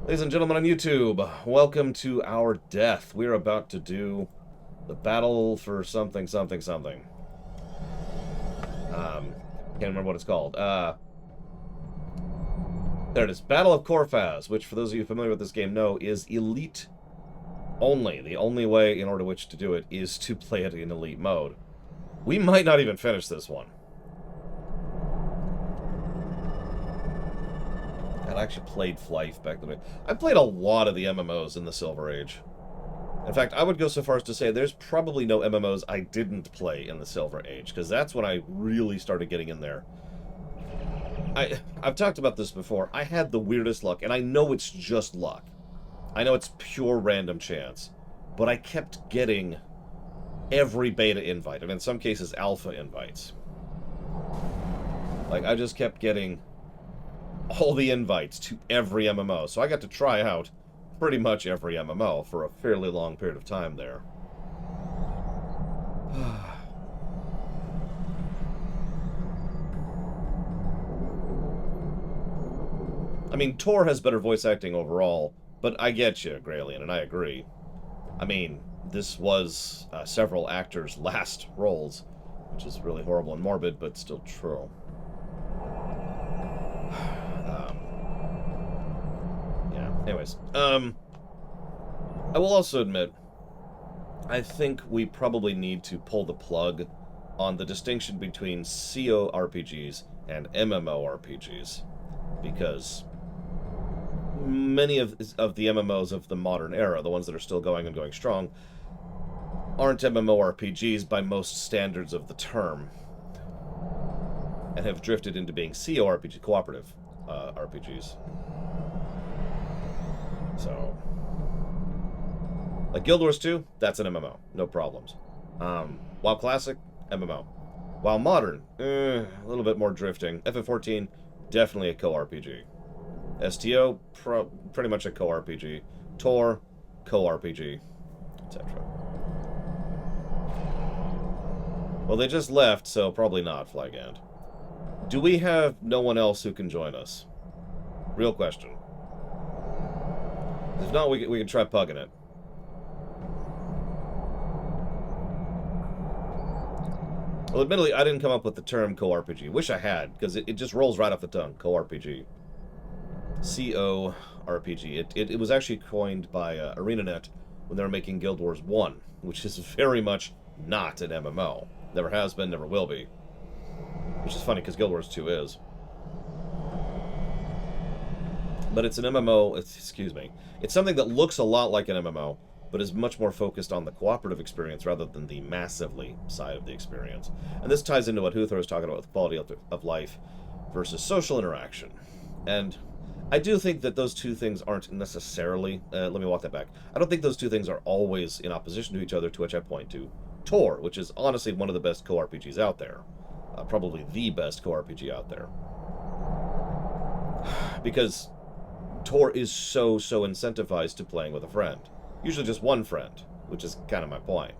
Ladies and gentlemen on YouTube, welcome to our death. We're about to do the battle for something, something, something. Can't remember what it's called. There it is. Battle of Corfaz, which, for those of you familiar with this game, know is elite only. The only way in order which to do it is to play it in elite mode. We might not even finish this one. I actually played Flife back then. I played a lot of the MMOs in the Silver Age. In fact, I would go so far as to say there's probably no MMOs I didn't play in the Silver Age, because that's when I really started getting in there. I've talked about this before. I had the weirdest luck, and I know it's just luck. I know it's pure random chance. But I kept getting every beta invite, and in some cases alpha invites. Like, I just kept getting all the invites to every MMO. So I got to try out pretty much every MMO for a fairly long period of time there. I mean, Tor has better voice acting overall, but I get you, Graylien, and I agree. I mean, this was several actors' last roles, which is really horrible and morbid, but still true. Anyways, I will also admit, I think we probably need to pull the plug on the distinction between CO RPGs and MMORPGs, because many of the MMOs of the modern era, the ones that are still going and going strong, aren't MMORPGs by most standards of the term, and have drifted into being CORPG, cooperative RPGs. So, like Guild Wars 2, that's an MMO, no problems. WoW Classic, MMO. WoW Modern, a little bit more drifting. FF14, definitely a co-RPG. STO, pretty much a co-RPG. Tor, co-RPG, etc. Well, they just left, so probably not, Flygand. Do we have no one else who can join us? Real question. If not, we can try pugging it. Well, admittedly, I didn't come up with the term co-RPG. Wish I had, because it just rolls right off the tongue. Co-RPG. C-O-RPG. It was actually coined by ArenaNet when they were making Guild Wars 1, which is very much not an MMO. Never has been, never will be. Which is funny, because Guild Wars 2 is. But it's an MMO, excuse me. It's something that looks a lot like an MMO, but is much more focused on the cooperative experience rather than the massively side of the experience. And this ties into what Huthor was talking about with quality of life versus social interaction. And I do think that those two things aren't necessarily, let me walk that back. I don't think those two things are always in opposition to each other, to which I point to Tor, which is honestly one of the best co-RPGs out there. Probably the best co-RPG out there. Because Tor is so incentivized to playing with a friend. Usually just one friend, which is kind of my point.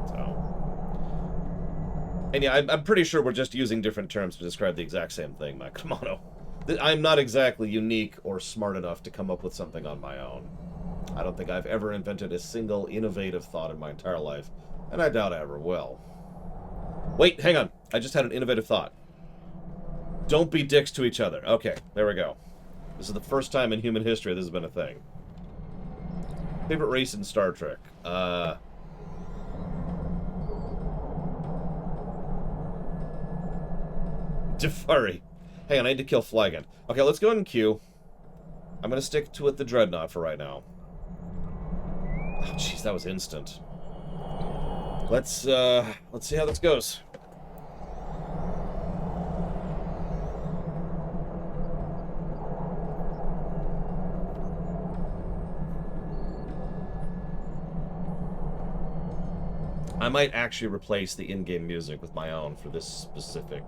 So. And yeah, I'm pretty sure we're just using different terms to describe the exact same thing, Mike Kamano. I'm not exactly unique or smart enough to come up with something on my own. I don't think I've ever invented a single innovative thought in my entire life, and I doubt I ever will. Wait, hang on. I just had an innovative thought. Don't be dicks to each other. Okay, there we go. This is the first time in human history this has been a thing. Favorite race in Star Trek? Jafari. Hang on, I need to kill Flygon. Okay, let's go ahead and queue. I'm gonna stick with the Dreadnought for right now. Oh, jeez, that was instant. Let's see how this goes. I might actually replace the in-game music with my own for this specific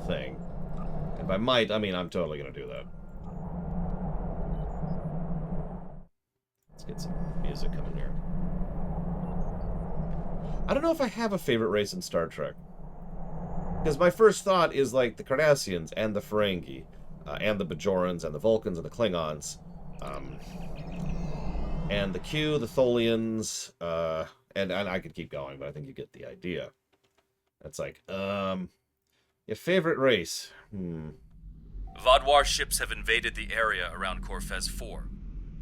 thing. And by might, I mean I'm totally gonna do that. Let's get some music coming here. I don't know if I have a favorite race in Star Trek. Because my first thought is, like, the Cardassians and the Ferengi, and the Bajorans and the Vulcans and the Klingons, and the Q, the Tholians, and I could keep going, but I think you get the idea. It's like, your favorite race? Vodwar ships have invaded the area around Corfez 4.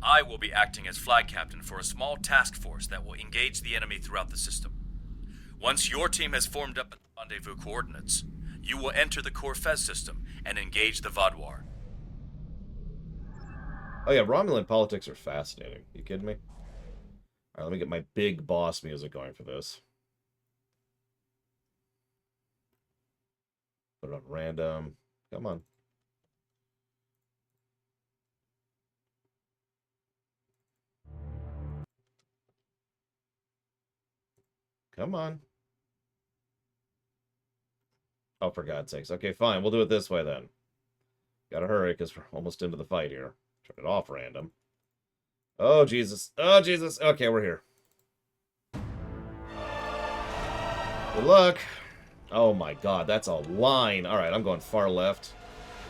I will be acting as flag captain for a small task force that will engage the enemy throughout the system. Once your team has formed up rendezvous coordinates, you will enter the Corfez system and engage the Vodwar. Oh yeah, Romulan politics are fascinating. You kidding me? Alright, let me get my big boss music going for this. Put it on random. Come on. Come on. Oh, for God's sakes. Okay, fine. We'll do it this way then. Gotta hurry, because we're almost into the fight here. Turn it off random. Oh, Jesus. Oh, Jesus. Okay, we're here. Good luck. Oh, my God. That's a line. All right, I'm going far left.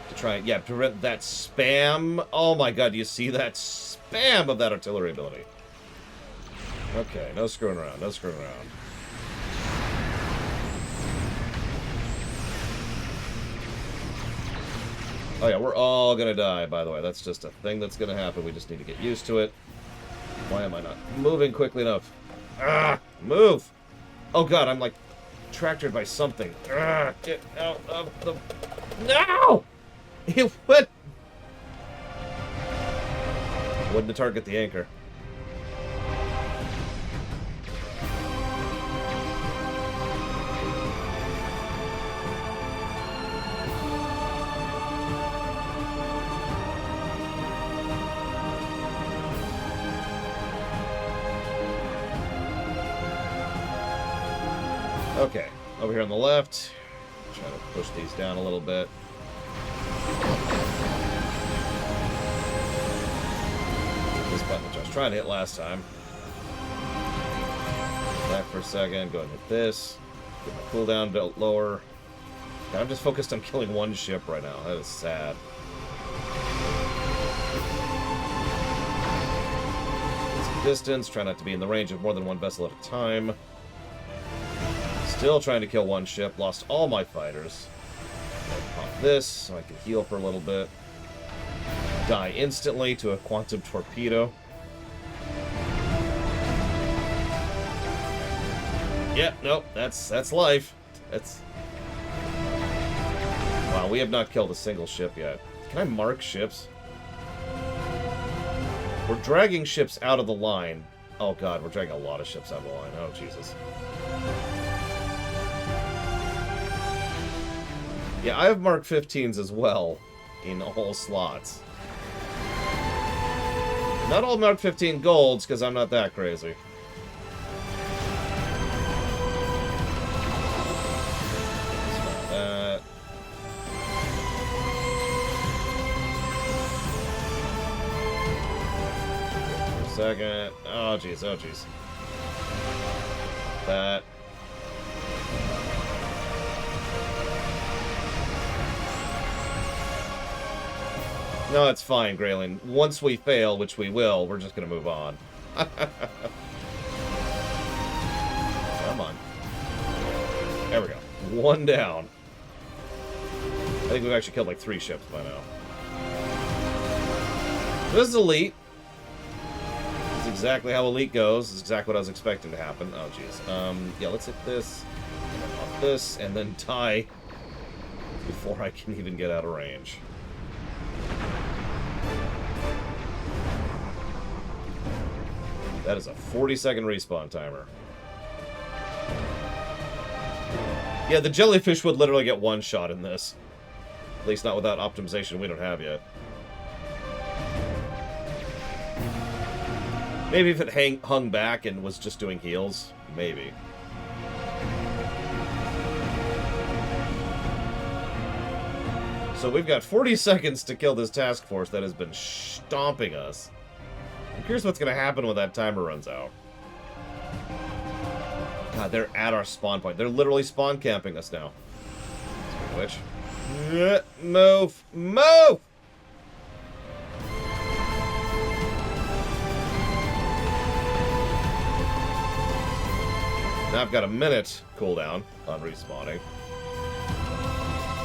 To try and, yeah, prevent that spam. Oh, my God. Do you see that spam of that artillery ability? Okay, no screwing around. No screwing around. Oh yeah, we're all gonna die, by the way. That's just a thing that's gonna happen. We just need to get used to it. Why am I not moving quickly enough? Ah! Move! Oh god, I'm like tractored by something. Ah! Get out of the... No! It went... Wouldn't target the anchor. Okay, over here on the left, try to push these down a little bit. This button, which I was trying to hit last time. Back for a second, go ahead and hit this. Get my cooldown belt lower. God, I'm just focused on killing one ship right now. That is sad. Get some distance, try not to be in the range of more than one vessel at a time. Still trying to kill one ship. Lost all my fighters. Pop this so I can heal for a little bit. Die instantly to a quantum torpedo. Yep, nope, that's life. That's... Wow, we have not killed a single ship yet. Can I mark ships? We're dragging ships out of the line. Oh god, we're dragging a lot of ships out of the line. Oh, Jesus. Yeah, I have Mark 15s as well in all slots. Not all Mark 15 golds, because I'm not that crazy. That. For a second. Oh, jeez, oh, jeez. That. No, it's fine, Graylin. Once we fail, which we will, we're just going to move on. Come on. There we go. One down. I think we've actually killed like 3 ships by now. This is Elite. This is exactly how Elite goes. This is exactly what I was expecting to happen. Oh, jeez. Yeah, let's hit this. Off this, and then die before I can even get out of range. That is a 40-second respawn timer. Yeah, the jellyfish would literally get one shot in this. At least not without optimization we don't have yet. Maybe if it hung back and was just doing heals. Maybe. So we've got 40 seconds to kill this task force that has been stomping us. I'm curious what's going to happen when that timer runs out. God, they're at our spawn point. They're literally spawn camping us now. Which? Move! Move! Now I've got a minute cooldown on respawning.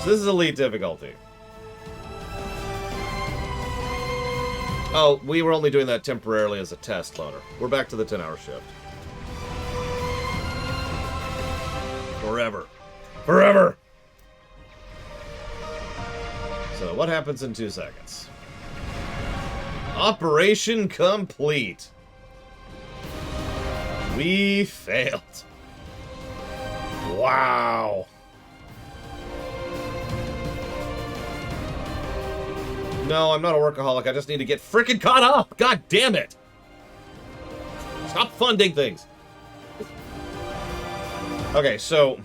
So this is elite difficulty. Oh, we were only doing that temporarily as a test loader. We're back to the 10-hour shift. Forever. Forever! So what happens in 2 seconds? Operation complete. We failed. Wow. No, I'm not a workaholic. I just need to get frickin' caught up. God damn it. Stop funding things. Okay, so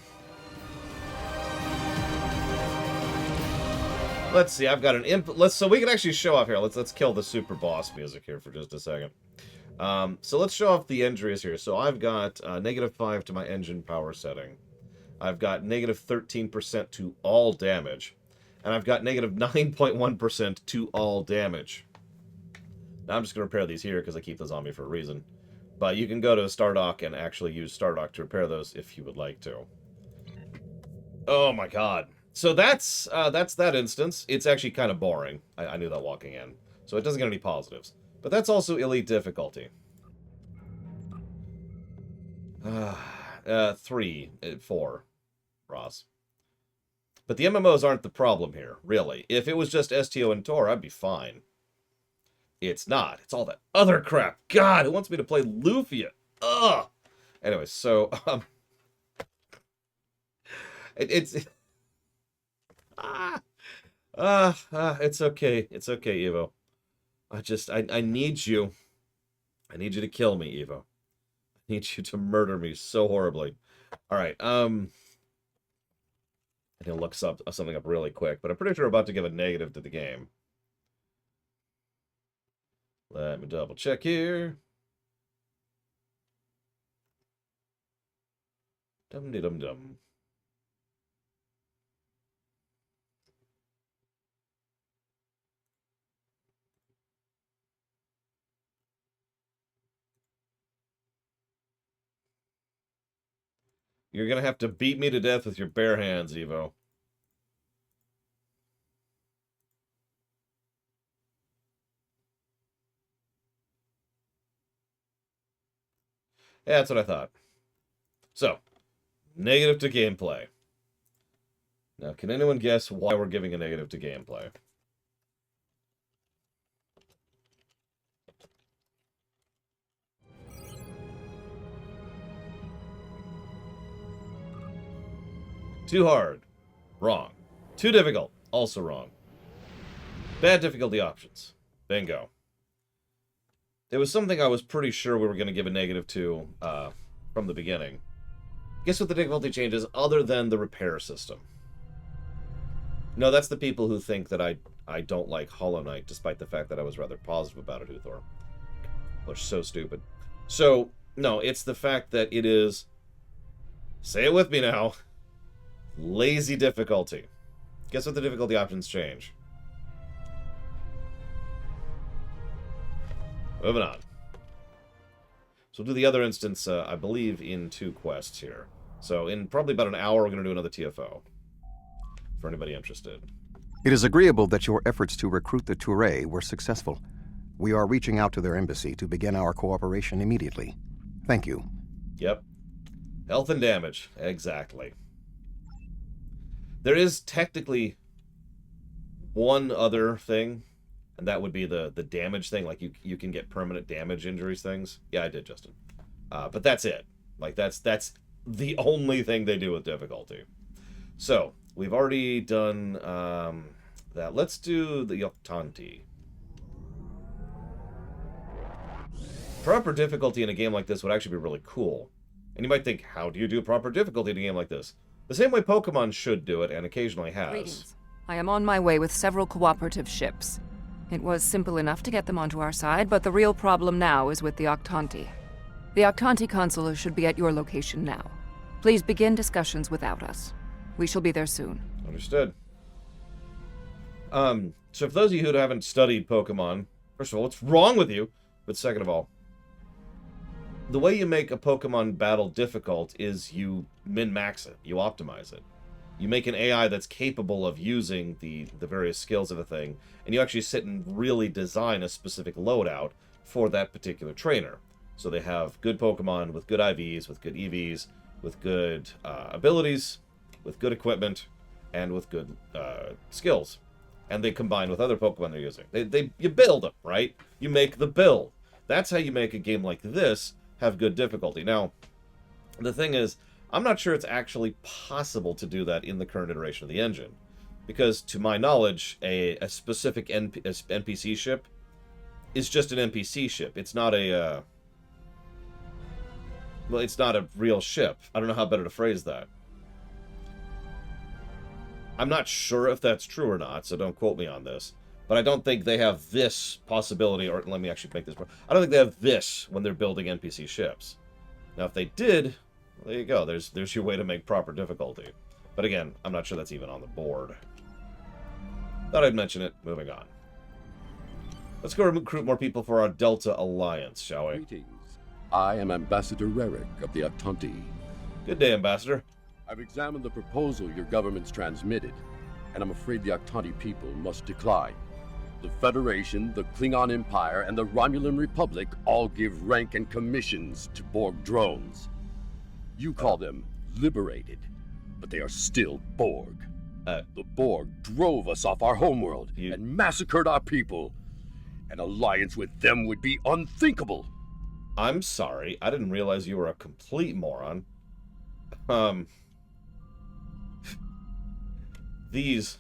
let's see. I've got an so we can actually show off here. Let's kill the super boss music here for just a second. So let's show off the injuries here. So I've got -5 to my engine power setting. I've got -13% to all damage. And I've got -9.1% to all damage. Now I'm just going to repair these here because I keep those on me for a reason. But you can go to Stardock and actually use Stardock to repair those if you would like to. Oh my god. So that's that instance. It's actually kind of boring. I knew that walking in. So it doesn't get any positives. But that's also elite difficulty. 4, Ross. But the MMOs aren't the problem here, really. If it was just STO and Tor, I'd be fine. It's not. It's all that other crap. God, who wants me to play Lufia? Ugh! Anyway, so, it's okay. It's okay, Evo. I need you. I need you to kill me, Evo. I need you to murder me so horribly. Alright, I need to look something up really quick, but I'm pretty sure we're about to give a negative to the game. Let me double check here. Dum-de-dum-dum. You're gonna have to beat me to death with your bare hands, Evo. Yeah, that's what I thought. So, negative to gameplay. Now, can anyone guess why we're giving a negative to gameplay? Too hard. Wrong. Too difficult. Also wrong. Bad difficulty options. Bingo. It was something I was pretty sure we were going to give a negative to from the beginning. Guess what the difficulty change is other than the repair system? No, that's the people who think that I don't like Hollow Knight, despite the fact that I was rather positive about it, Uthor. They're so stupid. So, no, it's the fact that it is, say it with me now, lazy difficulty. Guess what the difficulty options change? Moving on. So we'll do the other instance, I believe, in 2 quests here. So in probably about an hour, we're going to do another TFO. For anybody interested. It is agreeable that your efforts to recruit the Touré were successful. We are reaching out to their embassy to begin our cooperation immediately. Thank you. Yep. Health and damage. Exactly. There is technically one other thing, and that would be the damage thing. Like, you can get permanent damage injuries things. Yeah, I did, Justin. But that's it. Like, that's the only thing they do with difficulty. So, we've already done that. Let's do the Yoktanti. Proper difficulty in a game like this would actually be really cool. And you might think, how do you do proper difficulty in a game like this? The same way Pokemon should do it, and occasionally has. Greetings. I am on my way with several cooperative ships. It was simple enough to get them onto our side, but the real problem now is with the Octanti. The Octanti consul should be at your location now. Please begin discussions without us. We shall be there soon. Understood. So for those of you who haven't studied Pokemon, first of all, what's wrong with you? But second of all, the way you make a Pokemon battle difficult is you min-max it. You optimize it. You make an AI that's capable of using the various skills of a thing, and you actually sit and really design a specific loadout for that particular trainer. So they have good Pokemon with good IVs, with good EVs, with good abilities, with good equipment, and with good skills. And they combine with other Pokemon they're using. You build them, right? You make the build. That's how you make a game like this have good difficulty. Now, the thing is, I'm not sure it's actually possible to do that in the current iteration of the engine. Because, to my knowledge, a specific NPC ship is just an NPC ship. It's not a... well, it's not a real ship. I don't know how better to phrase that. I'm not sure if that's true or not, so don't quote me on this. But I don't think they have this possibility, or let me actually make this more. I don't think they have this when they're building NPC ships. Now, if they did, well, there you go. There's your way to make proper difficulty. But again, I'm not sure that's even on the board. Thought I'd mention it. Moving on. Let's go recruit more people for our Delta Alliance, shall we? Greetings. I am Ambassador Rarick of the Octanti. Good day, Ambassador. I've examined the proposal your government's transmitted, and I'm afraid the Octanti people must decline. The Federation, the Klingon Empire, and the Romulan Republic all give rank and commissions to Borg drones. You call them liberated, but they are still Borg. The Borg drove us off our homeworld and massacred our people. An alliance with them would be unthinkable. I'm sorry. I didn't realize you were a complete moron. These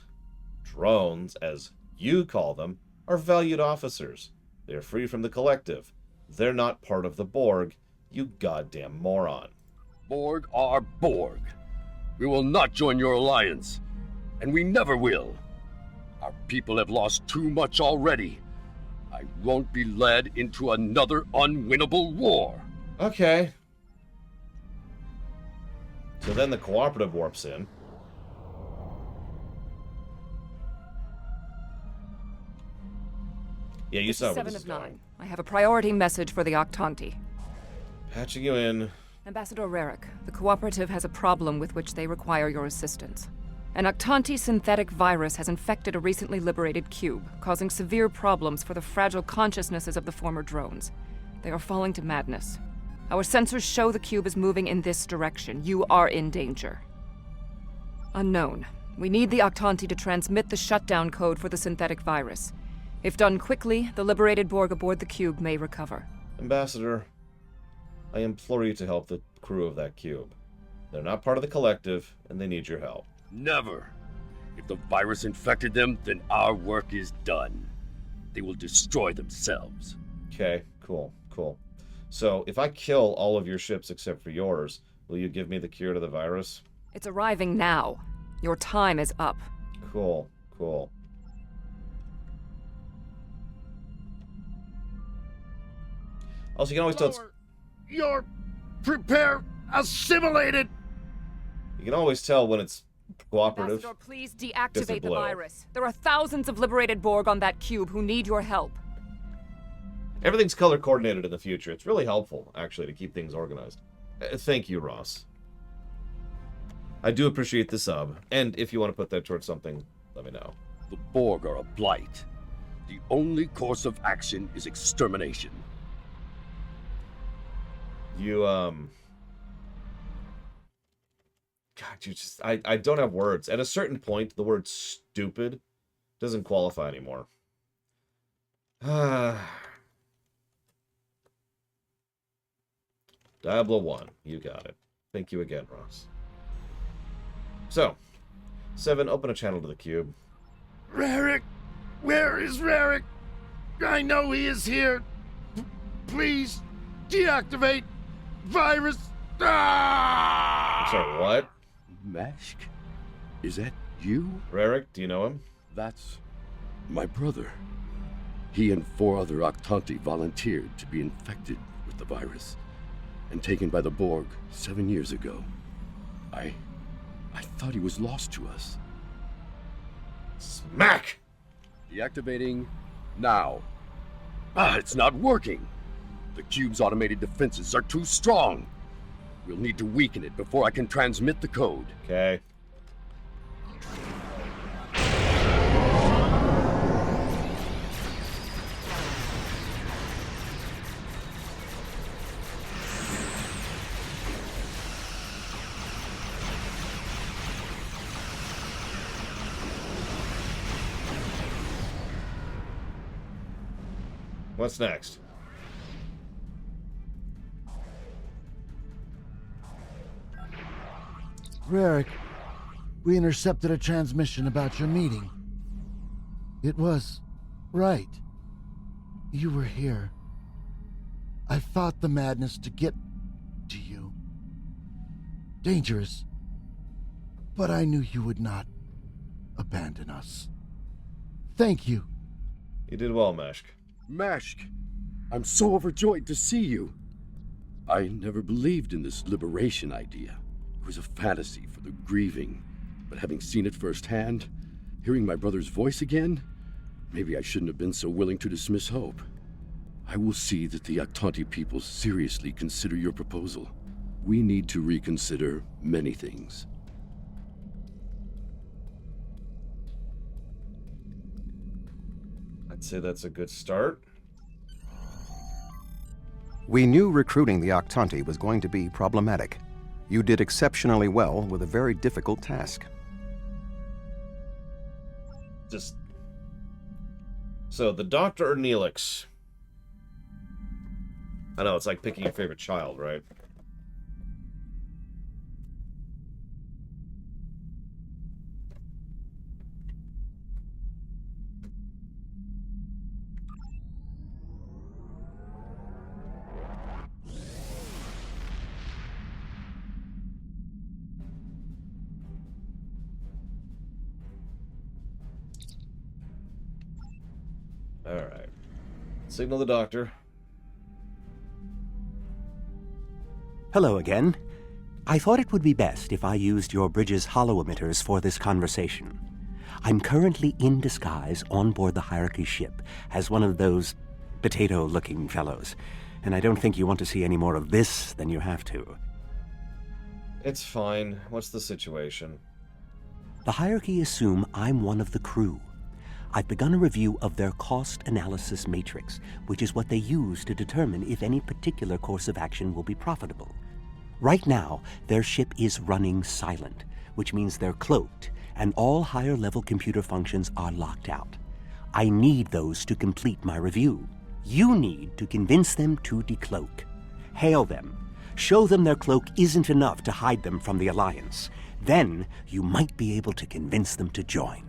drones, as you call them, are valued officers. They are free from the collective. They're not part of the Borg, you goddamn moron. Borg are Borg. We will not join your alliance, and we never will. Our people have lost too much already. I won't be led into another unwinnable war. Okay. So then the cooperative warps in. Yeah, you saw where this is going. I have a priority message for the Octanti. Patching you in. Ambassador Rarick, the cooperative has a problem with which they require your assistance. An Octanti synthetic virus has infected a recently liberated cube, causing severe problems for the fragile consciousnesses of the former drones. They are falling to madness. Our sensors show the cube is moving in this direction. You are in danger. Unknown. We need the Octanti to transmit the shutdown code for the synthetic virus. If done quickly, the liberated Borg aboard the cube may recover. Ambassador, I implore you to help the crew of that cube. They're not part of the collective, and they need your help. Never. If the virus infected them, then our work is done. They will destroy themselves. Okay, cool. So, if I kill all of your ships except for yours, will you give me the cure to the virus? It's arriving now. Your time is up. Cool. Also, you can always tell You're assimilated. You can always tell when it's cooperative. Ambassador, please deactivate the virus. There are thousands of liberated Borg on that cube who need your help. Everything's color coordinated in the future. It's really helpful, actually, to keep things organized. Thank you, Ross. I do appreciate the sub, and if you want to put that towards something, let me know. The Borg are a blight. The only course of action is extermination. God, I don't have words. At a certain point, the word stupid doesn't qualify anymore. Diablo 1, you got it. Thank you again, Ross. So, 7, open a channel to the cube. Rarick, where is Rarick? I know he is here. Please, deactivate virus. I'm sorry, what? Mashk? Is that you? Rarick, do you know him? That's my brother. He and 4 other Octanti volunteered to be infected with the virus and taken by the Borg 7 years ago. I thought he was lost to us. Smack! Deactivating now. It's not working. The cube's automated defenses are too strong. We'll need to weaken it before I can transmit the code. Okay. What's next? Rarick, we intercepted a transmission about your meeting. It was right. You were here. I fought the madness to get to you. Dangerous. But I knew you would not abandon us. Thank you. You did well, Meshk. Mashk, I'm so overjoyed to see you. I never believed in this liberation idea. It was a fantasy for the grieving. But having seen it firsthand, hearing my brother's voice again, maybe I shouldn't have been so willing to dismiss hope. I will see that the Aktanti people seriously consider your proposal. We need to reconsider many things. I'd say that's a good start. We knew recruiting the Aktanti was going to be problematic. You did exceptionally well with a very difficult task. Just... So, the Doctor or Neelix? I know, it's like picking your favorite child, right? Alright. Signal the Doctor. Hello again. I thought it would be best if I used your bridge's hollow emitters for this conversation. I'm currently in disguise on board the Hierarchy ship as one of those potato-looking fellows, and I don't think you want to see any more of this than you have to. It's fine. What's the situation? The Hierarchy assume I'm one of the crew. I've begun a review of their cost analysis matrix, which is what they use to determine if any particular course of action will be profitable. Right now, their ship is running silent, which means they're cloaked, and all higher-level computer functions are locked out. I need those to complete my review. You need to convince them to decloak. Hail them. Show them their cloak isn't enough to hide them from the Alliance. Then you might be able to convince them to join.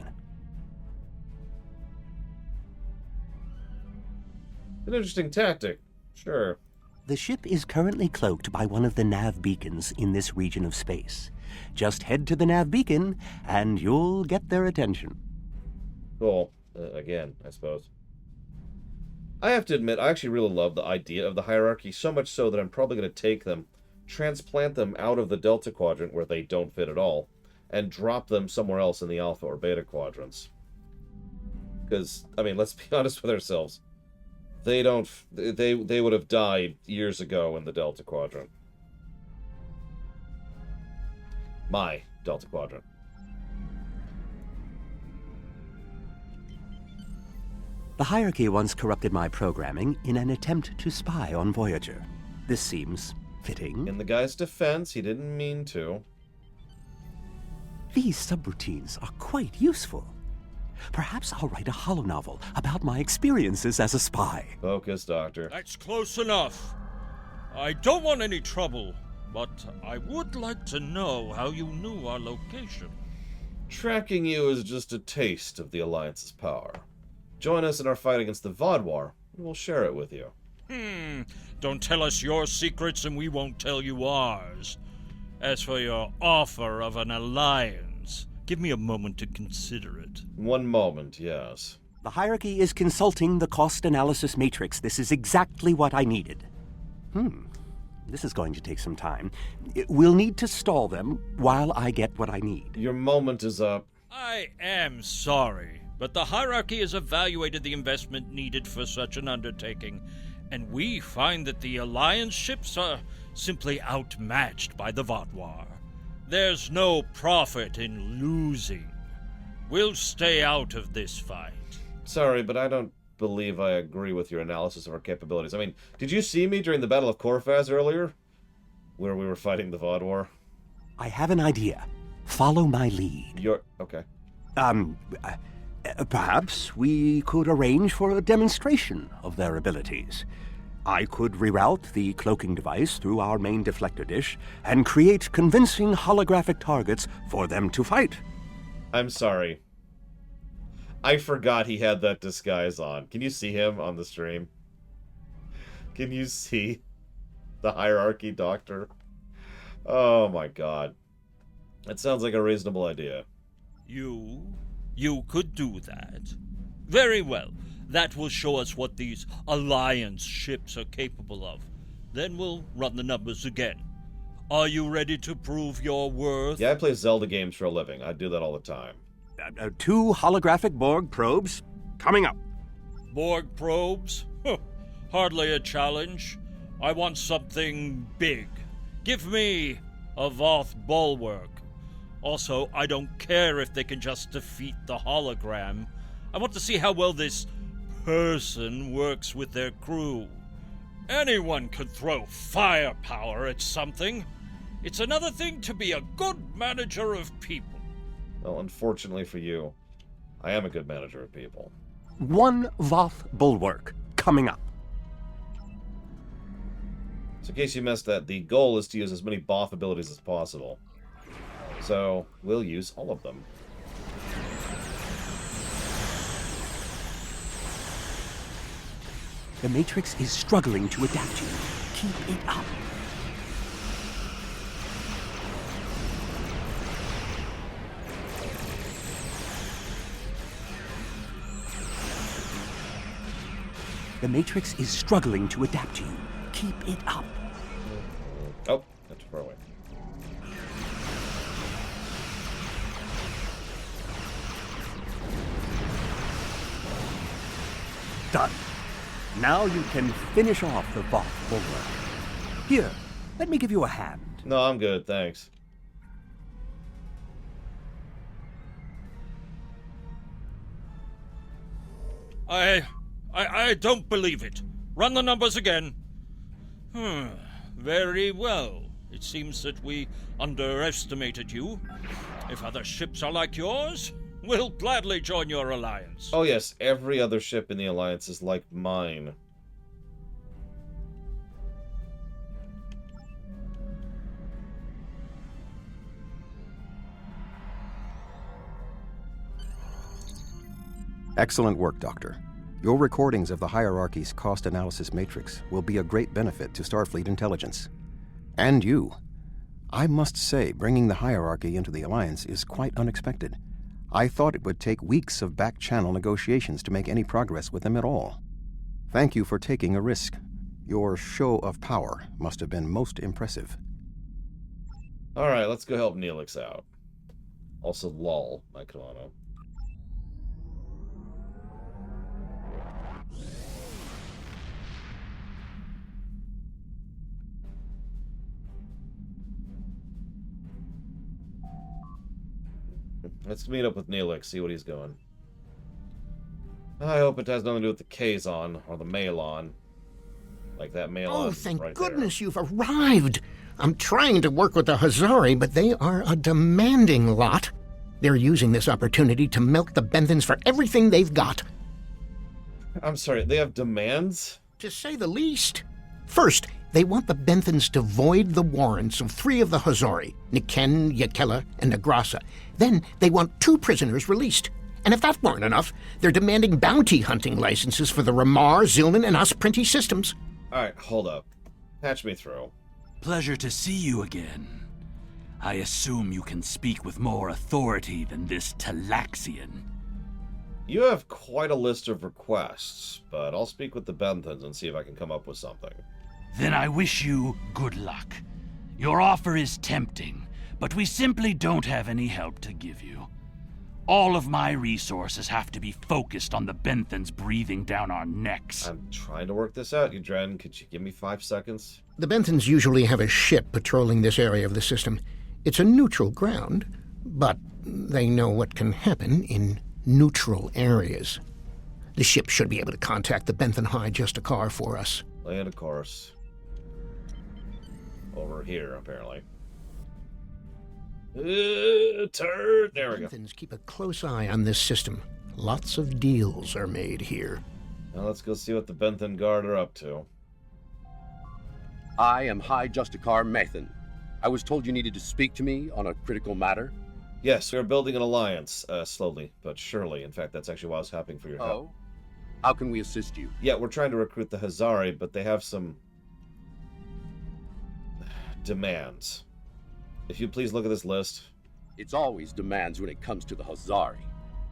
An interesting tactic. Sure. The ship is currently cloaked by one of the nav beacons in this region of space. Just head to the nav beacon, and you'll get their attention. Cool. Again, I suppose. I have to admit, I actually really love the idea of the Hierarchy, so much so that I'm probably going to take them, transplant them out of the Delta Quadrant, where they don't fit at all, and drop them somewhere else in the Alpha or Beta Quadrants. Because, I mean, let's be honest with ourselves. They would have died years ago in the Delta Quadrant. My Delta Quadrant. The Hierarchy once corrupted my programming in an attempt to spy on Voyager. This seems fitting. In the guy's defense, he didn't mean to. These subroutines are quite useful. Perhaps I'll write a holonovel about my experiences as a spy. Focus, Doctor. That's close enough. I don't want any trouble, but I would like to know how you knew our location. Tracking you is just a taste of the Alliance's power. Join us in our fight against the Vodwar, and we'll share it with you. Don't tell us your secrets and we won't tell you ours. As for your offer of an alliance, give me a moment to consider it. One moment, yes. The Hierarchy is consulting the cost analysis matrix. This is exactly what I needed. This is going to take some time. We'll need to stall them while I get what I need. Your moment is up. I am sorry, but the hierarchy has evaluated the investment needed for such an undertaking, and we find that the Alliance ships are simply outmatched by the Vatwar. There's no profit in losing. We'll stay out of this fight. Sorry, but I don't believe I agree with your analysis of our capabilities. I mean, did you see me during the Battle of Corfaz earlier? Where we were fighting the Vatwar? I have an idea. Follow my lead. Okay. Perhaps we could arrange for a demonstration of their abilities. I could reroute the cloaking device through our main deflector dish and create convincing holographic targets for them to fight. I'm sorry. I forgot he had that disguise on. Can you see him on the stream? Can you see the hierarchy doctor? Oh my god. That sounds like a reasonable idea. You could do that. Very well. That will show us what these Alliance ships are capable of. Then we'll run the numbers again. Are you ready to prove your worth? Yeah, I play Zelda games for a living. I do that all the time. 2 holographic Borg probes coming up. Borg probes? Huh, hardly a challenge. I want something big. Give me a Voth bulwark. Also, I don't care if they can just defeat the hologram. I want to see how well this person works with their crew. Anyone could throw firepower at something. It's another thing to be a good manager of people. Well, unfortunately for you, I am a good manager of people. 1 Voth bulwark coming up. So in case you missed that, the goal is to use as many Both abilities as possible. So, we'll use all of them. The Matrix is struggling to adapt to you. Keep it up. The Matrix is struggling to adapt to you. Keep it up. Oh, that's far away. Done. Now you can finish off the Voth bulwark. Here, let me give you a hand. No, I'm good, thanks. I don't believe it. Run the numbers again. Very well. It seems that we underestimated you. If other ships are like yours, we'll gladly join your alliance. Oh yes, every other ship in the Alliance is like mine. Excellent work, Doctor. Your recordings of the hierarchy's cost analysis matrix will be a great benefit to Starfleet intelligence. And you. I must say, bringing the hierarchy into the Alliance is quite unexpected. I thought it would take weeks of back-channel negotiations to make any progress with them at all. Thank you for taking a risk. Your show of power must have been most impressive. Alright, let's go help Neelix out. Also, lol, my Koano. Let's meet up with Neelix, see what he's going. I hope it has nothing to do with the Kazon, or the Malon. Like that Malon Oh, thank right goodness you've arrived! I'm trying to work with the Hazari, but they are a demanding lot. They're using this opportunity to milk the Benthans for everything they've got. I'm sorry, they have demands? To say the least. First, they want the Benthans to void the warrants of 3 of the Hazari, Niken, Yakela, and Negrasa. Then they want 2 prisoners released. And if that weren't enough, they're demanding bounty hunting licenses for the Ramar, Zilman, and Osprinty systems. Alright, hold up. Patch me through. Pleasure to see you again. I assume you can speak with more authority than this Talaxian. You have quite a list of requests, but I'll speak with the Benthans and see if I can come up with something. Then I wish you good luck. Your offer is tempting, but we simply don't have any help to give you. All of my resources have to be focused on the Benthans breathing down our necks. I'm trying to work this out, Dren. Could you give me 5 seconds? The Benthans usually have a ship patrolling this area of the system. It's a neutral ground, but they know what can happen in neutral areas. The ship should be able to contact the Benthan High just a car for us. Land a course. Over here, apparently. Turn. There we go. Benthans keep a close eye on this system. Lots of deals are made here. Now let's go see what the Benthan Guard are up to. I am High Justicar Mathan. I was told you needed to speak to me on a critical matter. Yes, we are building an alliance, slowly but surely. In fact, that's actually why I was hoping for your help. Oh? How can we assist you? Yeah, we're trying to recruit the Hazari, but they have some demands. If you please look at this list. It's always demands when it comes to the Hazari.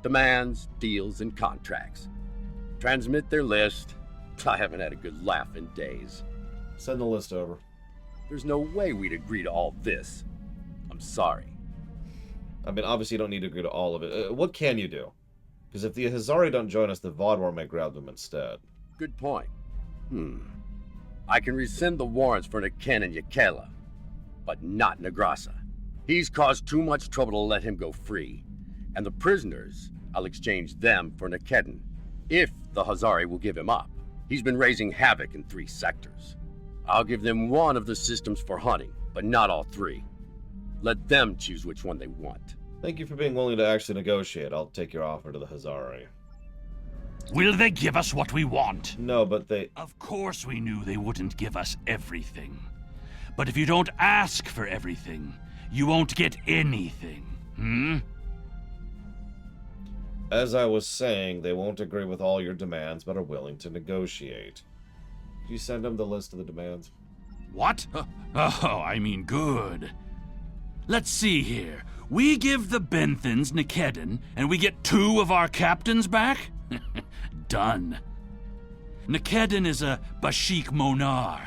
Demands, deals, and contracts. Transmit their list. I haven't had a good laugh in days. Send the list over. There's no way we'd agree to all this. I'm sorry. I mean, obviously you don't need to agree to all of it. What can you do? Because if the Hazari don't join us, the Vaadwaur may grab them instead. Good point. I can rescind the warrants for Niken and Yakela, but not Negrasa. He's caused too much trouble to let him go free. And the prisoners, I'll exchange them for Nikedin, if the Hazari will give him up. He's been raising havoc in 3 sectors. I'll give them one of the systems for hunting, but not all 3. Let them choose which one they want. Thank you for being willing to actually negotiate. I'll take your offer to the Hazari. Will they give us what we want? No, but they... Of course we knew they wouldn't give us everything. But if you don't ask for everything, you won't get anything, As I was saying, they won't agree with all your demands, but are willing to negotiate. Did you send them the list of the demands? What? Oh, I mean good. Let's see here. We give the Benthans Nikedin, and we get 2 of our captains back? Done. Nikedin is a Bashik Monar.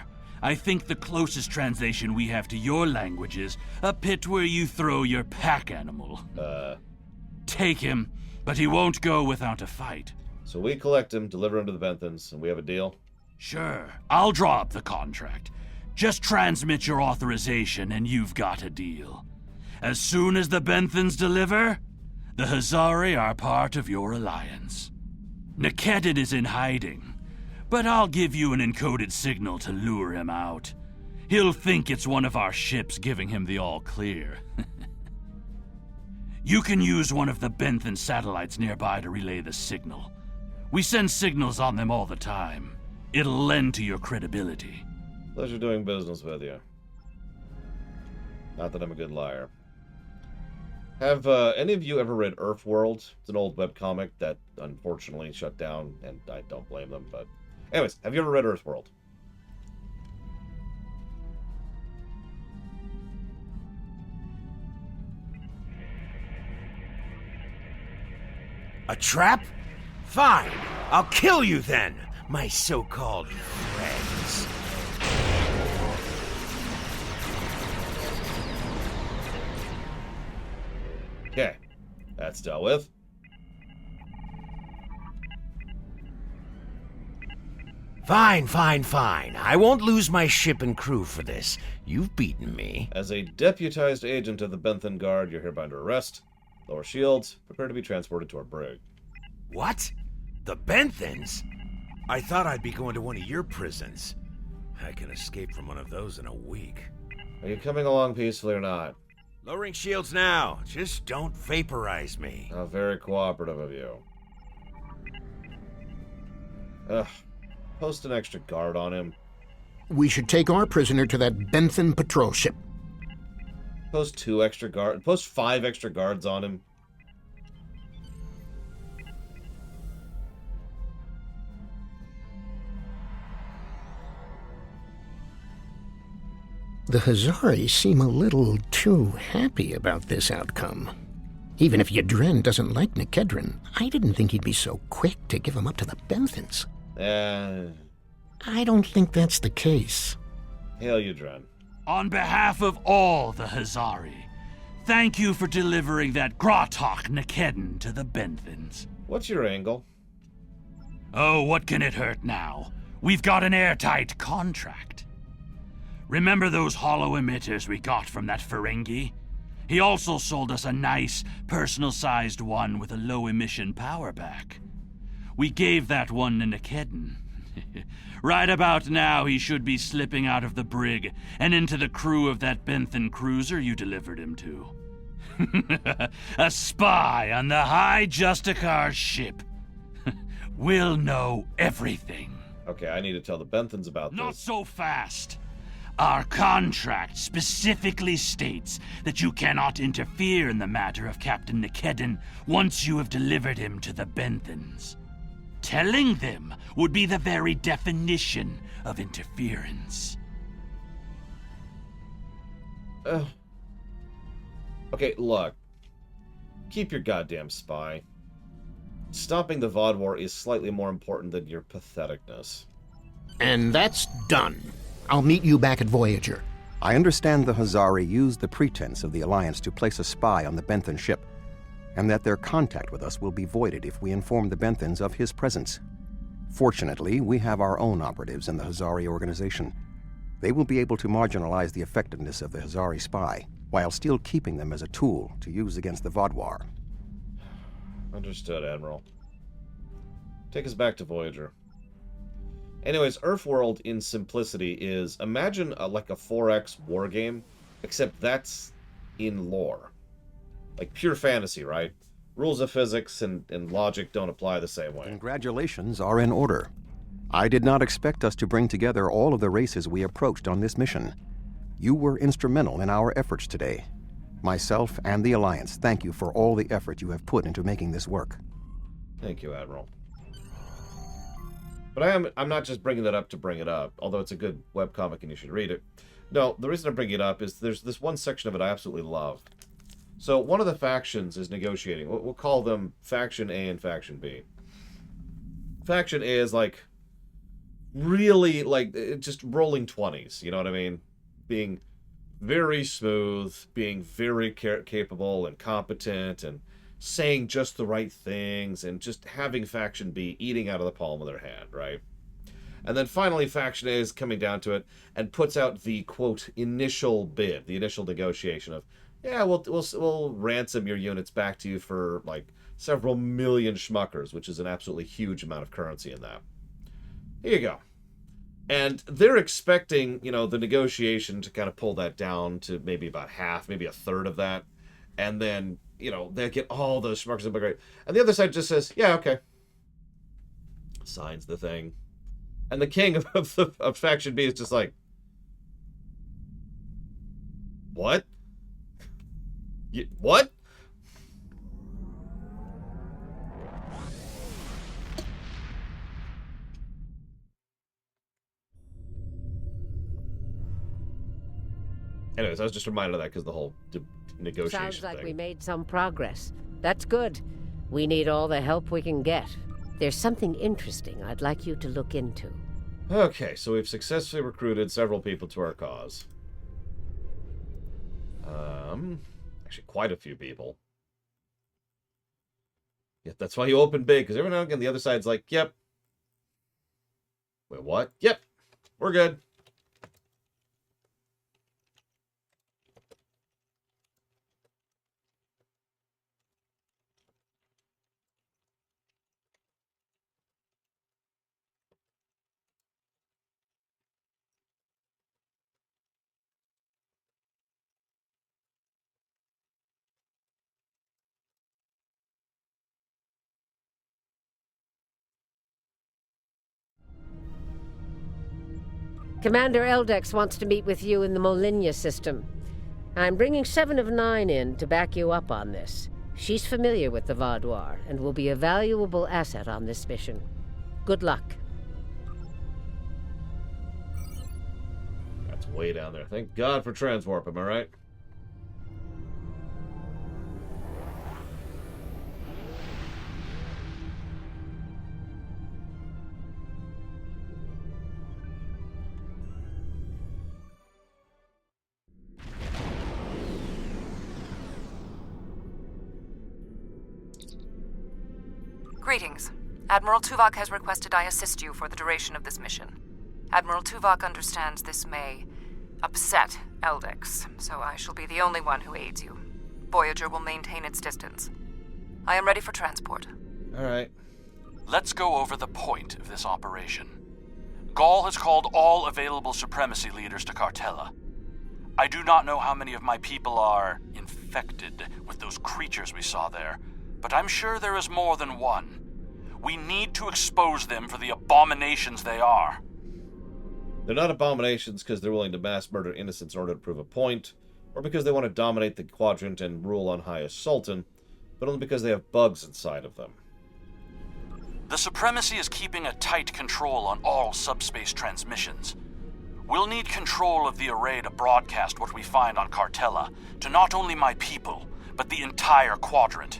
I think the closest translation we have to your language is a pit where you throw your pack animal. Take him, but he won't go without a fight. So we collect him, deliver him to the Benthans, and we have a deal? Sure, I'll draw up the contract. Just transmit your authorization and you've got a deal. As soon as the Benthans deliver, the Hazari are part of your alliance. Nikedin is in hiding, but I'll give you an encoded signal to lure him out. He'll think it's one of our ships giving him the all-clear. You can use one of the Benthan satellites nearby to relay the signal. We send signals on them all the time. It'll lend to your credibility. Pleasure doing business with you. Not that I'm a good liar. Have any of you ever read Earthworld? It's an old webcomic that unfortunately shut down, and I don't blame them, but... Anyways, have you ever read Earthworld? A trap? Fine. I'll kill you then, my so-called friends. Okay, that's dealt with. Fine. I won't lose my ship and crew for this. You've beaten me. As a deputized agent of the Benthan Guard, you're hereby under arrest. Lower shields. Prepare to be transported to our brig. What? The Benthans? I thought I'd be going to one of your prisons. I can escape from one of those in a week. Are you coming along peacefully or not? Lowering shields now. Just don't vaporize me. How very cooperative of you. Ugh. Post an extra guard on him. We should take our prisoner to that Benthan patrol ship. Post 2 extra guards. Post 5 extra guards on him. The Hazari seem a little too happy about this outcome. Even if Yadren doesn't like Nikedrin, I didn't think he'd be so quick to give him up to the Benthans. I don't think that's the case. Hail Yadren. On behalf of all the Hazari, Thank you for delivering that Grotok Nikedon to the Benthans. What's your angle? Oh, what can it hurt now? We've got an airtight contract. Remember those hollow emitters we got from that Ferengi? He also sold us a nice, personal-sized one with a low-emission power pack. We gave that one to Nikedon. Right about now, he should be slipping out of the brig and into the crew of that Benthan cruiser you delivered him to. A spy on the High Justicar ship. We'll know everything. Okay, I need to tell the Benthans about Not this. so fast. Our contract specifically states that you cannot interfere in the matter of Captain Nikedon once you have delivered him to the Benthans. Telling them would be the very definition of interference. Okay, look. Keep your goddamn spy. Stopping the VOD war is slightly more important than your patheticness. And that's done. I'll meet you back at Voyager. I understand the Hazari used the pretense of the Alliance to place a spy on the Benthan ship, and that their contact with us will be voided if we inform the Benthans of his presence. Fortunately, we have our own operatives in the Hazari organization. They will be able to marginalize the effectiveness of the Hazari spy, while still keeping them as a tool to use against the Vodwar. Understood, Admiral. Take us back to Voyager. Anyways, Earthworld in simplicity is, imagine like a 4X war game, except that's in lore. Like pure fantasy, right? Rules of physics and logic don't apply the same way. Congratulations are in order. I did not expect us to bring together all of the races we approached on this mission. You were instrumental in our efforts today. Myself and the Alliance thank you for all the effort you have put into making this work. Thank you, Admiral. But I'm not just bringing that up to bring it up, although it's a good webcomic and you should read it. No, the reason I'm bringing it up is there's this one section of it I absolutely love. So one of the factions is negotiating. We'll call them Faction A and Faction B. Faction A is like really like just rolling 20s, you know what I mean? Being very smooth, being very capable and competent and saying just the right things and just having Faction B eating out of the palm of their hand, right? And then finally Faction A is coming down to it and puts out the, quote, initial bid, the initial negotiation of, yeah, we'll ransom your units back to you for like several million schmuckers, which is an absolutely huge amount of currency in that. Here you go. And they're expecting, you know, the negotiation to kind of pull that down to maybe about half, maybe a third of that. And then, you know, they get all those schmuckers and great. And the other side just says, yeah, okay. Signs the thing. And the king of Faction B is just like, what? What? Anyways, I was just reminded of that because the whole negotiation Sounds like thing. we made some progress. That's good. We need all the help we can get. There's something interesting I'd like you to look into. Okay, so we've successfully recruited several people to our cause. Actually quite a few people. Yeah, that's why you open big, because every now and again the other side's like, yep. Wait, what? Yep, we're good. Commander Eldex wants to meet with you in the Molinia system. I'm bringing 7 of 9 in to back you up on this. She's familiar with the Vodwar and will be a valuable asset on this mission. Good luck. That's way down there. Thank God for transwarp, am I right? Greetings. Admiral Tuvok has requested I assist you for the duration of this mission. Admiral Tuvok understands this may upset Eldex, so I shall be the only one who aids you. Voyager will maintain its distance. I am ready for transport. Alright. Let's go over the point of this operation. Gaul has called all available supremacy leaders to Cartella. I do not know how many of my people are infected with those creatures we saw there, but I'm sure there is more than one. We need to expose them for the abominations they are. They're not abominations because they're willing to mass murder innocents in order to prove a point, or because they want to dominate the Quadrant and rule on high as Sultan, but only because they have bugs inside of them. The Supremacy is keeping a tight control on all subspace transmissions. We'll need control of the array to broadcast what we find on Cartella to not only my people, but the entire Quadrant.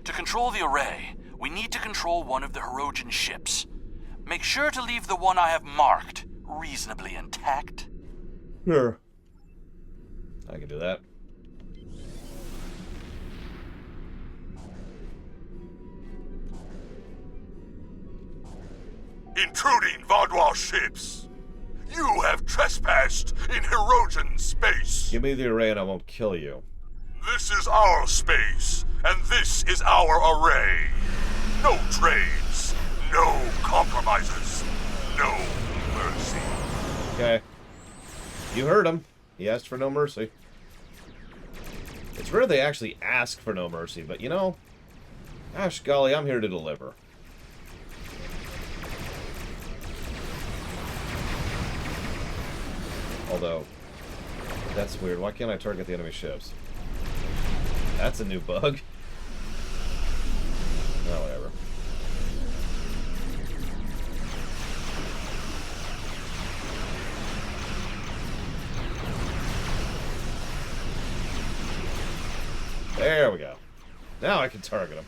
To control the array, we need to control one of the Hirogen ships. Make sure to leave the one I have marked reasonably intact. Sure. I can do that. Intruding Vaudois ships! You have trespassed in Hirogen space! Give me the array and I won't kill you. This is our space, and this is our array. No trades, no compromises, no mercy. Okay. You heard him. He asked for no mercy. It's rare they actually ask for no mercy, but you know, gosh golly, I'm here to deliver. Although, that's weird. Why can't I target the enemy ships? That's a new bug. Oh, whatever. There we go. Now I can target them.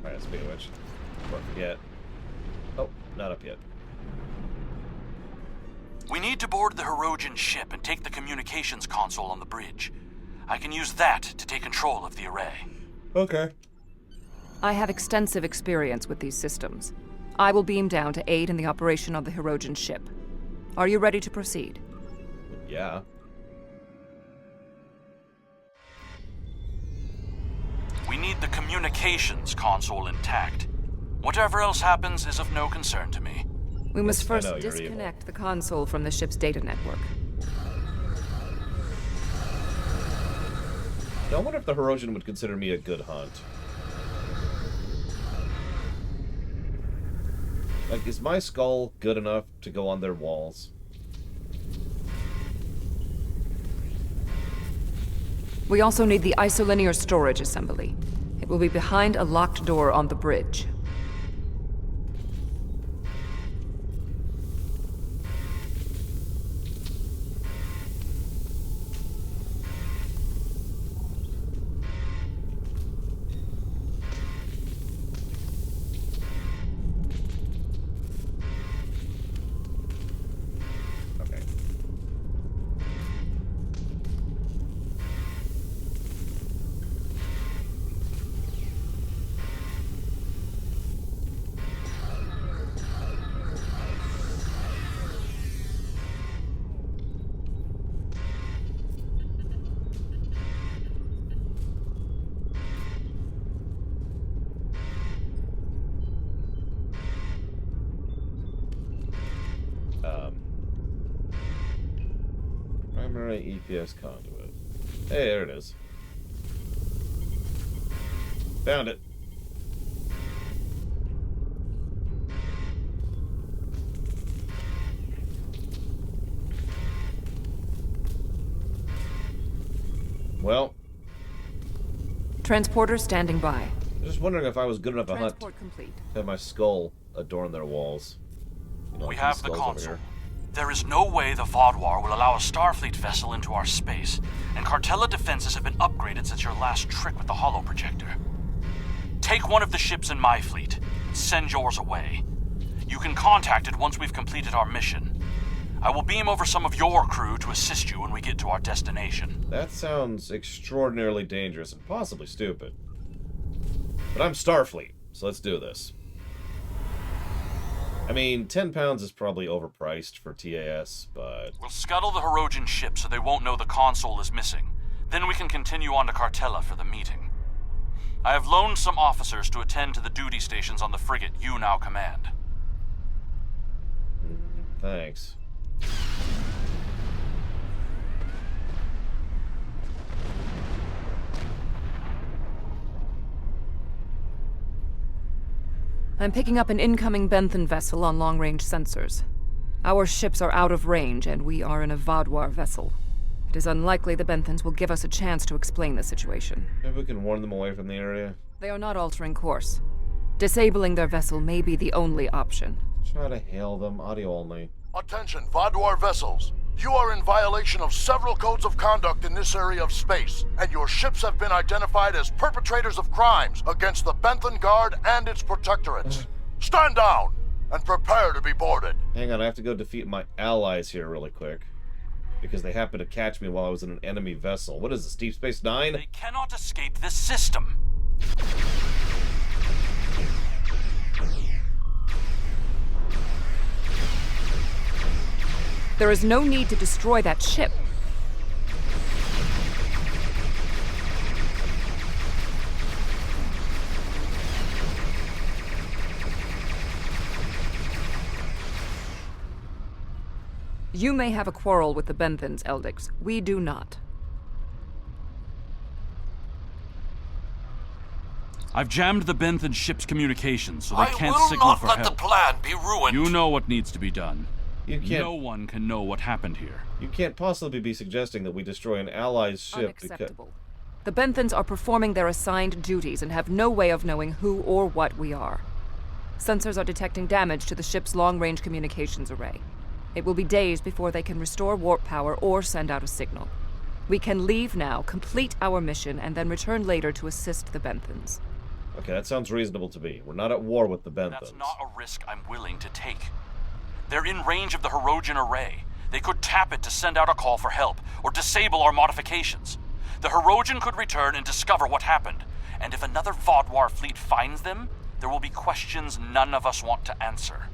Alright, speaking of which, don't forget. Oh, not up yet. We need to board the Hirogen ship and take the communications console on the bridge. I can use that to take control of the array. Okay. I have extensive experience with these systems. I will beam down to aid in the operation of the Hirogen ship. Are you ready to proceed? Yeah. We need the communications console intact. Whatever else happens is of no concern to me. We must Yes, I first know, you're disconnect the console from the ship's data network. Now, I wonder if the Hirogen would consider me a good hunt. Like, is my skull good enough to go on their walls? We also need the isolinear storage assembly. It will be behind a locked door on the bridge. Okay. Primary EPS conduit. Hey, there it is. Found it. Well, Transporter standing by. I'm just wondering if I was good enough a hunt Transport complete. to have my skull adorn their walls. You know, We like have these the skulls over console. here. There is no way the Vaudouar will allow a Starfleet vessel into our space, and Cartella defenses have been upgraded since your last trick with the holo projector. Take one of the ships in my fleet, and send yours away. You can contact it once we've completed our mission. I will beam over some of your crew to assist you when we get to our destination. That sounds extraordinarily dangerous and possibly stupid. But I'm Starfleet, so let's do this. I mean, 10 pounds is probably overpriced for TAS, but... We'll scuttle the Hirogen ship so they won't know the console is missing. Then we can continue on to Cartella for the meeting. I have loaned some officers to attend to the duty stations on the frigate you now command. Thanks. I'm picking up an incoming Benthen vessel on long-range sensors. Our ships are out of range, and we are in a Vaudouar vessel. It is unlikely the Benthens will give us a chance to explain the situation. Maybe we can warn them away from the area. They are not altering course. Disabling their vessel may be the only option. Try to hail them, audio only. Attention, Vaudouar vessels. You are in violation of several codes of conduct in this area of space, and your ships have been identified as perpetrators of crimes against the Benthen Guard and its protectorates. Stand down and prepare to be boarded. Hang on, I have to go defeat my allies here really quick. Because they happened to catch me while I was in an enemy vessel. What is this, Deep Space Nine? They cannot escape this system. There is no need to destroy that ship. You may have a quarrel with the Benthens, Eldix. We do not. I've jammed the Benthen ship's communications so they can't I will signal not for let help. the plan be ruined. You know what needs to be done. You can't... No one can know what happened here. You can't possibly be suggesting that we destroy an ally's ship Unacceptable. The Benthens are performing their assigned duties and have no way of knowing who or what we are. Sensors are detecting damage to the ship's long-range communications array. It will be days before they can restore warp power or send out a signal. We can leave now, complete our mission, and then return later to assist the Benthens. Okay, that sounds reasonable to me. We're not at war with the Benthens. That's not a risk I'm willing to take. They're in range of the Hirogen array. They could tap it to send out a call for help, or disable our modifications. The Hirogen could return and discover what happened. And if another Vaudouar fleet finds them, there will be questions none of us want to answer.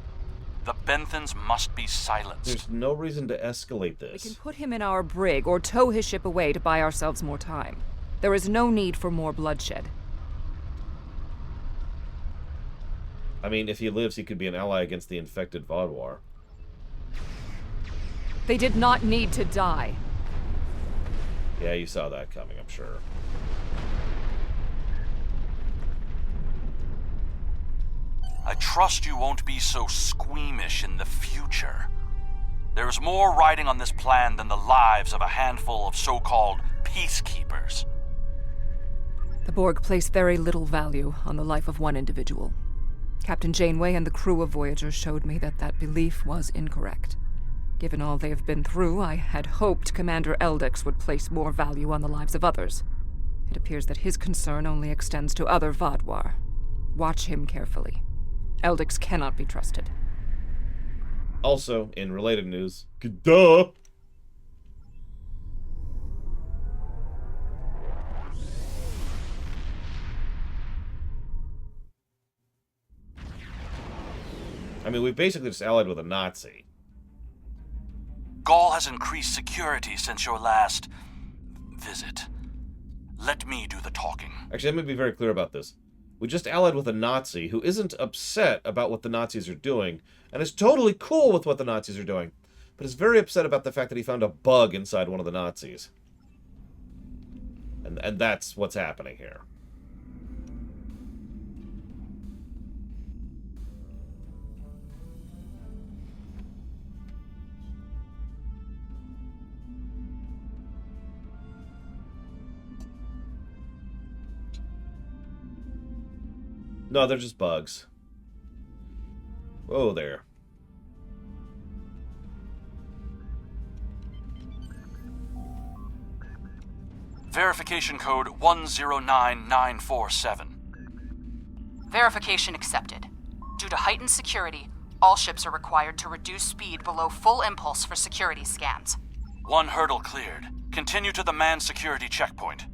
The Benthens must be silenced. There's no reason to escalate this. We can put him in our brig or tow his ship away to buy ourselves more time. There is no need for more bloodshed. I mean, if he lives, he could be an ally against the infected Vaudouar. They did not need to die. Yeah, you saw that coming, I'm sure. I trust you won't be so squeamish in the future. There is more riding on this plan than the lives of a handful of so-called peacekeepers. The Borg place very little value on the life of one individual. Captain Janeway and the crew of Voyager showed me that that belief was incorrect. Given all they have been through, I had hoped Commander Eldix would place more value on the lives of others. It appears that his concern only extends to other Vaudouar. Watch him carefully. Eldix cannot be trusted. Also, in related news, duh! I mean, we basically just allied with a Nazi. Gaul has increased security since your last visit. Let me do the talking. Actually, let me be very clear about this. We just allied with a Nazi who isn't upset about what the Nazis are doing, and is totally cool with what the Nazis are doing, but is very upset about the fact that he found a bug inside one of the Nazis. And that's what's happening here. No, they're just bugs. Whoa there. Verification code 109947. Verification accepted. Due to heightened security, all ships are required to reduce speed below full impulse for security scans. 1 hurdle cleared. Continue to the manned security checkpoint.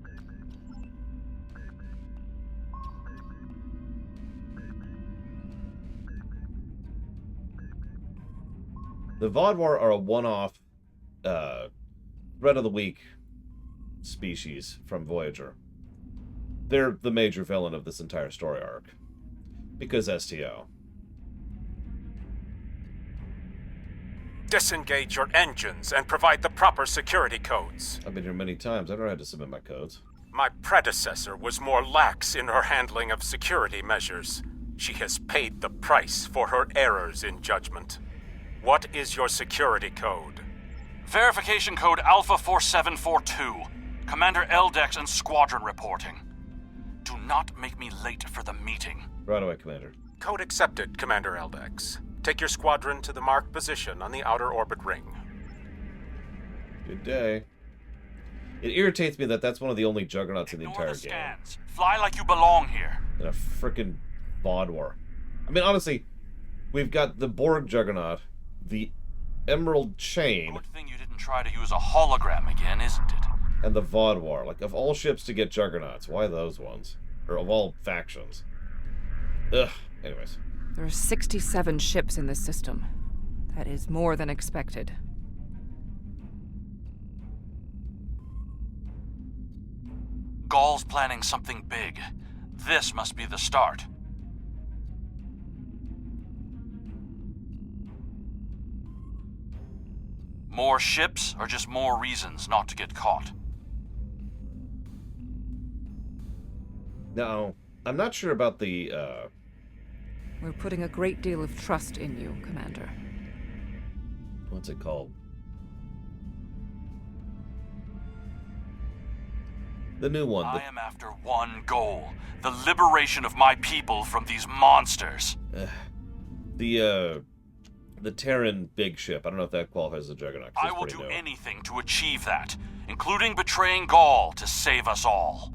The Vodwar are a one-off threat of the week species from Voyager. They're the major villain of this entire story arc. Because STO. Disengage your engines and provide the proper security codes. I've been here many times. I don't know how to submit my codes. My predecessor was more lax in her handling of security measures. She has paid the price for her errors in judgment. What is your security code? Verification code Alpha 4742. Commander Eldex and Squadron reporting. Do not make me late for the meeting. Right away, Commander. Code accepted, Commander Eldex. Take your squadron to the marked position on the outer orbit ring. Good day. It irritates me that that's one of the only juggernauts in the entire game. Scans. Fly like you belong here. And a frickin' Vodwar. I mean, honestly, we've got the Borg Juggernaut, the Emerald Chain. Good thing you didn't try to use a hologram again, isn't it? And the Vodwar. Like, of all ships to get juggernauts, why those ones? Or of all factions. Ugh. Anyways. There are 67 ships in this system. That is more than expected. Gaul's planning something big. This must be the start. More ships, or just more reasons not to get caught? Now, I'm not sure about the, We're putting a great deal of trust in you, Commander. what's it called? The new one. I am after one goal. The liberation of my people from these monsters. The Terran big ship. I don't know if that qualifies as a Juggernaut. I will do anything to achieve that, including betraying Gaul to save us all.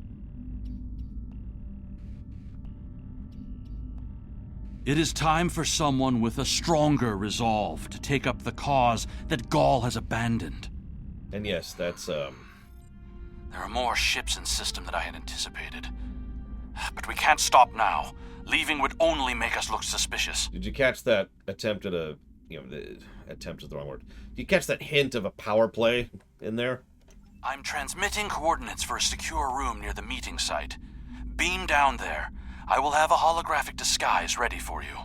It is time for someone with a stronger resolve to take up the cause that Gaul has abandoned. And yes, that's, There are more ships in system than I had anticipated. But we can't stop now. Leaving would only make us look suspicious. Did you catch that attempt at a... attempt is the wrong word. Did you catch that hint of a power play in there? I'm transmitting coordinates for a secure room near the meeting site. Beam down there. I will have a holographic disguise ready for you.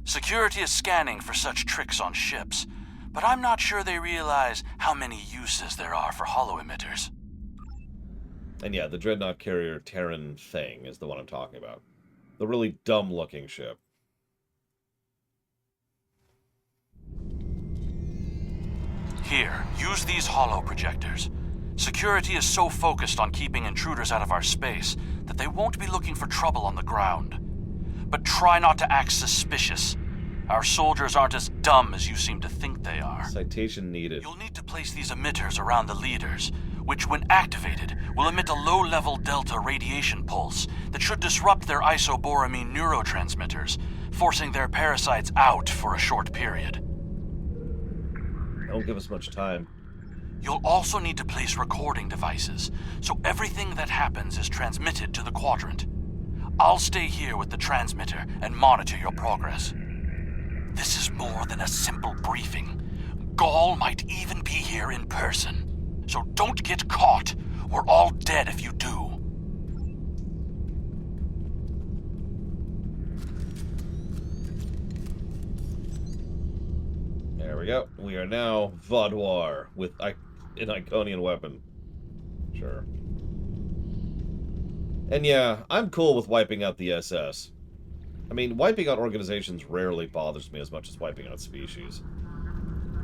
Security is scanning for such tricks on ships, but I'm not sure they realize how many uses there are for holo-emitters. And yeah, the Dreadnought Carrier Terran thing is the one I'm talking about. The really dumb-looking ship. Here, use these holo projectors. Security is so focused on keeping intruders out of our space that they won't be looking for trouble on the ground. But try not to act suspicious. Our soldiers aren't as dumb as you seem to think they are. Citation needed. You'll need to place these emitters around the leaders, which, when activated, will emit a low-level delta radiation pulse that should disrupt their isoboramine neurotransmitters, forcing their parasites out for a short period. Don't give us much time. You'll also need to place recording devices, so everything that happens is transmitted to the Quadrant. I'll stay here with the transmitter and monitor your progress. This is more than a simple briefing. Gaul might even be here in person. So don't get caught. We're all dead if you do. There we go. We are now Vodwar with an Iconian weapon. Sure. And yeah, I'm cool with wiping out the SS. I mean, wiping out organizations rarely bothers me as much as wiping out species.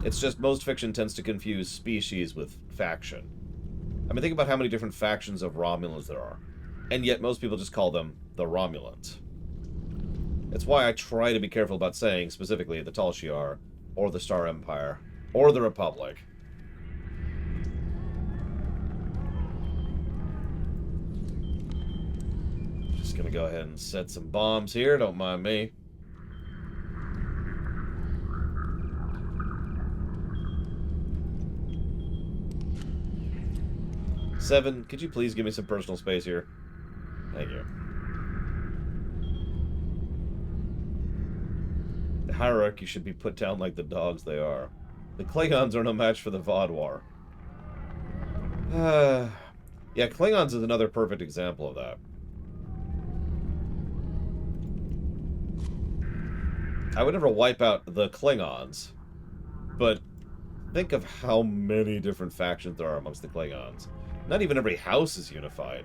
It's just most fiction tends to confuse species with faction. I mean, think about how many different factions of Romulans there are. And yet most people just call them the Romulans. It's why I try to be careful about saying, specifically, the Tal Shiar, or the Star Empire, or the Republic. gonna go ahead and set some bombs here, don't mind me. Seven, could you please give me some personal space here? Thank you. The hierarchy should be put down like the dogs they are. The Klingons are no match for the Vaadwaur. Yeah, Klingons is another perfect example of that. I would never wipe out the Klingons, but think of how many different factions there are amongst the Klingons. Not even every house is unified.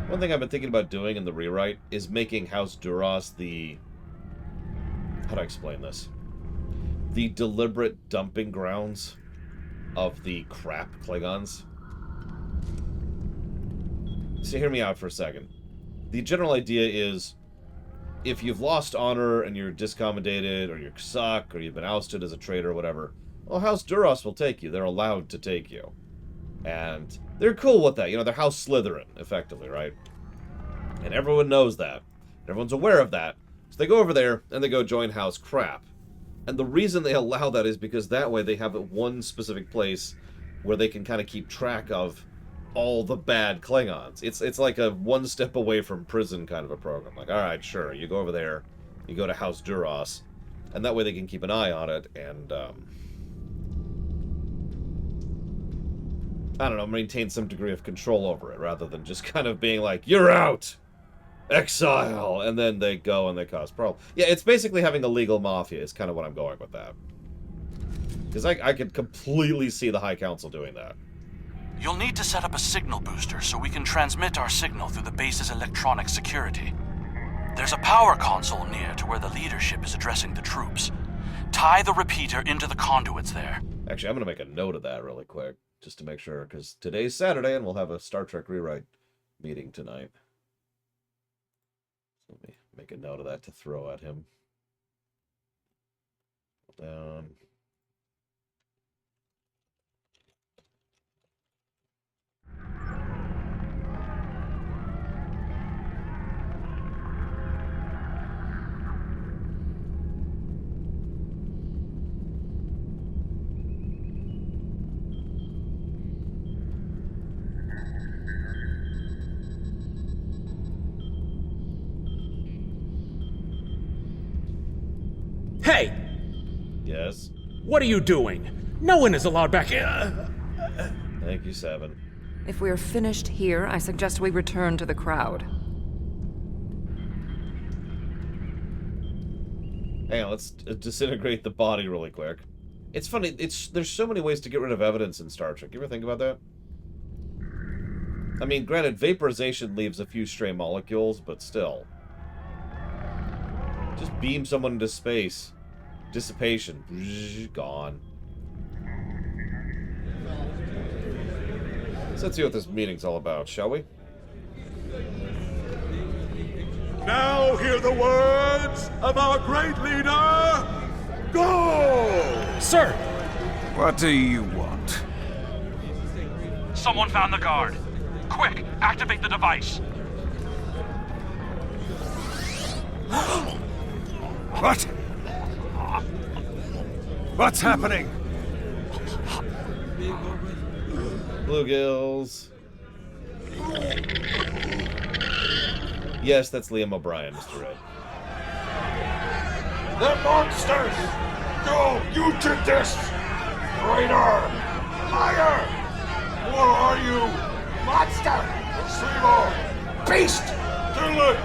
One thing I've been thinking about doing in the rewrite is making House Duras the... How do I explain this? The deliberate dumping grounds of the crap Klingons. So hear me out for a second. The general idea is, if you've lost honor and you're discommendated, or you suck, or you've been ousted as a traitor or whatever, well, House Duras will take you. They're allowed to take you. And they're cool with that. You know, they're House Slytherin, effectively, right? And everyone knows that. Everyone's aware of that. So they go over there, and they go join House Crap. And the reason they allow that is because that way they have one specific place where they can kind of keep track of all the bad Klingons. It's like a one step away from prison kind of a program. Like, alright, sure, you go over there, you go to House Duras, and that way they can keep an eye on it, and, I don't know, maintain some degree of control over it, rather than just kind of being like, you're out! Exile! And then they go and they cause problems. Yeah, it's basically having a legal mafia is kind of what I'm going with that. Because I could completely see the High Council doing that. You'll need to set up a signal booster so we can transmit our signal through the base's electronic security. There's a power console near to where the leadership is addressing the troops. Tie the repeater into the conduits there. Actually, I'm going to make a note of that really quick, just to make sure, because today's Saturday and we'll have a Star Trek rewrite meeting tonight. So let me make a note of that to throw at him. Down. Hey! Yes? What are you doing? No one is allowed back in. Thank you, Seven. If we are finished here, I suggest we return to the crowd. Hang on, let's disintegrate the body really quick. It's funny, there's so many ways to get rid of evidence in Star Trek. You ever think about that? I mean, granted, vaporization leaves a few stray molecules, but still. Just beam someone into space. Dissipation. Gone. So let's see what this meeting's all about, shall we? Now hear the words of our great leader. Go! Sir! What do you want? Someone found the guard. Quick, activate the device. What? What's happening? Bluegills. Yes, that's Liam O'Brien, Mr. Red. They're monsters! Go! You did this! Traitor! Liar! What are you? Monster! Retrieval! Beast! Kill it!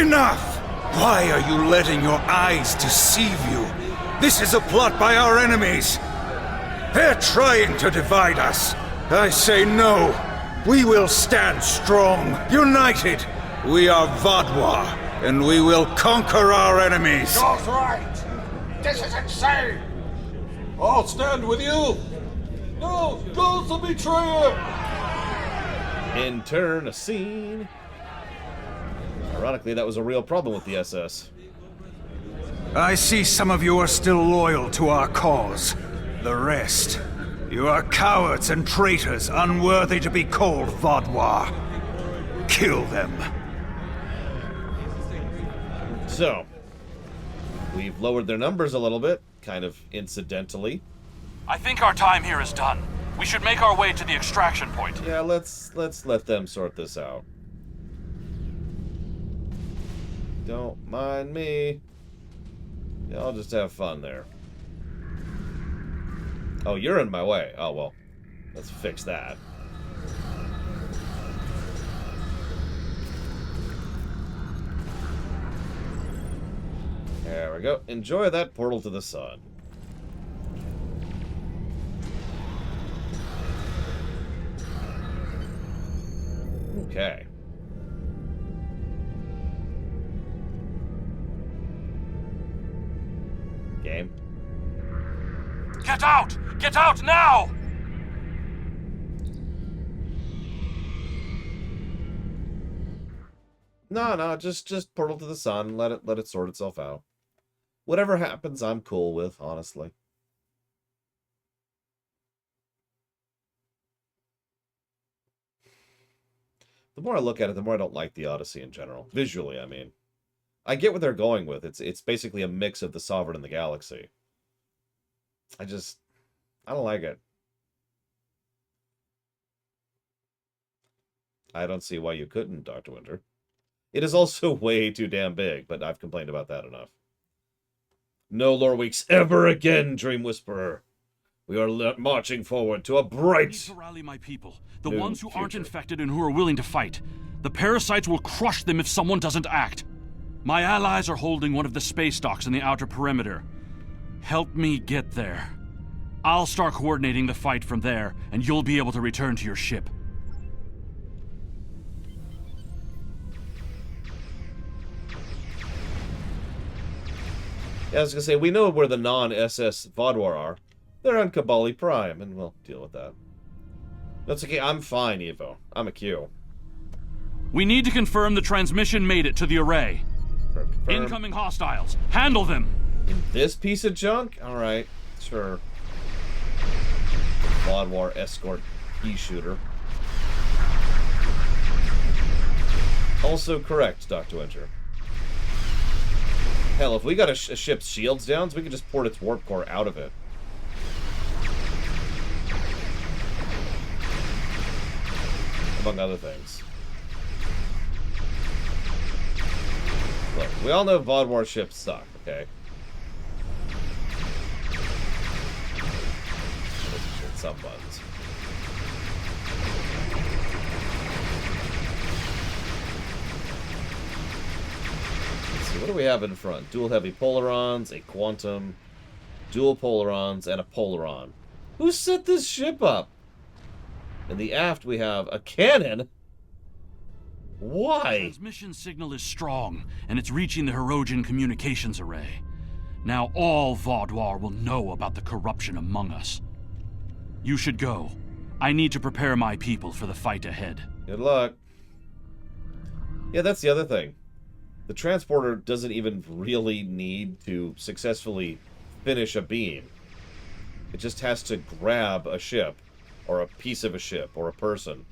Enough! Why are you letting your eyes deceive you? This is a plot by our enemies. They're trying to divide us. I say no. We will stand strong, united. We are Vaadwaur, and we will conquer our enemies. Gul's right! This is insane! I'll stand with you! No! Gul's a betrayer! In turn, a scene. Ironically, that was a real problem with the SS. I see some of you are still loyal to our cause. The rest, you are cowards and traitors unworthy to be called Vodwar. Kill them. So, we've lowered their numbers a little bit, kind of incidentally. I think our time here is done. We should make our way to the extraction point. Yeah, let's let them sort this out. Don't mind me. Yeah, I'll just have fun there. Oh, you're in my way. Oh, well. Let's fix that. There we go. Enjoy that portal to the sun. Okay. Game. Get out! Get out now! No, just portal to the sun. Let it sort itself out. Whatever happens, I'm cool with, honestly. The more I look at it, the more I don't like the Odyssey in general. Visually, I mean. I get what they're going with. It's basically a mix of the Sovereign and the Galaxy. I don't like it. I don't see why you couldn't, Dr. Winter. It is also way too damn big, but I've complained about that enough. No lore weeks ever again, Dream Whisperer. We are marching forward to a bright... I need to rally my people. The ones who aren't infected and who are willing to fight. The parasites will crush them if someone doesn't act. My allies are holding one of the space docks in the outer perimeter. Help me get there. I'll start coordinating the fight from there, and you'll be able to return to your ship. Yeah, I was gonna say, we know where the non-SS Vodwar are. They're on Kabali Prime, and we'll deal with that. That's okay, I'm fine, Evo. I'm a Q. We need to confirm the transmission made it to the array. Confirm. Incoming hostiles. Handle them! In this piece of junk? Alright, sure. Vodwar escort E-shooter. Also correct, Dr. Winter. Hell, if we got a ship's shields down, we could just port its warp core out of it. Among other things. Look, we all know Vodwar ships suck, okay? Some buttons. Let's see, what do we have in front? Dual heavy polarons, a quantum, dual polarons, and a polaron. Who set this ship up? In the aft we have a cannon? Why? The transmission signal is strong, and it's reaching the Hirogen communications array. Now all Vodwar will know about the corruption among us. You should go. I need to prepare my people for the fight ahead. Good luck. Yeah, that's the other thing. The transporter doesn't even really need to successfully finish a beam. It just has to grab a ship, or a piece of a ship, or a person.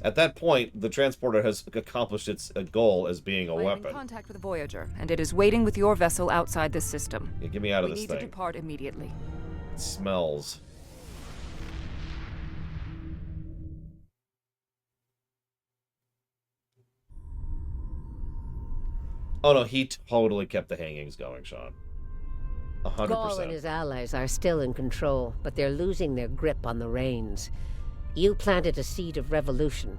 At that point, the transporter has accomplished its goal as being a weapon. I'm in contact with the Voyager, and it is waiting with your vessel outside this system. Yeah, get me out of this thing. We need to depart immediately. It smells. Oh no, he totally kept the hangings going, Sean. 100%. Gaul and his allies are still in control, but they're losing their grip on the reins. You planted a seed of revolution.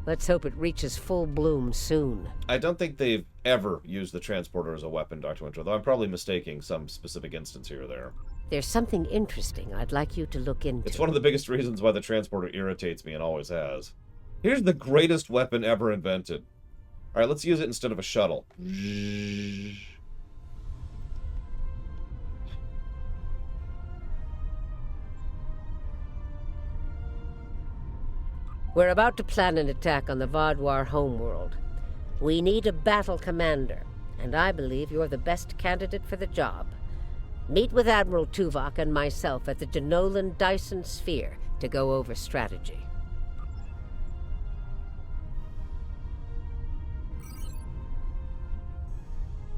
Let's hope it reaches full bloom soon. I don't think they've ever used the transporter as a weapon, Dr. Winter, though I'm probably mistaking some specific instance here or there. There's something interesting I'd like you to look into. It's one of the biggest reasons why the transporter irritates me and always has. Here's the greatest weapon ever invented. Alright, let's use it instead of a shuttle. We're about to plan an attack on the Vodwar homeworld. We need a battle commander. and I believe you're the best candidate for the job. Meet with Admiral Tuvok and myself at the Denolan Dyson Sphere to go over strategy.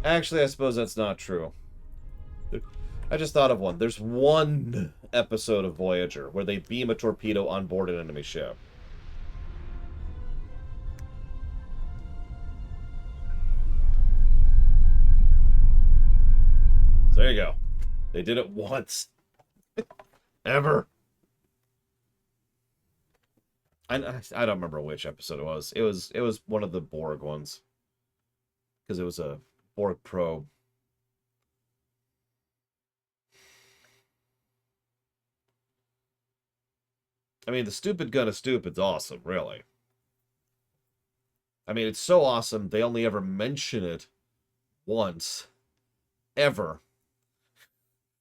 Actually, I suppose that's not true. I just thought of one. There's one episode of Voyager where they beam a torpedo on board an enemy ship. So there you go. They did it once. Ever. I don't remember which episode it was. It was one of the Borg ones. Because it was a Borg probe. I mean, the stupid gun of stupid's awesome, really. I mean, it's so awesome, they only ever mention it once. Ever.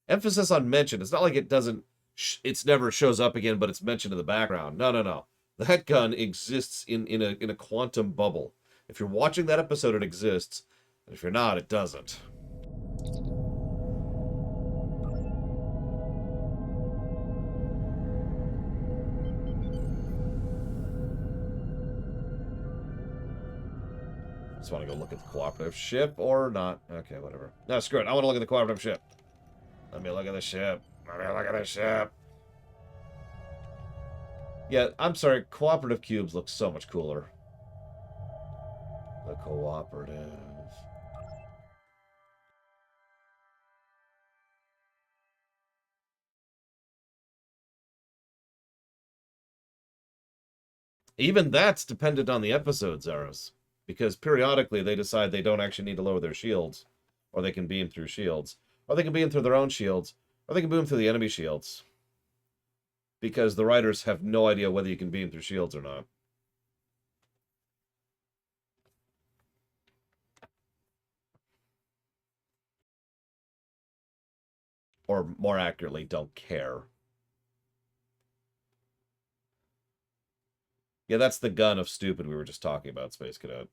Emphasis on mention. It's not like it doesn't... It's never shows up again, but it's mentioned in the background. No, no, no. That gun exists in a quantum bubble. If you're watching that episode, it exists. And if you're not, it doesn't. Just want to go look at the cooperative ship or not. Okay, whatever. No, screw it. I want to look at the cooperative ship. Let me look at the ship. Let me look at the ship. Yeah, I'm sorry. Cooperative cubes look so much cooler. The cooperative. Even that's dependent on the episodes, Zaros. Because periodically they decide they don't actually need to lower their shields. Or they can beam through shields. Or they can beam through their own shields. Or they can beam through the enemy shields. Because the writers have no idea whether you can beam through shields or not. Or more accurately, don't care. Yeah, that's the gun of stupid we were just talking about, Space Cadet.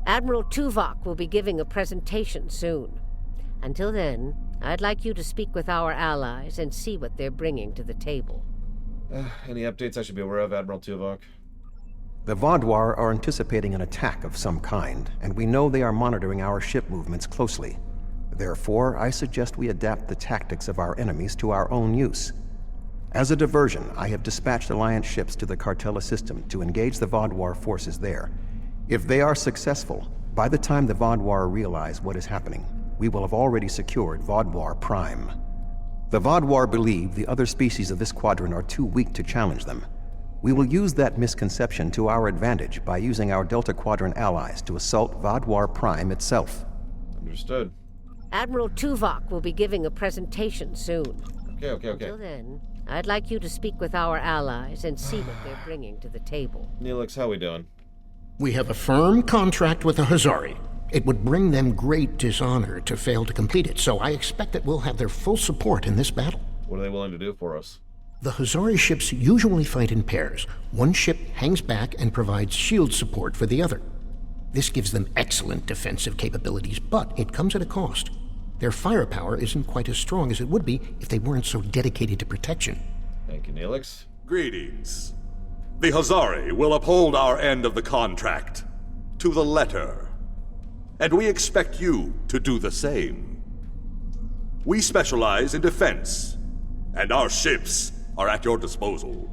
Admiral Tuvok will be giving a presentation soon. Until then, I'd like you to speak with our allies and see what they're bringing to the table. Any updates I should be aware of, Admiral Tuvok? The Vaadwaur are anticipating an attack of some kind, and we know they are monitoring our ship movements closely. Therefore, I suggest we adapt the tactics of our enemies to our own use. As a diversion, I have dispatched Alliance ships to the Cartella system to engage the Vaadwaur forces there. If they are successful, by the time the Vaadwaur realize what is happening, we will have already secured Vaadwaur Prime. The Vaadwaur believe the other species of this quadrant are too weak to challenge them. We will use that misconception to our advantage by using our Delta Quadrant allies to assault Vaadwaur Prime itself. Understood. Admiral Tuvok will be giving a presentation soon. Okay. Until then, I'd like you to speak with our allies and see what they're bringing to the table. Neelix, how we doing? We have a firm contract with the Hazari. It would bring them great dishonor to fail to complete it, so I expect that we'll have their full support in this battle. What are they willing to do for us? The Hazari ships usually fight in pairs. One ship hangs back and provides shield support for the other. This gives them excellent defensive capabilities, but it comes at a cost. Their firepower isn't quite as strong as it would be if they weren't so dedicated to protection. Thank you, Neelix. Greetings. The Hazari will uphold our end of the contract, to the letter. And we expect you to do the same. We specialize in defense, and our ships are at your disposal.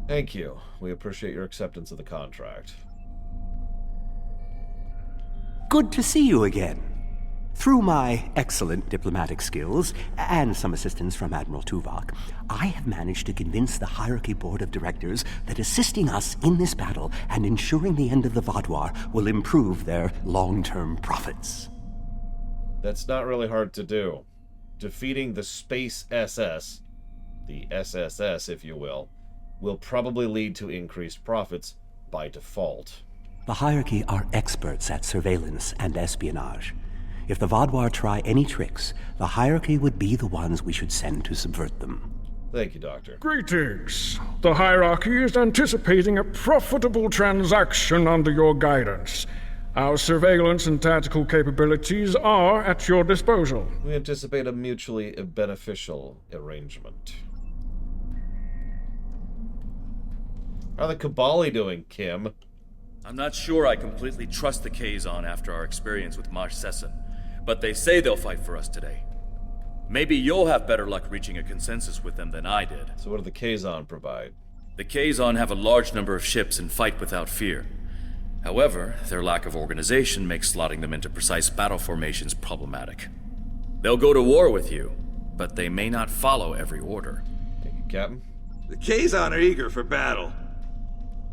Thank you. We appreciate your acceptance of the contract. Good to see you again. Through my excellent diplomatic skills and some assistance from Admiral Tuvok, I have managed to convince the Hierarchy Board of Directors that assisting us in this battle and ensuring the end of the Vaadwaur will improve their long-term profits. That's not really hard to do. Defeating the Space SS, the SSS if you will probably lead to increased profits by default. The Hierarchy are experts at surveillance and espionage. If the Vaadwaur try any tricks, the Hierarchy would be the ones we should send to subvert them. Thank you, Doctor. Greetings. The hierarchy is anticipating a profitable transaction under your guidance. Our surveillance and tactical capabilities are at your disposal. We anticipate a mutually beneficial arrangement. How are the Kabali doing, Kim? I'm not sure I completely trust the Kazon after our experience with Maj Sesson, but they say they'll fight for us today. Maybe you'll have better luck reaching a consensus with them than I did. So what do the Kazon provide? The Kazon have a large number of ships and fight without fear. However, their lack of organization makes slotting them into precise battle formations problematic. They'll go to war with you, but they may not follow every order. Thank you, Captain. The Kazon are eager for battle.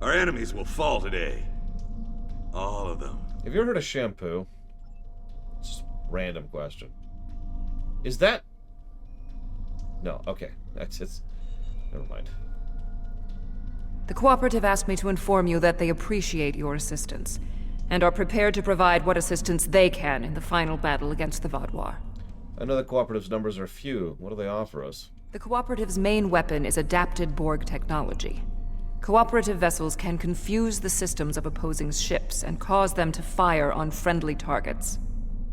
Our enemies will fall today. All of them. Have you ever heard of shampoo? Just random question. Is that... No, okay. It's... Never mind. The Cooperative asked me to inform you that they appreciate your assistance, and are prepared to provide what assistance they can in the final battle against the Vaadwaur. I know the Cooperative's numbers are few. What do they offer us? The Cooperative's main weapon is adapted Borg technology. Cooperative vessels can confuse the systems of opposing ships and cause them to fire on friendly targets.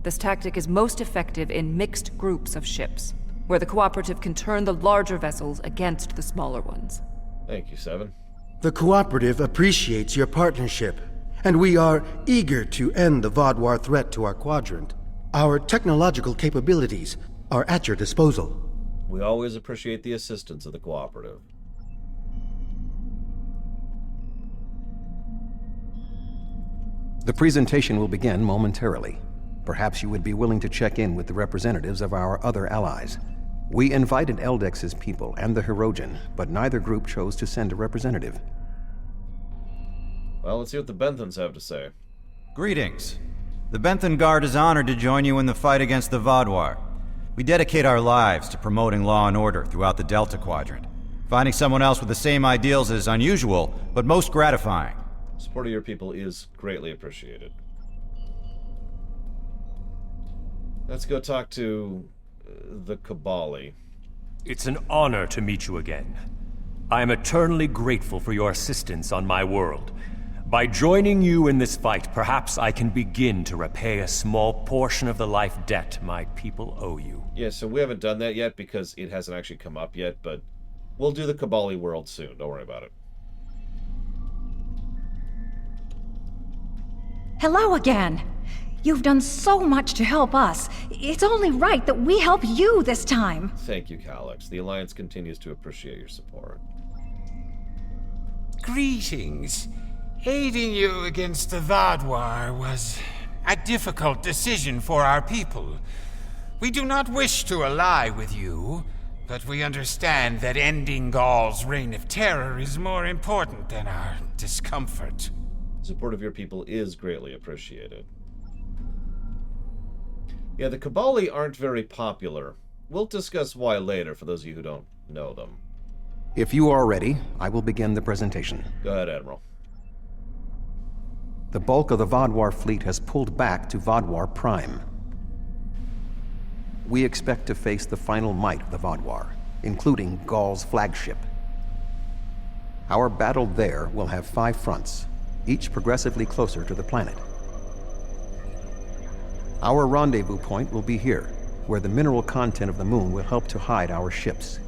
This tactic is most effective in mixed groups of ships, where the Cooperative can turn the larger vessels against the smaller ones. Thank you, Seven. The Cooperative appreciates your partnership, and we are eager to end the Vaadwaur threat to our quadrant. Our technological capabilities are at your disposal. We always appreciate the assistance of the Cooperative. The presentation will begin momentarily. Perhaps you would be willing to check in with the representatives of our other allies. We invited Eldex's people and the Hirogen, but neither group chose to send a representative. Well, let's see what the Benthans have to say. Greetings. The Benthan Guard is honored to join you in the fight against the Vaadwaur. We dedicate our lives to promoting law and order throughout the Delta Quadrant. Finding someone else with the same ideals is unusual, but most gratifying. Support of your people is greatly appreciated. Let's go talk to the Kabali. It's an honor to meet you again. I am eternally grateful for your assistance on my world. By joining you in this fight, perhaps I can begin to repay a small portion of the life debt my people owe you. Yeah, so we haven't done that yet because it hasn't actually come up yet, but we'll do the Kabali world soon. Don't worry about it. Hello again. You've done so much to help us. It's only right that we help you this time. Thank you, Calyx. The Alliance continues to appreciate your support. Greetings. Aiding you against the Vaadwaur was a difficult decision for our people. We do not wish to ally with you, but we understand that ending Gaul's reign of terror is more important than our discomfort. The support of your people is greatly appreciated. Yeah, the Kabali aren't very popular. We'll discuss why later for those of you who don't know them. If you are ready, I will begin the presentation. Go ahead, Admiral. The bulk of the Vaadwaur fleet has pulled back to Vaadwaur Prime. We expect to face the final might of the Vaadwaur, including Gaul's flagship. Our battle there will have 5 fronts, each progressively closer to the planet. Our rendezvous point will be here, where the mineral content of the moon will help to hide our ships.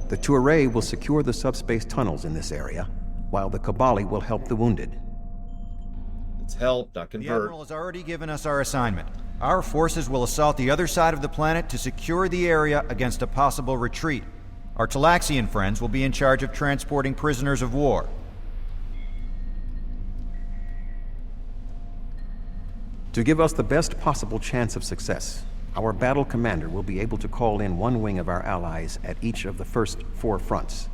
The Touré will secure the subspace tunnels in this area, while the Kabali will help the wounded. It's help, not convert. The Admiral has already given us our assignment. Our forces will assault the other side of the planet to secure the area against a possible retreat. Our Talaxian friends will be in charge of transporting prisoners of war. To give us the best possible chance of success, our battle commander will be able to call in one wing of our allies at each of the first 4 fronts.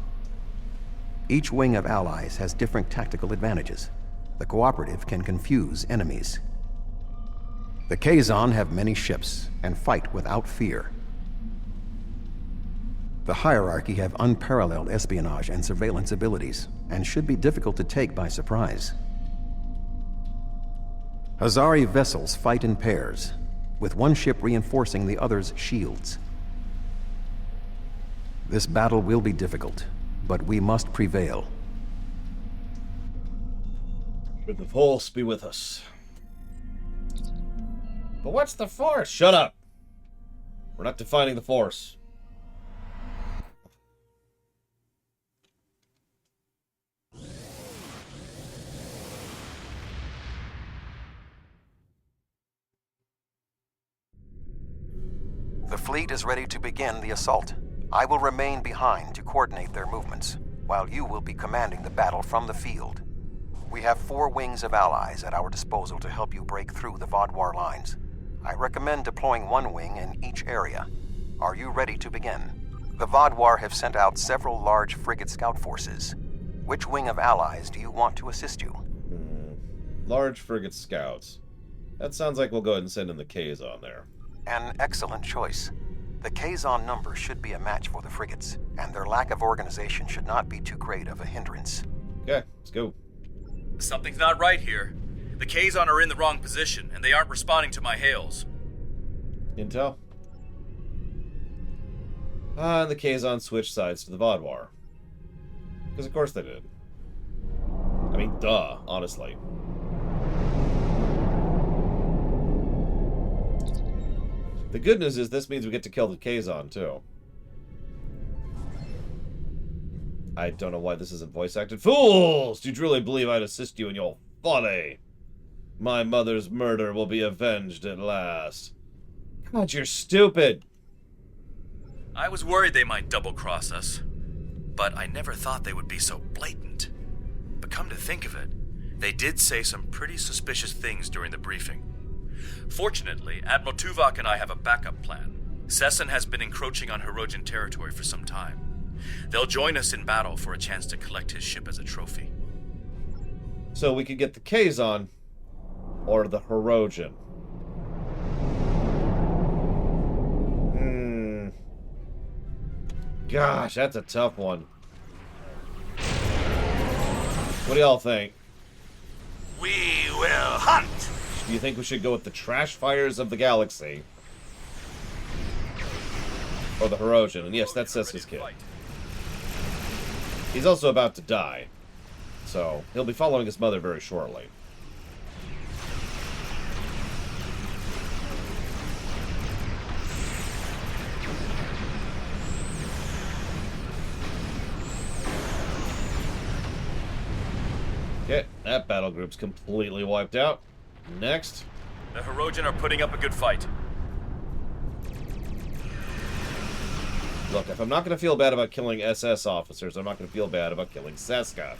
Each wing of allies has different tactical advantages. The Cooperative can confuse enemies. The Kazon have many ships and fight without fear. The Hierarchy have unparalleled espionage and surveillance abilities, and should be difficult to take by surprise. Hazari vessels fight in pairs, with one ship reinforcing the other's shields. This battle will be difficult, but we must prevail. May the Force be with us. But what's the Force? Shut up! We're not defining the Force. The fleet is ready to begin the assault. I will remain behind to coordinate their movements, while you will be commanding the battle from the field. We have 4 wings of allies at our disposal to help you break through the Vaadwaur lines. I recommend deploying 1 wing in each area. Are you ready to begin? The Vaadwaur have sent out several large frigate scout forces. Which wing of allies do you want to assist you? Large frigate scouts. That sounds like we'll go ahead and send in the Kazon there. An excellent choice. The Kazon number should be a match for the frigates, and their lack of organization should not be too great of a hindrance. Okay, let's go. Something's not right here. The Kazon are in the wrong position, and they aren't responding to my hails. Intel? And the Kazon switched sides to the Vaadwaur. Because of course they did. I mean, duh, honestly. The good news is this means we get to kill the Kazon, too. I don't know why this isn't voice acted. Fools! Do you truly believe I'd assist you in your folly? My mother's murder will be avenged at last. God, you're stupid! I was worried they might double-cross us, but I never thought they would be so blatant. But come to think of it, they did say some pretty suspicious things during the briefing. Fortunately, Admiral Tuvok and I have a backup plan. Sesson has been encroaching on Hirogen territory for some time. They'll join us in battle for a chance to collect his ship as a trophy. So we could get the Kazon or the Hirogen. Gosh, that's a tough one. What do y'all think? We will hunt! Do you think we should go with the trash fires of the galaxy? Or the Hirogen? And yes, that's Seska's kid. He's also about to die. So, he'll be following his mother very shortly. Okay, that battle group's completely wiped out. Next. The Hirogen are putting up a good fight. Look, if I'm not going to feel bad about killing SS officers, I'm not going to feel bad about killing Seska.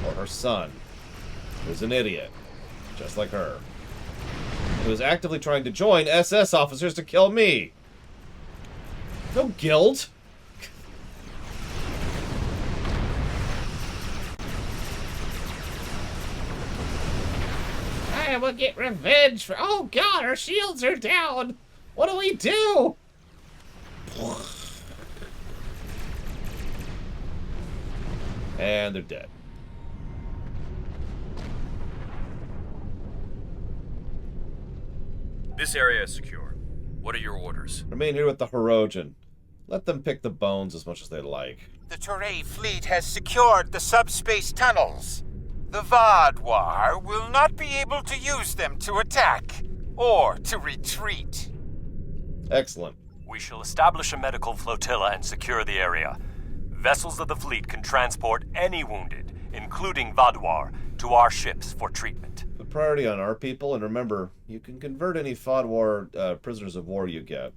Or her son, who's an idiot, just like her. Who is actively trying to join SS officers to kill me. No guilt. I will get revenge for... Oh god, our shields are down! What do we do? And they're dead. This area is secure. What are your orders? Remain here with the Hirogen. Let them pick the bones as much as they like. The Toray fleet has secured the subspace tunnels. The Vaadwaur will not be able to use them to attack or to retreat. Excellent. We shall establish a medical flotilla and secure the area. Vessels of the fleet can transport any wounded, including Vaadwaur, to our ships for treatment. Put priority on our people, and remember, you can convert any Vaadwaur prisoners of war you get.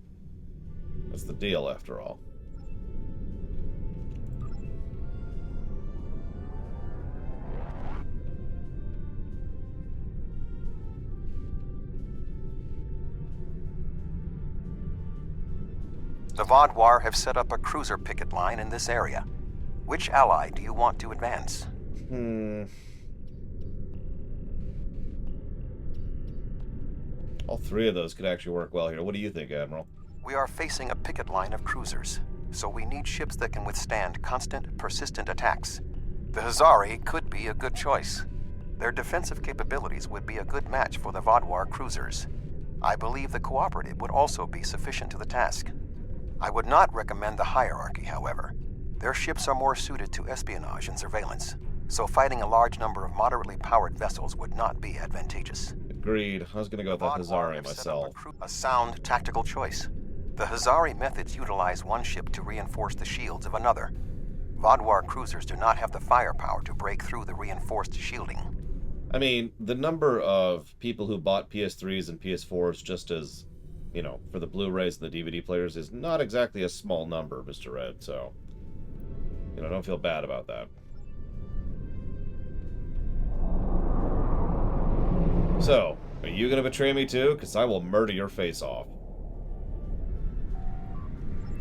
That's the deal, after all. The Vaadwaur have set up a cruiser picket line in this area. Which ally do you want to advance? All 3 of those could actually work well here. What do you think, Admiral? We are facing a picket line of cruisers, so we need ships that can withstand constant, persistent attacks. The Hazari could be a good choice. Their defensive capabilities would be a good match for the Vaadwaur cruisers. I believe the Cooperative would also be sufficient to the task. I would not recommend the hierarchy, however. Their ships are more suited to espionage and surveillance, so fighting a large number of moderately powered vessels would not be advantageous. Agreed. I was going to go with the Hazari myself. A sound tactical choice. The Hazari methods utilize one ship to reinforce the shields of another. Vodwar cruisers do not have the firepower to break through the reinforced shielding. I mean, the number of people who bought PS3s and PS4s just as, you know, for the Blu-rays and the DVD players is not exactly a small number, Mr. Red, so, you know, don't feel bad about that. So, are you going to betray me too? Because I will murder your face off.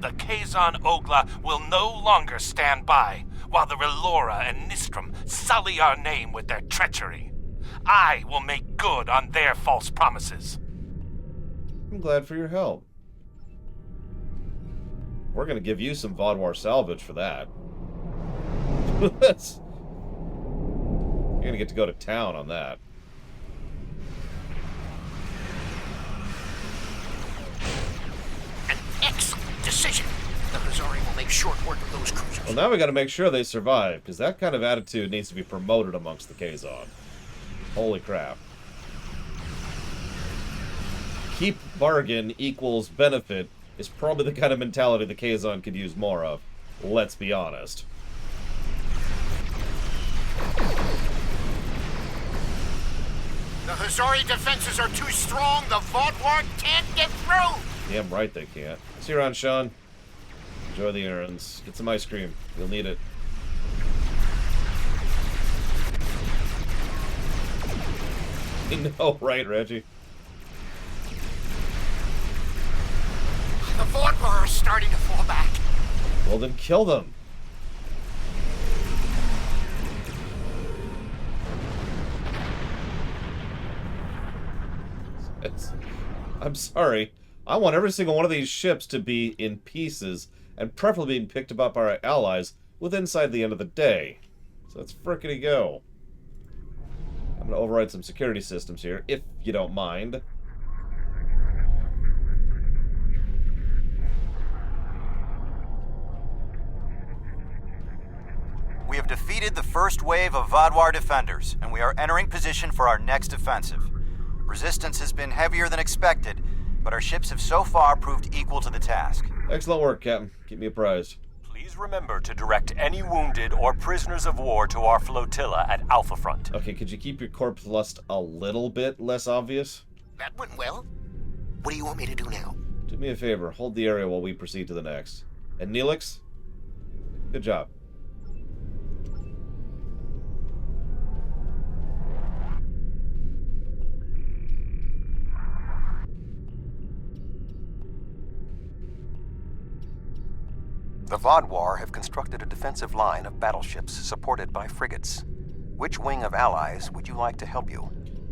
The Kazon Ogla will no longer stand by, while the Relora and Nistrum sully our name with their treachery. I will make good on their false promises. I'm glad for your help. We're going to give you some Vodwar salvage for that. You're going to get to go to town on that. An excellent decision. The Hazari will make short work of those cruisers. Well, now we got to make sure they survive, because that kind of attitude needs to be promoted amongst the Kazon. Holy crap. Keep bargain equals benefit is probably the kind of mentality the Kazon could use more of. Let's be honest. The Hazari defenses are too strong. The Vodwar can't get through. Damn right they can't. See you around, Sean. Enjoy the errands. Get some ice cream. You'll need it. I know, right, Reggie? The Vodwar are starting to fall back. Well, then kill them. I'm sorry. I want every single one of these ships to be in pieces, and preferably being picked up by our allies within inside the end of the day. So let's frickin' go. I'm gonna override some security systems here, if you don't mind. We have defeated the first wave of Vodwar defenders, and we are entering position for our next offensive. Resistance has been heavier than expected, but our ships have so far proved equal to the task. Excellent work, Captain. Keep me apprised. Please remember to direct any wounded or prisoners of war to our flotilla at Alpha Front. Okay, could you keep your corpse lust a little bit less obvious? That went well. What do you want me to do now? Do me a favor. Hold the area while we proceed to the next. And Neelix, good job. The Vodwar have constructed a defensive line of battleships supported by frigates. Which wing of allies would you like to help you?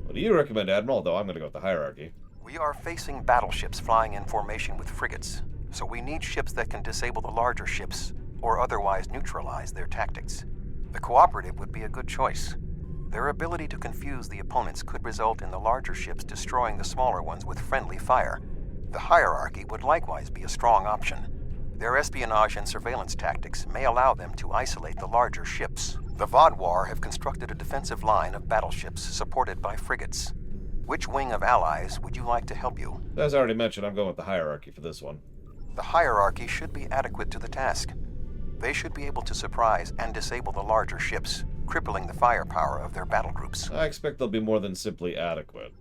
What do you recommend, Admiral? Though I'm going to go with the hierarchy. We are facing battleships flying in formation with frigates, so we need ships that can disable the larger ships or otherwise neutralize their tactics. The Cooperative would be a good choice. Their ability to confuse the opponents could result in the larger ships destroying the smaller ones with friendly fire. The hierarchy would likewise be a strong option. Their espionage and surveillance tactics may allow them to isolate the larger ships. The Vodwar have constructed a defensive line of battleships supported by frigates. Which wing of allies would you like to help you? As I already mentioned, I'm going with the hierarchy for this one. The hierarchy should be adequate to the task. They should be able to surprise and disable the larger ships, crippling the firepower of their battle groups. I expect they'll be more than simply adequate.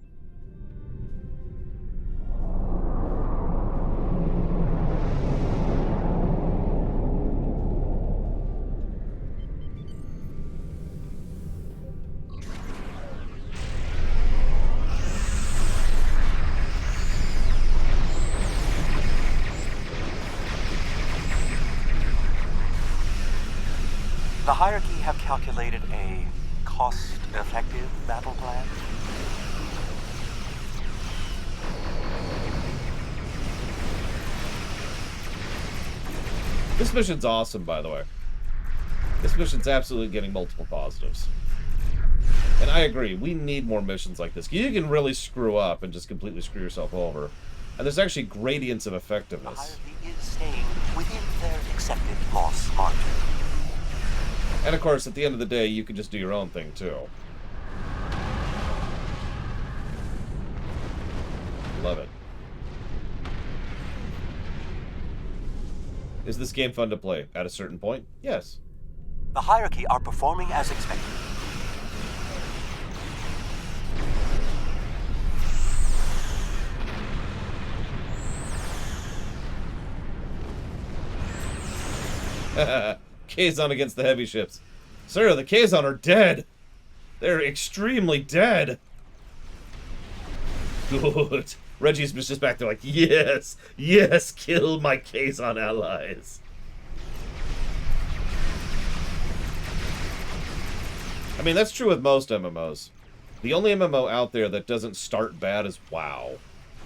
The hierarchy have calculated a cost-effective battle plan. This mission's awesome, by the way. This mission's absolutely getting multiple positives. And I agree, we need more missions like this. You can really screw up and just completely screw yourself over. And there's actually gradients of The effectiveness. hierarchy is staying within their accepted loss margin. And of course, at the end of the day, you can just do your own thing, too. Love it. Is this game fun to play? At a certain point? Yes. The hierarchy are performing as expected. Kazon against the heavy ships. Sir, the Kazon are dead. They're extremely dead. Good. Reggie's just back there like, yes, yes, kill my Kazon allies. I mean, that's true with most MMOs. The only MMO out there that doesn't start bad is WoW.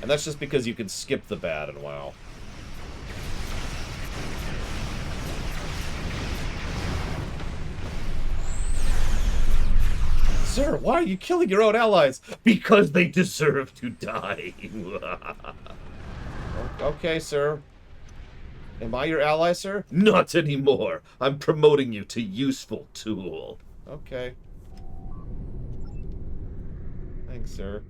And that's just because you can skip the bad in WoW. Sir, why are you killing your own allies? Because they deserve to die. Okay, sir. Am I your ally, sir? Not anymore. I'm promoting you to useful tool. Okay. Thanks, sir.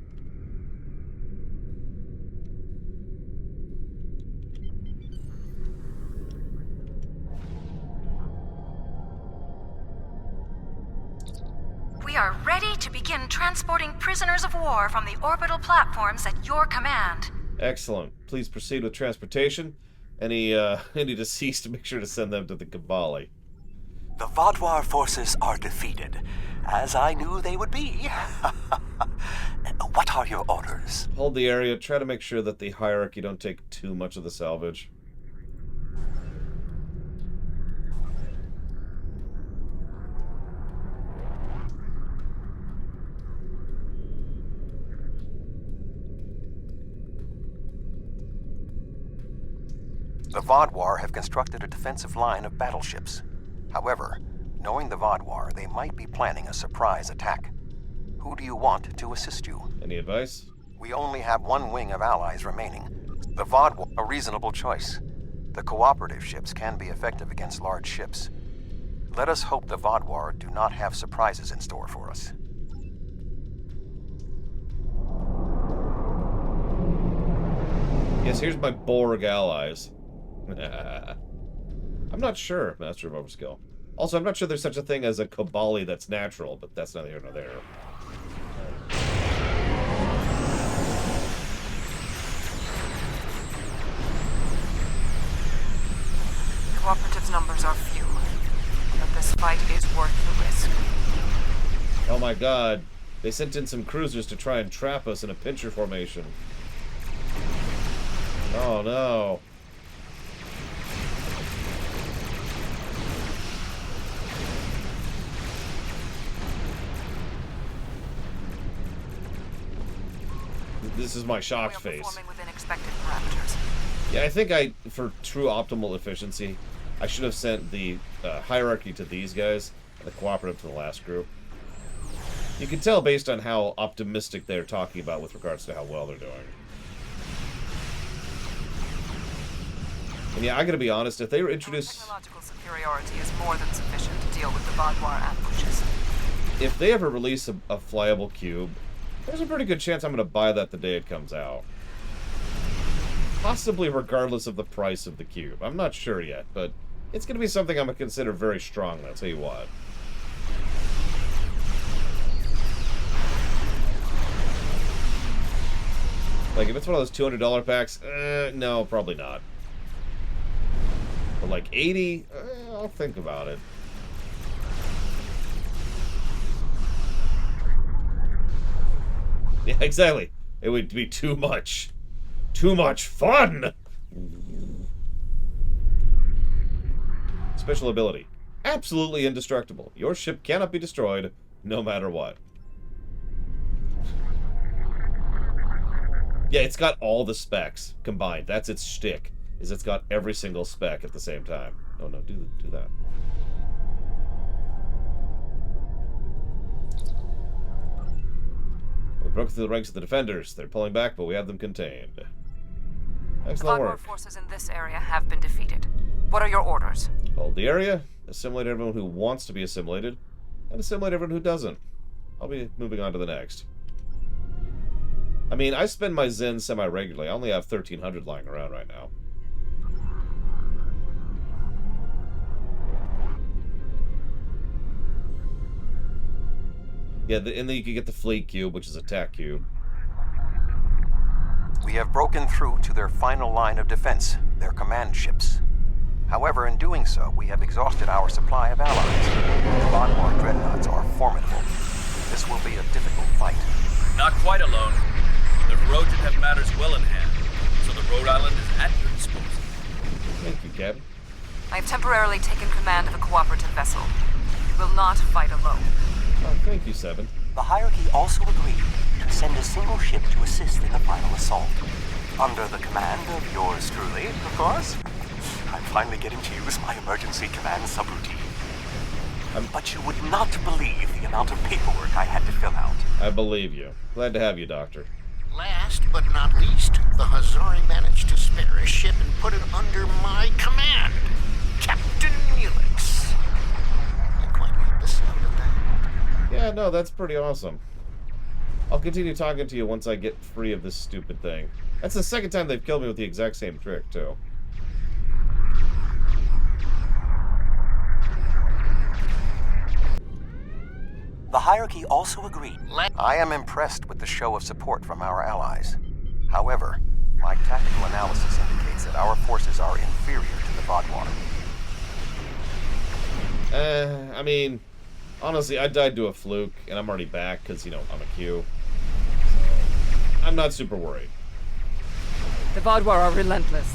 We are ready to begin transporting prisoners of war from the orbital platforms at your command. Excellent. Please proceed with transportation. Any deceased, make sure to send them to the Kabali. The Vaudouar forces are defeated, as I knew they would be. What are your orders? Hold the area. Try to make sure that the hierarchy don't take too much of the salvage. The Vaudouar have constructed a defensive line of battleships. However, knowing the Vaudouar, they might be planning a surprise attack. Who do you want to assist you? Any advice? We only have one wing of allies remaining. The Vaudouar, a reasonable choice. The cooperative ships can be effective against large ships. Let us hope the Vaudouar do not have surprises in store for us. Yes, here's my Borg allies. I'm not sure, Master of Overskill. Also, I'm not sure there's such a thing as a Kabali that's natural, but that's neither here nor there. Cooperative's numbers are few, but this fight is worth the risk. Oh my god. They sent in some cruisers to try and trap us in a pincher formation. Oh no. This is my shocked face. Within expected parameters. Yeah, I think for true optimal efficiency, I should have sent the hierarchy to these guys, and the cooperative to the last group. You can tell based on how optimistic they're talking about with regards to how well they're doing. And yeah, I gotta be honest, if they were introduced... Technological superiority is more than sufficient to deal with the Vaudouar ambushes. If they ever release a flyable cube, there's a pretty good chance I'm gonna buy that the day it comes out. Possibly regardless of the price of the cube. I'm not sure yet, but it's gonna be something I'm gonna consider very strongly, I'll tell you what. Like, if it's one of those $200 packs, no, probably not. But like 80, I'll think about it. Yeah, exactly. It would be too much. Too much fun! Special ability. Absolutely indestructible. Your ship cannot be destroyed, no matter what. Yeah, it's got all the specs combined. That's its shtick, is it's got every single spec at the same time. Oh no, do that. We broke through the ranks of the defenders. They're pulling back, but we have them contained. Excellent Vadwar work. forces in this area have been defeated. What are your orders? Hold the area, assimilate everyone who wants to be assimilated, and assimilate everyone who doesn't. I'll be moving on to the next. I mean, I spend my Zen semi-regularly. I only have 1,300 lying around right now. Yeah, and then you can get the Fleet Cube, which is Attack Cube. We have broken through to their final line of defense, their command ships. However, in doing so, we have exhausted our supply of allies. The Vadwar dreadnoughts are formidable. This will be a difficult fight. Not quite alone. The Rhojan have matters well in hand, so the Rhode Island is at your disposal. Thank you, Captain. I have temporarily taken command of a cooperative vessel. You will not fight alone. Oh, thank you, Seven. The hierarchy also agreed to send a single ship to assist in the final assault. Under the command of yours truly, of course. I'm finally getting to use my emergency command subroutine. But you would not believe the amount of paperwork I had to fill out. I believe you. Glad to have you, Doctor. Last but not least, the Hazari managed to spare a ship and put it under my command. Captain Neelix. I quite like the sound of that. Yeah, no, that's pretty awesome. I'll continue talking to you once I get free of this stupid thing. That's the second time they've killed me with the exact same trick, too. The hierarchy also agreed. I am impressed with the show of support from our allies. However, my tactical analysis indicates that our forces are inferior to the Vadwar. I mean, honestly, I died to a fluke, and I'm already back, because, you know, I'm a Q. So, I'm not super worried. The Vadwar are relentless.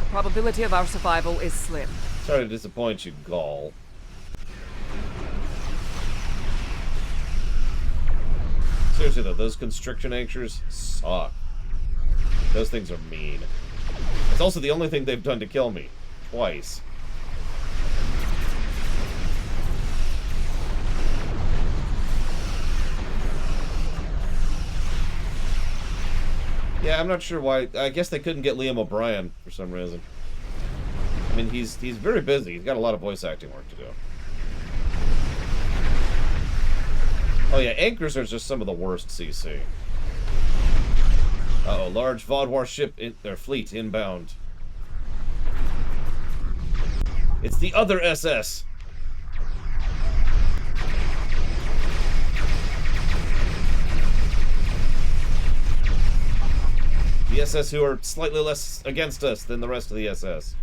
The probability of our survival is slim. Sorry to disappoint you, Gaul. Seriously though, those constriction anchors suck. Those things are mean. It's also the only thing they've done to kill me. Twice. Yeah, I'm not sure why. I guess they couldn't get Liam O'Brien for some reason. I mean, he's very busy. He's got a lot of voice acting work to do. Oh yeah, anchors are just some of the worst CC. Uh-oh, large Vadwar ship their fleet inbound. It's the other SS. The SS who are slightly less against us than the rest of the SS.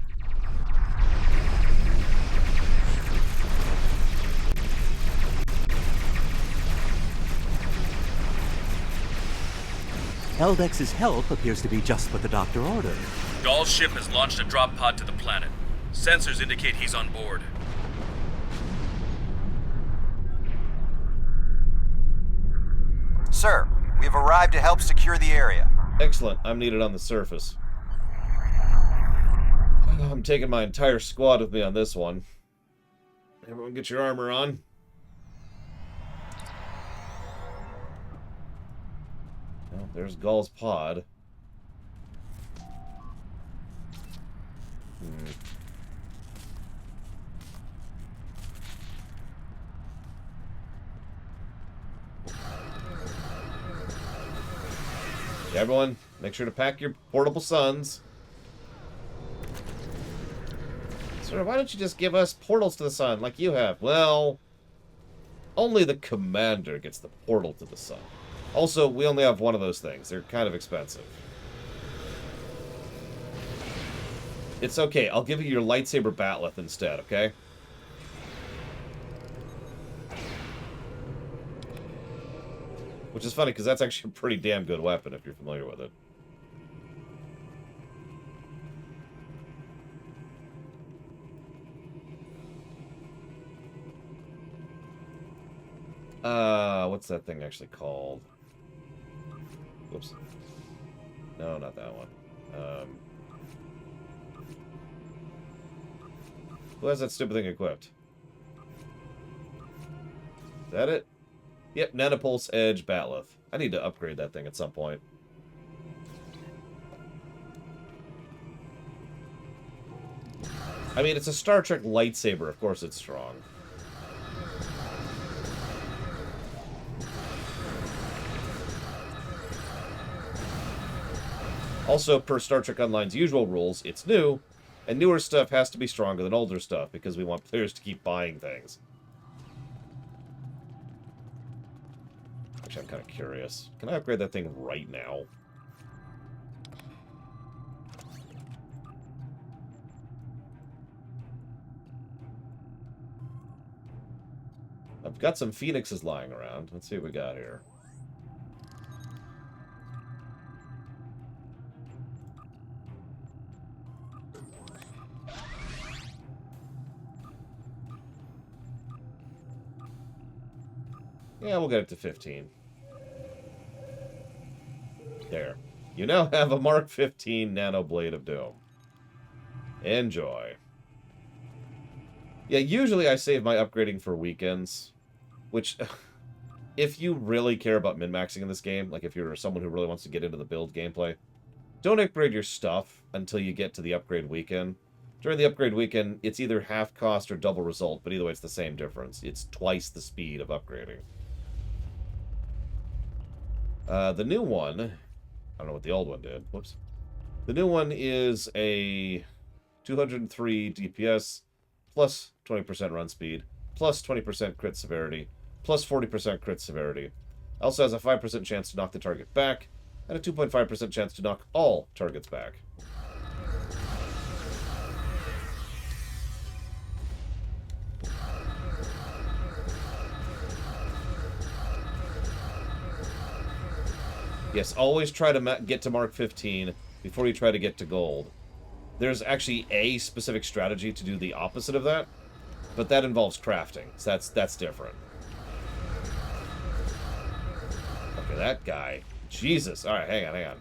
Eldex's help appears to be just what the doctor ordered. Gaul's ship has launched a drop pod to the planet. Sensors indicate he's on board. Sir, we have arrived to help secure the area. Excellent. I'm needed on the surface. I'm taking my entire squad with me on this one. Everyone get your armor on. Oh, there's Gaul's pod. Okay, everyone, make sure to pack your portable suns. Sir, why don't you just give us portals to the sun like you have? Well, only the commander gets the portal to the sun. Also, we only have one of those things. They're kind of expensive. It's okay. I'll give you your lightsaber batleth instead, okay? Which is funny, because that's actually a pretty damn good weapon if you're familiar with it. What's that thing actually called? Whoops. No, not that one. Who has that stupid thing equipped? Is that it? Yep, Nanopulse Edge Batleth. I need to upgrade that thing at some point. I mean, it's a Star Trek lightsaber. Of course it's strong. Also, per Star Trek Online's usual rules, it's new, and newer stuff has to be stronger than older stuff because we want players to keep buying things. Actually, I'm kind of curious. Can I upgrade that thing right now? I've got some Phoenixes lying around. Let's see what we got here. Yeah, we'll get it to 15. There. You now have a Mark 15 Nano Blade of Doom. Enjoy. Yeah, usually I save my upgrading for weekends, which, if you really care about min-maxing in this game, like if you're someone who really wants to get into the build gameplay, don't upgrade your stuff until you get to the upgrade weekend. During the upgrade weekend, it's either half cost or double result, but either way it's the same difference. It's twice the speed of upgrading. The new one, I don't know what the old one did. Whoops. The new one is a 203 DPS, plus 20% run speed, plus 20% crit severity, plus 40% crit severity. Also has a 5% chance to knock the target back, and a 2.5% chance to knock all targets back. Yes, always try to get to Mark 15 before you try to get to Gold. There's actually a specific strategy to do the opposite of that, but that involves crafting, so that's different. Okay, that guy. Jesus. Alright, hang on.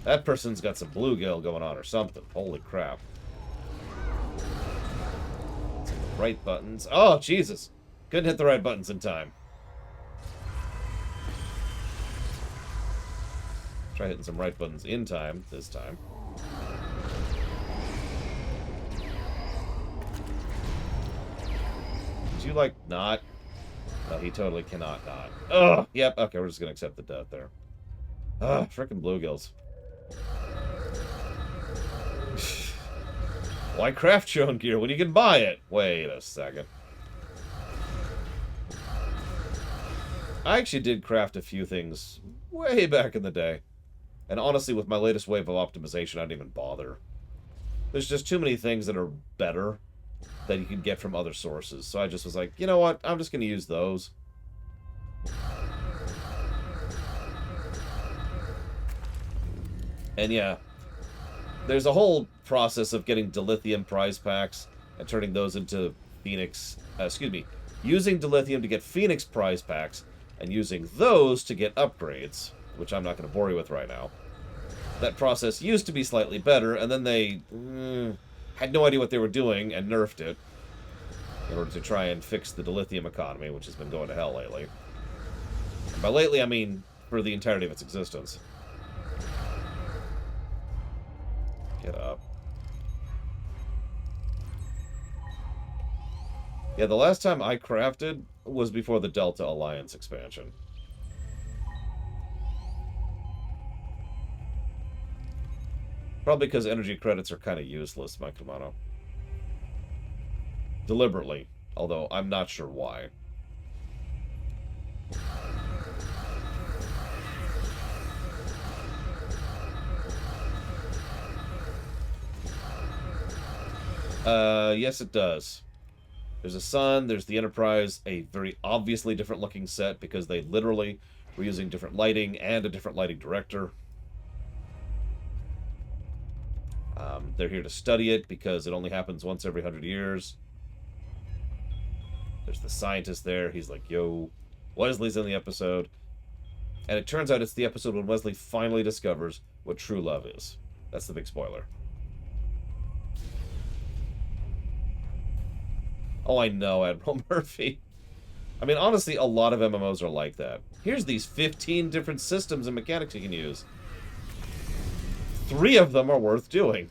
That person's got some bluegill going on or something. Holy crap. Right buttons. Oh, Jesus. Couldn't hit the right buttons in time. Try hitting some right buttons in time this time. Did you, like, not? No, he totally cannot not. Ugh! Yep, okay, we're just gonna accept the death there. Ugh, frickin' bluegills. Why craft your own gear when you can buy it? Wait a second. I actually did craft a few things way back in the day. And honestly, with my latest wave of optimization, I didn't even bother. There's just too many things that are better that you can get from other sources. So I just was like, you know what? I'm just going to use those. And yeah, there's a whole process of getting dilithium prize packs and turning those into Phoenix... using dilithium to get Phoenix prize packs and using those to get upgrades, which I'm not going to bore you with right now. That process used to be slightly better, and then they had no idea what they were doing and nerfed it in order to try and fix the dilithium economy, which has been going to hell lately. And by lately, I mean for the entirety of its existence. Get up. Yeah, the last time I crafted was before the Delta Alliance expansion. Probably because energy credits are kind of useless, Mike Romano. Deliberately, although I'm not sure why. Yes it does. There's a sun, there's the Enterprise, a very obviously different looking set because they literally were using different lighting and a different lighting director. They're here to study it because it only happens once every 100 years. There's the scientist there. He's like, yo, Wesley's in the episode. And it turns out it's the episode when Wesley finally discovers what true love is. That's the big spoiler. Oh, I know, Admiral Murphy. I mean, honestly, a lot of MMOs are like that. Here's these 15 different systems and mechanics you can use. 3 of them are worth doing.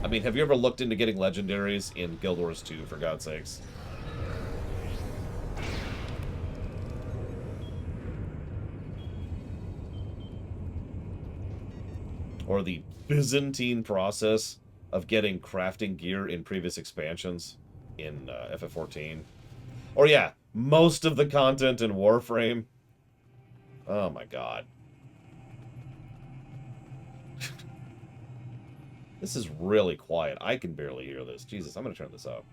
I mean, have you ever looked into getting legendaries in Guild Wars 2, for God's sakes? Or the Byzantine process of getting crafting gear in previous expansions in FF14. Or yeah, most of the content in Warframe. Oh my god. This is really quiet. I can barely hear this. Jesus, I'm going to turn this up.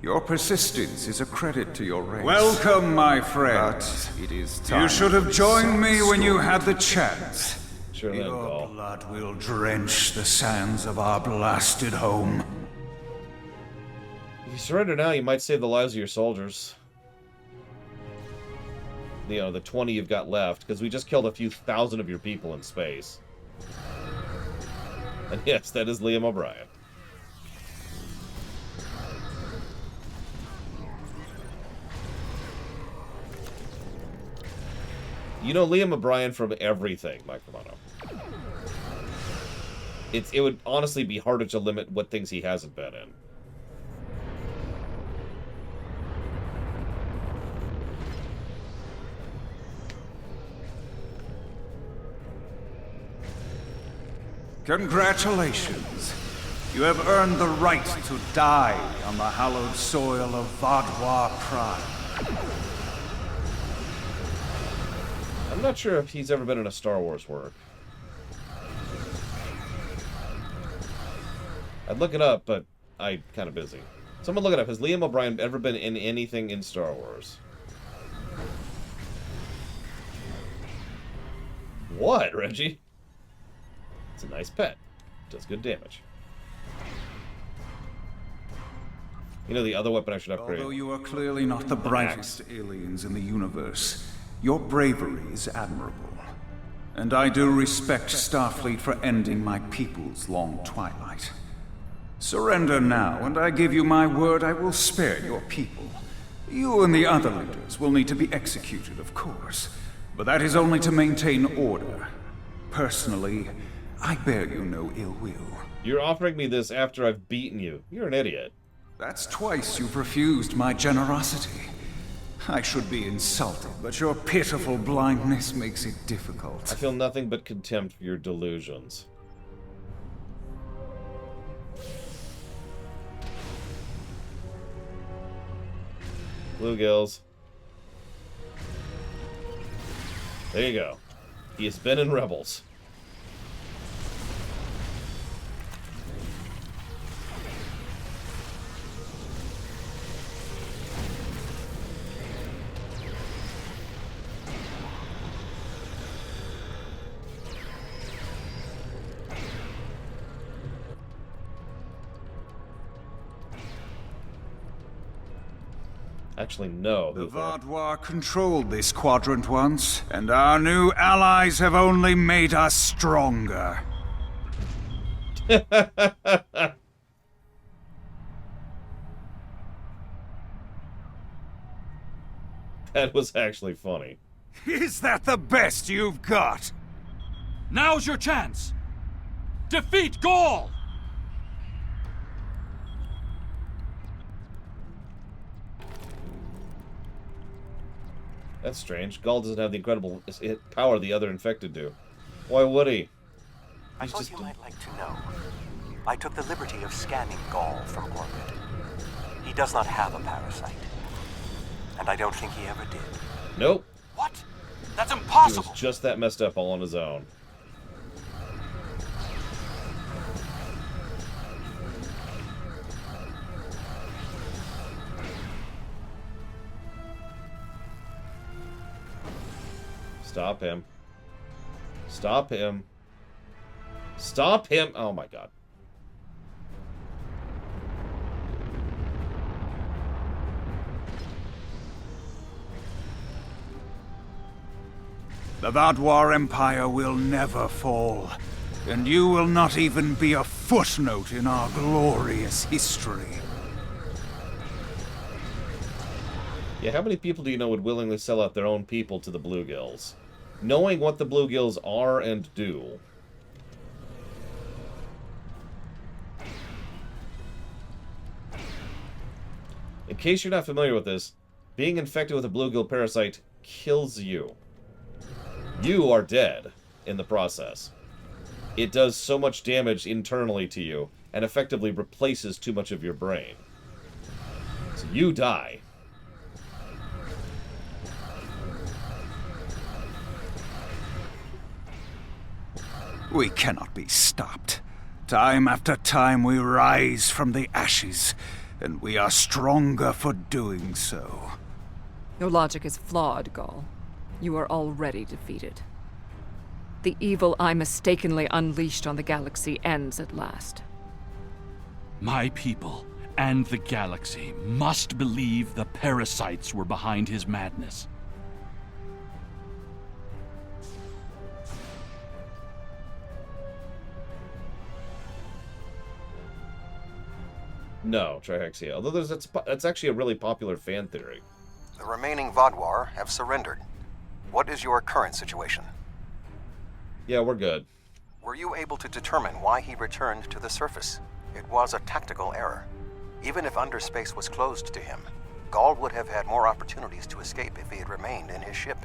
Your persistence is a credit to your race. Welcome, my friend. But it is time. You should have joined me when you had the chance. Sure, your blood will drench the sands of our blasted home. If you surrender now, you might save the lives of your soldiers. You know, the 20 you've got left, because we just killed a few thousand of your people in space. And yes, that is Liam O'Brien. You know Liam O'Brien from everything, Mike Romano. It would honestly be harder to limit what things he hasn't been in. Congratulations. You have earned the right to die on the hallowed soil of Vaudois Prime. I'm not sure if he's ever been in a Star Wars work. I'd look it up, but I'm kind of busy. Someone look it up. Has Liam O'Brien ever been in anything in Star Wars? What, Reggie? It's a nice pet. Does good damage. You know the other weapon I should upgrade? Although you are clearly not the brightest aliens in the universe, your bravery is admirable. And I do respect Starfleet for ending my people's long twilight. Surrender now, and I give you my word I will spare your people. You and the other leaders will need to be executed, of course. But that is only to maintain order. Personally, I bear you no ill will. You're offering me this after I've beaten you. You're an idiot. That's twice you've refused my generosity. I should be insulted, but your pitiful blindness makes it difficult. I feel nothing but contempt for your delusions. Bluegills. There you go. He has been in Rebels. Actually, no. The Vaudois controlled this quadrant once, and our new allies have only made us stronger. That was actually funny. Is that the best you've got? Now's your chance! Defeat Gaul! That's strange. Gaul doesn't have the incredible power the other infected do. Why would he? I thought you might like to know. I took the liberty of scanning Gaul from orbit. He does not have a parasite. And I don't think he ever did. Nope. What? That's He impossible! was just that messed up all on his own. Stop him. Stop him. Stop him! Oh my god. The Vaudois Empire will never fall. and you will not even be a footnote in our glorious history. Yeah, how many people do you know would willingly sell out their own people to the Bluegills? Knowing what the Bluegills are and do. In case you're not familiar with this, being infected with a bluegill parasite kills you. You are dead in the process. It does so much damage internally to you, and effectively replaces too much of your brain. So you die. We cannot be stopped. Time after time we rise from the ashes, and we are stronger for doing so. Your logic is flawed, Gaul. You are already defeated. The evil I mistakenly unleashed on the galaxy ends at last. My people and the galaxy must believe the parasites were behind his madness. No, Trihexia. Although that's actually a really popular fan theory. The remaining Vaadwaur have surrendered. What is your current situation? Yeah, we're good. Were you able to determine why he returned to the surface? It was a tactical error. Even if underspace was closed to him, Gaul would have had more opportunities to escape if he had remained in his ship.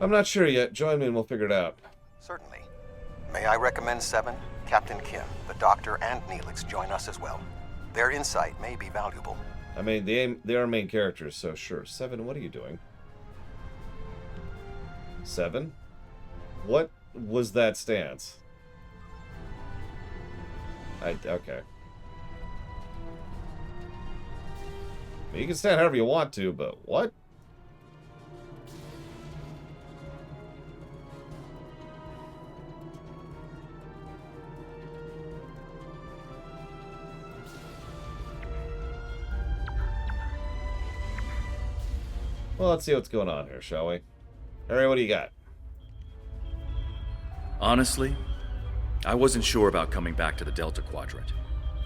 I'm not sure yet. Join me and we'll figure it out. Certainly. May I recommend Seven, Captain Kim, the Doctor, and Neelix join us as well. Their insight may be valuable. I mean, they are main characters, so sure. Seven, what are you doing? Seven? What was that stance? Okay. I mean, you can stand however you want to, but what? Well, let's see what's going on here, shall we? Harry, what do you got? Honestly, I wasn't sure about coming back to the Delta Quadrant.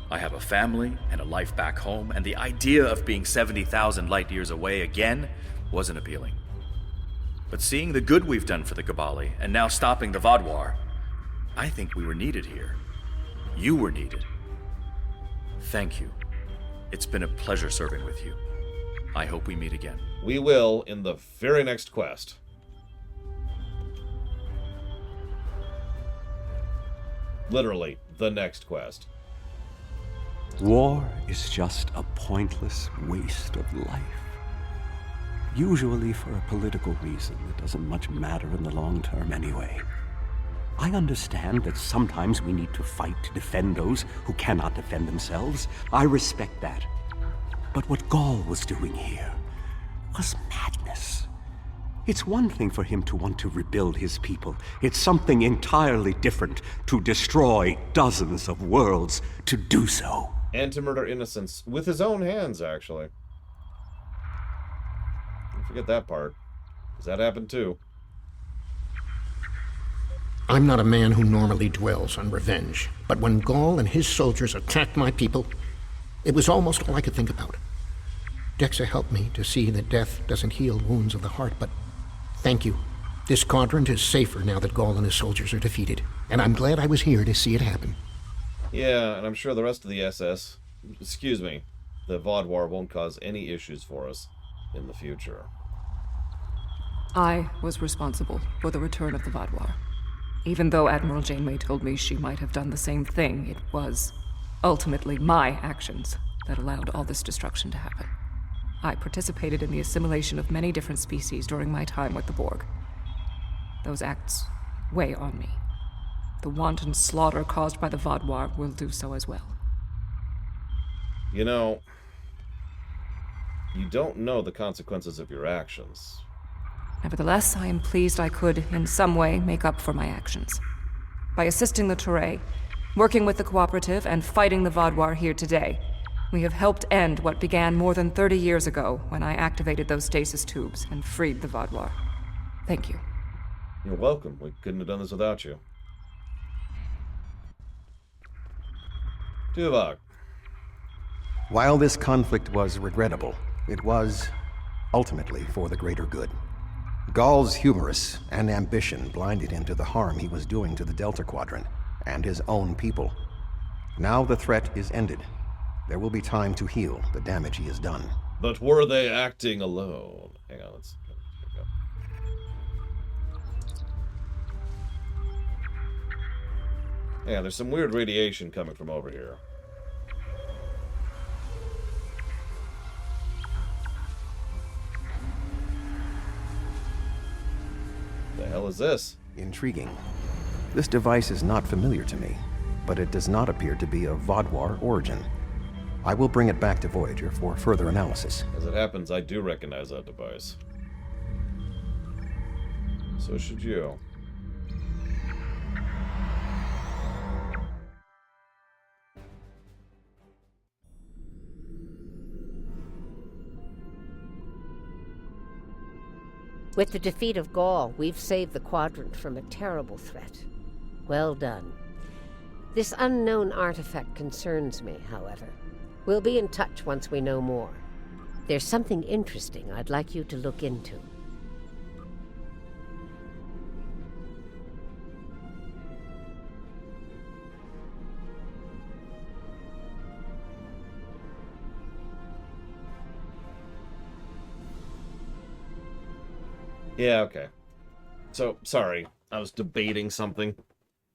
I have a family and a life back home, and the idea of being 70,000 light years away again wasn't appealing. But seeing the good we've done for the Gabali, and now stopping the Vaadwaur, I think we were needed here. You were needed. Thank you. It's been a pleasure serving with you. I hope we meet again. We will in the very next quest. Literally, the next quest. War is just a pointless waste of life. Usually for a political reason that doesn't much matter in the long term anyway. I understand that sometimes we need to fight to defend those who cannot defend themselves. I respect that. But what Gaul was doing here was madness. It's one thing for him to want to rebuild his people. It's something entirely different to destroy dozens of worlds to do so. And to murder innocents with his own hands, actually. Don't forget that part, because that happened too. I'm not a man who normally dwells on revenge, but when Gaul and his soldiers attacked my people, it was almost all I could think about. Dexa helped me to see that death doesn't heal wounds of the heart, but thank you. This quadrant is safer now that Gaul and his soldiers are defeated, and I'm glad I was here to see it happen. Yeah, and I'm sure the rest of the the Vaadwaur won't cause any issues for us in the future. I was responsible for the return of the Vaadwaur. Even though Admiral Janeway told me she might have done the same thing, it was ultimately my actions that allowed all this destruction to happen. I participated in the assimilation of many different species during my time with the Borg. Those acts weigh on me. The wanton slaughter caused by the Vaadwaur will do so as well. You know, you don't know the consequences of your actions. Nevertheless, I am pleased I could, in some way, make up for my actions. By assisting the Toray, working with the Cooperative, and fighting the Vaadwaur here today, we have helped end what began more than 30 years ago when I activated those stasis tubes and freed the Vaadwaur. Thank you. You're welcome. We couldn't have done this without you. Tuvok. While this conflict was regrettable, it was ultimately for the greater good. Gall's hubris and ambition blinded him to the harm he was doing to the Delta Quadrant and his own people. Now the threat is ended. There will be time to heal the damage he has done. But were they acting alone? Hang on, let's go. Yeah, there's some weird radiation coming from over here. The hell is this? Intriguing. This device is not familiar to me, but it does not appear to be of Vodwar origin. I will bring it back to Voyager for further analysis. As it happens, I do recognize that device. So should you. With the defeat of Gaul, we've saved the Quadrant from a terrible threat. Well done. This unknown artifact concerns me, however. We'll be in touch once we know more. There's something interesting I'd like you to look into. Yeah, okay. So, sorry, I was debating something.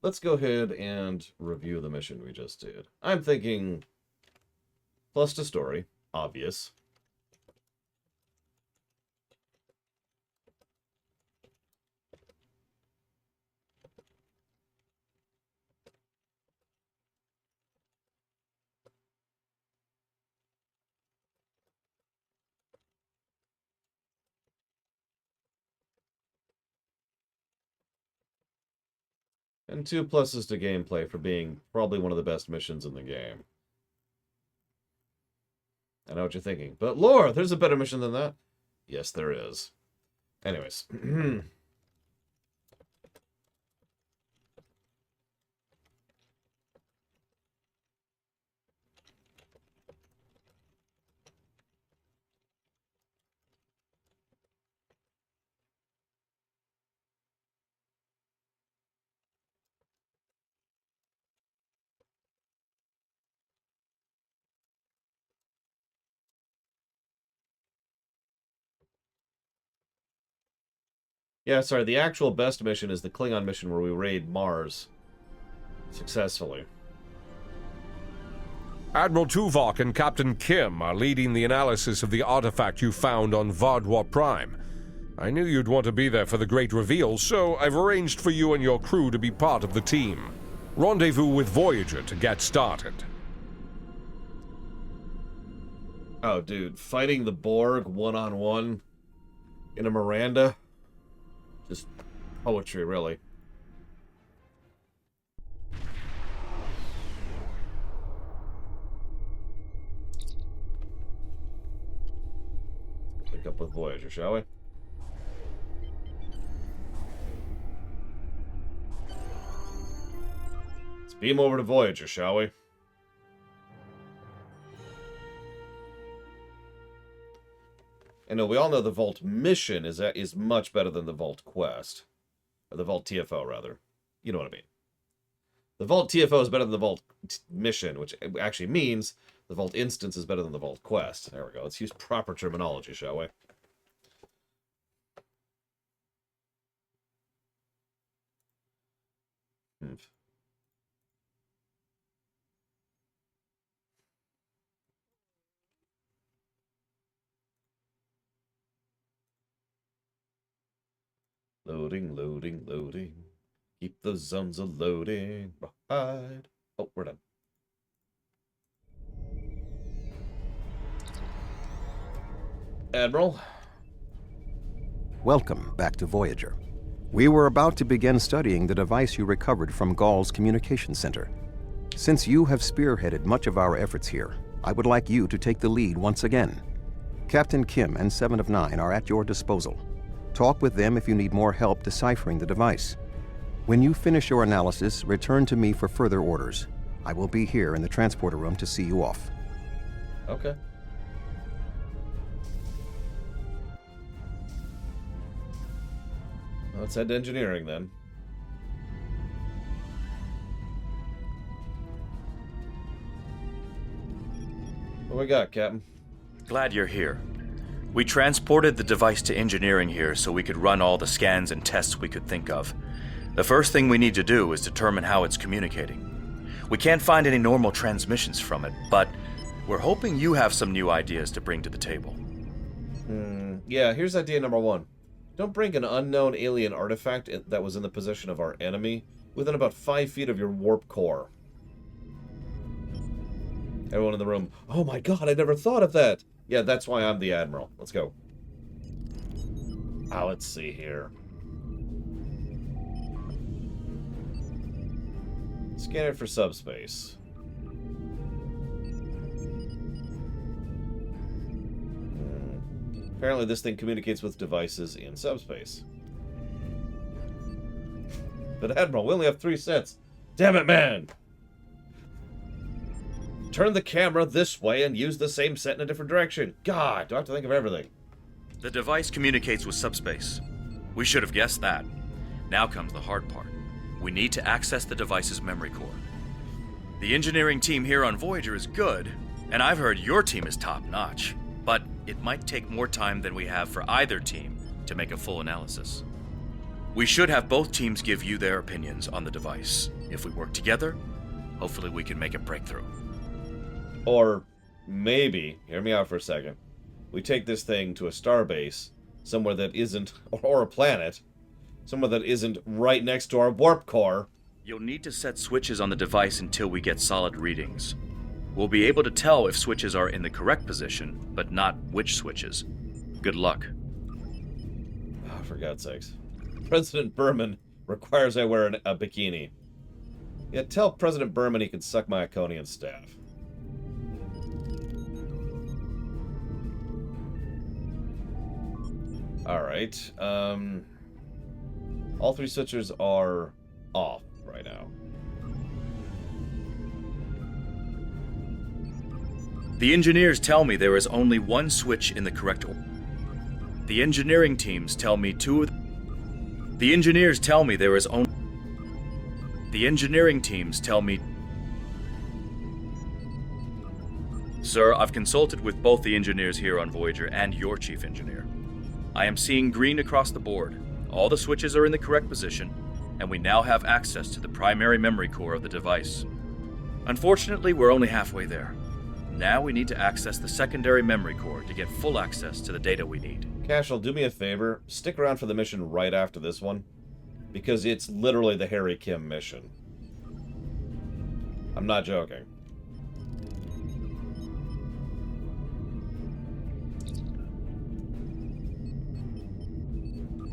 Let's go ahead and review the mission we just did. I'm thinking plus to story, obvious. And 2 pluses to gameplay for being probably one of the best missions in the game. I know what you're thinking. But lore, there's a better mission than that? Yes, there is. Anyways. Yeah, sorry, the actual best mission is the Klingon mission where we raid Mars successfully. Admiral Tuvok and Captain Kim are leading the analysis of the artifact you found on Vodwar Prime. I knew you'd want to be there for the great reveal, so I've arranged for you and your crew to be part of the team. Rendezvous with Voyager to get started. Oh, dude, fighting the Borg one-on-one in a Miranda? Just poetry, really. Let's pick up with Voyager, shall we? Let's beam over to Voyager, shall we? And no, we all know the Vault mission is much better than the Vault quest. Or the Vault TFO, rather. You know what I mean. The Vault TFO is better than the Vault mission, which actually means the Vault instance is better than the Vault quest. There we go. Let's use proper terminology, shall we? Loading, loading, loading. Keep the zones a-loading. Right. Oh, we're done. Admiral? Welcome back to Voyager. We were about to begin studying the device you recovered from Gall's communication center. Since you have spearheaded much of our efforts here, I would like you to take the lead once again. Captain Kim and 7 of 9 are at your disposal. Talk with them if you need more help deciphering the device. When you finish your analysis, return to me for further orders. I will be here in the transporter room to see you off. Okay. Let's head to engineering then. What we got, Captain? Glad you're here. We transported the device to engineering here so we could run all the scans and tests we could think of. The first thing we need to do is determine how it's communicating. We can't find any normal transmissions from it, but we're hoping you have some new ideas to bring to the table. Yeah, here's idea number 1. Don't bring an unknown alien artifact that was in the possession of our enemy within about 5 feet of your warp core. Everyone in the room, oh my god, I never thought of that! Yeah, that's why I'm the Admiral. Let's go. Let's see here. Scan it for subspace. Apparently this thing communicates with devices in subspace. But Admiral, we only have 3 sets. Damn it, man! Turn the camera this way and use the same set in a different direction. God, do I have to think of everything? The device communicates with subspace. We should have guessed that. Now comes the hard part. We need to access the device's memory core. The engineering team here on Voyager is good, and I've heard your team is top-notch. But it might take more time than we have for either team to make a full analysis. We should have both teams give you their opinions on the device. If we work together, hopefully we can make a breakthrough. Or maybe, hear me out for a second, we take this thing to a starbase, somewhere that isn't, or a planet, somewhere that isn't right next to our warp core. You'll need to set switches on the device until we get solid readings. We'll be able to tell if switches are in the correct position, but not which switches. Good luck. Oh, for God's sakes. President Berman requires I wear a bikini. Yeah, tell President Berman he can suck my Iconian staff. Alright, all 3 switches are off right now. The engineers tell me there is only 1 switch in the correct order. The engineering teams tell me 2 of the engineers tell me there is only... The engineering teams tell me... Sir, I've consulted with both the engineers here on Voyager and your chief engineer. I am seeing green across the board. All the switches are in the correct position, and we now have access to the primary memory core of the device. Unfortunately, we're only halfway there. Now we need to access the secondary memory core to get full access to the data we need. Cashel, do me a favor. Stick around for the mission right after this one, because it's literally the Harry Kim mission. I'm not joking.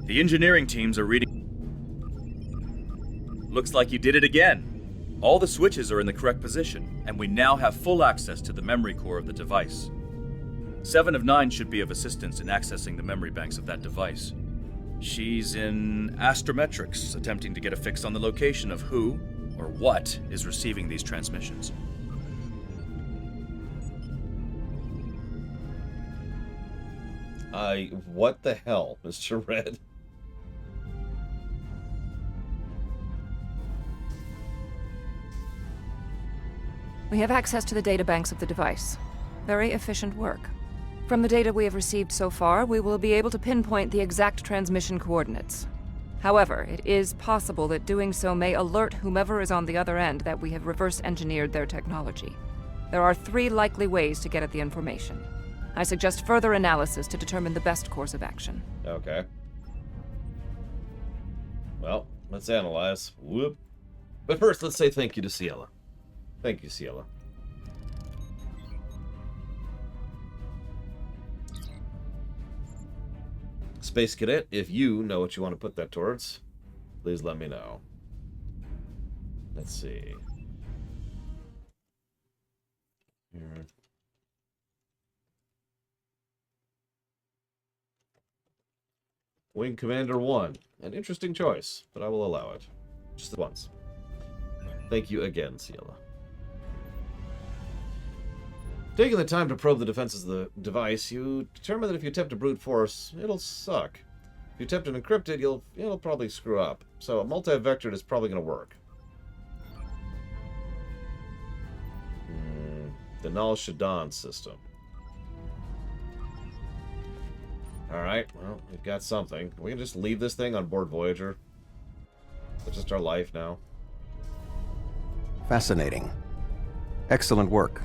The engineering teams are reading... Looks like you did it again. All the switches are in the correct position, and we now have full access to the memory core of the device. 7 of 9 should be of assistance in accessing the memory banks of that device. She's in astrometrics, attempting to get a fix on the location of who, or what, is receiving these transmissions. What the hell, Mr. Red? We have access to the databanks of the device. Very efficient work. From the data we have received so far, we will be able to pinpoint the exact transmission coordinates. However, it is possible that doing so may alert whomever is on the other end that we have reverse-engineered their technology. There are 3 likely ways to get at the information. I suggest further analysis to determine the best course of action. Okay. Well, let's analyze. Whoop. But first, let's say thank you to Ciela. Thank you, Ciela. Space Cadet, if you know what you want to put that towards, please let me know. Let's see. Here. Wing Commander 1. An interesting choice, but I will allow it. Just once. Thank you again, Ciela. Taking the time to probe the defenses of the device, you determine that if you attempt to brute force, it'll suck. If you attempt to encrypt it, it'll probably screw up. So a multi-vectored is probably going to work. The Null Shadon system. Alright, well, we've got something. We can just leave this thing on board Voyager. It's just our life now. Fascinating. Excellent work.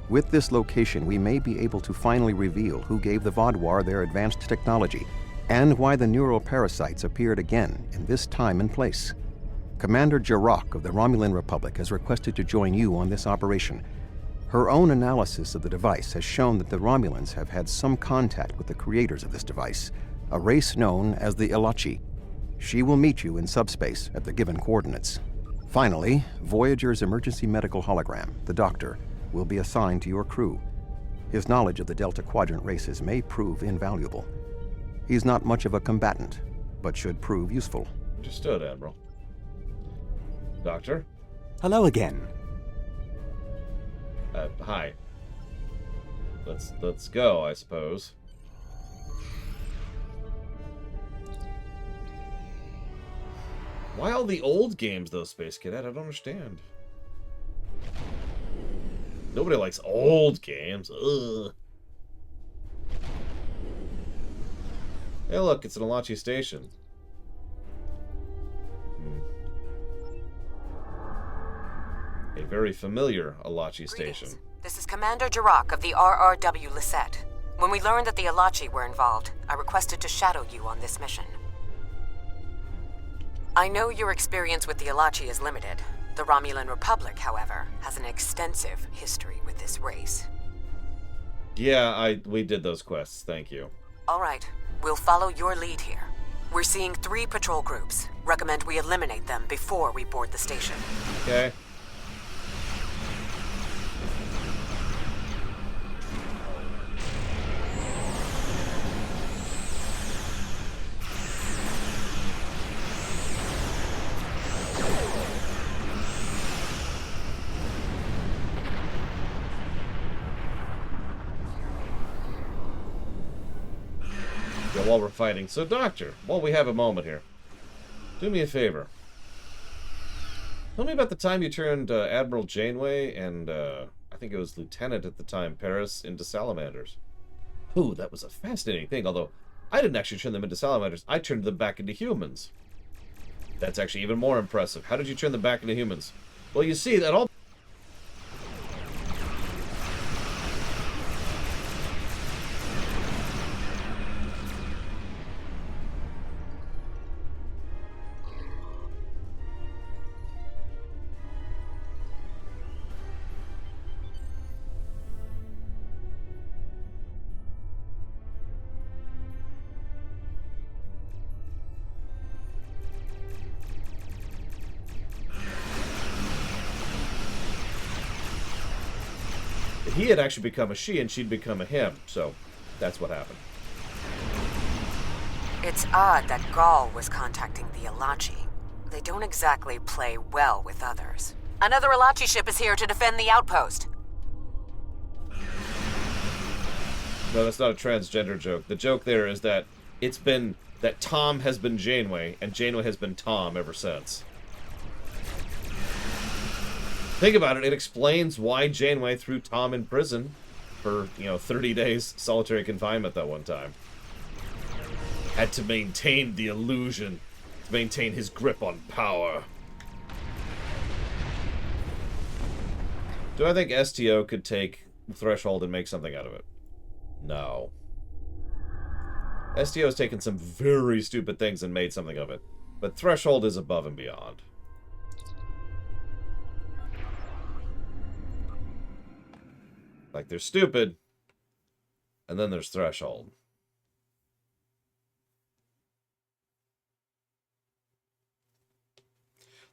With this location, we may be able to finally reveal who gave the Vaadwaur their advanced technology, and why the neural parasites appeared again in this time and place. Commander Jirok of the Romulan Republic has requested to join you on this operation. Her own analysis of the device has shown that the Romulans have had some contact with the creators of this device, a race known as the Ilachi. She will meet you in subspace at the given coordinates. Finally, Voyager's emergency medical hologram, the Doctor, will be assigned to your crew. His knowledge of the Delta Quadrant races may prove invaluable. He's not much of a combatant, but should prove useful. Understood, Admiral. Doctor? Hello again. Hi. Let's go, I suppose. Why all the old games, though, Space Cadet? I don't understand. Nobody likes old games. Ugh. Hey, look, it's an Ilachi station. A very familiar Ilachi station. This is Commander Jirok of the RRW Lisette. When we learned that the Ilachi were involved, I requested to shadow you on this mission. I know your experience with the Ilachi is limited. The Romulan Republic, however, has an extensive history with this race. Yeah, we did those quests, thank you. All right, we'll follow your lead here. We're seeing 3 patrol groups. Recommend we eliminate them before we board the station. Okay. While we're fighting. So, Doctor, while we have a moment here, do me a favor. Tell me about the time you turned Admiral Janeway and, I think it was Lieutenant at the time, Paris, into salamanders. Ooh, that was a fascinating thing, although I didn't actually turn them into salamanders. I turned them back into humans. That's actually even more impressive. How did you turn them back into humans? Well, you see, that all... He had actually become a she and she'd become a him, so that's what happened. It's odd that Gaul was contacting the Ilachi. They don't exactly play well with others. Another Ilachi ship is here to defend the outpost. No, that's not a transgender joke. The joke there is that it's been that Tom has been Janeway and Janeway has been Tom ever since. Think about it, it explains why Janeway threw Tom in prison for, 30 days solitary confinement that one time. Had to maintain the illusion, to maintain his grip on power. Do I think STO could take Threshold and make something out of it? No. STO has taken some very stupid things and made something of it, but Threshold is above and beyond. Like, they're stupid, and then there's Threshold.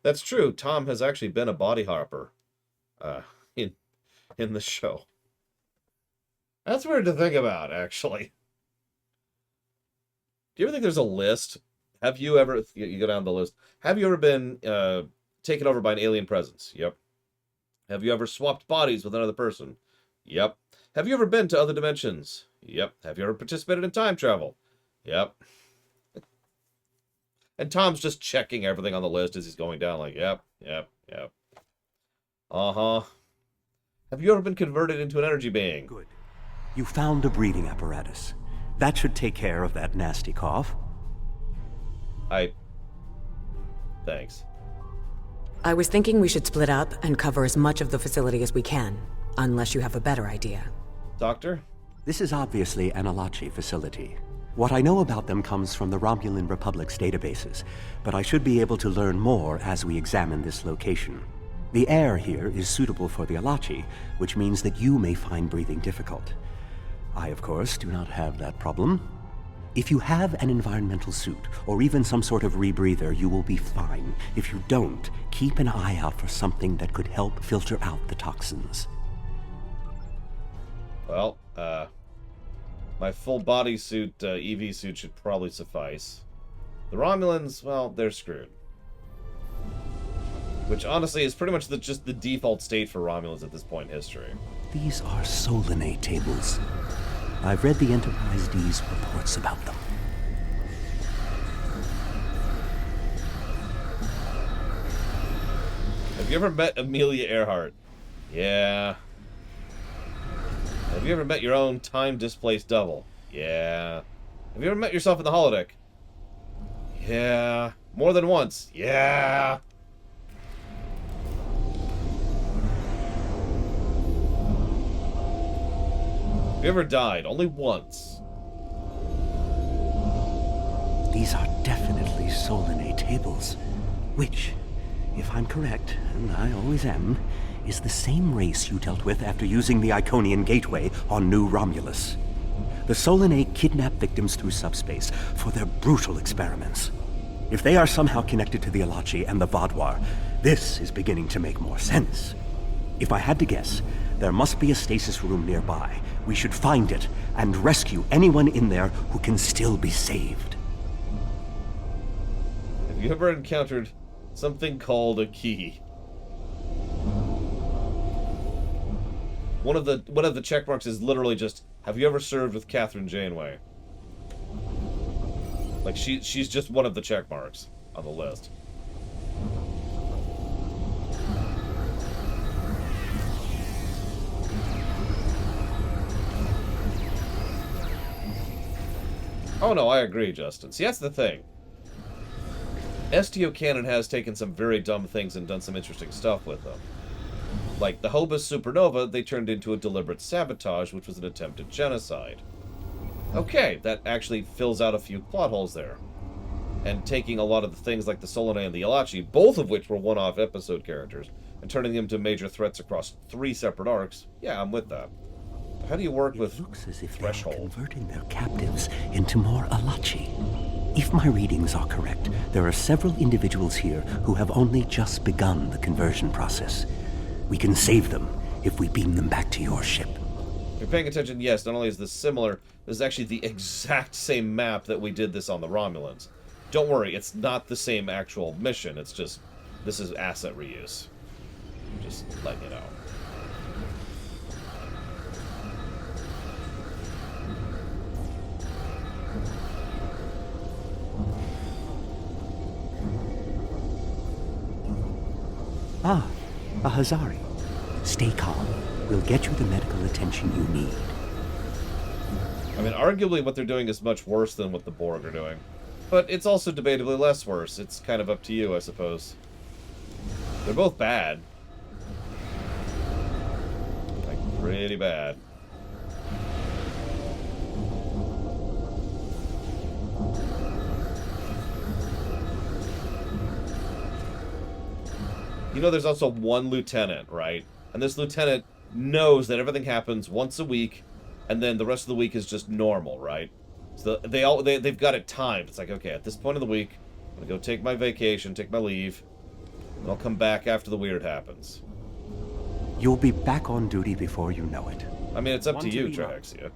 That's true. Tom has actually been a body hopper in the show. That's weird to think about, actually. Do you ever think there's a list? Have you ever, you go down the list, have you ever been taken over by an alien presence? Yep. Have you ever swapped bodies with another person? Yep. Have you ever been to other dimensions? Yep. Have you ever participated in time travel? Yep. And Tom's just checking everything on the list as he's going down, like, yep. Uh-huh. Have you ever been converted into an energy being? Good. You found a breathing apparatus. That should take care of that nasty cough. Thanks. I was thinking we should split up and cover as much of the facility as we can, unless you have a better idea. Doctor? This is obviously an Alachi facility. What I know about them comes from the Romulan Republic's databases, but I should be able to learn more as we examine this location. The air here is suitable for the Alachi, which means that you may find breathing difficult. I, of course, do not have that problem. If you have an environmental suit, or even some sort of rebreather, you will be fine. If you don't, keep an eye out for something that could help filter out the toxins. Well, my full bodysuit, EV suit should probably suffice. The Romulans, well, they're screwed. Which, honestly, is pretty much just the default state for Romulans at this point in history. These are Solinate tables. I've read the Enterprise D's reports about them. Have you ever met Amelia Earhart? Yeah. Have you ever met your own time-displaced double? Yeah. Have you ever met yourself in the holodeck? Yeah. More than once? Yeah. Have you ever died? Only once. These are definitely Solinate tables, which, if I'm correct, and I always am, is the same race you dealt with after using the Iconian Gateway on New Romulus. The Solinate kidnap victims through subspace for their brutal experiments. If they are somehow connected to the Alachi and the Vadwar, this is beginning to make more sense. If I had to guess, there must be a stasis room nearby. We should find it and rescue anyone in there who can still be saved. Have you ever encountered something called a key? One of the check marks is literally just, have you ever served with Catherine Janeway? Like, she's just one of the check marks on the list. Oh no, I agree, Justin. See, that's the thing. STO canon has taken some very dumb things and done some interesting stuff with them. Like the Hobus supernova, they turned into a deliberate sabotage, which was an attempt at genocide. Okay, that actually fills out a few plot holes there. And taking a lot of the things like the Solinate and the Alachi, both of which were one-off episode characters, and turning them to major threats across 3 separate arcs, yeah, I'm with that. How do you work with looks as if threshold? They're converting their captives into more Alachi. If my readings are correct, there are several individuals here who have only just begun the conversion process. We can save them if we beam them back to your ship. If you're paying attention, yes, not only is this similar, this is actually the exact same map that we did this on the Romulans. Don't worry, it's not the same actual mission, it's just, this is asset reuse. Just letting you know. Ah, a Hazari. Stay calm. We'll get you the medical attention you need. I mean, arguably what they're doing is much worse than what the Borg are doing. But it's also debatably less worse. It's kind of up to you, I suppose. They're both bad. Like, pretty bad. You know, there's also one lieutenant, right? And this lieutenant knows that everything happens once a week, and then the rest of the week is just normal, right? So they've got it timed. It's like, okay, at this point of the week, I'm gonna go take my vacation, take my leave, and I'll come back after the weird happens. You'll be back on duty before you know it. I mean, it's up to you, Trahexia.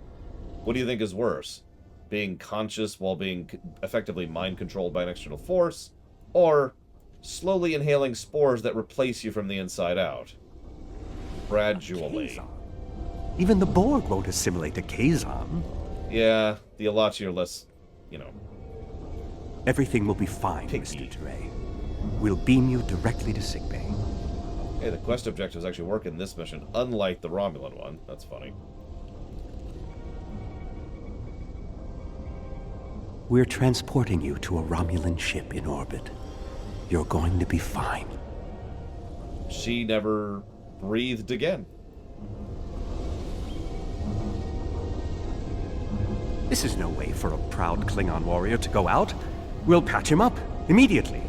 What do you think is worse? Being conscious while being effectively mind-controlled by an external force, or slowly inhaling spores that replace you from the inside out? Gradually. Even the Borg won't assimilate to Kazon. Yeah, the Alachi are less, Everything will be fine, picky. Mr. Dre. We'll beam you directly to sickbay. Hey, the quest objectives actually work in this mission, unlike the Romulan one. That's funny. We're transporting you to a Romulan ship in orbit. You're going to be fine. She never breathed again. This is no way for a proud Klingon warrior to go out. We'll patch him up immediately.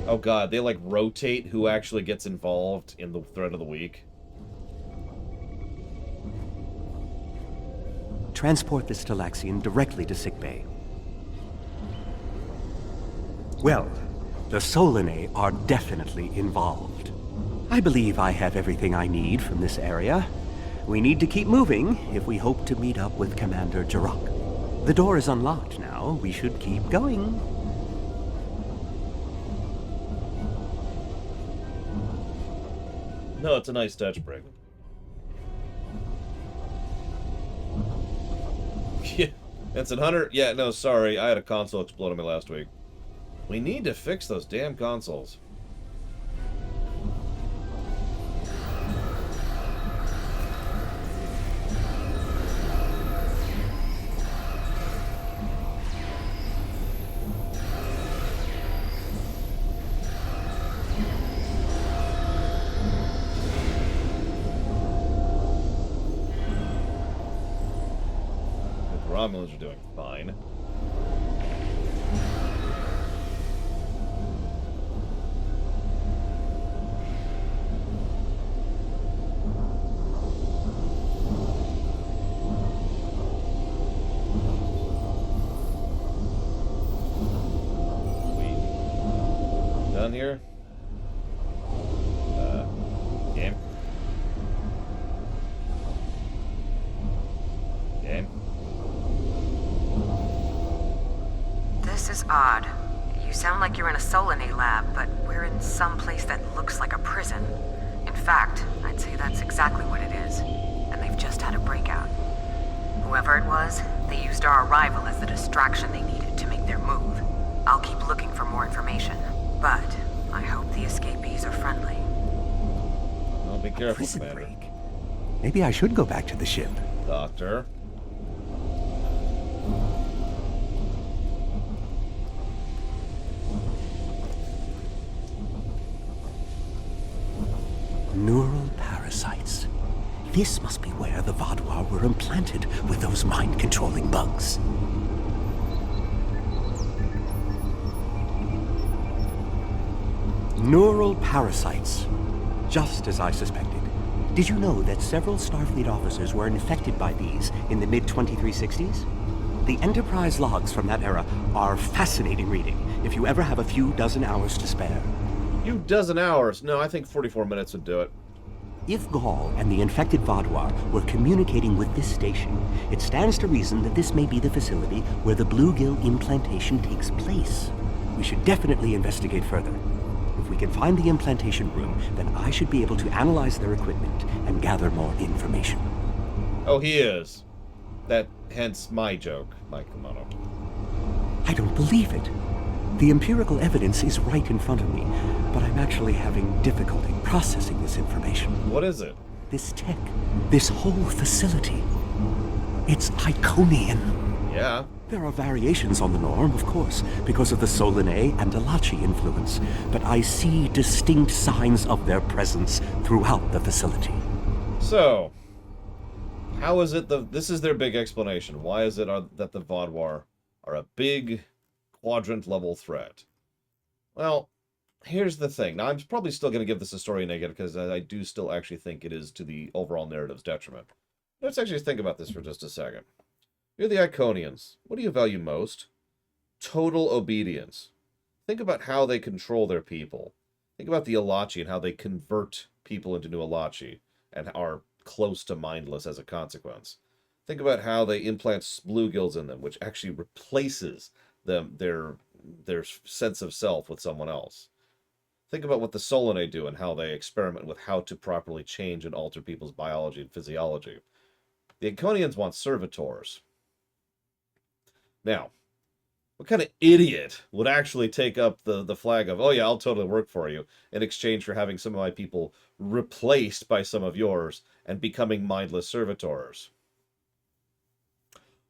Oh god, they like rotate who actually gets involved in the threat of the week. Transport this Talaxian directly to sickbay. Well, the Solanae are definitely involved. I believe I have everything I need from this area. We need to keep moving if we hope to meet up with Commander Jarok. The door is unlocked now. We should keep going. No, it's a nice touch, Brig. Yeah, Ensign Hunter? Yeah, no, sorry. I had a console explode on me last week. We need to fix those damn consoles. Romulans are doing fine. We done here? Game. Game. This is odd. You sound like you're in a Solanae lab, but we're in some place that looks like a prison. In fact, I'd say that's exactly what it is. And they've just had a breakout. Whoever it was, they used our arrival as the distraction they needed to make their move. I'll keep looking for more information, but I hope the escapees are friendly. Well, be careful, Prison Commander. break. Maybe I should go back to the ship. Doctor. Neural parasites. This must be where the Vaadwaur were implanted with those mind-controlling bugs. Neural parasites. Just as I suspected. Did you know that several Starfleet officers were infected by these in the mid-2360s? The Enterprise logs from that era are fascinating reading if you ever have a few dozen hours to spare. You dozen hours. No, I think 44 minutes would do it. If Gaul and the infected Vaadwaur were communicating with this station, it stands to reason that this may be the facility where the bluegill implantation takes place. We should definitely investigate further. If we can find the implantation room, then I should be able to analyze their equipment and gather more information. Oh, he is. That, hence my joke, Mike Kamano. I don't believe it. The empirical evidence is right in front of me, but I'm actually having difficulty processing this information. What is it? This tech, this whole facility. It's Iconian. Yeah. There are variations on the norm, of course, because of the Solanae and Alachi influence, but I see distinct signs of their presence throughout the facility. So, how is it this is their big explanation. Why is it that the Vaadwaur are a big Quadrant level threat? Well, here's the thing. Now, I'm probably still going to give this a story negative because I do still actually think it is to the overall narrative's detriment. Let's actually think about this for just a second. You're the Iconians. What do you value most? Total obedience. Think about how they control their people. Think about the Alachi and how they convert people into new Alachi and are close to mindless as a consequence. Think about how they implant bluegills in them, which actually replaces their sense of self with someone else. Think about what the Solanae do and how they experiment with how to properly change and alter people's biology and physiology. The Iconians want servitors. Now, what kind of idiot would actually take up the flag of, oh yeah, I'll totally work for you, in exchange for having some of my people replaced by some of yours and becoming mindless servitors?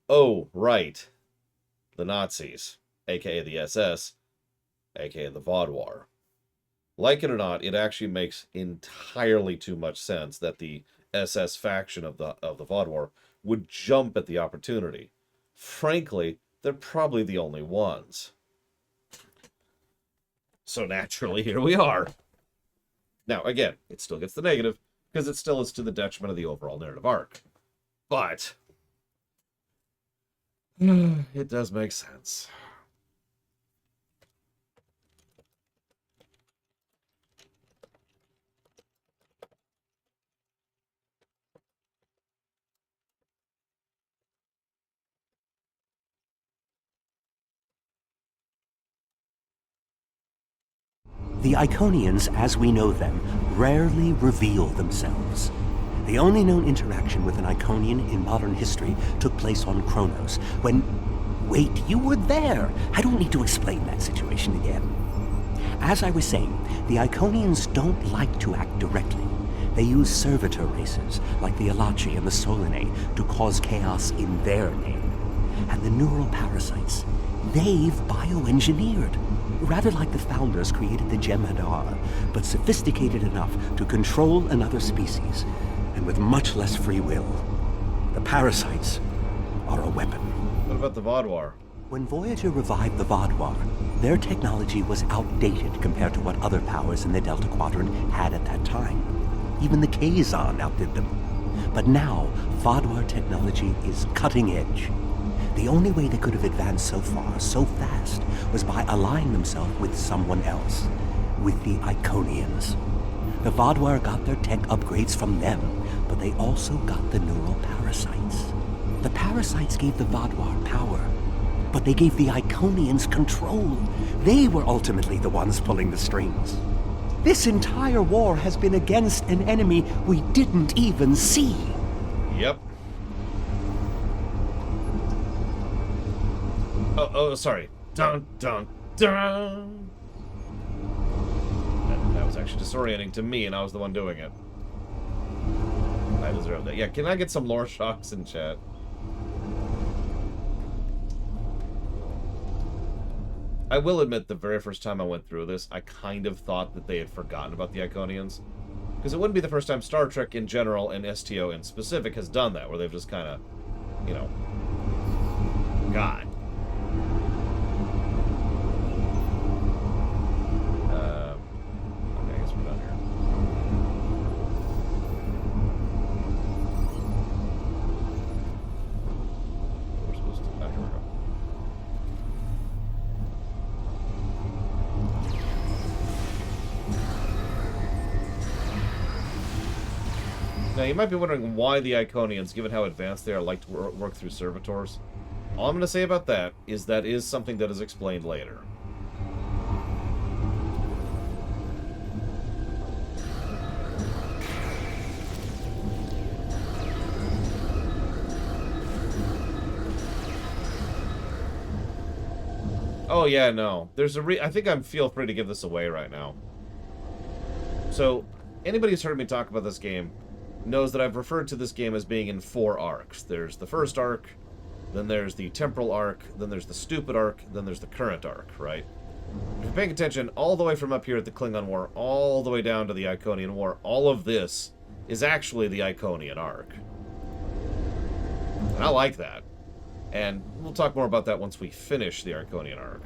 Oh, right. The Nazis, aka the SS, aka the Vaadwaur. Like it or not, it actually makes entirely too much sense that the SS faction of the Vaadwaur would jump at the opportunity. Frankly, they're probably the only ones. So naturally, here we are. Now, again, it still gets the negative, because it still is to the detriment of the overall narrative arc. But it does make sense. The Iconians, as we know them, rarely reveal themselves. The only known interaction with an Iconian in modern history took place on Kronos, when... Wait, you were there! I don't need to explain that situation again. As I was saying, the Iconians don't like to act directly. They use servitor races, like the Alachi and the Solanae, to cause chaos in their name. And the neural parasites, they've bioengineered. Rather like the founders created the Jem'Hadar, but sophisticated enough to control another species, and with much less free will. The parasites are a weapon. What about the Vaadwaur? When Voyager revived the Vaadwaur, their technology was outdated compared to what other powers in the Delta Quadrant had at that time. Even the Kazon outdid them. But now, Vaadwaur technology is cutting edge. The only way they could have advanced so far, so fast, was by allying themselves with someone else, with the Iconians. The Vaadwaur got their tech upgrades from them, but they also got the neural parasites. The parasites gave the Vaadwaur power, but they gave the Iconians control. They were ultimately the ones pulling the strings. This entire war has been against an enemy we didn't even see. Yep. Oh, sorry. Dun, dun, dun. That was actually disorienting to me, and I was the one doing it. I deserve that. Yeah, can I get some lore shocks in chat? I will admit, the very first time I went through this, I kind of thought that they had forgotten about the Iconians. Because it wouldn't be the first time Star Trek in general, and STO in specific, has done that, where they've just kind of, you know, God. Okay, I guess we're done here. We're supposed to... here we go. Now, you might be wondering why the Iconians, given how advanced they are, like to work through servitors. All I'm going to say about that is something that is explained later. Oh yeah, no. There's I think I feel free to give this away right now. So, anybody who's heard me talk about this game knows that I've referred to this game as being in 4 arcs. There's the first arc, then there's the temporal arc, then there's the stupid arc, then there's the current arc, right? If you're paying attention, all the way from up here at the Klingon War, all the way down to the Iconian War, all of this is actually the Iconian arc. And I like that. And we'll talk more about that once we finish the Iconian arc.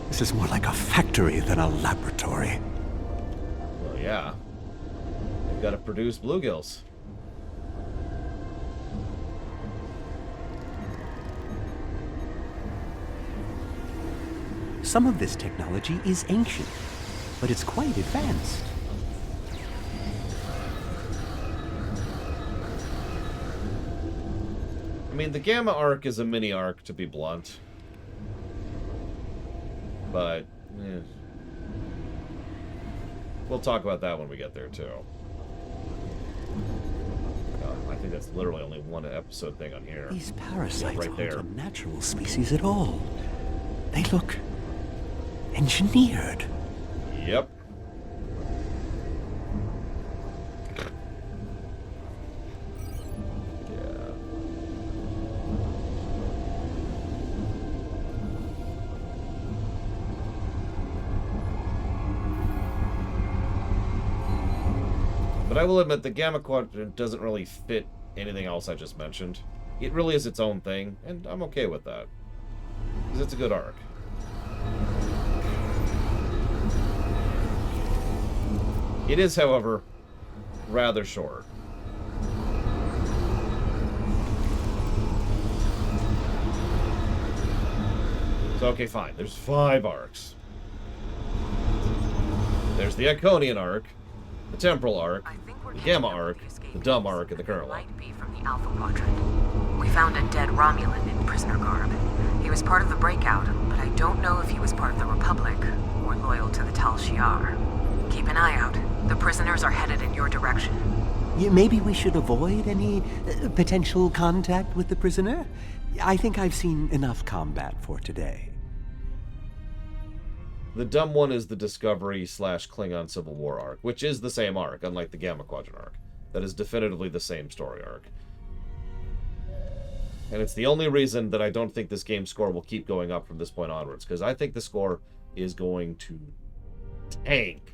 This is more like a factory than a laboratory. Well, yeah. They've got to produce bluegills. Some of this technology is ancient, but it's quite advanced. I mean, the Gamma arc is a mini arc, to be blunt. But, we'll talk about that when we get there, too. I think that's literally only one episode thing on here. These parasites right aren't there. a natural species at all. They look engineered. Yep. But I will admit, the Gamma Quadrant doesn't really fit anything else I just mentioned. It really is its own thing, and I'm okay with that. Because it's a good arc. It is, however, rather short. So, okay, fine. There's 5 arcs. There's the Iconian arc, the Temporal arc, the Gamma arc, the Dumb arc, and the current one. From the Alpha Quadrant. We found a dead Romulan in prisoner garb. He was part of the breakout, but I don't know if he was part of the Republic or loyal to the Tal Shiar. Keep an eye out. The prisoners are headed in your direction. Maybe we should avoid any potential contact with the prisoner? I think I've seen enough combat for today. The dumb one is the Discovery / Klingon Civil War arc, which is the same arc, unlike the Gamma Quadrant arc. That is definitively the same story arc. And it's the only reason that I don't think this game's score will keep going up from this point onwards, because I think the score is going to tank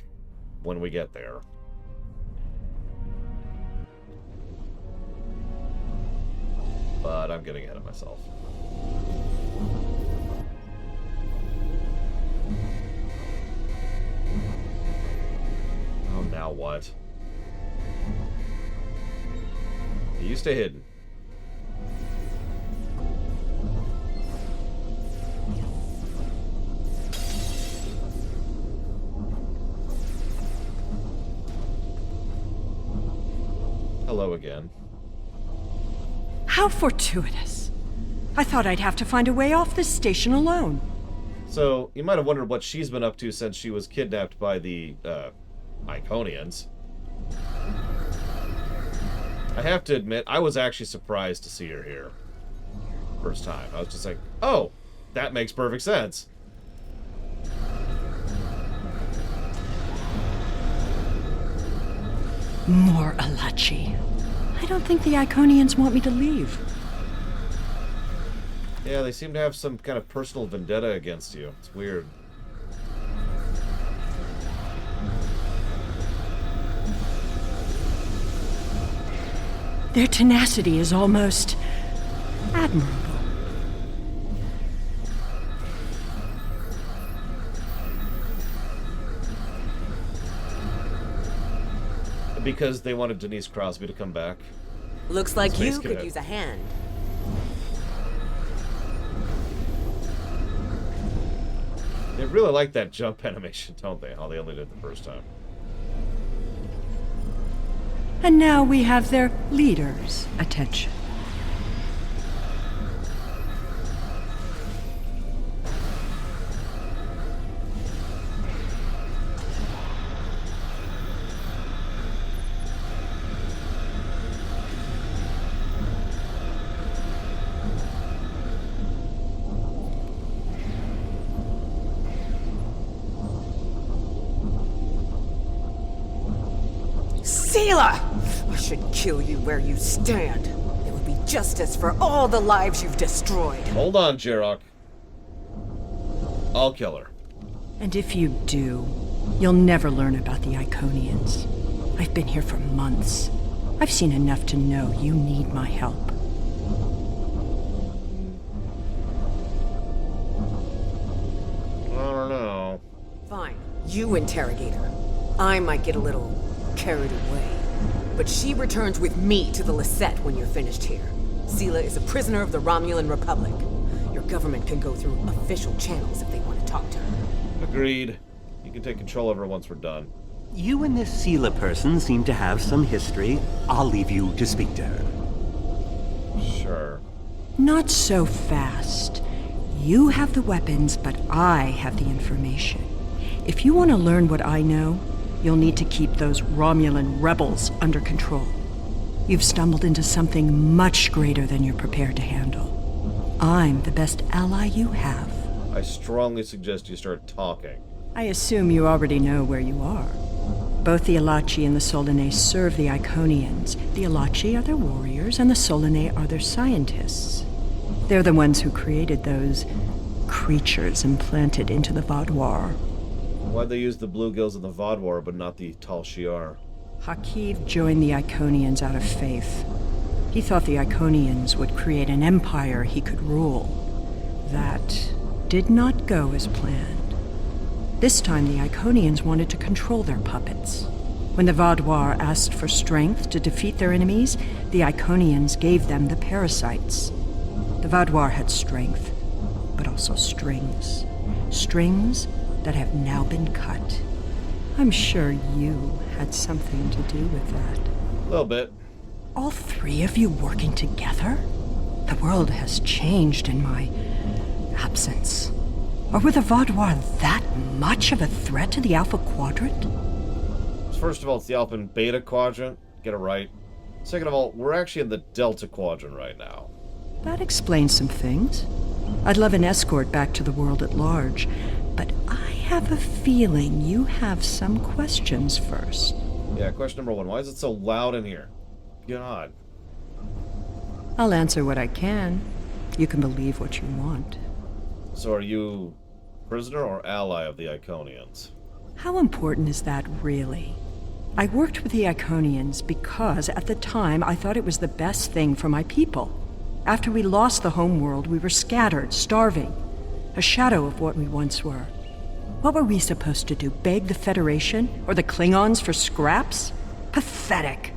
when we get there. But I'm getting ahead of myself. Oh, now what? You stay hidden. Hello again. How fortuitous. I thought I'd have to find a way off this station alone. So, you might have wondered what she's been up to since she was kidnapped by the, Iconians. I have to admit, I was actually surprised to see her here. First time. I was just like, oh, that makes perfect sense. More Alachi. I don't think the Iconians want me to leave. Yeah, they seem to have some kind of personal vendetta against you. It's weird. Their tenacity is almost admirable. Because they wanted Denise Crosby to come back. Looks like Space you could Cadet. use a hand. They really like that jump animation, don't they? How they only did it the first time. And now we have their leader's attention. Seela! I should kill you where you stand. It would be justice for all the lives you've destroyed. Hold on, Jirok. I'll kill her. And if you do, you'll never learn about the Iconians. I've been here for months. I've seen enough to know you need my help. I don't know. Fine, you interrogate her. I might get a little carried away. But she returns with me to the Lisette when you're finished here. Seela is a prisoner of the Romulan Republic. Your government can go through official channels if they want to talk to her. Agreed. You can take control of her once we're done. You and this Seela person seem to have some history. I'll leave you to speak to her. Sure. Not so fast. You have the weapons, but I have the information. If you want to learn what I know, you'll need to keep those Romulan rebels under control. You've stumbled into something much greater than you're prepared to handle. I'm the best ally you have. I strongly suggest you start talking. I assume you already know where you are. Both the Alachi and the Solanae serve the Iconians. The Alachi are their warriors, and the Solanae are their scientists. They're the ones who created those creatures implanted into the Vaadwaur. Why'd they use the bluegills in the Vaadwaur, but not the Tal Shiar? Hakiv joined the Iconians out of faith. He thought the Iconians would create an empire he could rule. That did not go as planned. This time the Iconians wanted to control their puppets. When the Vaadwaur asked for strength to defeat their enemies, the Iconians gave them the parasites. The Vaadwaur had strength, but also strings. Strings that have now been cut. I'm sure you had something to do with that. A little bit. All three of you working together? The world has changed in my absence. Or were the Vaadwaur that much of a threat to the Alpha Quadrant? First of all, it's the Alpha and Beta Quadrant. Get it right. Second of all, we're actually in the Delta Quadrant right now. That explains some things. I'd love an escort back to the world at large, but I have a feeling you have some questions first. Yeah, question number one. Why is it so loud in here? God. I'll answer what I can. You can believe what you want. So are you prisoner or ally of the Iconians? How important is that, really? I worked with the Iconians because, at the time, I thought it was the best thing for my people. After we lost the homeworld, we were scattered, starving. A shadow of what we once were. What were we supposed to do, beg the Federation or the Klingons for scraps? Pathetic.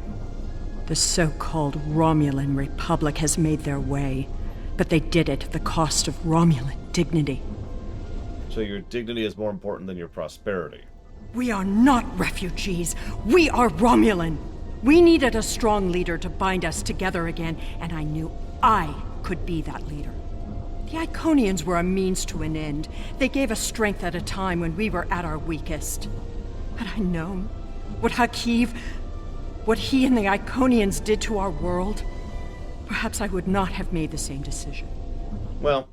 The so-called Romulan Republic has made their way, but they did it at the cost of Romulan dignity. So your dignity is more important than your prosperity. We are not refugees. We are Romulan. We needed a strong leader to bind us together again, and I knew I could be that leader. The Iconians were a means to an end. They gave us strength at a time when we were at our weakest. Had I known what Hakiv, what he and the Iconians did to our world, perhaps I would not have made the same decision. Well,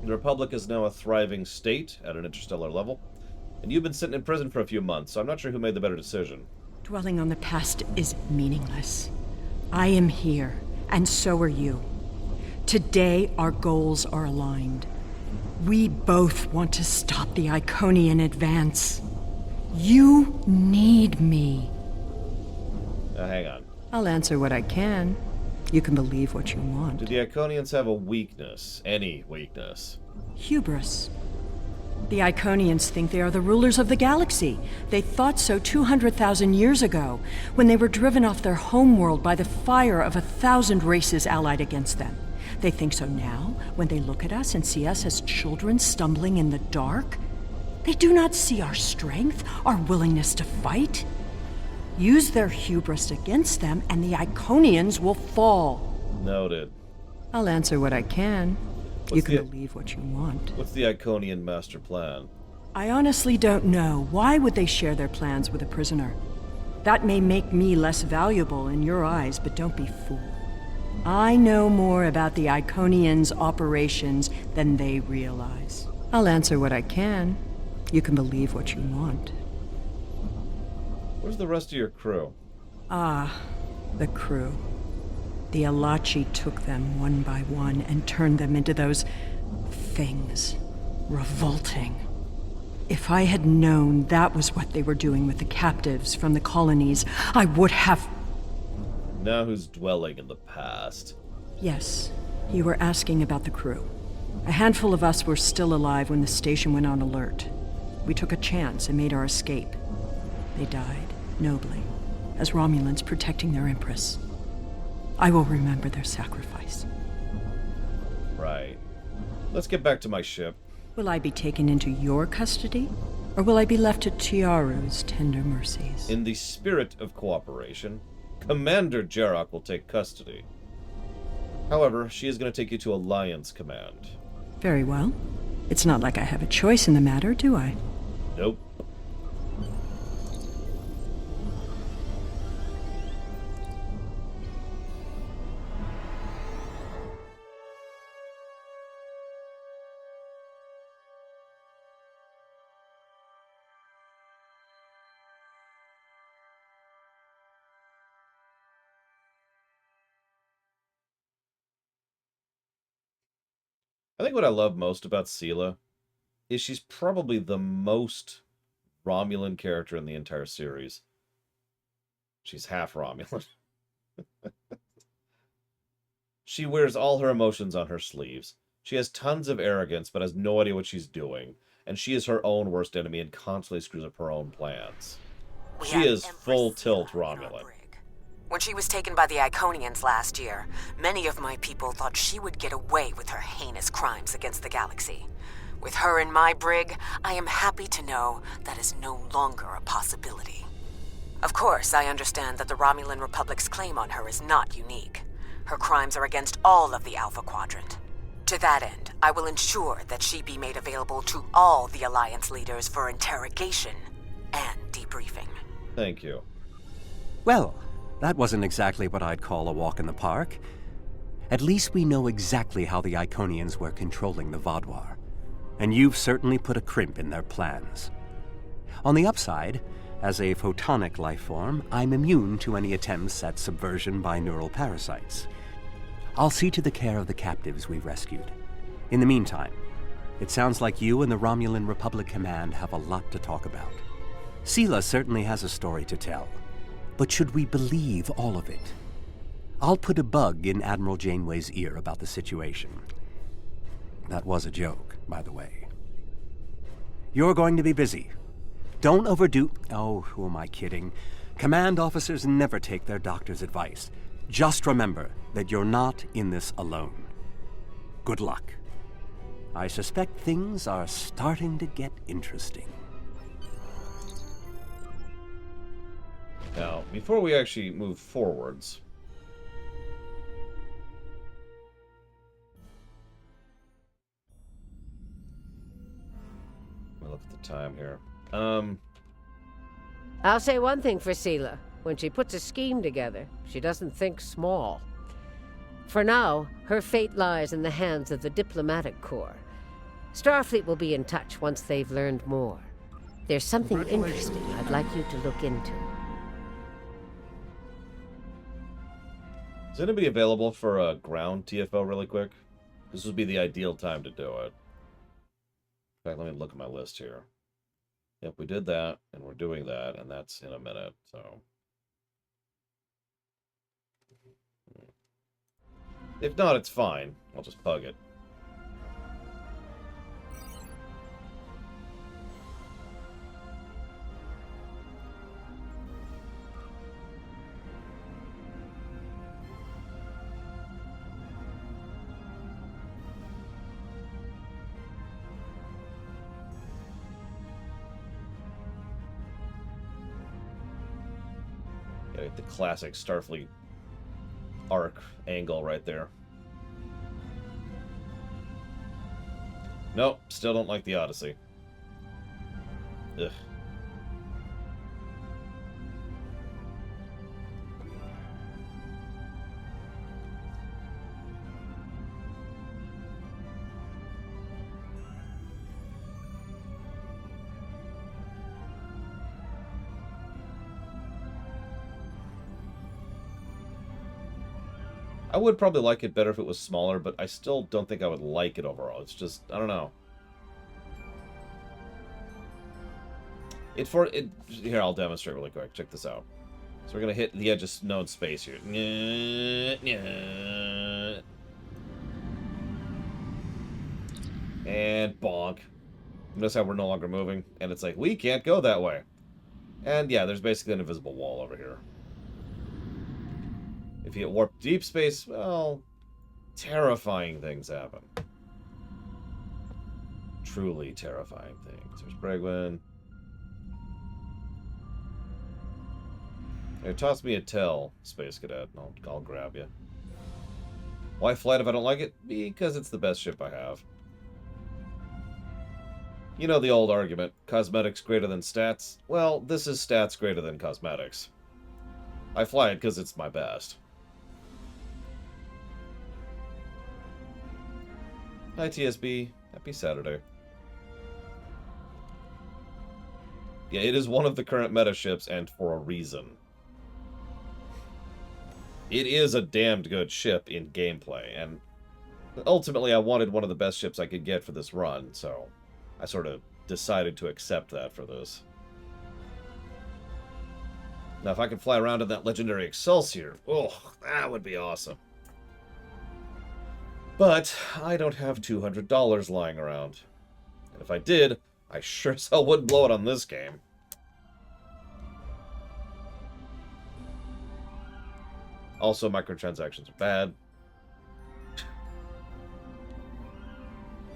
the Republic is now a thriving state at an interstellar level, and you've been sitting in prison for a few months, so I'm not sure who made the better decision. Dwelling on the past is meaningless. I am here, and so are you. Today, our goals are aligned. We both want to stop the Iconian advance. You need me. Now, hang on. I'll answer what I can. You can believe what you want. Do the Iconians have a weakness? Any weakness? Hubris. The Iconians think they are the rulers of the galaxy. They thought so 200,000 years ago, when they were driven off their homeworld by the fire of 1,000 races allied against them. They think so now, when they look at us and see us as children stumbling in the dark. They do not see our strength, our willingness to fight. Use their hubris against them, and the Iconians will fall. Noted. I'll answer what I can. You can believe what you want. What's the Iconian master plan? I honestly don't know. Why would they share their plans with a prisoner? That may make me less valuable in your eyes, but don't be fooled. I know more about the Iconians' operations than they realize. I'll answer what I can. You can believe what you want. Where's the rest of your crew? Ah, the crew. The Alachi took them one by one and turned them into those things. Revolting. If I had known that was what they were doing with the captives from the colonies, I would have... Now who's dwelling in the past? Yes, you were asking about the crew. A handful of us were still alive when the station went on alert. We took a chance and made our escape. They died, nobly, as Romulans protecting their Empress. I will remember their sacrifice. Right. Let's get back to my ship. Will I be taken into your custody, or will I be left to Tiaru's tender mercies? In the spirit of cooperation, Commander Jarok will take custody. However, she is going to take you to Alliance Command. Very well. It's not like I have a choice in the matter, do I? Nope. I think what I love most about Sela is she's probably the most Romulan character in the entire series. She's half Romulan. She wears all her emotions on her sleeves. She has tons of arrogance, but has no idea what she's doing. And she is her own worst enemy and constantly screws up her own plans. She is full tilt Romulan. When she was taken by the Iconians last year, many of my people thought she would get away with her heinous crimes against the galaxy. With her in my brig, I am happy to know that is no longer a possibility. Of course, I understand that the Romulan Republic's claim on her is not unique. Her crimes are against all of the Alpha Quadrant. To that end, I will ensure that she be made available to all the Alliance leaders for interrogation and debriefing. Thank you. Well, that wasn't exactly what I'd call a walk in the park. At least we know exactly how the Iconians were controlling the Vaadwaur. And you've certainly put a crimp in their plans. On the upside, as a photonic life form, I'm immune to any attempts at subversion by neural parasites. I'll see to the care of the captives we rescued. In the meantime, it sounds like you and the Romulan Republic Command have a lot to talk about. Sela certainly has a story to tell. But should we believe all of it? I'll put a bug in Admiral Janeway's ear about the situation. That was a joke, by the way. You're going to be busy. Don't overdo... Oh, who am I kidding? Command officers never take their doctor's advice. Just remember that you're not in this alone. Good luck. I suspect things are starting to get interesting. Now, before we actually move forwards... Let me look at the time here. I'll say one thing for Sela. When she puts a scheme together, she doesn't think small. For now, her fate lies in the hands of the diplomatic corps. Starfleet will be in touch once they've learned more. There's something interesting I'd like you to look into. Is anybody available for a ground TFO really quick? This would be the ideal time to do it. In fact, let me look at my list here. Yep, we did that, and we're doing that, and that's in a minute, so... If not, it's fine. I'll just pug it. The classic Starfleet arc angle right there. Nope, still don't like the Odyssey. Ugh. I would probably like it better if it was smaller, but I still don't think I would like it overall. It's just, I don't know. Here, I'll demonstrate really quick. Check this out. So we're going to hit the edge of known space here. And bonk. Notice how we're no longer moving. And it's like, we can't go that way. And yeah, there's basically an invisible wall over here. If you hit warp deep space, well, terrifying things happen. Truly terrifying things. There's Bregwin. Here, toss me a tell, Space Cadet, and I'll grab you. Why flight if I don't like it? Because it's the best ship I have. You know the old argument, cosmetics greater than stats? Well, this is stats greater than cosmetics. I fly it because it's my best. Hi, TSB. Happy Saturday. Yeah, it is one of the current meta ships, and for a reason. It is a damned good ship in gameplay, and ultimately I wanted one of the best ships I could get for this run, so I sort of decided to accept that for this. Now, if I could fly around in that legendary Excelsior, oh, that would be awesome. But I don't have $200 lying around. And if I did, I sure as hell wouldn't blow it on this game. Also, microtransactions are bad.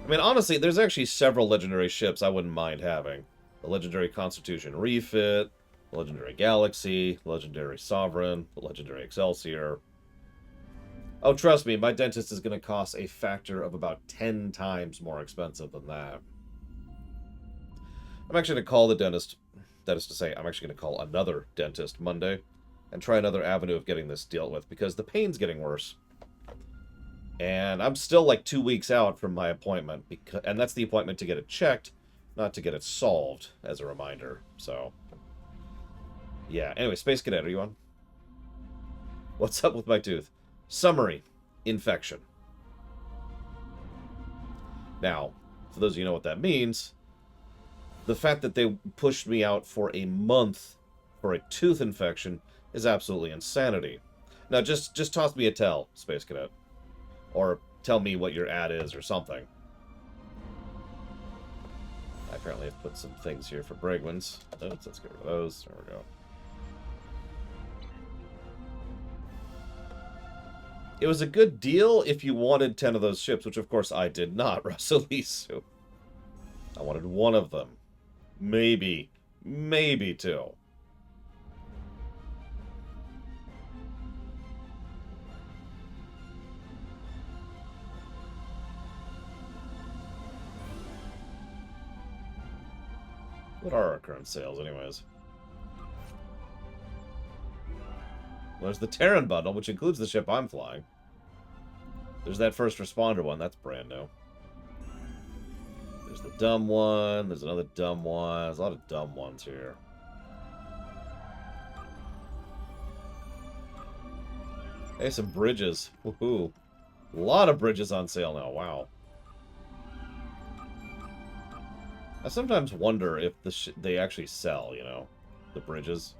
I mean, honestly, there's actually several legendary ships I wouldn't mind having. The legendary Constitution Refit, the legendary Galaxy, legendary Sovereign, the legendary Excelsior. Oh, trust me, my dentist is going to cost a factor of about 10 times more expensive than that. I'm actually going to call the dentist, that is to say, I'm actually going to call another dentist Monday and try another avenue of getting this dealt with, because the pain's getting worse. And I'm still like 2 weeks out from my appointment, and that's the appointment to get it checked, not to get it solved, as a reminder. So, yeah. Anyway, Space Cadet, are you on? What's up with my tooth? Summary: infection. Now, for those of you who know what that means, the fact that they pushed me out for a month for a tooth infection is absolutely insanity. Now, just toss me a tell, Space Cadet. Or tell me what your ad is or something. I apparently have put some things here for Bregman's. Let's get rid of those. There we go. It was a good deal if you wanted 10 of those ships, which of course I did not, Rasalisu. I wanted one of them. Maybe two. What are our current sales, anyways? Well, there's the Terran bundle, which includes the ship I'm flying. There's that first responder one. That's brand new. There's the dumb one. There's another dumb one. There's a lot of dumb ones here. Hey, some bridges. Woohoo. A lot of bridges on sale now. Wow. I sometimes wonder if they actually sell, you know, the bridges.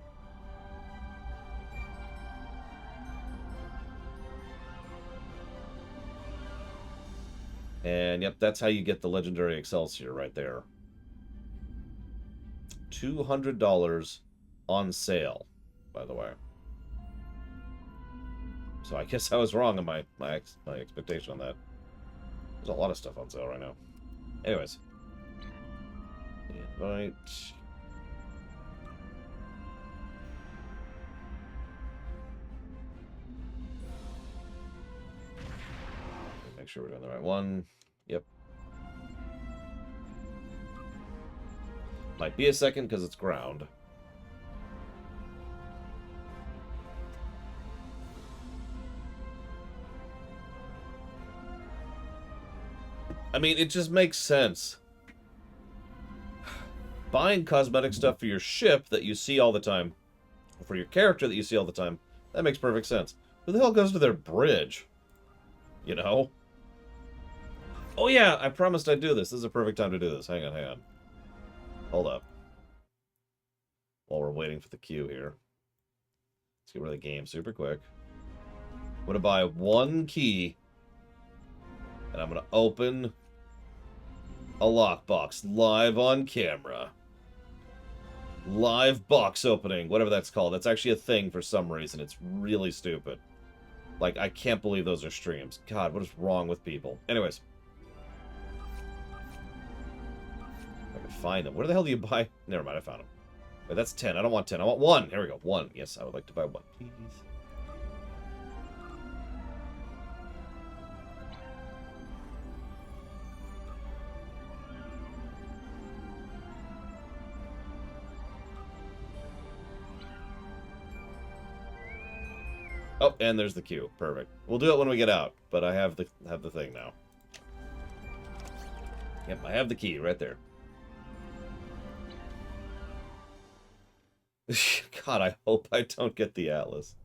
And yep, that's how you get the legendary Excelsior right there. $200 on sale, by the way. So I guess I was wrong on my expectation on that. There's a lot of stuff on sale right now. Anyways. Invite. Make sure we're doing the right one. Yep. Might be a second because it's ground. I mean, it just makes sense. Buying cosmetic stuff for your ship that you see all the time, or for your character that you see all the time, that makes perfect sense. Who the hell goes to their bridge? You know? Oh yeah, I promised I'd do this. This is a perfect time to do this. Hang on. Hold up. While we're waiting for the queue here. Let's get rid of the game super quick. I'm going to buy one key, and I'm going to open a lockbox live on camera. Live box opening, whatever that's called. That's actually a thing for some reason. It's really stupid. Like, I can't believe those are streams. God, what is wrong with people? Anyways. I can find them. Where the hell do you buy? Never mind, I found them. Wait, that's 10. I don't want 10. I want 1. Here we go. 1. Yes, I would like to buy 1, please. Oh, and there's the queue. Perfect. We'll do it when we get out, but I have the thing now. Yep, I have the key right there. God, I hope I don't get the Atlas.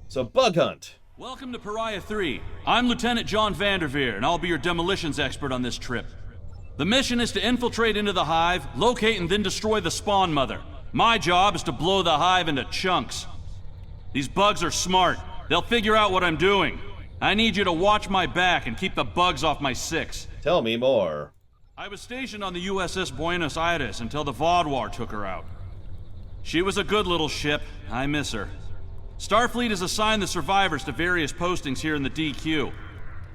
So, bug hunt. Welcome to Pariah 3. I'm Lieutenant John Vanderveer, and I'll be your demolitions expert on this trip. The mission is to infiltrate into the hive, locate and then destroy the spawn mother. My job is to blow the hive into chunks. These bugs are smart. They'll figure out what I'm doing. I need you to watch my back and keep the bugs off my six. Tell me more. I was stationed on the USS Buenos Aires until the Vaudouar took her out. She was a good little ship. I miss her. Starfleet has assigned the survivors to various postings here in the DQ.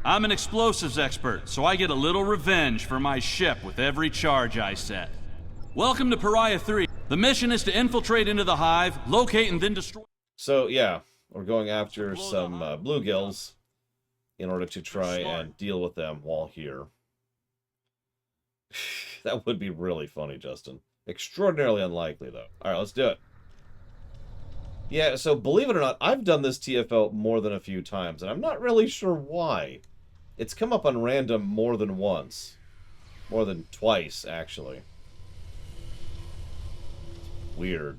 I'm an explosives expert, so I get a little revenge for my ship with every charge I set. Welcome to Pariah 3. The mission is to infiltrate into the hive, locate and then destroy... So, yeah, we're going after some bluegills in order to try and deal with them while here. That would be really funny, Justin. Extraordinarily unlikely, though. Alright, let's do it. Yeah, so believe it or not, I've done this TFL more than a few times, and I'm not really sure why. It's come up on random more than once. More than twice, actually. Weird.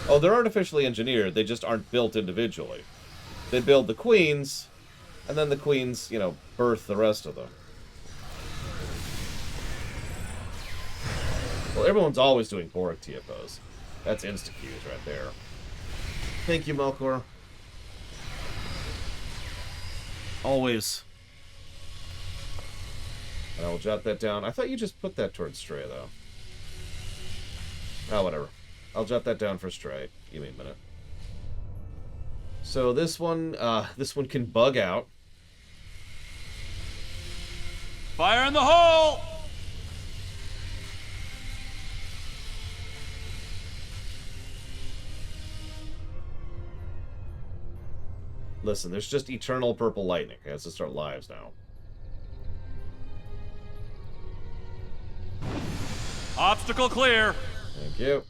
Oh, they're artificially engineered, they just aren't built individually. They build the queens, and then the queens, you know, birth the rest of them. Well, everyone's always doing Borg TFOs. That's insta-queues right there. Thank you, Melkor. Always. And I'll jot that down. I thought you just put that towards Stray, though. Oh, whatever. I'll jot that down for Stray. Give me a minute. So this one can bug out. Fire in the hole! Listen, there's just eternal purple lightning. Okay, let's just start lives now. Obstacle clear. Thank you.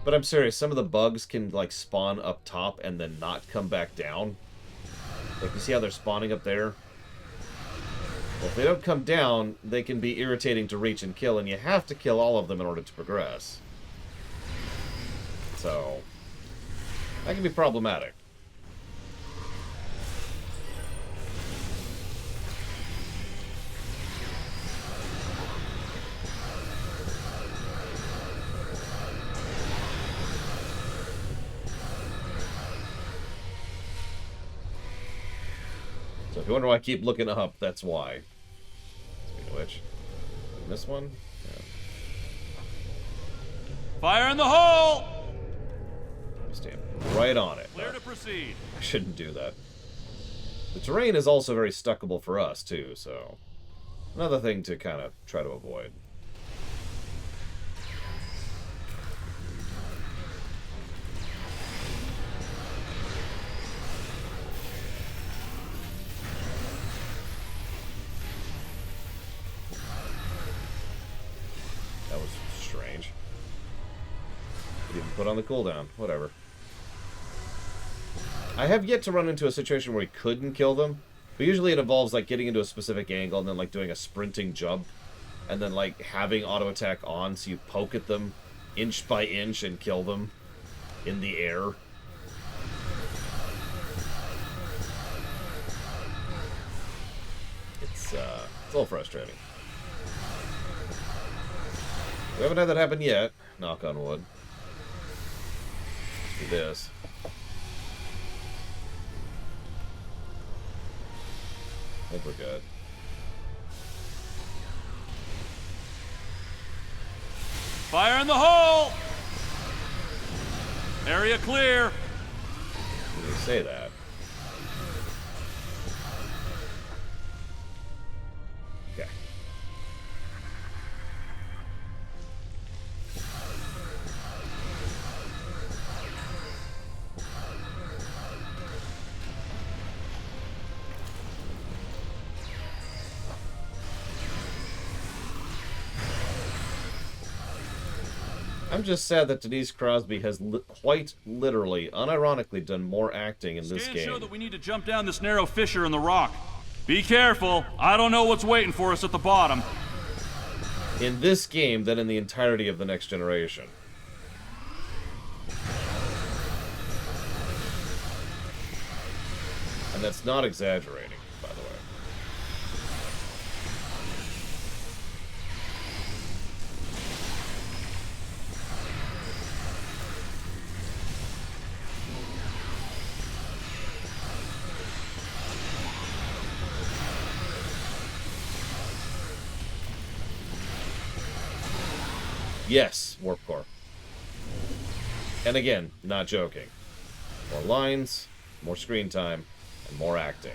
But I'm serious, some of the bugs can, like, spawn up top and then not come back down. Like, you see how they're spawning up there? Well, if they don't come down, they can be irritating to reach and kill, and you have to kill all of them in order to progress. So, that can be problematic. So if you wonder why I keep looking up, that's why. Speaking of which, this one? Yeah. Fire in the hole! Stand right on it. Clear to proceed. I shouldn't do that. The terrain is also very stuckable for us, too, so... Another thing to kind of try to avoid. That was strange. Didn't even put on the cooldown. Whatever. I have yet to run into a situation where we couldn't kill them, but usually it involves like getting into a specific angle and then like doing a sprinting jump, and then like having auto attack on so you poke at them inch by inch and kill them in the air. It's a little frustrating. We haven't had that happen yet, knock on wood. Let's do this. I think we're good. Fire in the hole! Area clear. Did you say that? Okay. I'm just sad that Denise Crosby has quite literally, unironically, done more acting in this Scans game. show that we need to jump down this narrow fissure in the rock. Be careful. I don't know what's waiting for us at the bottom. In this game than in the entirety of the Next Generation. And that's not exaggerating, by the way. Yes, Warp Core. And again, not joking. More lines, more screen time, and more acting.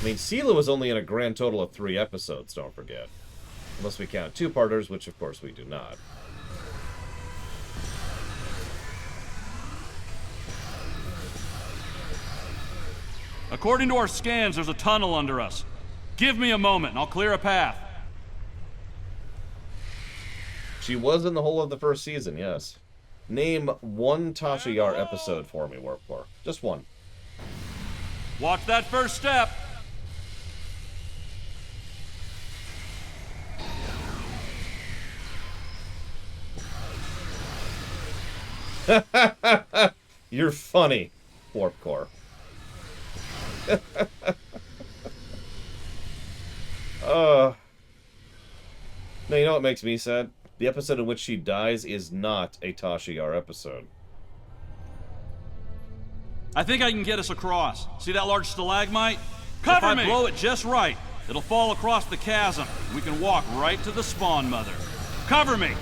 I mean, Sela was only in a grand total of 3 episodes, don't forget. Unless we count two-parters, which of course we do not. According to our scans, there's a tunnel under us. Give me a moment, and I'll clear a path. She was in the whole of the first season, yes. Name one Tasha Yar episode for me, Warp Core. Just one. Watch that first step. You're funny, Warp Core. No, you know what makes me sad? The episode in which she dies is not a Tasha Yar episode. I think I can get us across. See that large stalagmite? Cover me! If I blow it just right, it'll fall across the chasm. We can walk right to the spawn mother. Cover me!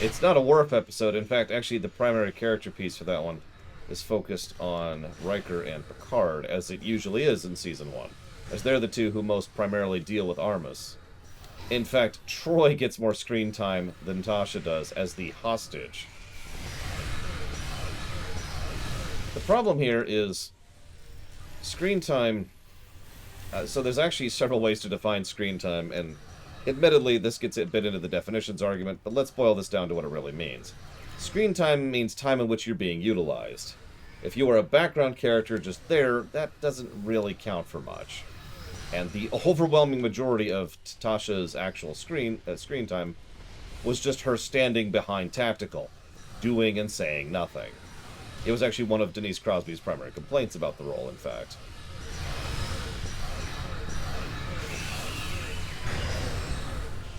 It's not a Worf episode. In fact, actually, the primary character piece for that one is focused on Riker and Picard, as it usually is in Season 1, as they're the two who most primarily deal with Armus. In fact, Troy gets more screen time than Tasha does as the hostage. The problem here is screen time. So there's actually several ways to define screen time, and admittedly this gets a bit into the definitions argument, but let's boil this down to what it really means. Screen time means time in which you're being utilized. If you are a background character just there, that doesn't really count for much. And the overwhelming majority of Tasha's actual screen time was just her standing behind Tactical, doing and saying nothing. It was actually one of Denise Crosby's primary complaints about the role, in fact.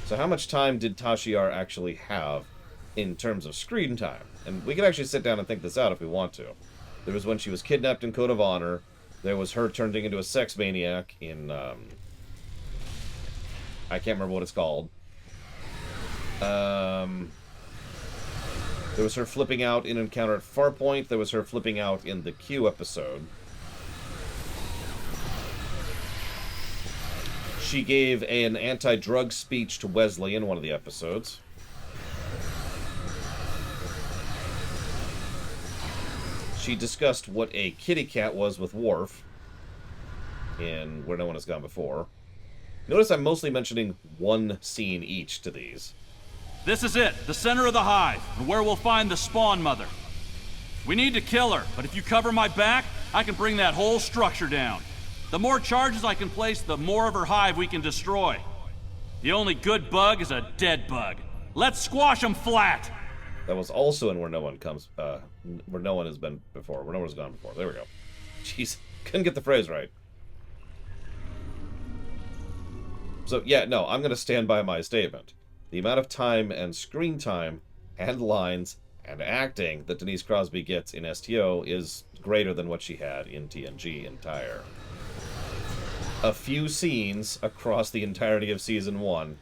So how much time did Tasha Yar actually have in terms of screen time? And we can actually sit down and think this out if we want to. There was when she was kidnapped in Code of Honor. There was her turning into a sex maniac in, I can't remember what it's called. There was her flipping out in Encounter at Farpoint. There was her flipping out in the Q episode. She gave an anti-drug speech to Wesley in one of the episodes. She discussed what a kitty cat was with Worf in Where No One Has Gone Before. Notice I'm mostly mentioning one scene each to these. This is it, the center of the hive, and where we'll find the spawn mother. We need to kill her, but if you cover my back, I can bring that whole structure down. The more charges I can place, the more of her hive we can destroy. The only good bug is a dead bug. Let's squash them flat! That was also in Where No One Comes, Where No One Has Been Before. Where No One Has Gone Before. There we go. Jeez, couldn't get the phrase right. So, yeah, no, I'm going to stand by my statement. The amount of time and screen time and lines and acting that Denise Crosby gets in STO is greater than what she had in TNG entire. A few scenes across the entirety of Season 1,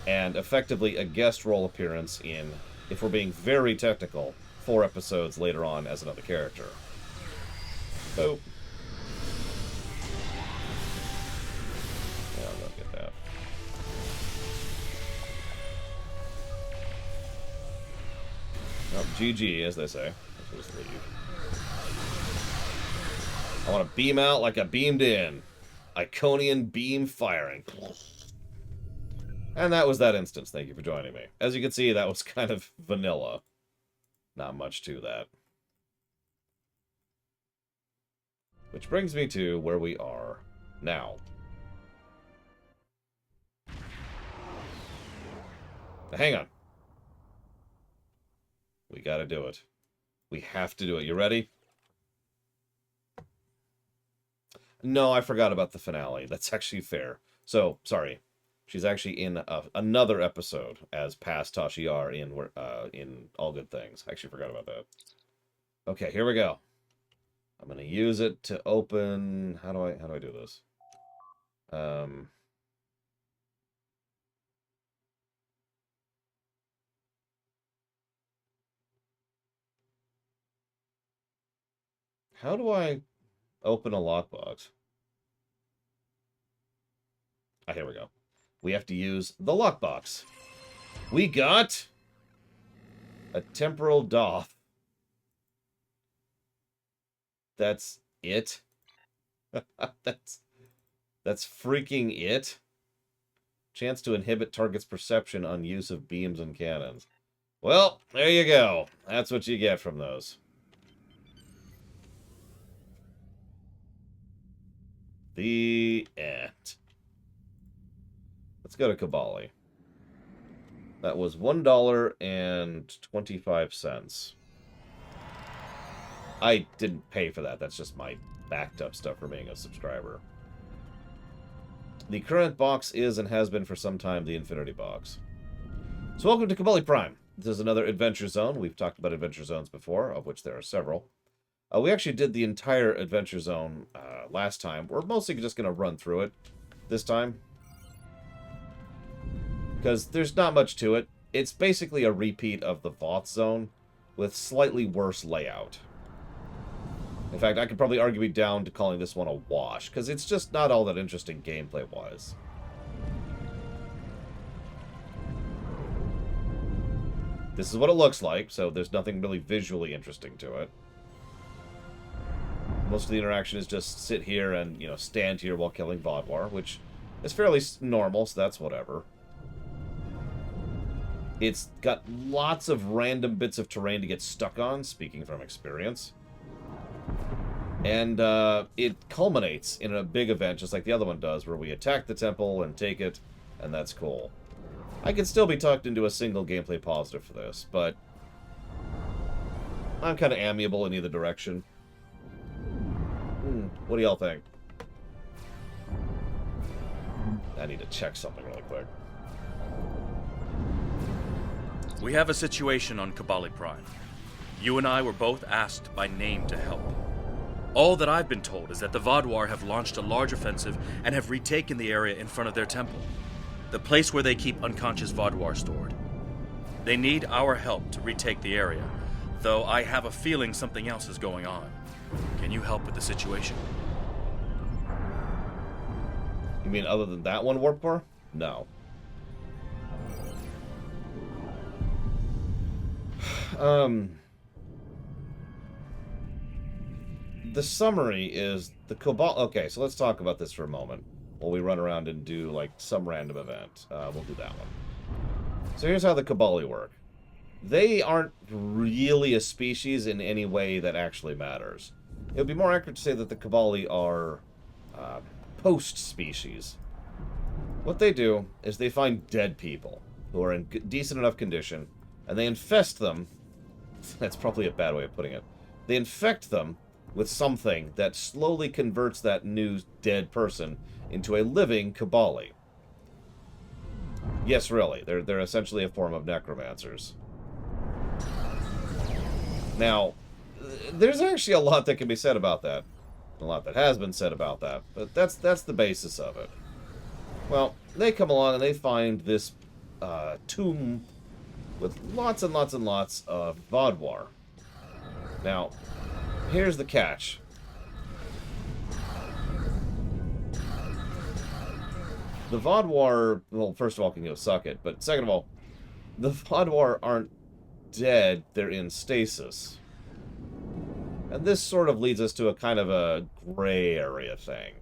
and effectively a guest role appearance in, if we're being very technical, 4 episodes later on as another character. Oh. Yeah, I'll go get that. Oh, GG, as they say. Let's just leave. I want to beam out like I beamed in. Iconian beam firing. And that was that instance. Thank you for joining me. As you can see, that was kind of vanilla. Not much to that. Which brings me to where we are now. Now, hang on. We gotta do it. We have to do it. You ready? No, I forgot about the finale. That's actually fair. So, sorry. She's actually in another episode as past Tashiar in All Good Things. I actually forgot about that. Okay, here we go. I'm gonna use it to open. How do I do this? How do I open a lockbox? Ah, here we go. We have to use the lockbox. We got a temporal doff. That's it. that's freaking it. Chance to inhibit target's perception on use of beams and cannons. Well, there you go. That's what you get from those. The end. Let's go to Kabali. That was $1.25. I didn't pay for that. That's just my backed up stuff for being a subscriber. The current box is and has been for some time the Infinity Box. So welcome to Kabali Prime. This is another adventure zone. We've talked about adventure zones before, of which there are several. We actually did the entire adventure zone last time. We're mostly just going to run through it this time, because there's not much to it. It's basically a repeat of the Voth zone with slightly worse layout. In fact, I could probably argue me down to calling this one a wash, because it's just not all that interesting gameplay-wise. This is what it looks like, so there's nothing really visually interesting to it. Most of the interaction is just sit here and, you know, stand here while killing Vodwar, which is fairly normal, so that's whatever. It's got lots of random bits of terrain to get stuck on, speaking from experience. And it culminates in a big event, just like the other one does, where we attack the temple and take it, and that's cool. I could still be tucked into a single gameplay positive for this, but I'm kind of amiable in either direction. What do y'all think? I need to check something really quick. We have a situation on Kabali Prime. You and I were both asked by name to help. All that I've been told is that the Vodwar have launched a large offensive and have retaken the area in front of their temple, the place where they keep unconscious Vodwar stored. They need our help to retake the area, though I have a feeling something else is going on. Can you help with the situation? You mean other than that one warp core? No. The summary is the Cabal... Okay, so let's talk about this for a moment while we run around and do, like, some random event. We'll do that one. So here's how the Kabali work. They aren't really a species in any way that actually matters. It would be more accurate to say that the Kabali are post-species. What they do is they find dead people who are in decent enough condition, and they infest them. That's probably a bad way of putting it. They infect them with something that slowly converts that new dead person into a living Kabali. Yes, really. They're essentially a form of necromancers. Now, there's actually a lot that can be said about that. A lot that has been said about that. But that's the basis of it. Well, they come along and they find this tomb with lots and lots and lots of Vodwar. Now, here's the catch. The Vodwar, well, first of all, can go suck it, but second of all, the Vodwar aren't dead, they're in stasis. And this sort of leads us to a kind of a gray area thing.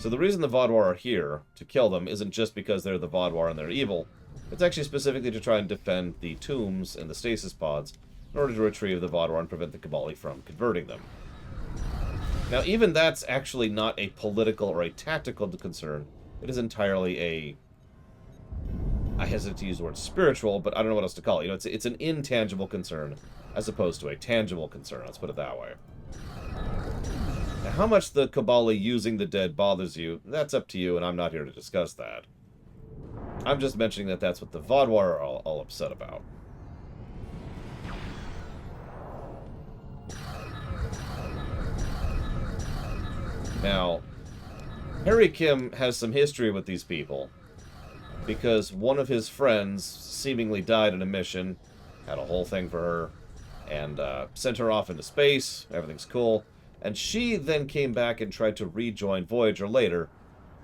So the reason the Vaadwaur are here to kill them isn't just because they're the Vaadwaur and they're evil. It's actually specifically to try and defend the tombs and the stasis pods in order to retrieve the Vaadwaur and prevent the Cabali from converting them. Now, even that's actually not a political or a tactical concern. It is entirely a... I hesitate to use the word spiritual, but I don't know what else to call it. You know, it's an intangible concern as opposed to a tangible concern. Let's put it that way. Now, how much the Cabali using the dead bothers you, that's up to you, and I'm not here to discuss that. I'm just mentioning that that's what the Vaadwaur are all upset about. Now, Harry Kim has some history with these people, because one of his friends seemingly died in a mission, had a whole thing for her, and sent her off into space. Everything's cool. And she then came back and tried to rejoin Voyager later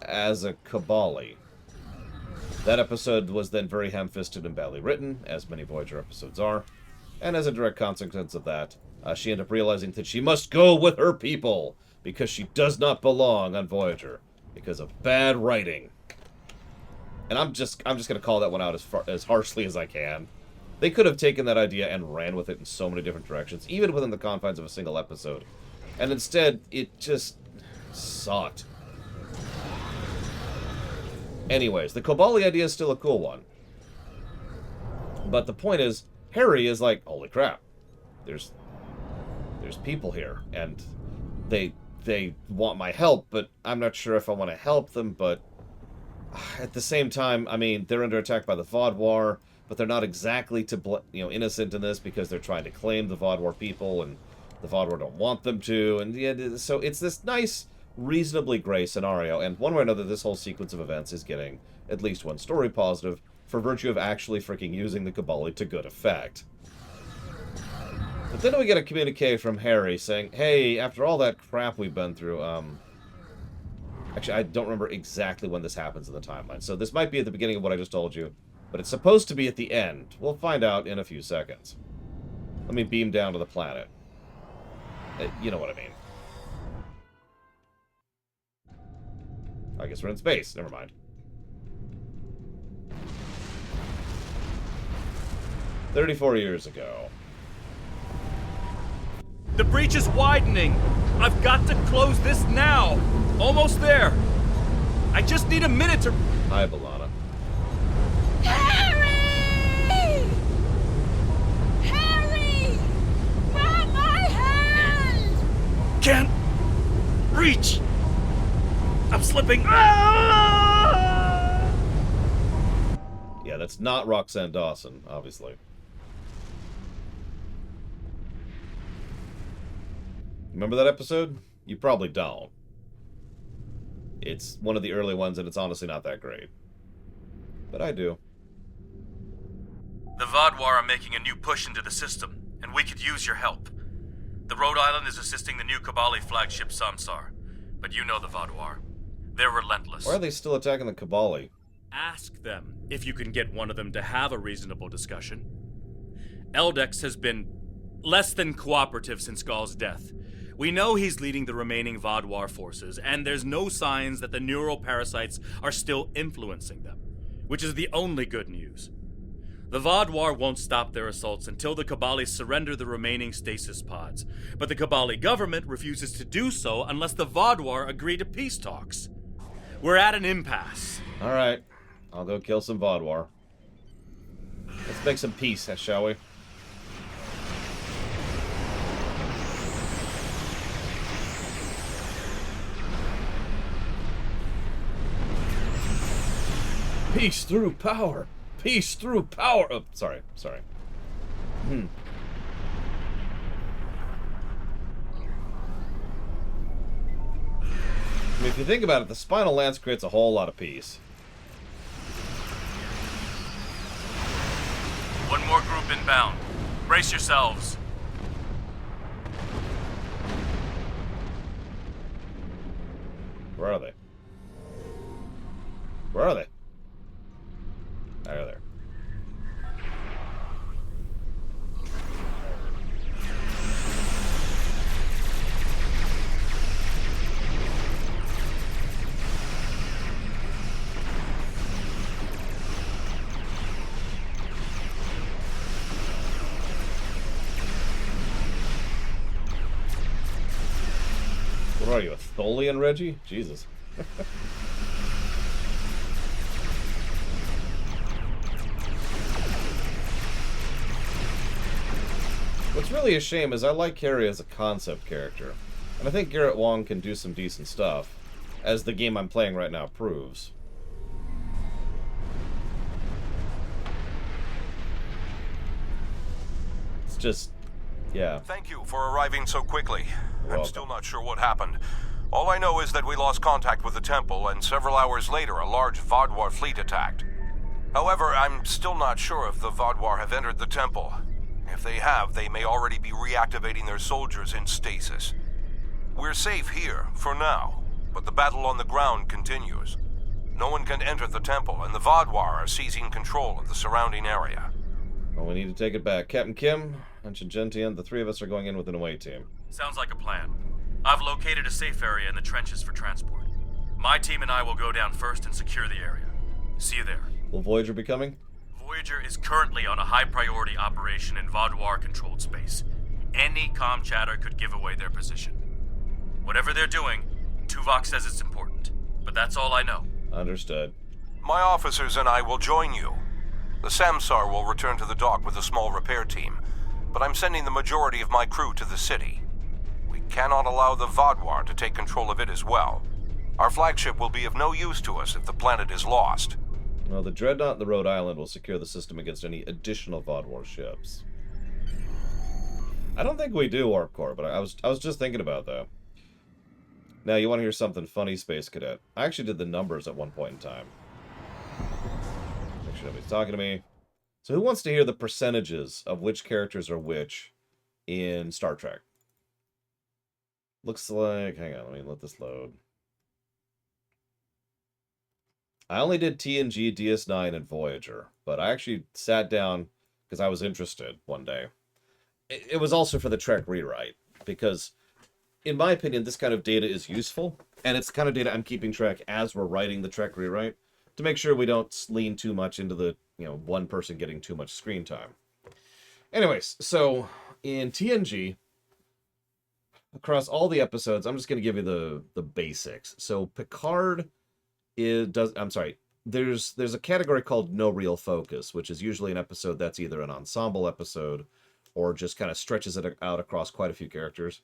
as a Cabali. That episode was then very ham-fisted and badly written, as many Voyager episodes are. And as a direct consequence of that, she ended up realizing that she must go with her people, because she does not belong on Voyager, because of bad writing. And I'm just going to call that one out as harshly as I can. They could have taken that idea and ran with it in so many different directions, even within the confines of a single episode. And instead, it just sucked. Anyways, the Cabali idea is still a cool one. But the point is, Harry is like, holy crap, there's people here, and they want my help, but I'm not sure if I want to help them, but at the same time, I mean, they're under attack by the Vaadwaur, but they're not exactly innocent in this because they're trying to claim the Vaadwaur people, and the Vaadwaur don't want them to, and yeah, so it's this nice, reasonably gray scenario, and one way or another, this whole sequence of events is getting at least one story positive for virtue of actually freaking using the Cabali to good effect. But then we get a communique from Harry saying, hey, after all that crap we've been through, actually, I don't remember exactly when this happens in the timeline, so this might be at the beginning of what I just told you, but it's supposed to be at the end. We'll find out in a few seconds. Let me beam down to the planet. You know what I mean. I guess we're in space. Never mind. 34 years ago. The breach is widening. I've got to close this now. Almost there. I just need a minute to... Hi, B'Elanna. Harry! Harry! Grab my hand! Can't reach. I'm slipping. Ah! Yeah, that's not Roxanne Dawson, obviously. Remember that episode? You probably don't. It's one of the early ones, and it's honestly not that great. But I do. The Vaadwaur are making a new push into the system, and we could use your help. The Rhode Island is assisting the new Cabali flagship Samsar, but you know the Vaadwaur. They're relentless. Why are they still attacking the Cabali? Ask them if you can get one of them to have a reasonable discussion. Eldex has been less than cooperative since Gaul's death. We know he's leading the remaining Vaadwaur forces, and there's no signs that the neural parasites are still influencing them, which is the only good news. The Vaadwaur won't stop their assaults until the Cabali surrender the remaining stasis pods, but the Cabali government refuses to do so unless the Vaadwaur agree to peace talks. We're at an impasse. Alright, I'll go kill some Vaadwaur. Let's make some peace, shall we? Peace through power! Peace through power! Oh, sorry. I mean, if you think about it, the Spinal Lance creates a whole lot of peace. One more group inbound. Brace yourselves. Where are they? Where are they? There. What are you, a Tholian, Reggie? Jesus. What's really a shame is I like Carrie as a concept character. And I think Garrett Wong can do some decent stuff, as the game I'm playing right now proves. It's just, yeah. Thank you for arriving so quickly. I'm still not sure what happened. All I know is that we lost contact with the temple, and several hours later a large Vaadwaur fleet attacked. However, I'm still not sure if the Vaadwaur have entered the temple. If they have, they may already be reactivating their soldiers in stasis. We're safe here, for now, but the battle on the ground continues. No one can enter the temple, and the Vaadwaur are seizing control of the surrounding area. Well, we need to take it back. Captain Kim and Gentian, the three of us are going in with an away team. Sounds like a plan. I've located a safe area in the trenches for transport. My team and I will go down first and secure the area. See you there. Will Voyager be coming? Voyager is currently on a high-priority operation in Vaadwaur-controlled space. Any comm chatter could give away their position. Whatever they're doing, Tuvok says it's important. But that's all I know. Understood. My officers and I will join you. The Samsar will return to the dock with a small repair team, but I'm sending the majority of my crew to the city. We cannot allow the Vaadwaur to take control of it as well. Our flagship will be of no use to us if the planet is lost. Well, the Dreadnought and the Rhode Island will secure the system against any additional Vaadwaur ships. I don't think we do, Warp Core, but I was just thinking about that. Now, you want to hear something funny, Space Cadet? I actually did the numbers at one point in time. Make sure nobody's talking to me. So who wants to hear the percentages of which characters are which in Star Trek? Looks like... Hang on, let me let this load. I only did TNG, DS9, and Voyager, but I actually sat down because I was interested one day. It was also for the Trek rewrite, because in my opinion, this kind of data is useful, and it's the kind of data I'm keeping track as we're writing the Trek rewrite to make sure we don't lean too much into the, one person getting too much screen time. Anyways, so in TNG, across all the episodes, I'm just going to give you the basics. So Picard there's a category called no real focus, which is usually an episode that's either an ensemble episode or just kind of stretches it out across quite a few characters.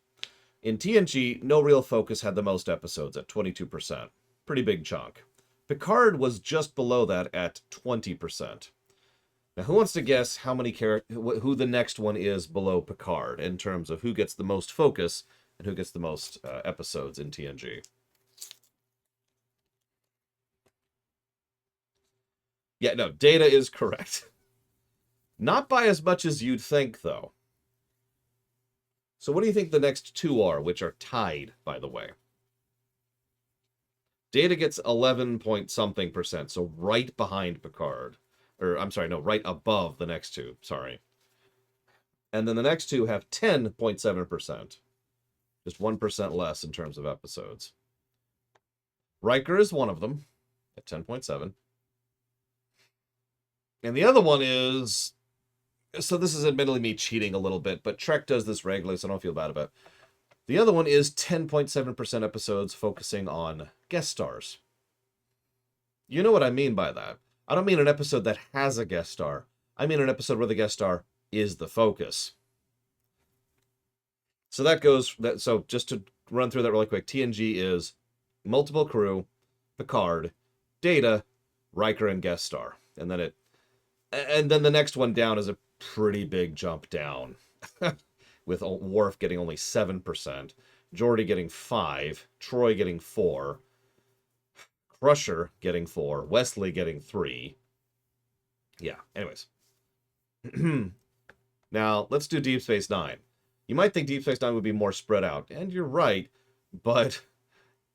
In TNG, no real focus had the most episodes at 22%. Pretty big chunk. Picard was just below that at 20%. Now, who wants to guess how many who the next one is below Picard in terms of who gets the most focus and who gets the most episodes in TNG? Yeah, no, Data is correct. Not by as much as you'd think, though. So what do you think the next two are, which are tied, by the way? Data gets 11 point something percent, so right behind Picard. Or, I'm sorry, no, right above the next two, sorry. And then the next two have 10.7%. Just 1% less in terms of episodes. Riker is one of them, at 10.7. And the other one is... So this is admittedly me cheating a little bit, but Trek does this regularly, so I don't feel bad about it. The other one is 10.7% episodes focusing on guest stars. You know what I mean by that. I don't mean an episode that has a guest star. I mean an episode where the guest star is the focus. So so just to run through that really quick, TNG is multiple crew, Picard, Data, Riker, and guest star. And then the next one down is a pretty big jump down, with Worf getting only 7%, Geordi getting 5%, Troy getting 4%, Crusher getting 4%, Wesley getting 3%. Yeah, anyways. Now, let's do Deep Space Nine. You might think Deep Space Nine would be more spread out, and you're right, but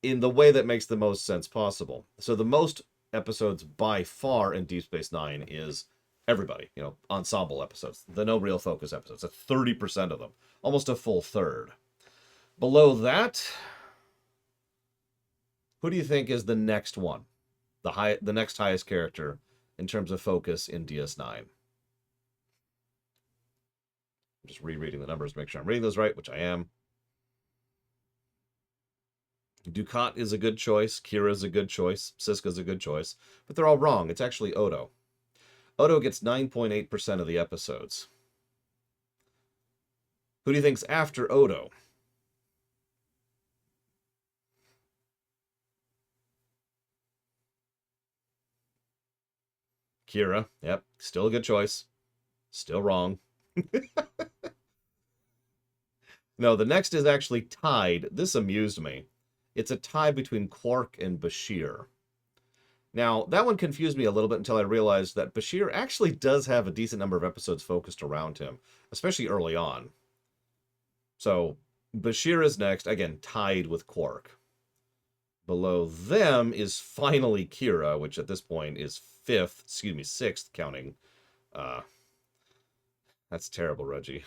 in the way that makes the most sense possible. So the most episodes by far in Deep Space Nine is everybody, ensemble episodes, the no real focus episodes. That's 30% of them, almost a full third. Below that, who do you think is the next one? The next highest character in terms of focus in DS9. I'm just rereading the numbers to make sure I'm reading those right, which I am. Dukat is a good choice. Kira is a good choice. Siska's a good choice. But they're all wrong. It's actually Odo. Odo gets 9.8% of the episodes. Who do you think's after Odo? Kira. Yep. Still a good choice. Still wrong. No, the next is actually tied. This amused me. It's a tie between Quark and Bashir. Now, that one confused me a little bit until I realized that Bashir actually does have a decent number of episodes focused around him, especially early on. So, Bashir is next, again, tied with Quark. Below them is finally Kira, which at this point is sixth counting. That's terrible, Reggie.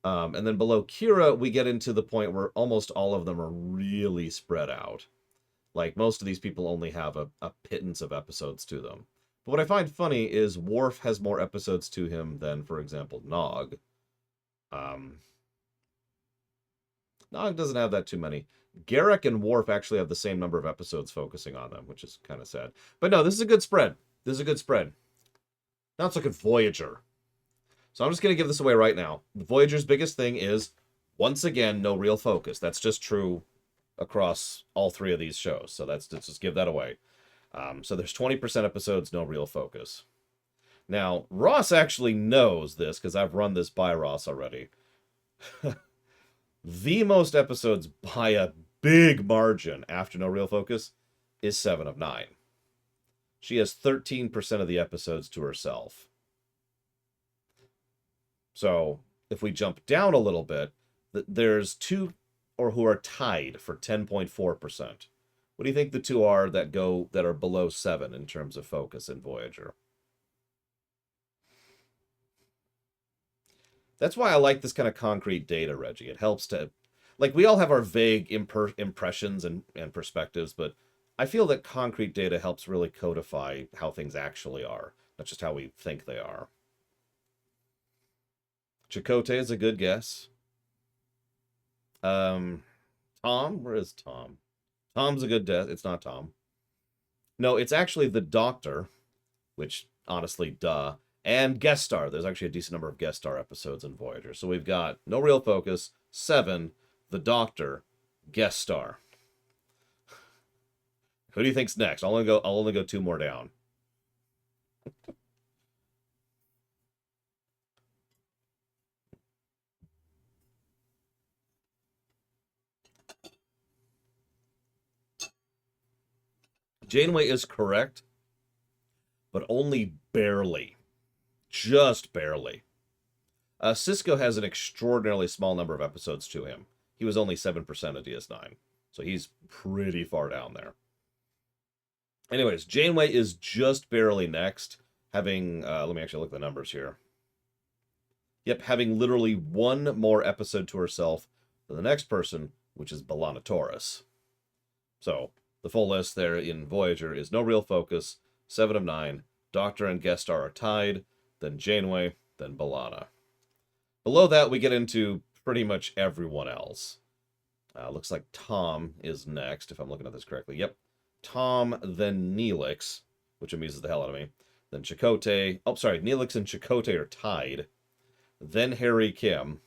And then below Kira, we get into the point where almost all of them are really spread out. Like, most of these people only have a pittance of episodes to them. But what I find funny is Worf has more episodes to him than, for example, Nog. Nog doesn't have that too many. Garrick and Worf actually have the same number of episodes focusing on them, which is kind of sad. But no, this is a good spread. This is a good spread. Now let's look at Voyager. So I'm just going to give this away right now. Voyager's biggest thing is, once again, no real focus. That's just true across all three of these shows. So let's just give that away. So there's 20% episodes, no real focus. Now, Ross actually knows this, because I've run this by Ross already. The most episodes by a big margin after no real focus is 7 of 9. She has 13% of the episodes to herself. So, if we jump down a little bit, there's 2 who are tied for 10.4%. What do you think the 2 are that are below 7 in terms of focus in Voyager? That's why I like this kind of concrete data, Reggie. It helps to... Like, we all have our vague impressions and perspectives, but I feel that concrete data helps really codify how things actually are, not just how we think they are. Chakotay is a good guess. Tom? Where is Tom? Tom's a good guess. It's not Tom. No, it's actually the Doctor, which, honestly, duh. And guest star. There's actually a decent number of guest star episodes in Voyager. So we've got no real focus, 7, the Doctor, guest star. Who do you think's next? I'll only go 2 more down. Janeway is correct, but only barely. Just barely. Sisko has an extraordinarily small number of episodes to him. He was only 7% of DS9, so he's pretty far down there. Anyways, Janeway is just barely next, having, let me actually look at the numbers here. Yep, having literally 1 more episode to herself than the next person, which is B'Elanna Torres. So, the full list there in Voyager is no real focus, 7 of 9, Doctor and guest star are tied, then Janeway, then B'Elanna. Below that, we get into pretty much everyone else. Looks like Tom is next, if I'm looking at this correctly. Yep. Tom, then Neelix, which amuses the hell out of me. Then Chakotay. Oh, sorry. Neelix and Chakotay are tied. Then Harry Kim,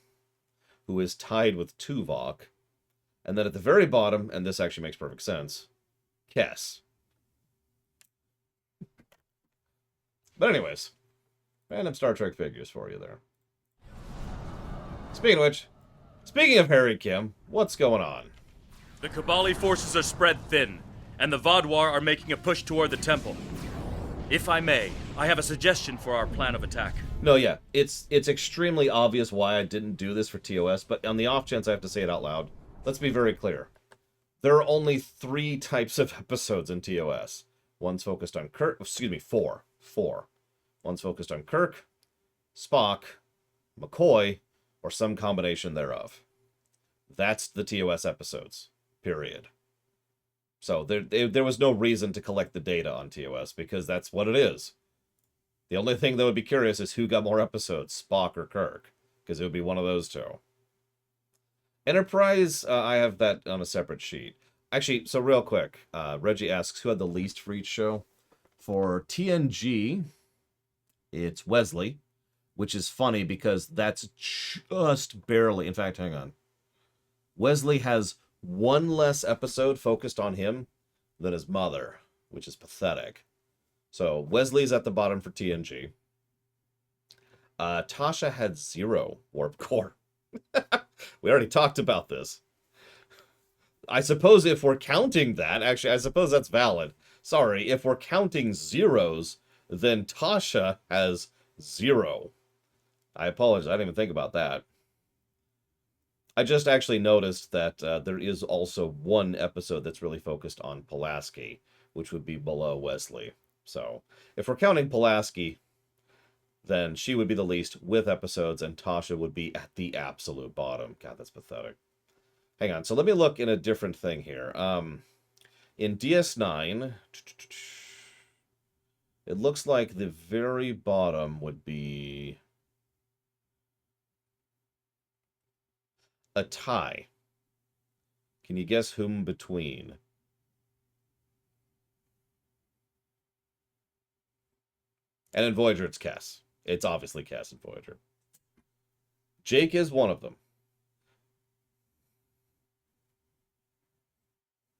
who is tied with Tuvok. And then at the very bottom, and this actually makes perfect sense, Kes. But anyways, random Star Trek figures for you there. Speaking of which, speaking of Harry Kim, what's going on? The Kabali forces are spread thin, and the Vaadwaur are making a push toward the temple. If I may, I have a suggestion for our plan of attack. No, yeah, it's extremely obvious why I didn't do this for TOS, but on the off chance I have to say it out loud, let's be very clear. There are only 3 types of episodes in TOS. One's focused on Kirk, 4. One's focused on Kirk, Spock, McCoy, or some combination thereof. That's the TOS episodes, period. So there was no reason to collect the data on TOS, because that's what it is. The only thing that would be curious is who got more episodes, Spock or Kirk, because it would be one of those 2. Enterprise, I have that on a separate sheet. Actually, so real quick, Reggie asks who had the least for each show. For TNG, it's Wesley, which is funny because that's just barely. In fact, hang on. Wesley has one less episode focused on him than his mother, which is pathetic. So Wesley's at the bottom for TNG. Tasha had 0 warp core. We already talked about this. I suppose if we're counting that, actually, I suppose that's valid. Sorry, if we're counting zeros, then Tasha has 0. I apologize, I didn't even think about that. I just actually noticed that there is also one episode that's really focused on Pulaski, which would be below Wesley. So, if we're counting Pulaski, then she would be the least with episodes, and Tasha would be at the absolute bottom. God, that's pathetic. Hang on, so let me look in a different thing here. In DS9, it looks like the very bottom would be a tie. Can you guess whom between? And in Voyager, it's Cass. It's obviously Cass and Voyager. Jake is one of them.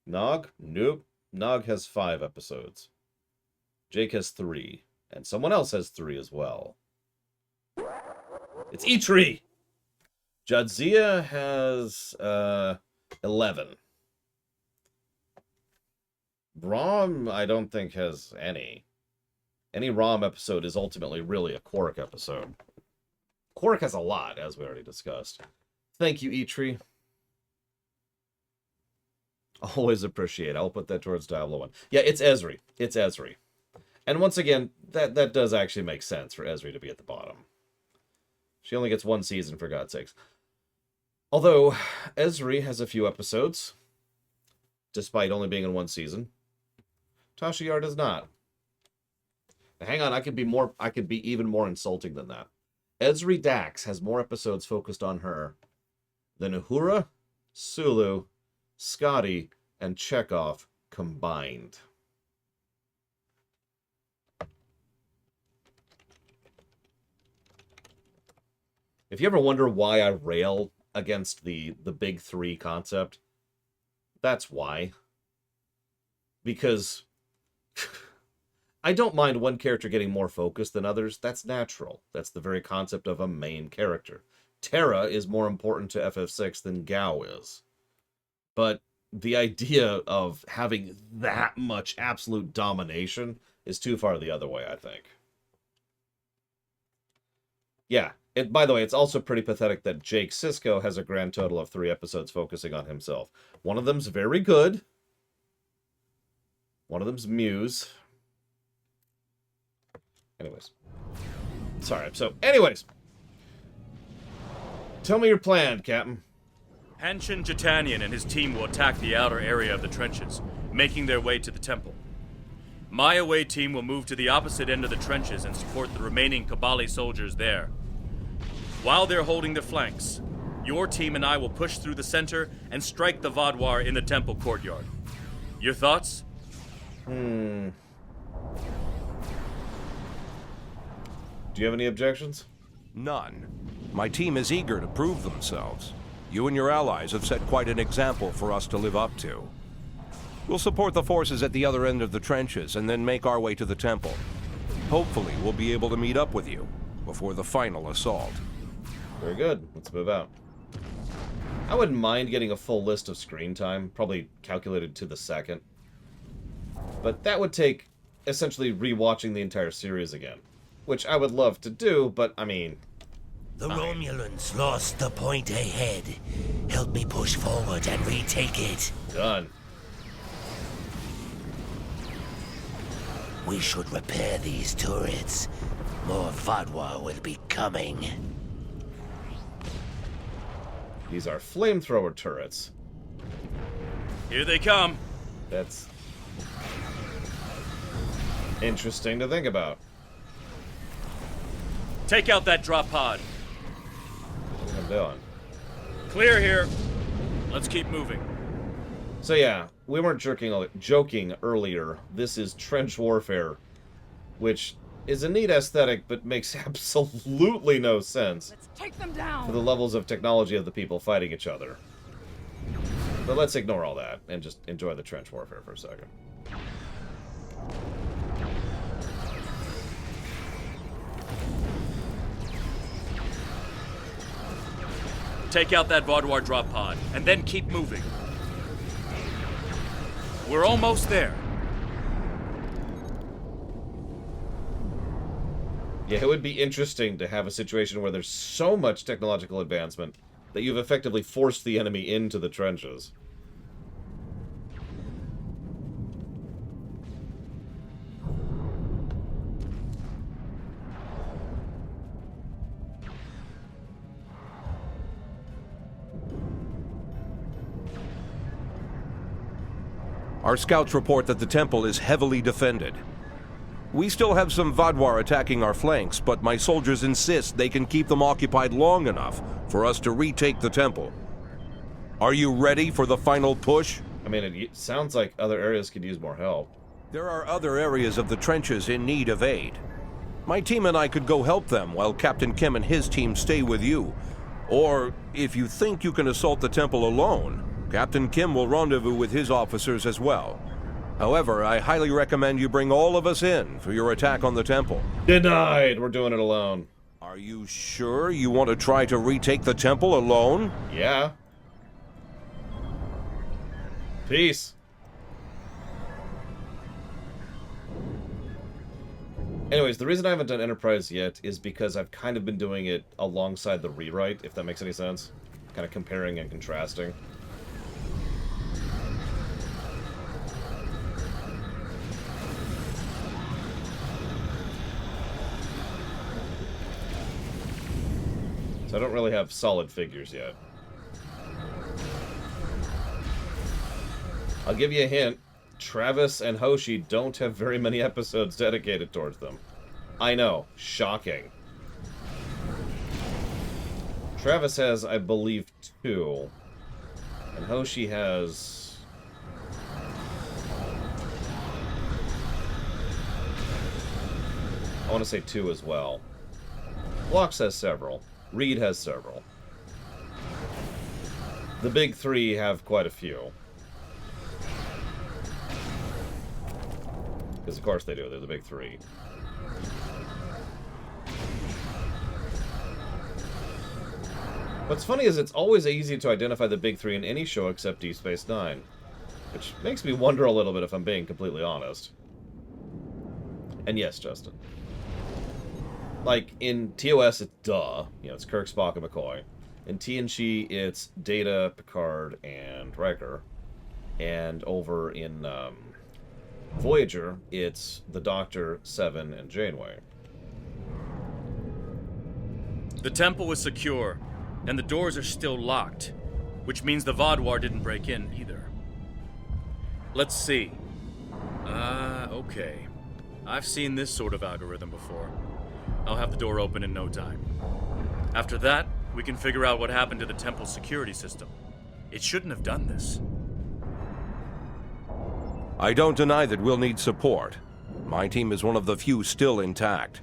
Nog? Nope. Nog has 5 episodes. Jake has 3. And someone else has 3 as well. It's Eitri! Jadzia has 11. Rom, I don't think, has any. Any Rom episode is ultimately really a Quark episode. Quark has a lot, as we already discussed. Thank you, Eitri. Always appreciate it. I'll put that towards Diablo 1. Yeah, it's Ezri. It's Ezri. And once again, that does actually make sense for Ezri to be at the bottom. She only gets 1 season, for God's sakes. Although, Ezri has a few episodes, despite only being in 1 season. Tasha Yar does not. Now, hang on, I could be even more insulting than that. Ezri Dax has more episodes focused on her than Uhura, Sulu, Scotty, and Chekhov combined. If you ever wonder why I rail against the big 3 concept, that's why. Because I don't mind one character getting more focus than others. That's natural. That's the very concept of a main character. Terra is more important to FF6 than Gao is. But the idea of having that much absolute domination is too far the other way, I think. Yeah. By the way, it's also pretty pathetic that Jake Sisko has a grand total of 3 episodes focusing on himself. One of them's very good. One of them's Muse. Anyways. Sorry. So, anyways. Tell me your plan, Captain. Hanshin Jatanian and his team will attack the outer area of the trenches, making their way to the temple. My away team will move to the opposite end of the trenches and support the remaining Kabali soldiers there. While they're holding the flanks, your team and I will push through the center and strike the Vaadwaur in the temple courtyard. Your thoughts? Do you have any objections? None. My team is eager to prove themselves. You and your allies have set quite an example for us to live up to. We'll support the forces at the other end of the trenches and then make our way to the temple. Hopefully, we'll be able to meet up with you before the final assault. Very good. Let's move out. I wouldn't mind getting a full list of screen time, probably calculated to the second. But that would take essentially rewatching the entire series again. Which I would love to do, but I mean... The Romulans lost the point ahead. Help me push forward and retake it. Done. We should repair these turrets. More Vaadwaur will be coming. These are flamethrower turrets. Here they come. That's interesting to think about. Take out that drop pod. What am I doing? Clear here. Let's keep moving. So yeah, we weren't joking earlier. This is trench warfare, which is a neat aesthetic, but makes absolutely no sense Take them down! for the levels of technology of the people fighting each other. But let's ignore all that and just enjoy the trench warfare for a second. Take out that Vaudoir drop pod, and then keep moving. We're almost there. Yeah, it would be interesting to have a situation where there's so much technological advancement that you've effectively forced the enemy into the trenches. Our scouts report that the temple is heavily defended. We still have some Vaudoir attacking our flanks, but my soldiers insist they can keep them occupied long enough for us to retake the temple. Are you ready for the final push? I mean, it sounds like other areas could use more help. There are other areas of the trenches in need of aid. My team and I could go help them while Captain Kim and his team stay with you. Or, if you think you can assault the temple alone, Captain Kim will rendezvous with his officers as well. However, I highly recommend you bring all of us in for your attack on the temple. Denied! We're doing it alone. Are you sure you want to try to retake the temple alone? Yeah. Peace. Anyways, the reason I haven't done Enterprise yet is because I've kind of been doing it alongside the rewrite, if that makes any sense. Kind of comparing and contrasting. So I don't really have solid figures yet. I'll give you a hint. Travis and Hoshi don't have very many episodes dedicated towards them. I know. Shocking. Travis has, I believe, 2. And Hoshi has... I want to say 2 as well. Phlox has several. Reed has several. The big 3 have quite a few. Because of course they do, they're the big 3. What's funny is it's always easy to identify the big 3 in any show except Deep Space Nine. Which makes me wonder a little bit if I'm being completely honest. And yes, Justin. Like, in TOS, it's duh. You know, it's Kirk, Spock, and McCoy. In TNG, it's Data, Picard, and Riker. And over in Voyager, it's the Doctor, Seven, and Janeway. The temple is secure, and the doors are still locked, which means the Vaudoir didn't break in either. Let's see. Okay. I've seen this sort of algorithm before. I'll have the door open in no time. After that, we can figure out what happened to the temple's security system. It shouldn't have done this. I don't deny that we'll need support. My team is one of the few still intact.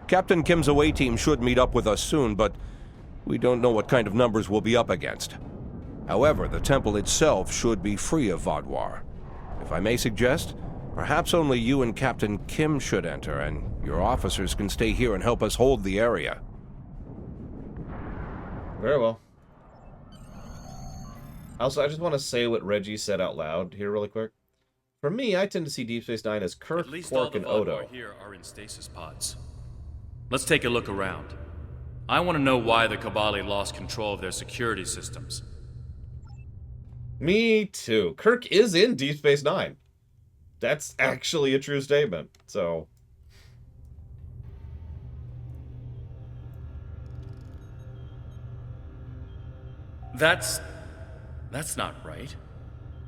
Captain Kim's away team should meet up with us soon, but we don't know what kind of numbers we'll be up against. However, the temple itself should be free of Vaudoir. If I may suggest, perhaps only you and Captain Kim should enter, and your officers can stay here and help us hold the area. Very well. Also, I just want to say what Reggie said out loud here really quick. For me, I tend to see Deep Space Nine as Kirk, At least Quark, all and the Odo. Vaudoir here are in stasis pods. Let's take a look around. I want to know why the Kabali lost control of their security systems. Me too. Kirk is in Deep Space Nine. That's actually a true statement, so... That's not right.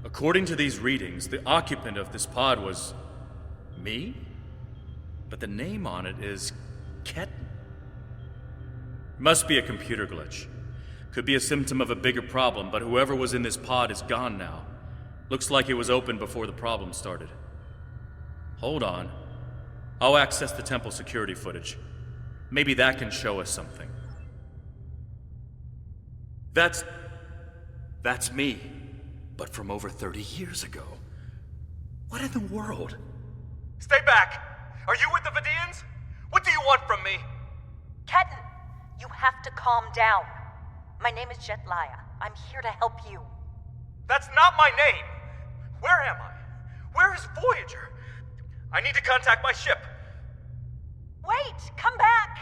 According to these readings, the occupant of this pod was... me? But the name on it is... Ketten. Must be a computer glitch. Could be a symptom of a bigger problem, but whoever was in this pod is gone now. Looks like it was open before the problem started. Hold on. I'll access the temple security footage. Maybe that can show us something. That's me, but from over 30 years ago. What in the world? Stay back! Are you with the Vidians? What do you want from me? Ketan, you have to calm down. My name is Jetlaya. I'm here to help you. That's not my name! Where am I? Where is Voyager? I need to contact my ship. Wait! Come back!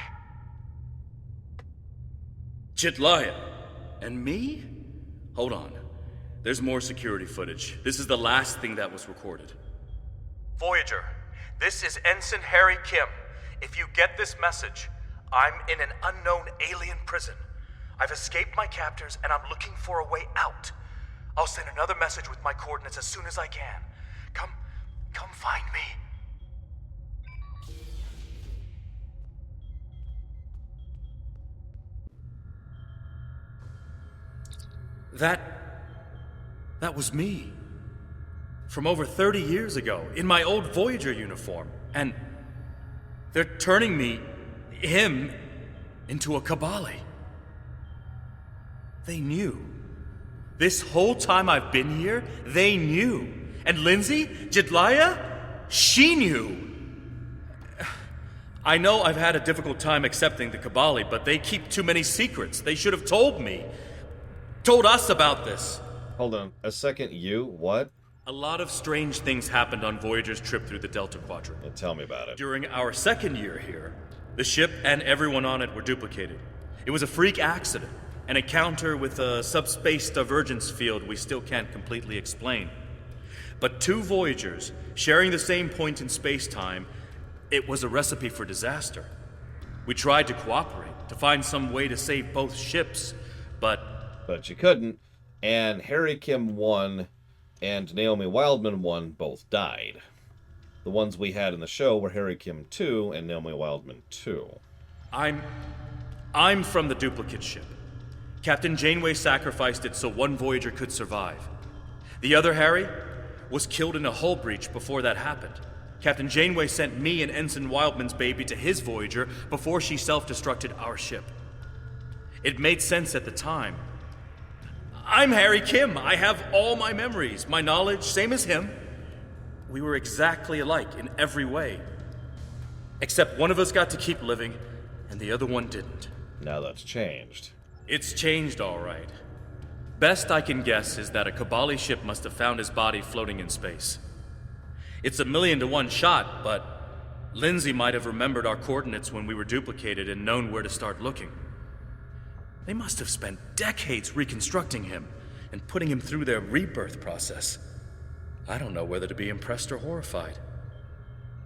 Jetlaya. And me? Hold on. There's more security footage. This is the last thing that was recorded. Voyager, this is Ensign Harry Kim. If you get this message, I'm in an unknown alien prison. I've escaped my captors and I'm looking for a way out. I'll send another message with my coordinates as soon as I can. Come find me. That was me. From over 30 years ago, in my old Voyager uniform. And they're turning him, into a Kabali. They knew. This whole time I've been here, they knew. And Lindsay, Jetlaya, she knew. I know I've had a difficult time accepting the Kabali, but they keep too many secrets. They should have told me. Told us about this. Hold on. A second, what? A lot of strange things happened on Voyager's trip through the Delta Quadrant. Yeah, tell me about it. During our second year here, the ship and everyone on it were duplicated. It was a freak accident, an encounter with a subspace divergence field we still can't completely explain. But two Voyagers, sharing the same point in space-time, it was a recipe for disaster. We tried to cooperate, to find some way to save both ships, but you couldn't, and Harry Kim 1 and Naomi Wildman 1 both died. The ones we had in the show were Harry Kim 2 and Naomi Wildman 2. I'm from the duplicate ship. Captain Janeway sacrificed it so one Voyager could survive. The other Harry was killed in a hull breach before that happened. Captain Janeway sent me and Ensign Wildman's baby to his Voyager before she self-destructed our ship. It made sense at the time. I'm Harry Kim. I have all my memories, my knowledge, same as him. We were exactly alike in every way. Except one of us got to keep living, and the other one didn't. Now that's changed. It's changed, all right. Best I can guess is that a Kabali ship must have found his body floating in space. It's a 1,000,000 to 1 shot, but Lindsay might have remembered our coordinates when we were duplicated and known where to start looking. They must have spent decades reconstructing him and putting him through their rebirth process. I don't know whether to be impressed or horrified.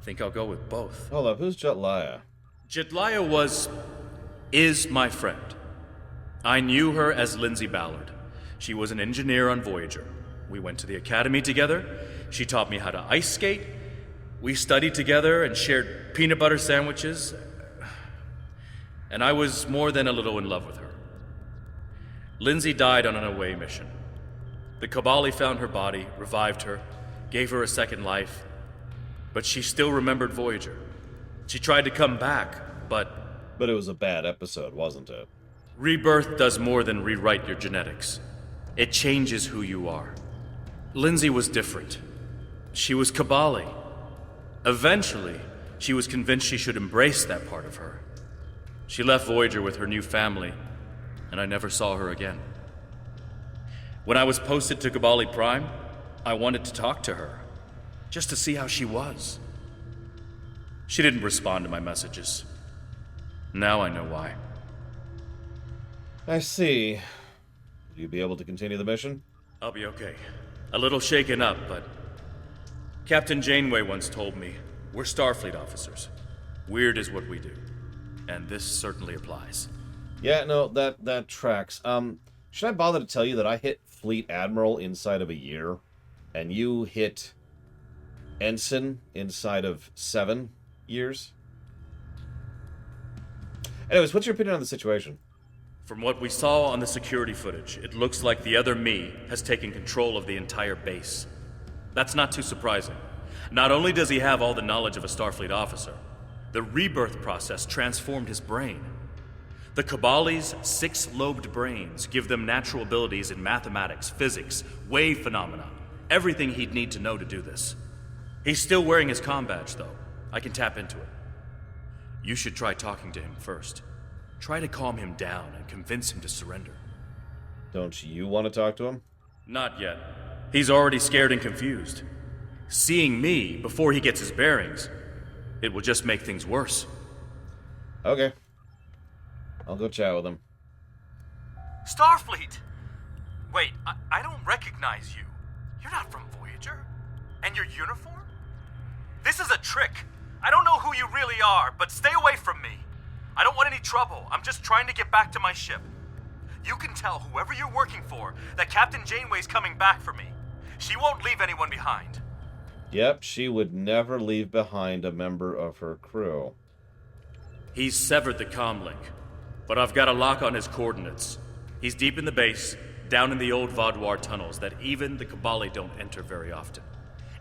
Think I'll go with both. Hold up, who's Jetlaya? Jetlaya is my friend. I knew her as Lindsay Ballard. She was an engineer on Voyager. We went to the academy together. She taught me how to ice skate. We studied together and shared peanut butter sandwiches. And I was more than a little in love with her. Lindsay died on an away mission. The Kabali found her body, revived her, gave her a second life, but she still remembered Voyager. She tried to come back, but it was a bad episode, wasn't it? Rebirth does more than rewrite your genetics. It changes who you are. Lindsay was different. She was Kabali. Eventually, she was convinced she should embrace that part of her. She left Voyager with her new family, and I never saw her again. When I was posted to Kabali Prime, I wanted to talk to her, just to see how she was. She didn't respond to my messages. Now I know why. I see. Will you be able to continue the mission? I'll be okay. A little shaken up, but Captain Janeway once told me, we're Starfleet officers. Weird is what we do. And this certainly applies. Yeah, no, that tracks. Should I bother to tell you that I hit Fleet Admiral inside of a year, and you hit Ensign inside of 7 years? Anyways, what's your opinion on the situation? From what we saw on the security footage, it looks like the other me has taken control of the entire base. That's not too surprising. Not only does he have all the knowledge of a Starfleet officer, the rebirth process transformed his brain. The Cabali's 6-lobed brains give them natural abilities in mathematics, physics, wave phenomena, everything he'd need to know to do this. He's still wearing his comm badge, though. I can tap into it. You should try talking to him first. Try to calm him down and convince him to surrender. Don't you want to talk to him? Not yet. He's already scared and confused. Seeing me before he gets his bearings, it will just make things worse. Okay. I'll go chat with him. Starfleet! Wait, I don't recognize you. You're not from Voyager? And your uniform? This is a trick. I don't know who you really are, but stay away from me. I don't want any trouble. I'm just trying to get back to my ship. You can tell whoever you're working for that Captain Janeway's coming back for me. She won't leave anyone behind. Yep, she would never leave behind a member of her crew. He's severed the comm link, but I've got a lock on his coordinates. He's deep in the base, down in the old Vaudouar tunnels that even the Cabali don't enter very often.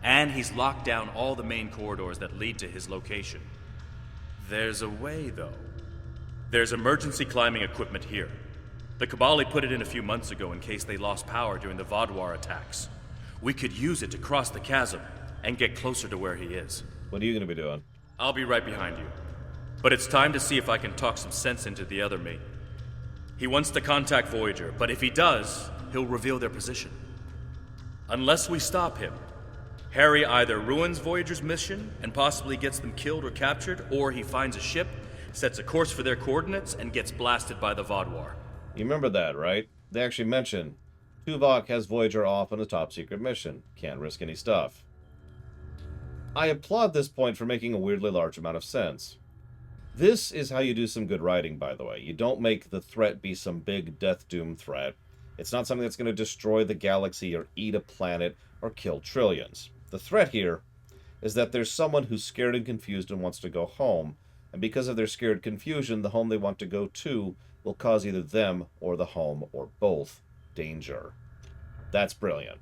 And he's locked down all the main corridors that lead to his location. There's a way, though. There's emergency climbing equipment here. The Cabali put it in a few months ago in case they lost power during the Vaudouar attacks. We could use it to cross the chasm and get closer to where he is. What are you going to be doing? I'll be right behind you. But it's time to see if I can talk some sense into the other me. He wants to contact Voyager, but if he does, he'll reveal their position. Unless we stop him, Harry either ruins Voyager's mission and possibly gets them killed or captured, or he finds a ship, sets a course for their coordinates, and gets blasted by the Vaudouar. You remember that, right? They actually mentioned Tuvok has Voyager off on a top-secret mission. Can't risk any stuff. I applaud this point for making a weirdly large amount of sense. This is how you do some good writing, by the way. You don't make the threat be some big death doom threat. It's not something that's going to destroy the galaxy or eat a planet or kill trillions. The threat here is that there's someone who's scared and confused and wants to go home, and because of their scared confusion, the home they want to go to will cause either them or the home or both danger. That's brilliant.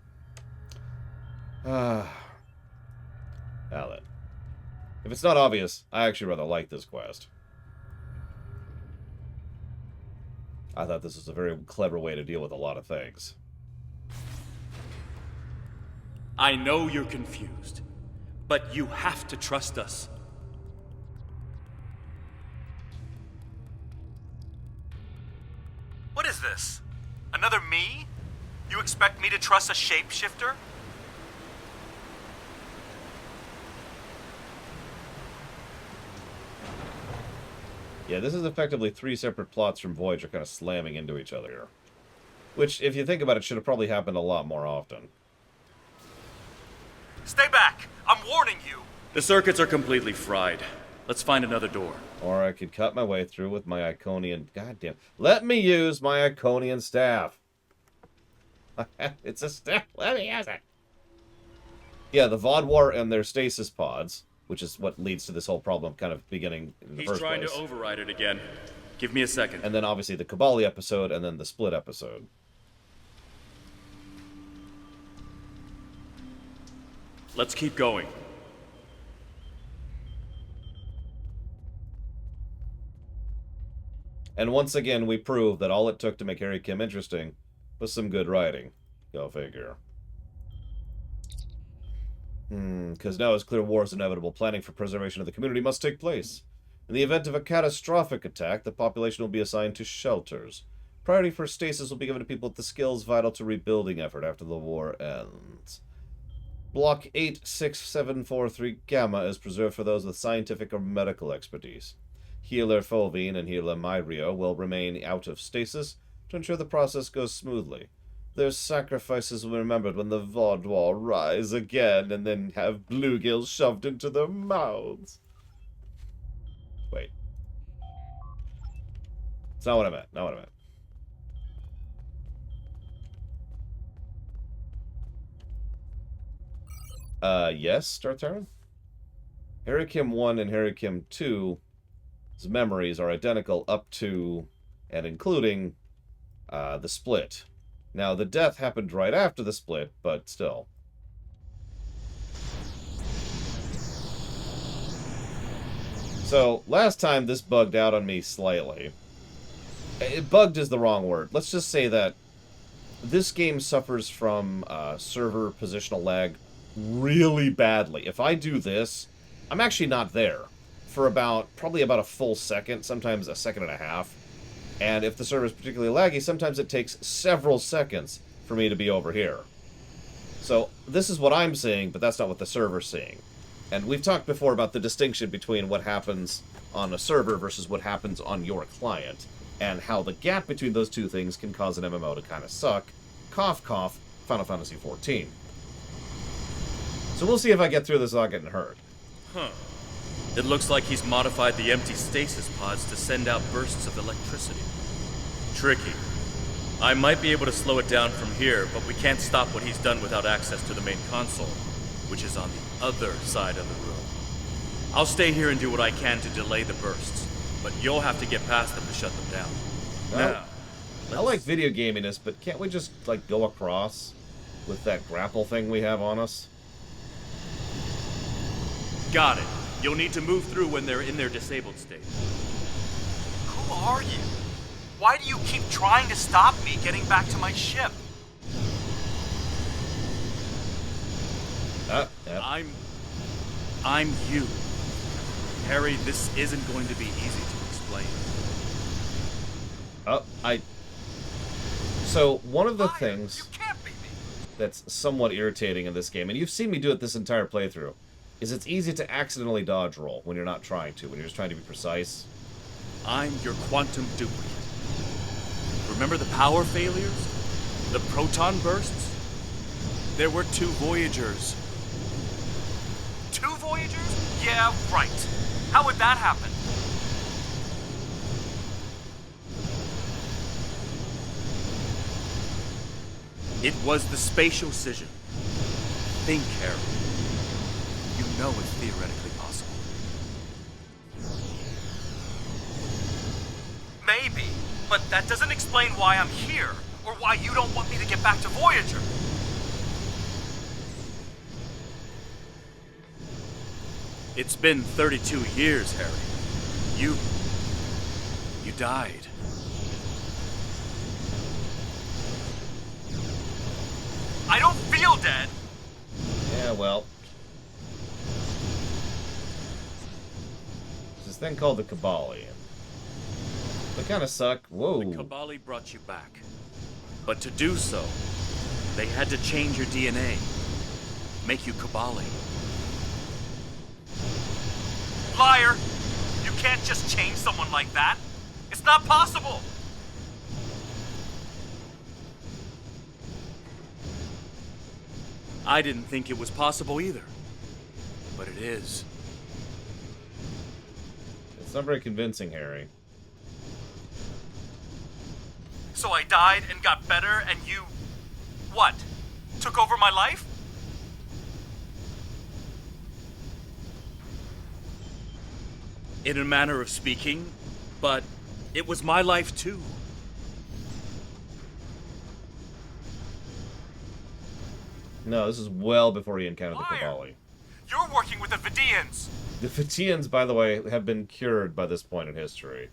Now then. If it's not obvious, I actually rather like this quest. I thought this was a very clever way to deal with a lot of things. I know you're confused, but you have to trust us. What is this? Another me? You expect me to trust a shapeshifter? Yeah, this is effectively 3 separate plots from Voyager kind of slamming into each other here. Which, if you think about it, should have probably happened a lot more often. Stay back! I'm warning you! The circuits are completely fried. Let's find another door. Or I could cut my way through with my Iconian... Goddamn. Let me use my Iconian staff. It's a staff. Let me use it. Yeah, the Vaudouar and their stasis pods, which is what leads to this whole problem kind of beginning in the first place. He's trying to override it again. Give me a second. And then obviously the Cabali episode, and then the Split episode. Let's keep going. And once again, we prove that all it took to make Harry Kim interesting was some good writing. Go figure. Because now it's clear war is inevitable. Planning for preservation of the community must take place. In the event of a catastrophic attack, the population will be assigned to shelters. Priority for stasis will be given to people with the skills vital to rebuilding effort after the war ends. Block 86743 Gamma is preserved for those with scientific or medical expertise. Healer Fulvine and Healer Myrio will remain out of stasis to ensure the process goes smoothly. Their sacrifices will be remembered when the Vaudouar rise again and then have bluegills shoved into their mouths. Wait. It's not what I meant. Not what I meant. Yes, Dartaran? Harry Kim 1 and Harry Kim 2's memories are identical up to and including the split. Now, the death happened right after the split, but still. So, last time this bugged out on me slightly. Bugged is the wrong word. Let's just say that this game suffers from server positional lag really badly. If I do this, I'm actually not there for probably about a full second, sometimes a second and a half. And if the server is particularly laggy, sometimes it takes several seconds for me to be over here. So this is what I'm seeing, but that's not what the server's seeing. And we've talked before about the distinction between what happens on a server versus what happens on your client, and how the gap between those two things can cause an MMO to kind of suck. Cough, cough, Final Fantasy XIV. So we'll see if I get through this without getting hurt. Huh. It looks like he's modified the empty stasis pods to send out bursts of electricity. Tricky. I might be able to slow it down from here, but we can't stop what he's done without access to the main console, which is on the other side of the room. I'll stay here and do what I can to delay the bursts, but you'll have to get past them to shut them down. Now, I like video gaminess, but can't we just, like, go across with that grapple thing we have on us? Got it. You'll need to move through when they're in their disabled state. Who are you? Why do you keep trying to stop me getting back to my ship? I'm you. Harry, this isn't going to be easy to explain. So, one of the things that's somewhat irritating in this game, and you've seen me do it this entire playthrough, is it's easy to accidentally dodge roll when you're not trying to, when you're just trying to be precise. I'm your quantum duplicate. Remember the power failures? The proton bursts? There were 2 Voyagers. 2 Voyagers? Yeah, right. How would that happen? It was the spatial scission. Think, Harry. You know it's theoretically possible. Maybe, but that doesn't explain why I'm here, or why you don't want me to get back to Voyager. It's been 32 years, Harry. You died. I don't feel dead. Yeah, well. There's this thing called the Kabali. They kind of suck. Whoa. The Kabali brought you back. But to do so, they had to change your DNA. Make you Kabali. Liar! You can't just change someone like that. It's not possible. I didn't think it was possible either. But it is. It's not very convincing, Harry. So I died and got better, and you... what? Took over my life? In a manner of speaking, but it was my life too. No, this is well before he encountered the Kabali. You're working with the Vidians. The Vidians, by the way, have been cured by this point in history.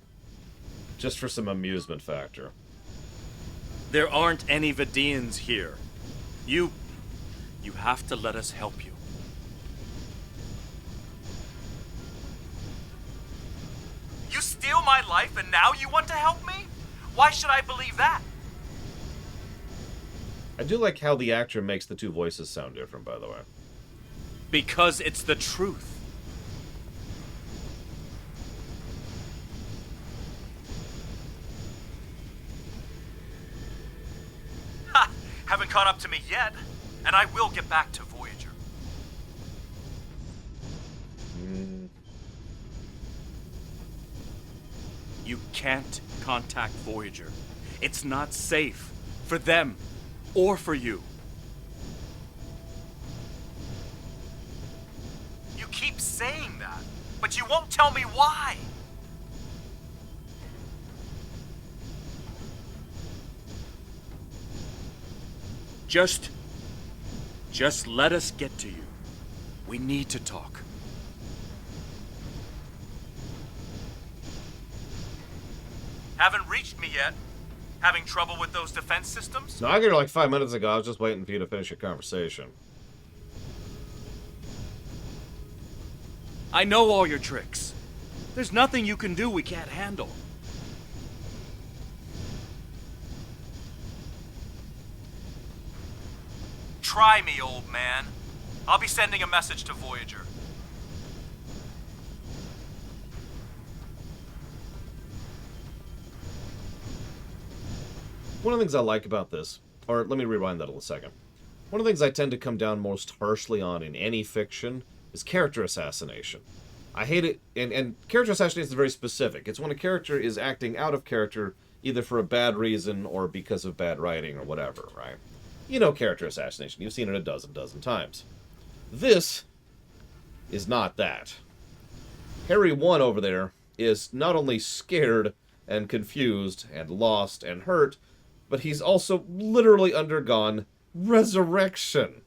Just for some amusement factor. There aren't any Vidians here. You have to let us help you. You steal my life and now you want to help me? Why should I believe that? I do like how the actor makes the 2 voices sound different, by the way. Because it's the truth. Ha! Haven't caught up to me yet, and I will get back to Voyager. You can't contact Voyager. It's not safe. For them. Or for you. You keep saying that, but you won't tell me why. Just let us get to you. We need to talk. Haven't reached me yet? Having trouble with those defense systems? No, I got here like 5 minutes ago. I was just waiting for you to finish your conversation. I know all your tricks. There's nothing you can do we can't handle. Try me, old man. I'll be sending a message to Voyager. One of the things I like about this, or let me rewind that a little second. One of the things I tend to come down most harshly on in any fiction is character assassination. I hate it, and character assassination is very specific. It's when a character is acting out of character either for a bad reason or because of bad writing or whatever, right? You know character assassination. You've seen it a dozen times. This is not that. Harry 1 over there is not only scared and confused and lost and hurt, but he's also literally undergone resurrection.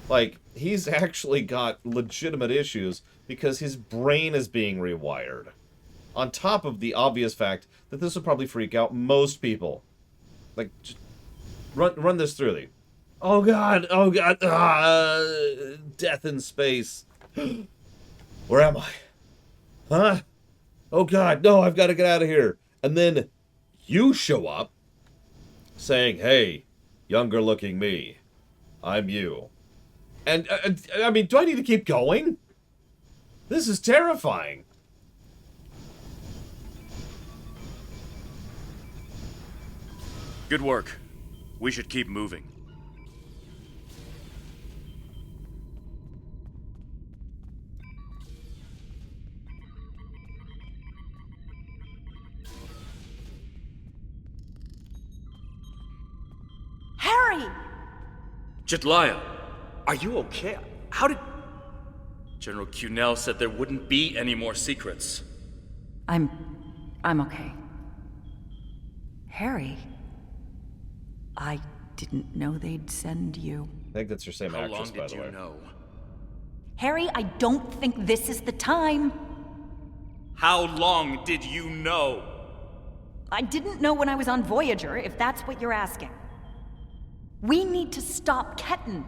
Like, he's actually got legitimate issues because his brain is being rewired. On top of the obvious fact that this would probably freak out most people. Like, just run this through me. Oh god, death in space. Where am I? Huh? Oh god, no, I've got to get out of here. And then you show up saying, hey, younger looking me, I'm you. And, I mean, do I need to keep going? This is terrifying. Good work. We should keep moving. Harry! Jetlaya, are you okay? How did... General Cunell said there wouldn't be any more secrets. I'm okay. Harry? I didn't know they'd send you. I think that's your same How actress, long by did the you way. know? Harry, I don't think this is the time. How long did you know? I didn't know when I was on Voyager, if that's what you're asking. We need to stop Ketan.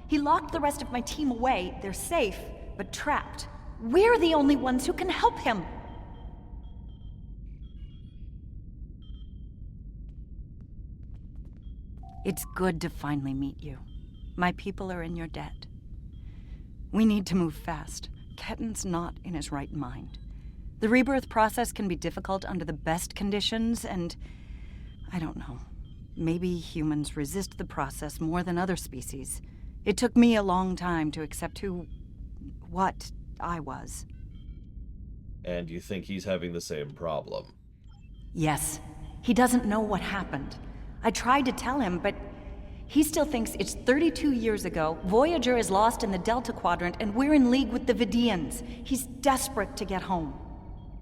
He locked the rest of my team away. They're safe, but trapped. We're the only ones who can help him. It's good to finally meet you. My people are in your debt. We need to move fast. Ketan's not in his right mind. The rebirth process can be difficult under the best conditions, and I don't know. Maybe humans resist the process more than other species. It took me a long time to accept what I was. And you think he's having the same problem? Yes. He doesn't know what happened. I tried to tell him, but he still thinks it's 32 years ago, Voyager is lost in the Delta Quadrant, and we're in league with the Vidians. He's desperate to get home.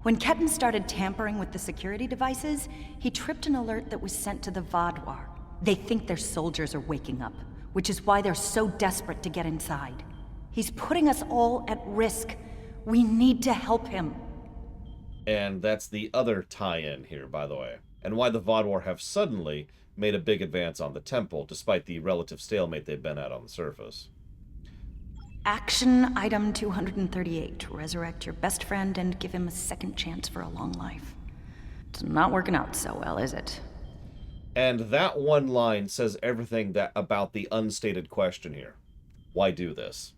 When Ketan started tampering with the security devices, he tripped an alert that was sent to the Vaadwaur. They think their soldiers are waking up, which is why they're so desperate to get inside. He's putting us all at risk. We need to help him. And that's the other tie-in here, by the way. And why the Vaadwaur have suddenly made a big advance on the temple, despite the relative stalemate they've been at on the surface. Action item 238. Resurrect your best friend and give him a second chance for a long life. It's not working out so well, is it? And that one line says everything about the unstated question here. Why do this?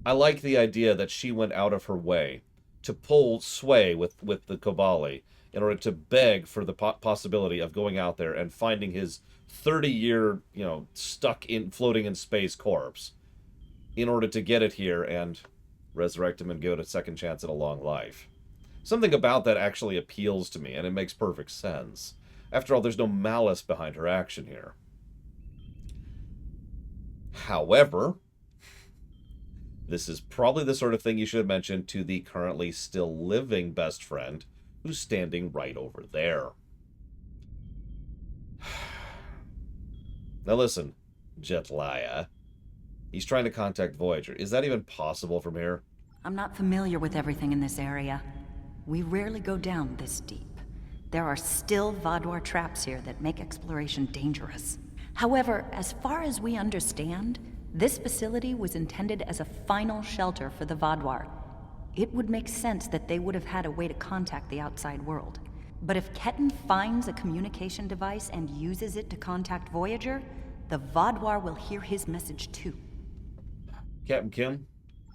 I like the idea that she went out of her way to pull sway with the Kobali in order to beg for the possibility of going out there and finding his 30-year, stuck in floating in space corpse in order to get it here and resurrect him and give it a second chance at a long life. Something about that actually appeals to me, and it makes perfect sense. After all, there's no malice behind her action here. However, this is probably the sort of thing you should have mentioned to the currently still living best friend who's standing right over there. Now listen, Jetlaya. He's trying to contact Voyager. Is that even possible from here? I'm not familiar with everything in this area. We rarely go down this deep. There are still Vaadwaur traps here that make exploration dangerous. However, as far as we understand, this facility was intended as a final shelter for the Vaadwaur. It would make sense that they would have had a way to contact the outside world. But if Ketan finds a communication device and uses it to contact Voyager, the Vaadwaur will hear his message too. Captain Kim?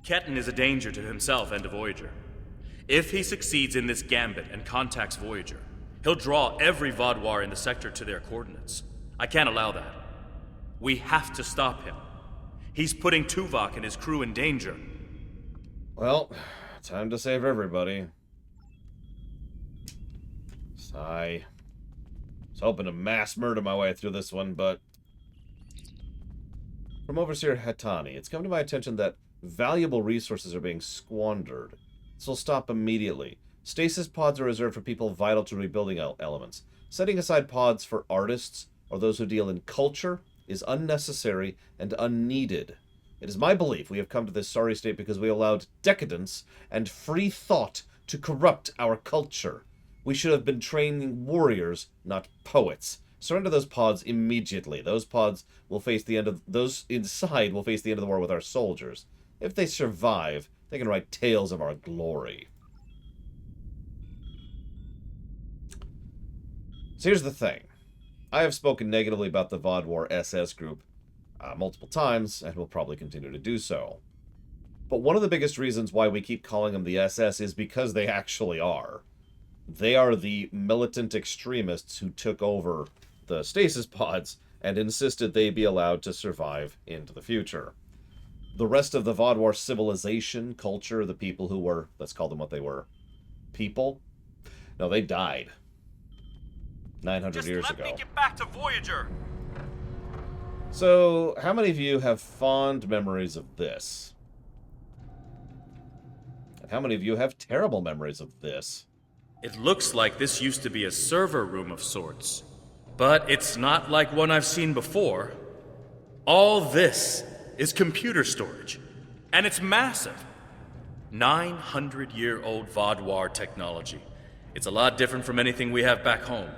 Ketan is a danger to himself and to Voyager. If he succeeds in this gambit and contacts Voyager, he'll draw every Vaadwaur in the sector to their coordinates. I can't allow that. We have to stop him. He's putting Tuvok and his crew in danger. Well, time to save everybody. I was hoping to mass murder my way through this one, but... From Overseer Hatani, it's come to my attention that valuable resources are being squandered. This will stop immediately. Stasis pods are reserved for people vital to rebuilding elements. Setting aside pods for artists or those who deal in culture is unnecessary and unneeded. It is my belief we have come to this sorry state because we allowed decadence and free thought to corrupt our culture. We should have been training warriors, not poets. Surrender those pods immediately. Those pods will face the end of... Those inside will face the end of the war with our soldiers. If they survive, they can write tales of our glory. So here's the thing. I have spoken negatively about the Vaadwaur SS group multiple times, and will probably continue to do so. But one of the biggest reasons why we keep calling them the SS is because they actually are. They are the militant extremists who took over the stasis pods and insisted they be allowed to survive into the future. The rest of the Vaadwaur civilization, culture, the people who were, let's call them what they were, people, no, they died 900 years ago. Let me get back to Voyager! So, how many of you have fond memories of this? And how many of you have terrible memories of this? It looks like this used to be a server room of sorts. But it's not like one I've seen before. All this is computer storage. And it's massive. 900-year-old Vaadwaur technology. It's a lot different from anything we have back home.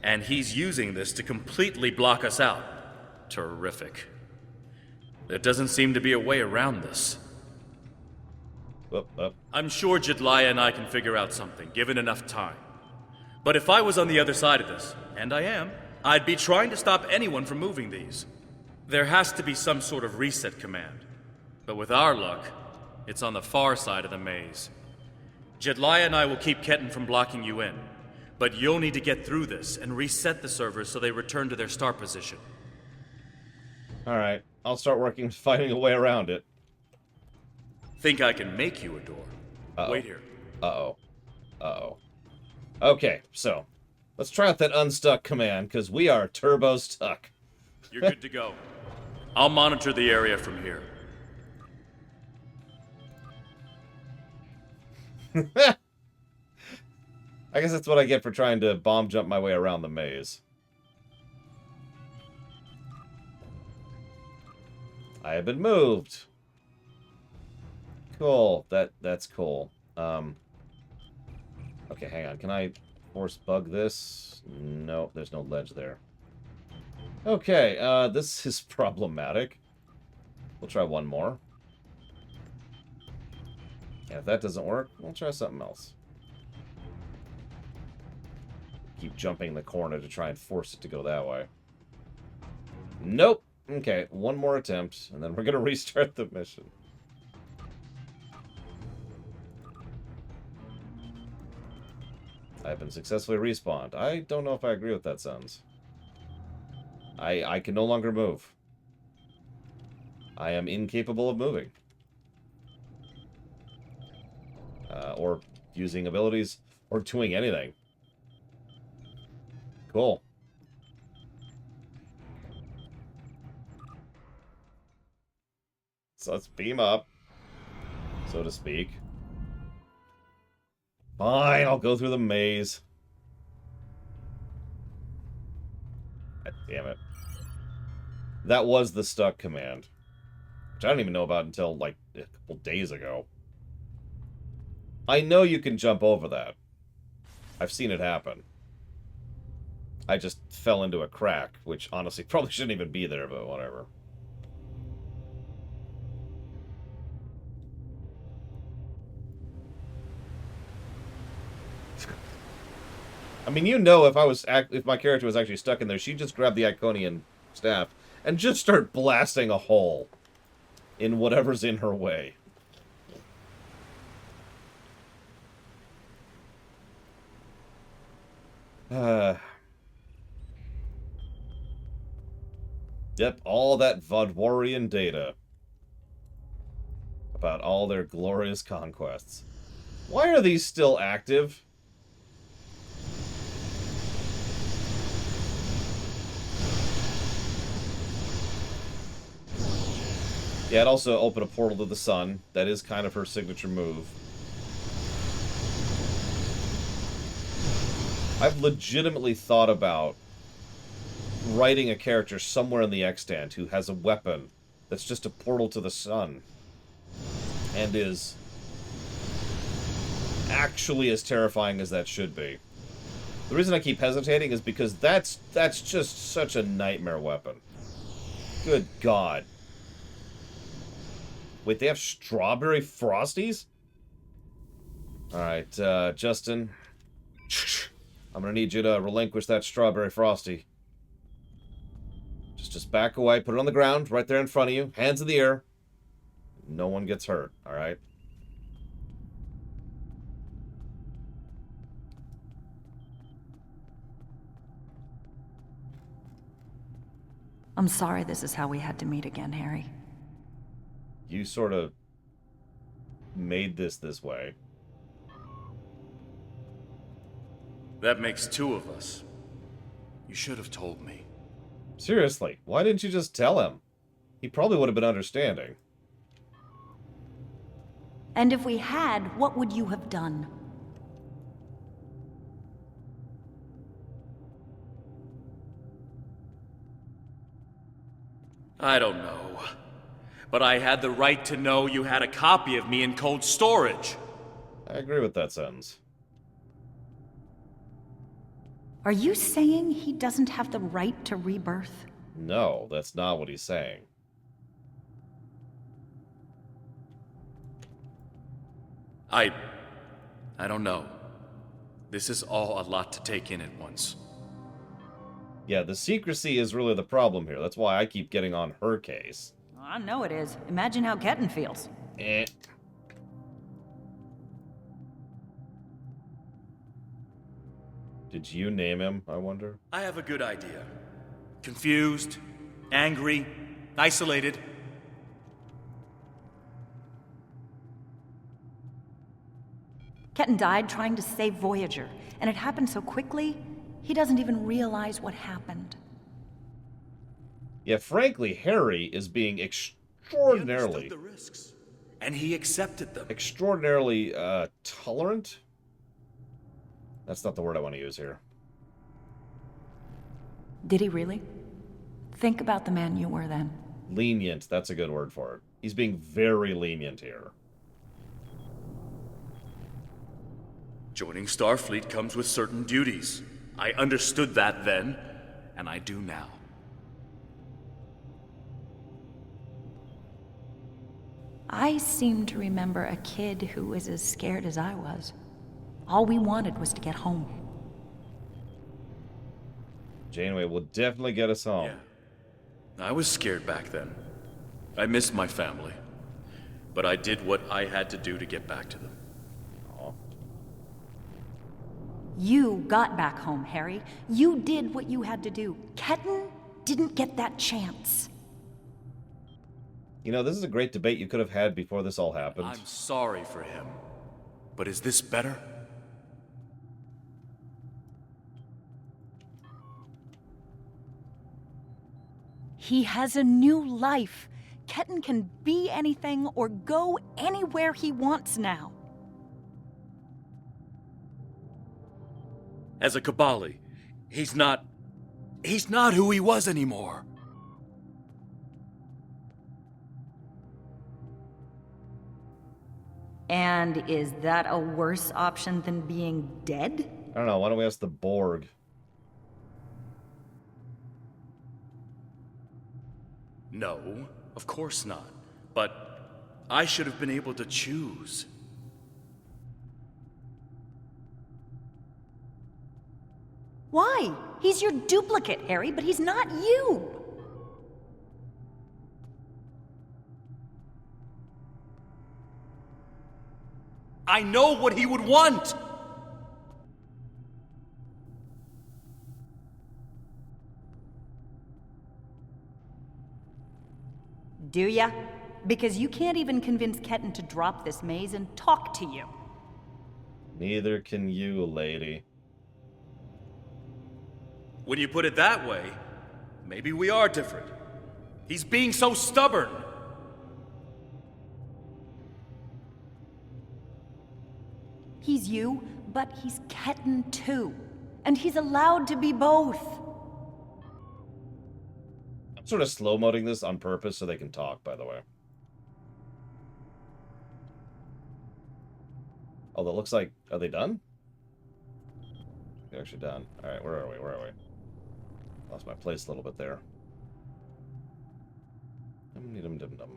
And he's using this to completely block us out. Terrific. There doesn't seem to be a way around this. I'm sure Jetlaya and I can figure out something, given enough time. But if I was on the other side of this, and I am, I'd be trying to stop anyone from moving these. There has to be some sort of reset command. But with our luck, it's on the far side of the maze. Jetlaya and I will keep Ketan from blocking you in. But you'll need to get through this and reset the servers so they return to their start position. Alright, I'll start finding a way around it. Think I can make you a door? Wait here. Okay, so, let's try out that unstuck command, because we are turbo stuck. You're good to go. I'll monitor the area from here. I guess that's what I get for trying to bomb jump my way around the maze. I have been moved. Cool. That's cool. Okay, hang on. Can I force bug this? No, there's no ledge there. Okay, this is problematic. We'll try one more. And if that doesn't work, we'll try something else. Keep jumping the corner to try and force it to go that way. Nope. Okay, one more attempt, and then we're going to restart the mission. I've been successfully respawned. I don't know if I agree with that sentence. I can no longer move. I am incapable of moving. Or using abilities, or doing anything. Cool. So let's beam up, so to speak. Fine, I'll go through the maze. God damn it. That was the stuck command. Which I don't even know about until, like, a couple days ago. I know you can jump over that. I've seen it happen. I just fell into a crack, which honestly probably shouldn't even be there, but whatever. I mean, you know, if my character was actually stuck in there, she'd just grab the Iconian staff and just start blasting a hole in whatever's in her way. Yep, all that Vodwarian data about all their glorious conquests. Why are these still active? Yeah, it also opened a portal to the sun. That is kind of her signature move. I've legitimately thought about writing a character somewhere in the extant who has a weapon that's just a portal to the sun. And is actually as terrifying as that should be. The reason I keep hesitating is because that's just such a nightmare weapon. Good God. Wait, they have strawberry frosties? Alright, Justin. I'm gonna need you to relinquish that strawberry frosty. Just back away, put it on the ground, right there in front of you, hands in the air. No one gets hurt, alright? I'm sorry this is how we had to meet again, Harry. You sort of made this way. That makes two of us. You should have told me. Seriously, why didn't you just tell him? He probably would have been understanding. And if we had, what would you have done? I don't know. But I had the right to know you had a copy of me in cold storage. I agree with that sentence. Are you saying he doesn't have the right to rebirth? No, that's not what he's saying. I don't know. This is all a lot to take in at once. Yeah, the secrecy is really the problem here. That's why I keep getting on her case. I know it is. Imagine how Ketten feels. Eh. Did you name him, I wonder? I have a good idea. Confused, angry, isolated. Ketten died trying to save Voyager, and it happened so quickly, he doesn't even realize what happened. Yeah, frankly, Harry is being extraordinarily... He understood the risks, and he accepted them. Extraordinarily, tolerant? That's not the word I want to use here. Did he really? Think about the man you were then. Lenient, that's a good word for it. He's being very lenient here. Joining Starfleet comes with certain duties. I understood that then, and I do now. I seem to remember a kid who was as scared as I was. All we wanted was to get home. Janeway will definitely get us home. Yeah. I was scared back then. I missed my family. But I did what I had to do to get back to them. Aww. You got back home, Harry. You did what you had to do. Ketten didn't get that chance. You know, this is a great debate you could have had before this all happened. I'm sorry for him. But is this better? He has a new life. Ketten can be anything or go anywhere he wants now. As a Kabali, he's not who he was anymore. And is that a worse option than being dead? I don't know. Why don't we ask the Borg? No, of course not. But I should have been able to choose. Why? He's your duplicate, Harry, but he's not you. I know what he would want! Do ya? Because you can't even convince Ketten to drop this maze and talk to you. Neither can you, lady. When you put it that way, maybe we are different. He's being so stubborn. He's you, but he's Ketten too. And he's allowed to be both. I'm sort of slow-moding this on purpose so they can talk, by the way. Oh, that looks like... Are they done? They're actually done. Alright, where are we? Where are we? Lost my place a little bit there. Dum-dum-dum-dum.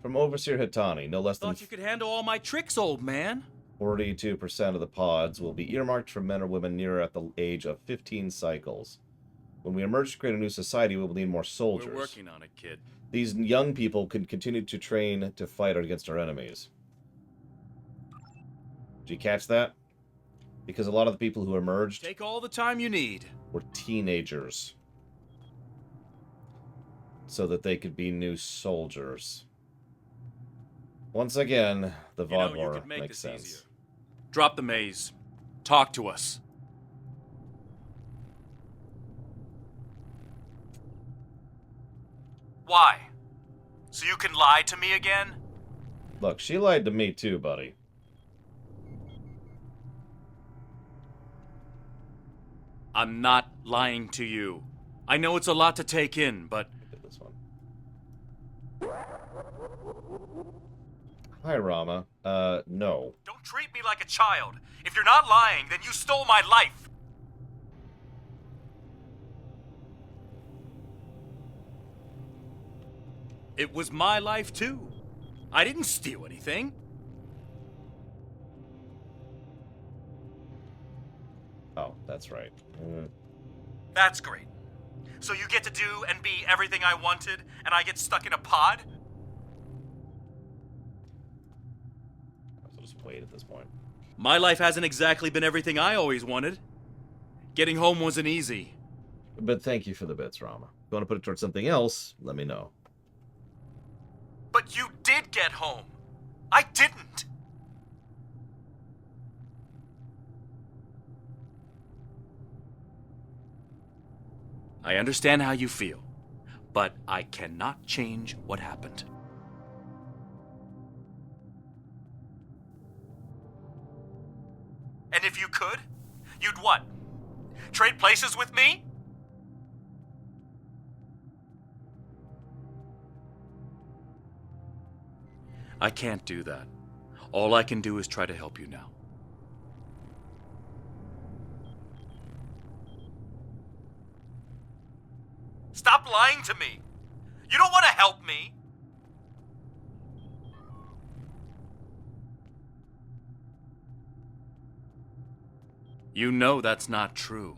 From Overseer Hitani, no less than... Thought you could handle all my tricks, old man. 42% of the pods will be earmarked for men or women nearer at the age of 15 cycles. When we emerge to create a new society, we will need more soldiers. We're working on it, kid. These young people can continue to train to fight against our enemies. Did you catch that? Because a lot of the people who emerged... Take all the time you need. ...were teenagers. So that they could be new soldiers. Once again, the Vodwar makes sense. Easier. Drop the maze. Talk to us. Why? So you can lie to me again? Look, she lied to me too, buddy. I'm not lying to you. I know it's a lot to take in, but... This one. Hi, Rama. No. Don't treat me like a child. If you're not lying, then you stole my life. It was my life, too. I didn't steal anything. Oh, that's right. That's great. So you get to do and be everything I wanted, and I get stuck in a pod? I'll just wait at this point. My life hasn't exactly been everything I always wanted. Getting home wasn't easy. But thank you for the bits, Rama. If you want to put it towards something else, let me know. But you did get home. I didn't. I understand how you feel, but I cannot change what happened. And if you could, you'd what? Trade places with me? I can't do that. All I can do is try to help you now. Stop lying to me! You don't want to help me! You know that's not true.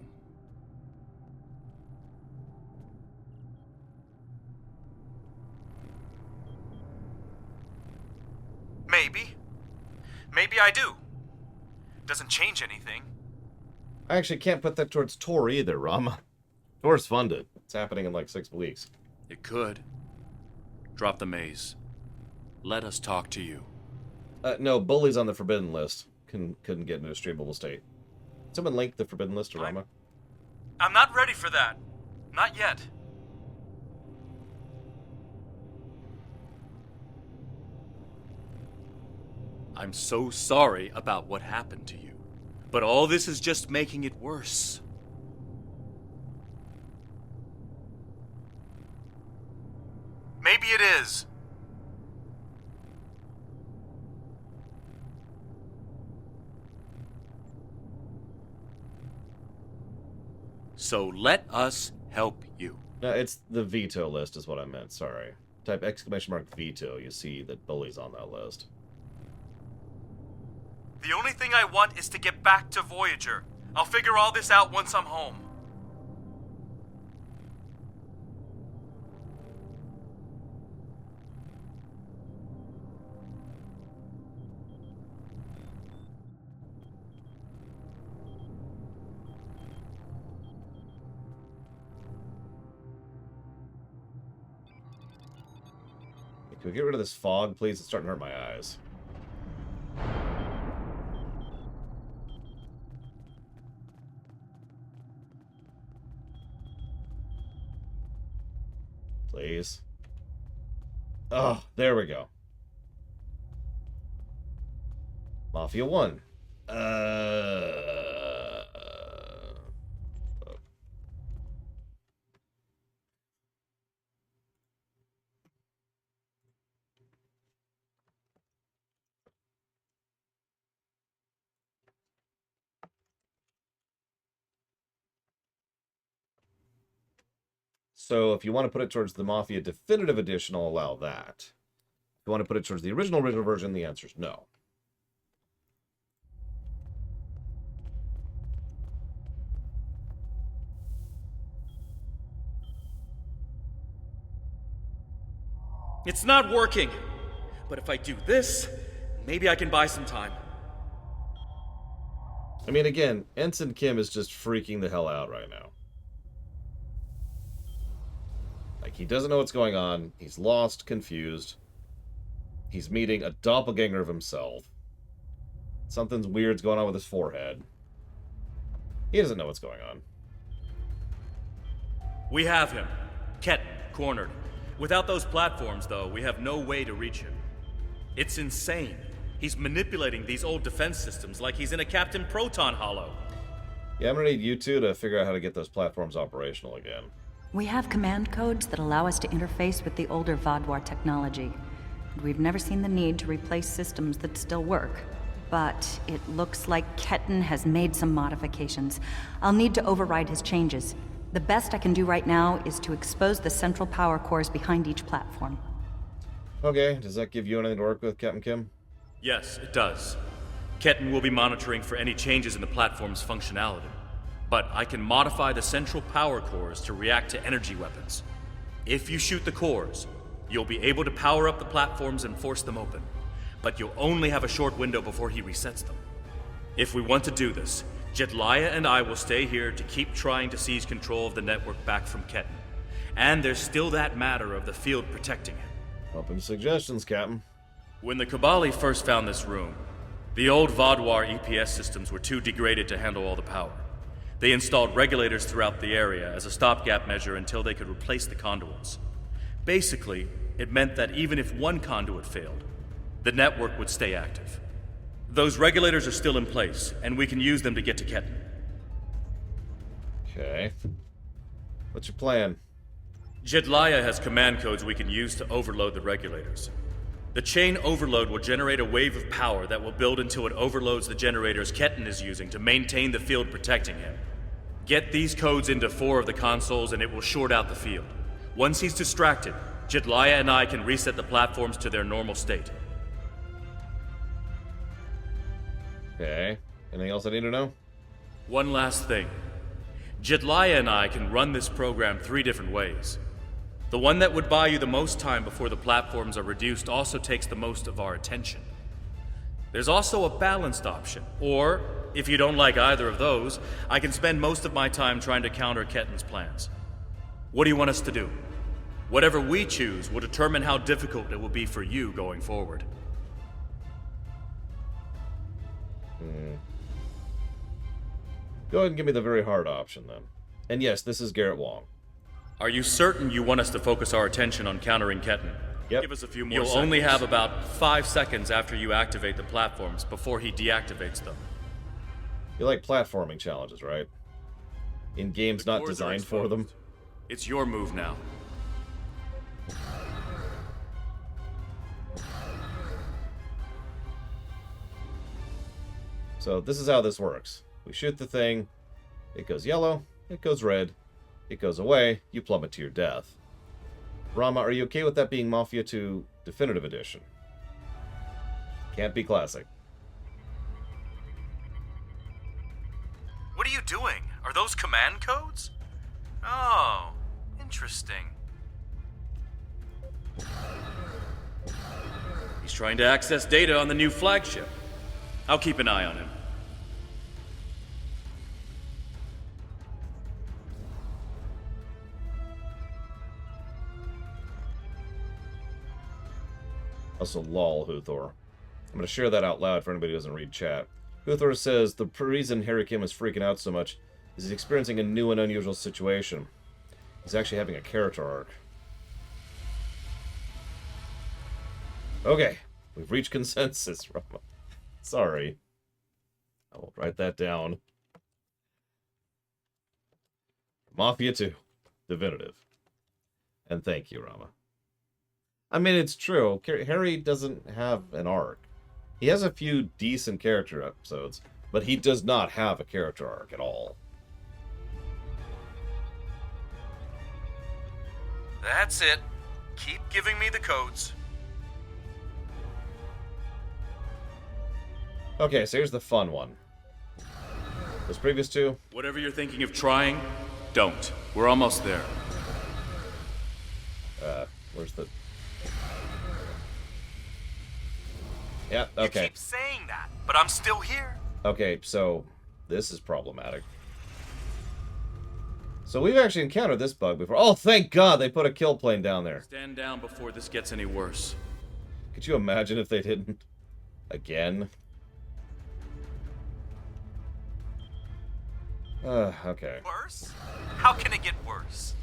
Maybe. Maybe I do. Doesn't change anything. I actually can't put that towards Tor either, Rama. Tor's funded. It's happening in like 6 weeks. It could. Drop the maze. Let us talk to you. No, Bully's on the forbidden list. Couldn't get into a streamable state. Someone link the forbidden list to Rama. I'm not ready for that. Not yet. I'm so sorry about what happened to you. But all this is just making it worse. Maybe it is. So let us help you. No, it's the veto list is what I meant, sorry. Type !veto, you see that Bully's on that list. The only thing I want is to get back to Voyager. I'll figure all this out once I'm home. Can we get rid of this fog, please? It's starting to hurt my eyes. Please. Oh, there we go. Mafia 1. So if you want to put it towards the Mafia Definitive Edition, I'll allow that. If you want to put it towards the original version, the answer is no. It's not working. But if I do this, maybe I can buy some time. I mean, again, Ensign Kim is just freaking the hell out right now. Like, he doesn't know what's going on. He's lost, confused. He's meeting a doppelganger of himself. Something's weird's going on with his forehead. He doesn't know what's going on. We have him. Ketten, cornered. Without those platforms, though, we have no way to reach him. It's insane. He's manipulating these old defense systems like he's in a Captain Proton Hollow. Yeah, I'm gonna need you two to figure out how to get those platforms operational again. We have command codes that allow us to interface with the older Vaadwaur technology. We've never seen the need to replace systems that still work. But it looks like Ketten has made some modifications. I'll need to override his changes. The best I can do right now is to expose the central power cores behind each platform. Okay, does that give you anything to work with, Captain Kim? Yes, it does. Ketten will be monitoring for any changes in the platform's functionality. But I can modify the central power cores to react to energy weapons. If you shoot the cores, you'll be able to power up the platforms and force them open. But you'll only have a short window before he resets them. If we want to do this, Jedliah and I will stay here to keep trying to seize control of the network back from Ketten. And there's still that matter of the field protecting it. Open suggestions, Captain. When the Kabali first found this room, the old Vaadwaur EPS systems were too degraded to handle all the power. They installed regulators throughout the area as a stopgap measure until they could replace the conduits. Basically, it meant that even if one conduit failed, the network would stay active. Those regulators are still in place, and we can use them to get to Ketten. Okay. What's your plan? Jedliah has command codes we can use to overload the regulators. The chain overload will generate a wave of power that will build until it overloads the generators Ketten is using to maintain the field protecting him. Get these codes into 4 of the consoles and it will short out the field. Once he's distracted, Jedliah and I can reset the platforms to their normal state. Okay. Anything else I need to know? One last thing. Jedliah and I can run this program 3 different ways. The one that would buy you the most time before the platforms are reduced also takes the most of our attention. There's also a balanced option, or, if you don't like either of those, I can spend most of my time trying to counter Ketten's plans. What do you want us to do? Whatever we choose will determine how difficult it will be for you going forward. Go ahead and give me the very hard option, then. And yes, this is Garrett Wong. Are you certain you want us to focus our attention on countering Ketten? Yep. Give us a few more seconds. You'll only have about 5 seconds after you activate the platforms before he deactivates them. You like platforming challenges, right? In games not designed for them? It's your move now. So this is how this works. We shoot the thing, it goes yellow, it goes red, it goes away, you plummet to your death. Rama, are you okay with that being Mafia 2 Definitive Edition? Can't be classic. What are you doing? Are those command codes? Oh, interesting. He's trying to access data on the new flagship. I'll keep an eye on him. Also, lol, Huthor. I'm going to share that out loud for anybody who doesn't read chat. Huthor says the reason Harry Kim is freaking out so much is he's experiencing a new and unusual situation. He's actually having a character arc. Okay, we've reached consensus, Rama. Sorry. I will write that down. Mafia 2. Definitive. And thank you, Rama. I mean, it's true. Harry doesn't have an arc. He has a few decent character episodes, but he does not have a character arc at all. That's it. Keep giving me the codes. Okay, so here's the fun one. Those previous two? Whatever you're thinking of trying, don't. We're almost there. Where's the... Yeah, okay. You keep saying that, but I'm still here. Okay, so this is problematic. So we've actually encountered this bug before. Oh, thank God they put a kill plane down there. Stand down before this gets any worse. Could you imagine if they didn't? Again? Okay. Worse? How can it get worse?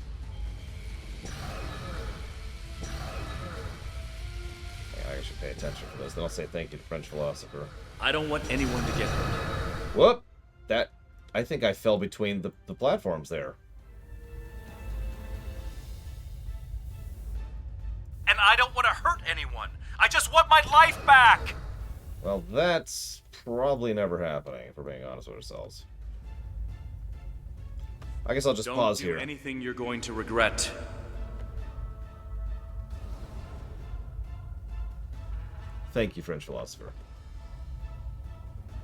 I should pay attention for this. Then I'll say thank you to French philosopher. I don't want anyone to get hurt. Whoop! That... I think I fell between the platforms there. And I don't want to hurt anyone. I just want my life back! Well, that's probably never happening, if we're being honest with ourselves. I guess I'll just pause here. Don't do anything you're going to regret. Thank you, French philosopher.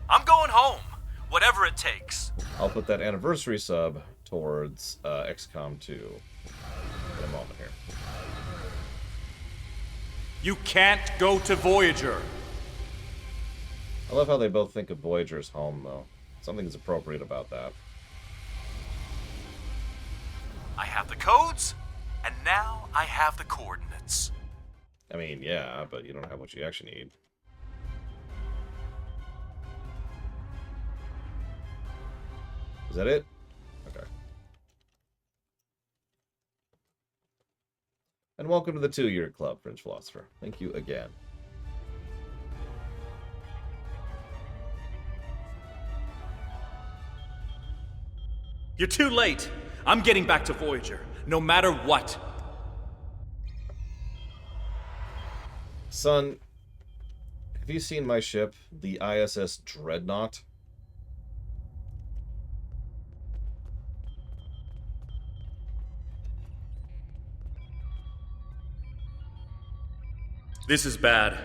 I'm going home, whatever it takes. I'll put that anniversary sub towards XCOM 2 in a moment here. You can't go to Voyager. I love how they both think of Voyager as home, though. Something's appropriate about that. I have the codes, and now I have the coordinates. I mean, yeah, but you don't have what you actually need. Is that it? Okay. And welcome to the 2-year club, French philosopher. Thank you again. You're too late. I'm getting back to Voyager, no matter what. Son, have you seen my ship, the ISS Dreadnought? This is bad.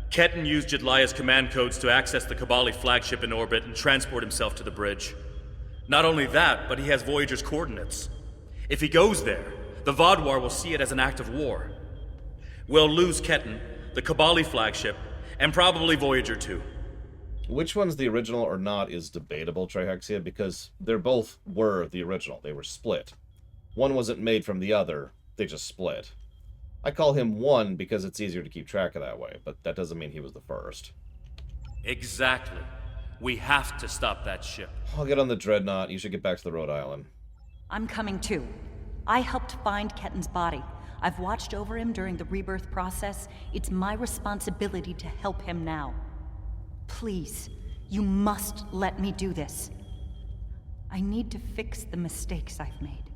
Ketan used Jedliah's command codes to access the Kabali flagship in orbit and transport himself to the bridge. Not only that, but he has Voyager's coordinates. If he goes there, the Vaadwaur will see it as an act of war. We'll lose Ketan, the Kabali flagship, and probably Voyager too. Which one's the original or not is debatable, Trihexia, because they're both were the original. They were split. One wasn't made from the other, they just split. I call him one because it's easier to keep track of that way, but that doesn't mean he was the first. Exactly. We have to stop that ship. I'll get on the Dreadnought. You should get back to the Rhode Island. I'm coming too. I helped find Ketan's body. I've watched over him during the rebirth process. It's my responsibility to help him now. Please, you must let me do this. I need to fix the mistakes I've made.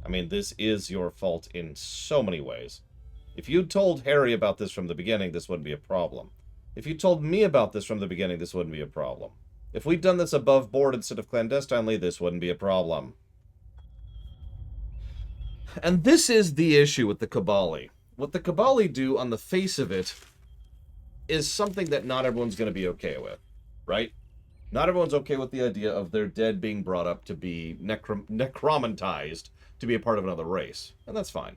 I mean, this is your fault in so many ways. If you'd told Harry about this from the beginning, this wouldn't be a problem. If you told me about this from the beginning, this wouldn't be a problem. If we'd done this above board instead of clandestinely, this wouldn't be a problem. And this is the issue with the Cabali. What the Cabali do on the face of it is something that not everyone's going to be okay with, right? Not everyone's okay with the idea of their dead being brought up to be necromantized to be a part of another race, and that's fine.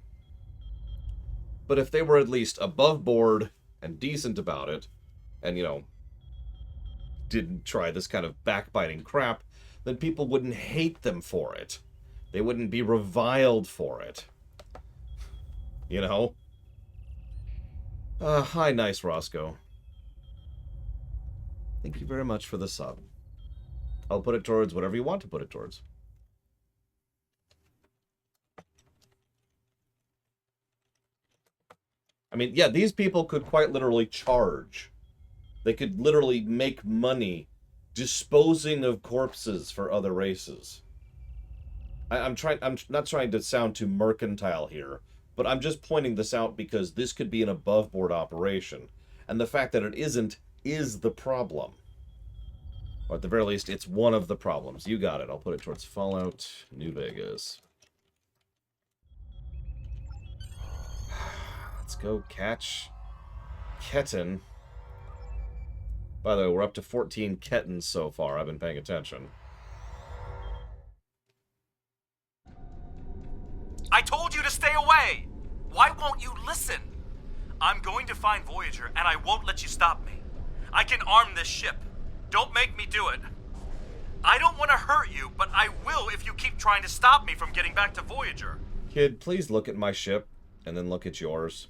But if they were at least above board and decent about it, and, you know, didn't try this kind of backbiting crap, then people wouldn't hate them for it. They wouldn't be reviled for it. You know? Hi, nice Roscoe. Thank you very much for the sub. I'll put it towards whatever you want to put it towards. I mean, yeah, these people could quite literally charge. They could literally make money disposing of corpses for other races. I'm not trying to sound too mercantile here, but I'm just pointing this out because this could be an above-board operation. And the fact that it isn't is the problem. Or at the very least, it's one of the problems. You got it. I'll put it towards Fallout New Vegas. Let's go catch Ketten. By the way, we're up to 14 Kettens so far. I've been paying attention. I told you to stay away! Why won't you listen? I'm going to find Voyager, and I won't let you stop me. I can arm this ship. Don't make me do it. I don't want to hurt you, but I will if you keep trying to stop me from getting back to Voyager. Kid, please look at my ship, and then look at yours.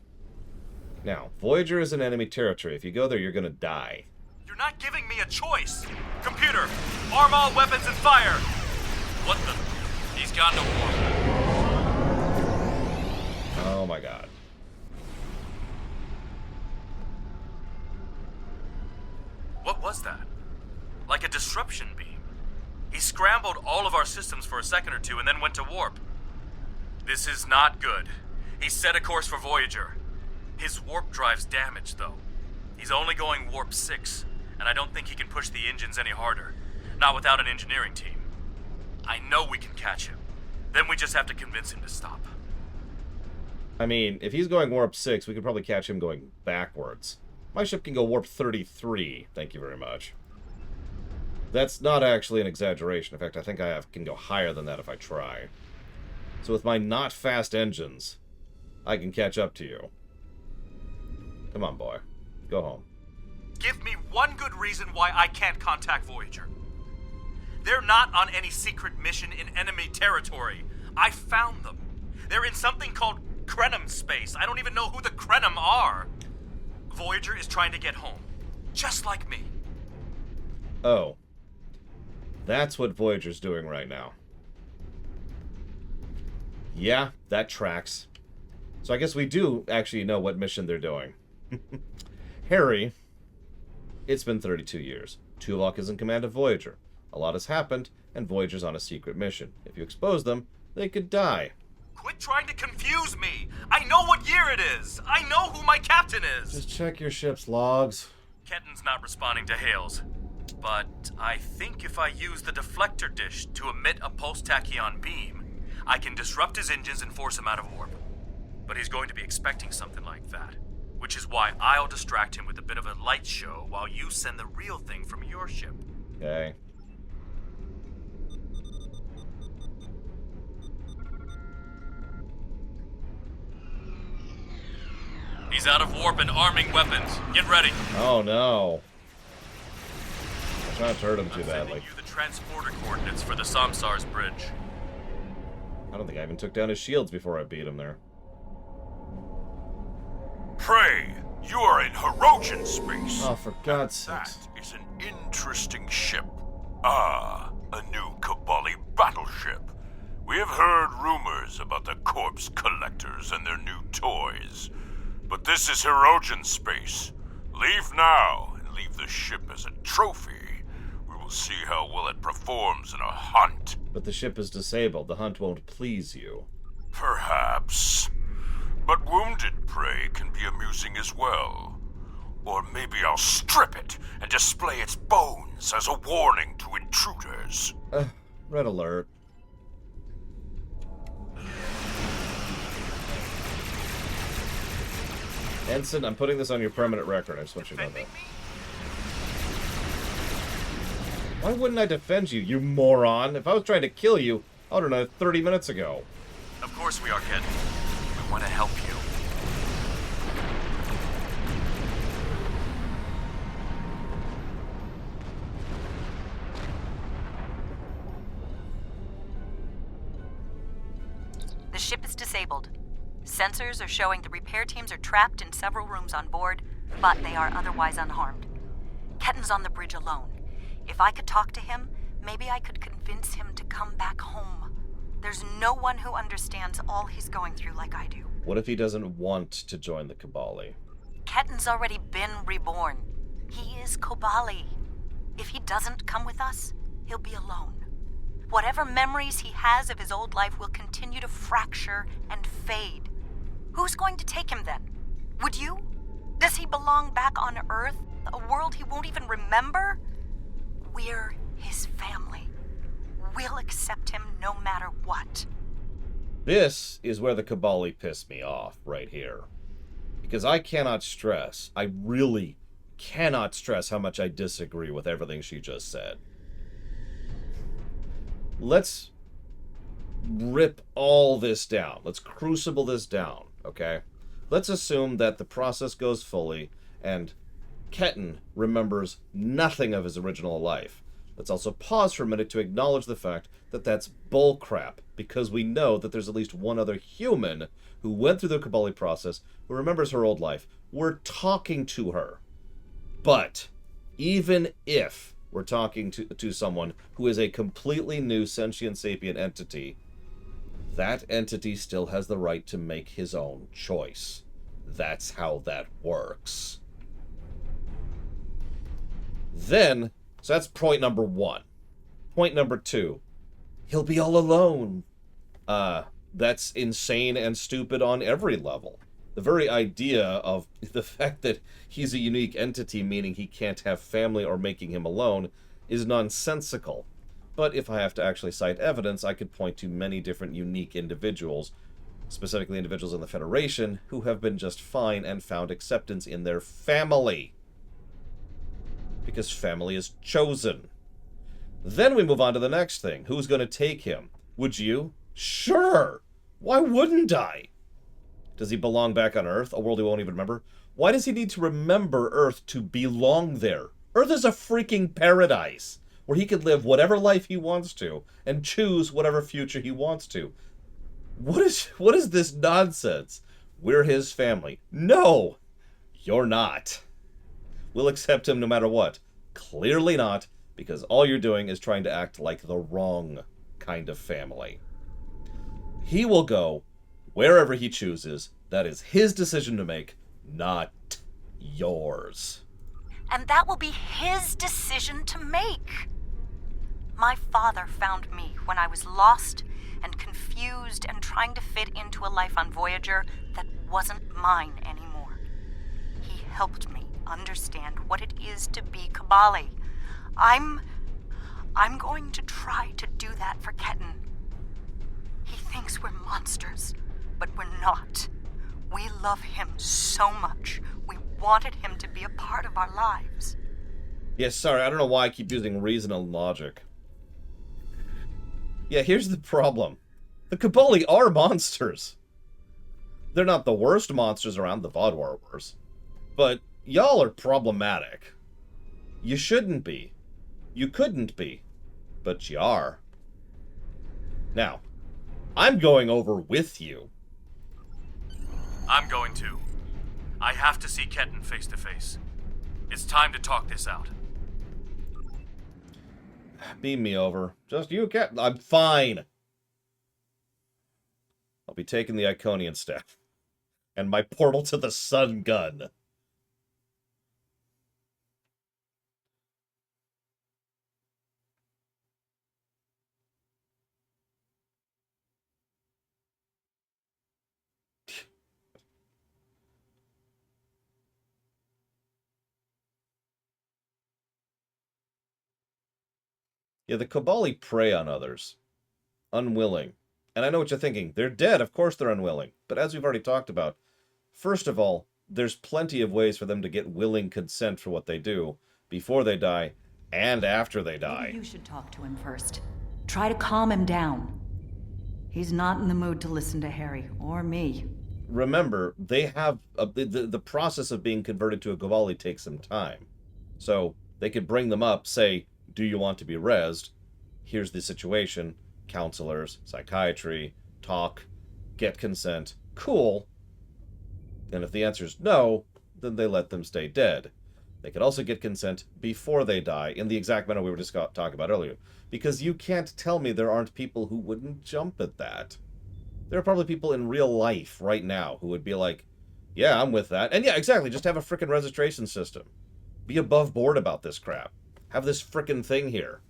Now, Voyager is in enemy territory. If you go there, you're gonna die. You're not giving me a choice. Computer, arm all weapons and fire. What the? He's gone to war. Oh my god. What was that? Like a disruption beam. He scrambled all of our systems for a second or two and then went to warp. This is not good. He set a course for Voyager. His warp drive's damaged, though. He's only going warp 6, and I don't think he can push the engines any harder. Not without an engineering team. I know we can catch him. Then we just have to convince him to stop. I mean, if he's going warp 6, we could probably catch him going backwards. My ship can go warp 33, thank you very much. That's not actually an exaggeration. In fact, I think I can go higher than that if I try. So with my not fast engines, I can catch up to you. Come on, boy. Go home. Give me one good reason why I can't contact Voyager. They're not on any secret mission in enemy territory. I found them. They're in something called Krenim space. I don't even know who the Krenim are. Voyager is trying to get home. Just like me. Oh. That's what Voyager's doing right now. Yeah, that tracks. So I guess we do actually know what mission they're doing. Harry, it's been 32 years. Tuvok is in command of Voyager. A lot has happened, and Voyager's on a secret mission. If you expose them, they could die. Quit trying to confuse me! I know what year it is! I know who my captain is! Just check your ship's logs. Ketten's not responding to hails. But I think if I use the deflector dish to emit a pulse-tachyon beam, I can disrupt his engines and force him out of warp. But he's going to be expecting something like that. Which is why I'll distract him with a bit of a light show while you send the real thing from your ship. Okay. He's out of warp and arming weapons. Get ready. Oh no. I'm trying to hurt him too badly. You the transporter coordinates for the Samsar's bridge. I don't think I even took down his shields before I beat him there. Prey, you are in Hirogen space. Oh, for God's sake. That is an interesting ship. Ah, a new Cabali battleship. We have heard rumors about the corpse collectors and their new toys. But this is Hirogen space. Leave now and leave the ship as a trophy. We will see how well it performs in a hunt. But the ship is disabled. The hunt won't please you. Perhaps. But wounded prey can be amusing as well. Or maybe I'll strip it and display its bones as a warning to intruders. Red alert. Ensign, I'm putting this on your permanent record. I just want you to know that. Why wouldn't I defend you, you moron? If I was trying to kill you, I would have done it 30 minutes ago. Of course we are, Ken. We want to help you. The ship is disabled. Sensors are showing the repair teams are trapped in several rooms on board, but they are otherwise unharmed. Ketten's on the bridge alone. If I could talk to him, maybe I could convince him to come back home. There's no one who understands all he's going through like I do. What if he doesn't want to join the Kabali? Ketten's already been reborn. He is Kobali. If he doesn't come with us, he'll be alone. Whatever memories he has of his old life will continue to fracture and fade. Who's going to take him then? Would you? Does he belong back on Earth, a world he won't even remember? We're his family. We'll accept him no matter what. This is where the Kabali piss me off, right here. Because I cannot stress, I really cannot stress how much I disagree with everything she just said. Let's rip all this down. Let's crucible this down, okay? Let's assume that the process goes fully and Ketten remembers nothing of his original life. Let's also pause for a minute to acknowledge the fact that that's bullcrap, because we know that there's at least one other human who went through the Kabali process who remembers her old life. We're talking to her. But even if we're talking to someone who is a completely new sentient sapient entity, that entity still has the right to make his own choice. That's how that works. Then, so that's point number one. Point number two, he'll be all alone. That's insane and stupid on every level. The very idea of the fact that he's a unique entity, meaning he can't have family or making him alone, is nonsensical. But if I have to actually cite evidence, I could point to many different unique individuals, specifically individuals in the Federation, who have been just fine and found acceptance in their family. Because family is chosen. Then we move on to the next thing. Who's going to take him? Would you? Sure! Why wouldn't I? Does he belong back on Earth, a world he won't even remember? Why does he need to remember Earth to belong there? Earth is a freaking paradise, where he could live whatever life he wants to, and choose whatever future he wants to. What is this nonsense? We're his family. No! You're not. We'll accept him no matter what. Clearly not, because all you're doing is trying to act like the wrong kind of family. He will go wherever he chooses. That is his decision to make, not yours. And that will be his decision to make. My father found me when I was lost and confused and trying to fit into a life on Voyager that wasn't mine anymore. He helped me understand what it is to be Kabali. I'm going to try to do that for Ketten. He thinks we're monsters, but we're not. We love him so much. We wanted him to be a part of our lives. Yeah, sorry, I don't know why I keep using reason and logic. Yeah, here's the problem. The Kabali are monsters. They're not the worst monsters around, the Vodwar are worse. But y'all are problematic. You shouldn't be. You couldn't be. But you are. Now, I'm going over with you. I'm going to. I have to see Ketten face to face. It's time to talk this out. Beam me over. Just you, Cat. I'm fine. I'll be taking the Iconian staff. And my portal to the sun gun. Yeah, the Kobali prey on others. Unwilling. And I know what you're thinking. They're dead, of course they're unwilling. But as we've already talked about, first of all, there's plenty of ways for them to get willing consent for what they do before they die and after they die. Maybe you should talk to him first. Try to calm him down. He's not in the mood to listen to Harry or me. Remember, they have the process of being converted to a Kobali takes some time. So they could bring them up, say, do you want to be rezzed? Here's the situation. Counselors, psychiatry, talk, get consent. Cool. And if the answer is no, then they let them stay dead. They could also get consent before they die, in the exact manner we were just talking about earlier. Because you can't tell me there aren't people who wouldn't jump at that. There are probably people in real life right now who would be like, yeah, I'm with that. And yeah, exactly, just have a frickin' registration system. Be above board about this crap. Have this frickin' thing here,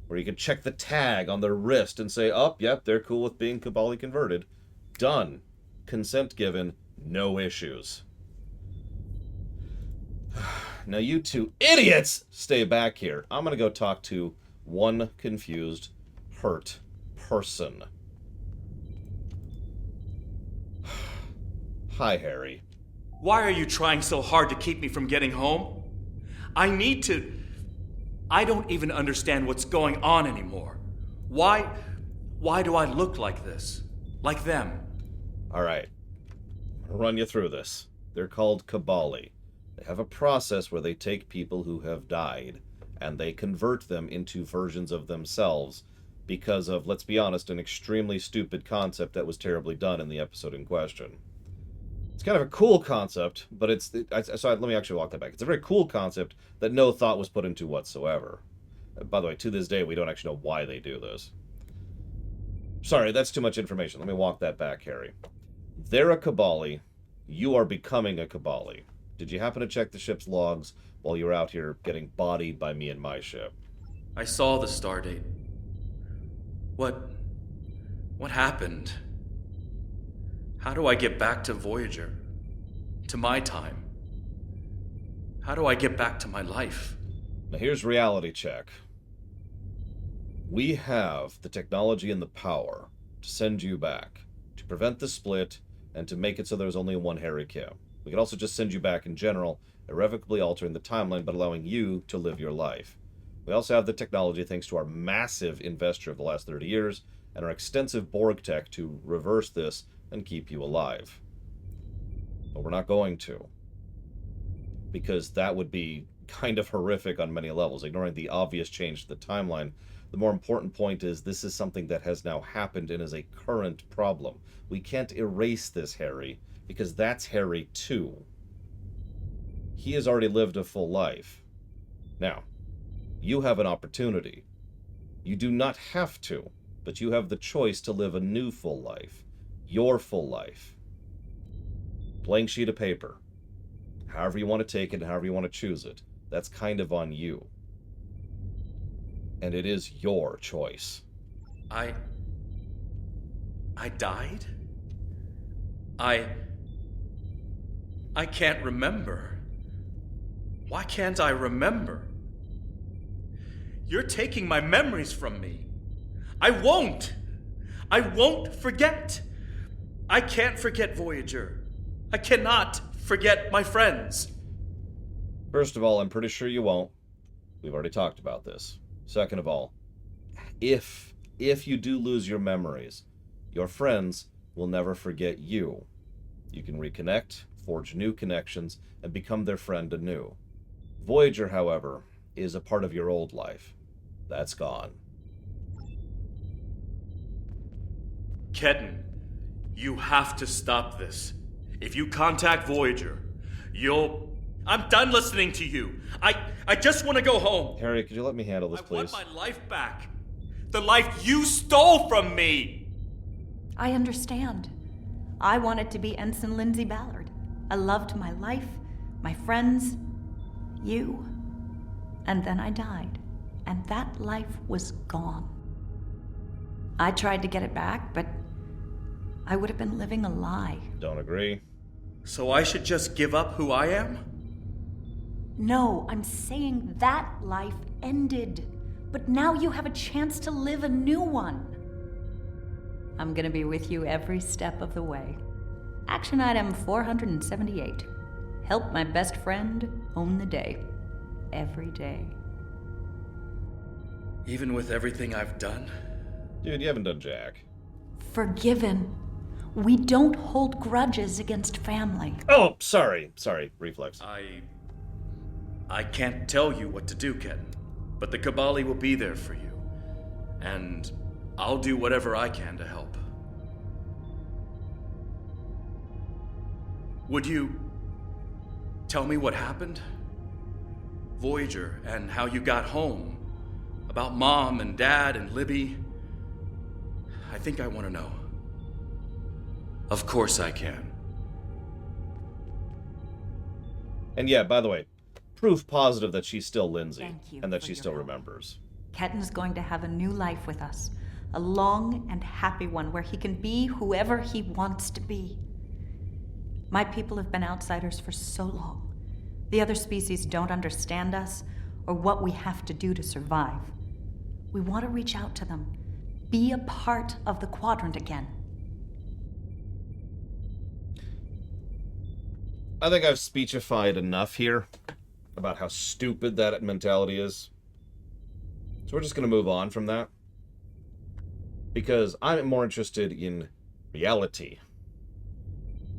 where you can check the tag on their wrist and say, oh, yep, they're cool with being Kobali converted. Done. Consent given. No issues. Now you two idiots stay back here. I'm going to go talk to one confused, hurt person. Hi, Harry. Why are you trying so hard to keep me from getting home? I need to... I don't even understand what's going on anymore. Why do I look like this? Like them? All right. I'm going to run you through this. They're called Kobali. They have a process where they take people who have died and they convert them into versions of themselves because of, let's be honest, an extremely stupid concept that was terribly done in the episode in question. It's kind of a cool concept, but let me actually walk that back. It's a very cool concept that no thought was put into whatsoever. By the way, to this day, we don't actually know why they do this. Sorry, that's too much information. Let me walk that back, Harry. They're a Kobali. You are becoming a Kobali. Did you happen to check the ship's logs while you were out here getting bodied by me and my ship? I saw the stardate. What happened? How do I get back to Voyager? To my time? How do I get back to my life? Now here's reality check. We have the technology and the power to send you back, to prevent the split, and to make it so there's only one Harry Kim. We could also just send you back in general, irrevocably altering the timeline but allowing you to live your life. We also have the technology thanks to our massive investor of the last 30 years and our extensive Borg tech to reverse this and keep you alive. But we're not going to. Because that would be kind of horrific on many levels, ignoring the obvious change to the timeline. The more important point is this is something that has now happened and is a current problem. We can't erase this, Harry, because that's Harry too. He has already lived a full life. Now, you have an opportunity. You do not have to, but you have the choice to live a new full life. Your full life. Blank sheet of paper. However you want to take it and however you want to choose it. That's kind of on you. And it is your choice. I died? I can't remember. Why can't I remember? You're taking my memories from me. I won't forget. I can't forget Voyager. I cannot forget my friends. First of all, I'm pretty sure you won't. We've already talked about this. Second of all, if you do lose your memories, your friends will never forget you. You can reconnect, forge new connections, and become their friend anew. Voyager, however, is a part of your old life. That's gone. Kedden, you have to stop this. If you contact Voyager, I'm done listening to you. I just want to go home. Harry, could you let me handle this, please? I want my life back. The life you stole from me. I understand. I wanted to be Ensign Lindsay Ballard. I loved my life, my friends, you. And then I died. And that life was gone. I tried to get it back, but I would have been living a lie. Don't agree. So I should just give up who I am? No, I'm saying that life ended. But now you have a chance to live a new one. I'm gonna be with you every step of the way. Action item 478. Help my best friend own the day. Every day. Even with everything I've done? Dude, you haven't done jack. Forgiven. We don't hold grudges against family. Oh, sorry. Reflex. I can't tell you what to do, Ken. But the Kabali will be there for you. And I'll do whatever I can to help. Would you tell me what happened? Voyager, and how you got home. About Mom and Dad and Libby. I think I want to know. Of course I can. And yeah, by the way, proof positive that she's still Lindsay. Thank you and that for she your still help. remembers. Ketten's going to have a new life with us. A long and happy one where he can be whoever he wants to be. My people have been outsiders for so long. The other species don't understand us or what we have to do to survive. We want to reach out to them, be a part of the Quadrant again. I think I've speechified enough here about how stupid that mentality is. So we're just going to move on from that. Because I'm more interested in reality.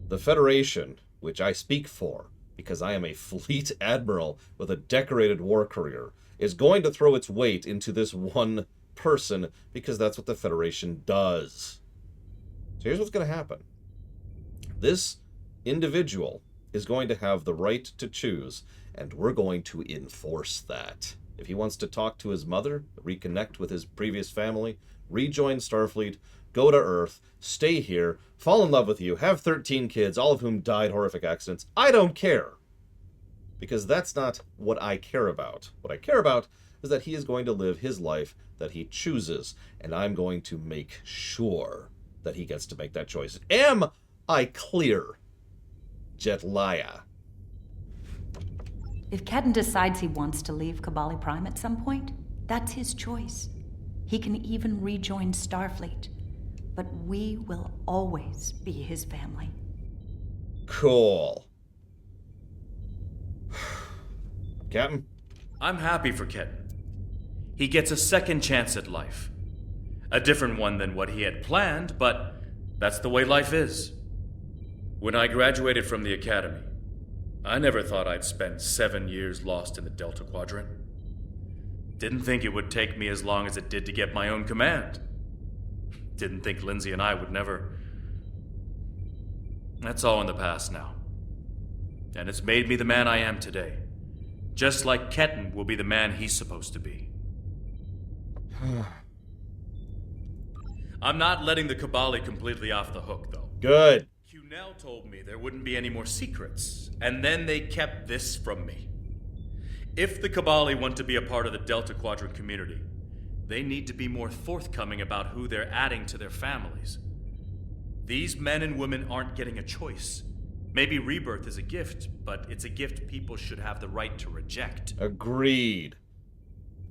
The Federation, which I speak for, because I am a fleet admiral with a decorated war career, is going to throw its weight into this one person because that's what the Federation does. So here's what's going to happen. This individual is going to have the right to choose, and we're going to enforce that. If he wants to talk to his mother, reconnect with his previous family, rejoin Starfleet, go to Earth, stay here, fall in love with you, have 13 kids, all of whom died horrific accidents, I don't care. Because that's not what I care about. What I care about is that he is going to live his life that he chooses, and I'm going to make sure that he gets to make that choice. Am I clear, Jetlaya? If Ketten decides he wants to leave Kabali Prime at some point, that's his choice. He can even rejoin Starfleet. But we will always be his family. Cool. Captain? I'm happy for Ketten. He gets a second chance at life. A different one than what he had planned, but that's the way life is. When I graduated from the academy, I never thought I'd spend 7 years lost in the Delta Quadrant. Didn't think it would take me as long as it did to get my own command. Didn't think Lindsay and I would never... That's all in the past now. And it's made me the man I am today. Just like Ketten will be the man he's supposed to be. I'm not letting the Kabali completely off the hook, though. Good. Now told me there wouldn't be any more secrets, and then they kept this from me. If the Kabali want to be a part of the Delta Quadrant community, they need to be more forthcoming about who they're adding to their families. These men and women aren't getting a choice. Maybe rebirth is a gift, but it's a gift people should have the right to reject. Agreed.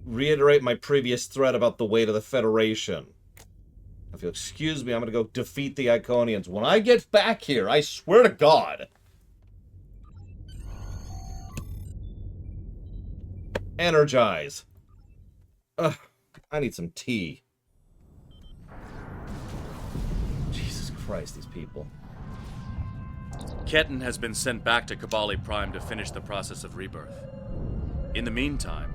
Reiterate my previous threat about the weight of the Federation. If you'll excuse me, I'm going to go defeat the Iconians. When I get back here, I swear to God. Energize. Ugh, I need some tea. Jesus Christ, these people. Ketten has been sent back to Kabali Prime to finish the process of rebirth. In the meantime,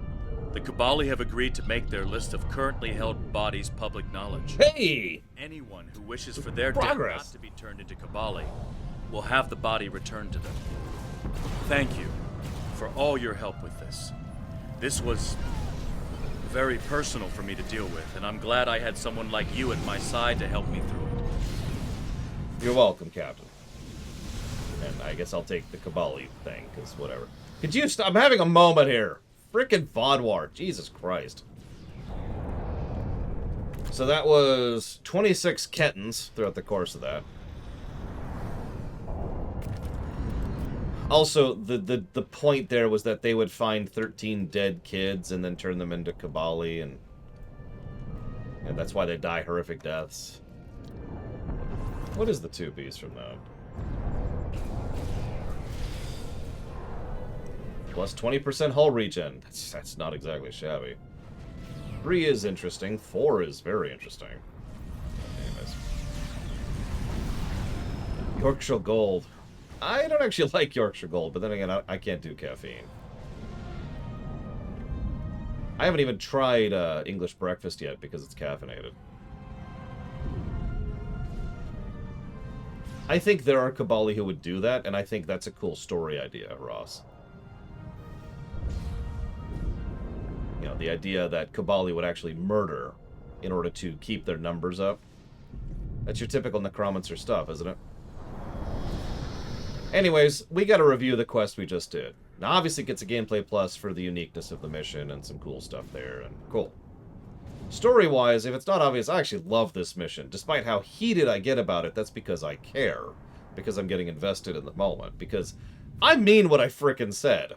the Kabali have agreed to make their list of currently held bodies public knowledge. Hey! Anyone who wishes for their dead not to be turned into Kabali will have the body returned to them. Thank you for all your help with this. This was very personal for me to deal with, and I'm glad I had someone like you at my side to help me through it. You're welcome, Captain. And I guess I'll take the Kabali thing, because whatever. Could you stop? I'm having a moment here. Frickin' Vodwar. Jesus Christ. So that was 26 Kettens throughout the course of that. Also, the point there was that they would find 13 dead kids and then turn them into Kabali, and that's why they die horrific deaths. What is the 2 piece from that? Plus 20% hull regen. That's not exactly shabby. 3 is interesting. 4 is very interesting. Anyways. Yorkshire Gold. I don't actually like Yorkshire Gold, but then again, I can't do caffeine. I haven't even tried English breakfast yet because it's caffeinated. I think there are Kabali who would do that, and I think that's a cool story idea, Ross. You know, the idea that Kabali would actually murder in order to keep their numbers up. That's your typical Necromancer stuff, isn't it? Anyways, we gotta review the quest we just did. Now, obviously, it gets a gameplay plus for the uniqueness of the mission and some cool stuff there, and cool. Story-wise, if it's not obvious, I actually love this mission. Despite how heated I get about it, that's because I care. Because I'm getting invested in the moment. Because I mean what I frickin' said.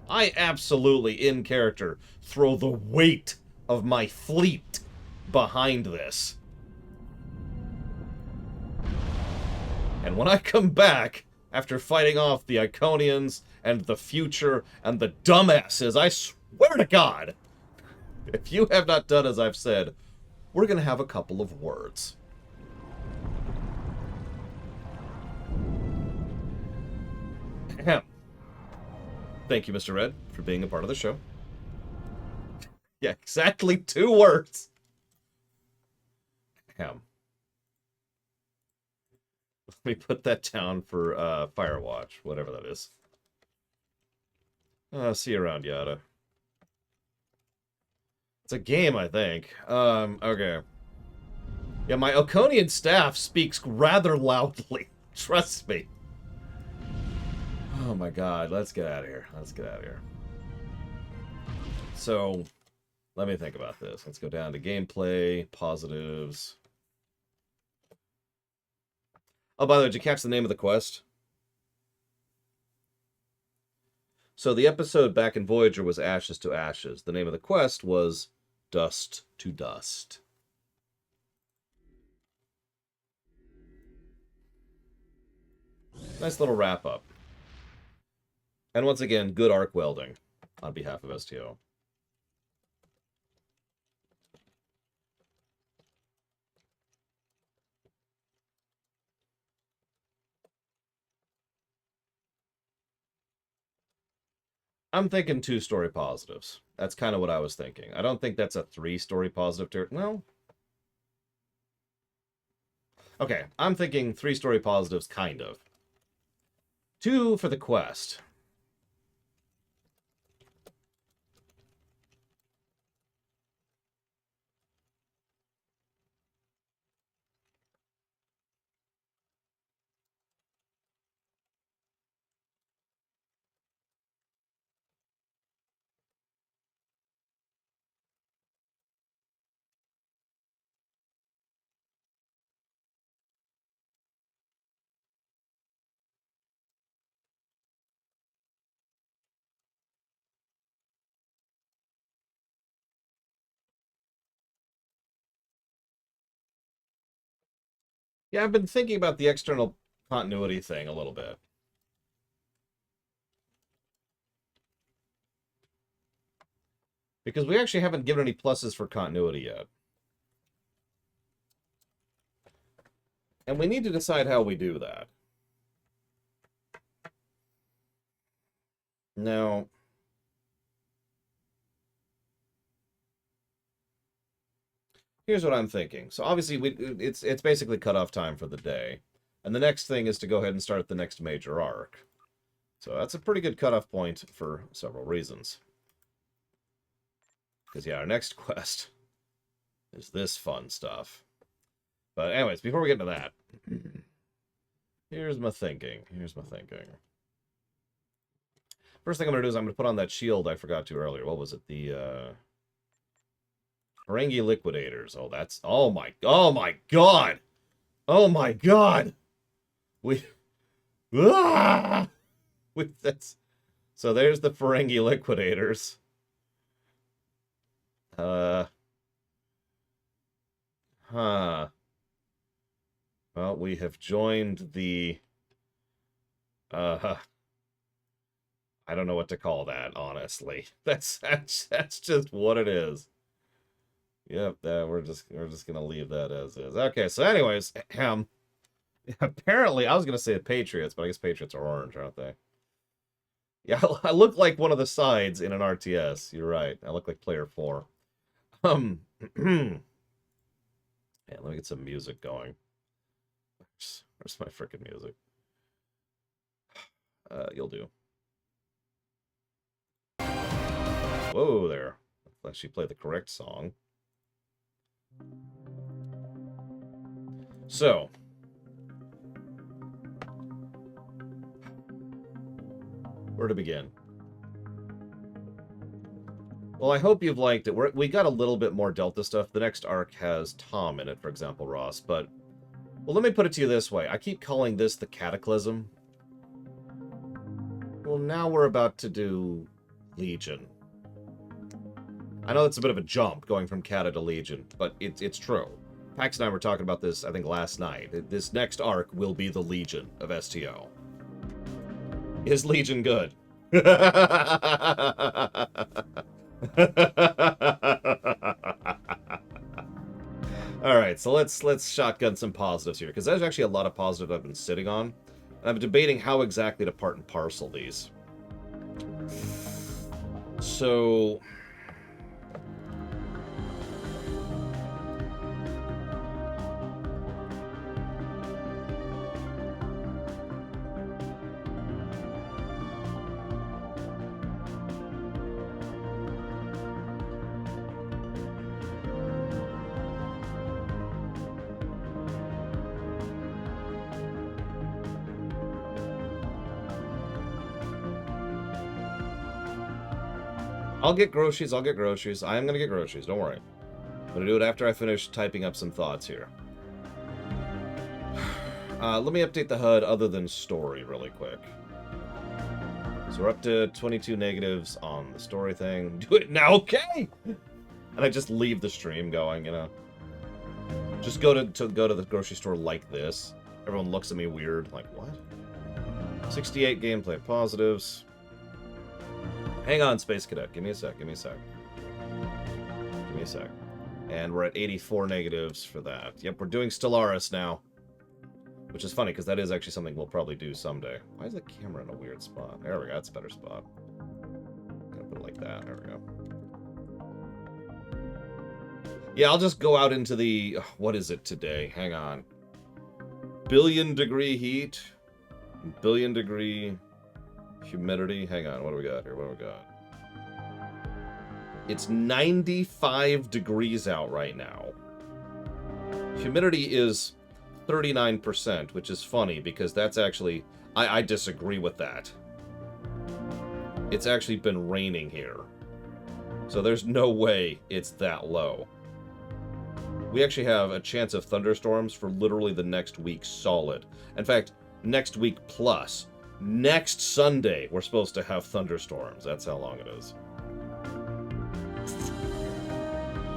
I absolutely, in character, throw the weight of my fleet behind this. And when I come back, after fighting off the Iconians and the future and the dumbasses, I swear to God, if you have not done as I've said, we're going to have a couple of words. Ahem. Thank you, Mr. Red, for being a part of the show. Yeah, exactly 2 words. Ahem. Let me put that down for Firewatch, whatever that is. See you around, Yada. It's a game, I think. Okay. Yeah, my Oconian staff speaks rather loudly. Trust me. Oh my god, let's get out of here. Let's get out of here. So, let me think about this. Let's go down to gameplay, positives. Oh, by the way, did you catch the name of the quest? So the episode back in Voyager was Ashes to Ashes. The name of the quest was Dust to Dust. Nice little wrap-up. And once again, good arc welding on behalf of STO. I'm thinking 2 story positives. That's kind of what I was thinking. I don't think that's a 3 story positive. Well, okay, I'm thinking 3 story positives, kind of. 2 for the quest. Yeah, I've been thinking about the external continuity thing a little bit. Because we actually haven't given any pluses for continuity yet. And we need to decide how we do that. Now, here's what I'm thinking. So obviously, it's basically cutoff time for the day. And the next thing is to go ahead and start the next major arc. So that's a pretty good cutoff point for several reasons. Because, yeah, our next quest is this fun stuff. But anyways, before we get into that, here's my thinking. First thing I'm going to do is I'm going to put on that shield I forgot to earlier. What was it? The, Ferengi Liquidators. Oh, that's... Oh my god! Oh my god! We So there's the Ferengi Liquidators. Well, we have joined the... I don't know what to call that, honestly. That's just what it is. Yep, we're just gonna leave that as is. Okay, so anyways, apparently I was gonna say the Patriots, but I guess Patriots are orange, aren't they? Yeah, I look like one of the sides in an RTS. You're right. I look like player 4. Yeah, let me get some music going. Where's my frickin' music? You'll do. Whoa there. Let's actually play the correct song. So. Where to begin? Well, I hope you've liked it. We got a little bit more Delta stuff. The next arc has Tom in it, for example, Ross. But, well, let me put it to you this way. I keep calling this the Cataclysm. Well, now we're about to do Legion. I know it's a bit of a jump going from Cata to Legion, but it's true. Pax and I were talking about this, I think, last night. This next arc will be the Legion of STO. Is Legion good? Alright, so let's shotgun some positives here, because there's actually a lot of positives I've been sitting on. I'm debating how exactly to part and parcel these. So... I'll get groceries, I am going to get groceries, don't worry. I'm going to do it after I finish typing up some thoughts here. Let me update the HUD other than story really quick. So we're up to 22 negatives on the story thing. Do it now, okay? And I just leave the stream going, you know. Just go to the grocery store like this. Everyone looks at me weird, like, what? 68 gameplay positives. Hang on, Space Cadet. Give me a sec. And we're at 84 negatives for that. Yep, we're doing Stellaris now. Which is funny, because that is actually something we'll probably do someday. Why is the camera in a weird spot? There we go, that's a better spot. I'm gonna put it like that. There we go. Yeah, I'll just go out into the... What is it today? Hang on. Billion degree heat. Billion degree... humidity. Hang on, what do we got here? What do we got? It's 95 degrees out right now. Humidity is 39%, which is funny because that's actually... I disagree with that. It's actually been raining here. So there's no way it's that low. We actually have a chance of thunderstorms for literally the next week solid. In fact, next week plus. Next Sunday, we're supposed to have thunderstorms. That's how long it is.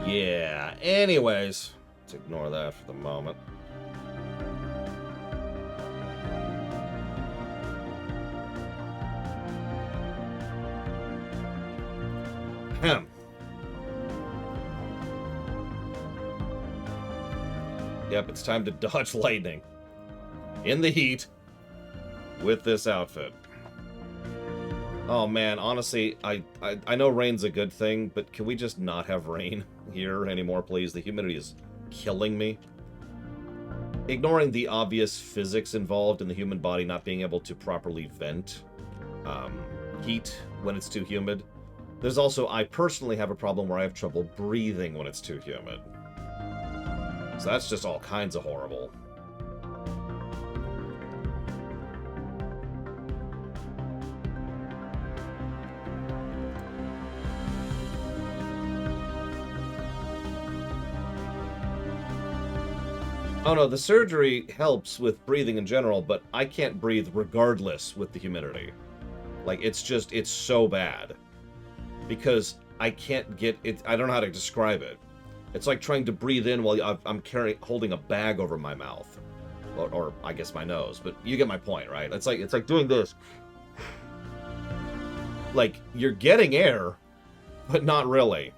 Yeah, anyways, let's ignore that for the moment. Ahem. Yep, it's time to dodge lightning. In the heat. With this outfit. Oh man, honestly, I know rain's a good thing, but can we just not have rain here anymore, please? The humidity is killing me. Ignoring the obvious physics involved in the human body not being able to properly vent heat when it's too humid. There's also, I personally have a problem where I have trouble breathing when it's too humid. So that's just all kinds of horrible. Oh no, the surgery helps with breathing in general, but I can't breathe regardless with the humidity. Like, it's so bad. Because I can't get it, I don't know how to describe it. It's like trying to breathe in while I'm holding a bag over my mouth. Or I guess my nose, but you get my point, right? It's like doing this. Like, you're getting air, but not really.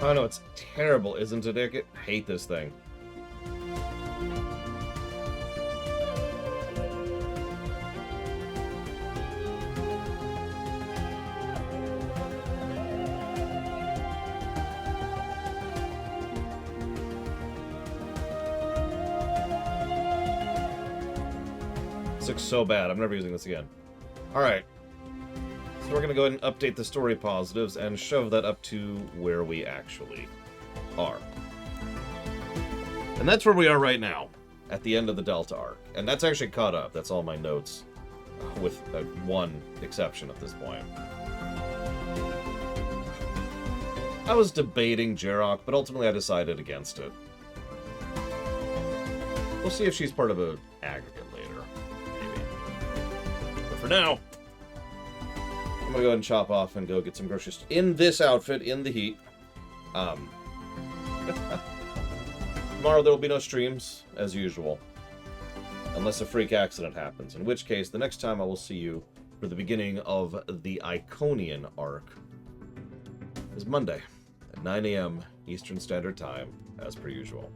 Oh no, it's terrible, isn't it? I hate this thing. This looks so bad. I'm never using this again. Alright. So we're going to go ahead and update the story positives and shove that up to where we actually are. And that's where we are right now, at the end of the Delta arc. And that's actually caught up. That's all my notes with one exception at this point. I was debating Jarok, but ultimately I decided against it. We'll see if she's part of an aggregate later, maybe. But for now, I'm gonna go ahead and chop off and go get some groceries in this outfit, in the heat. Tomorrow there will be no streams, as usual. Unless a freak accident happens, in which case, the next time I will see you for the beginning of the Iconian arc is Monday at 9 a.m. Eastern Standard Time, as per usual.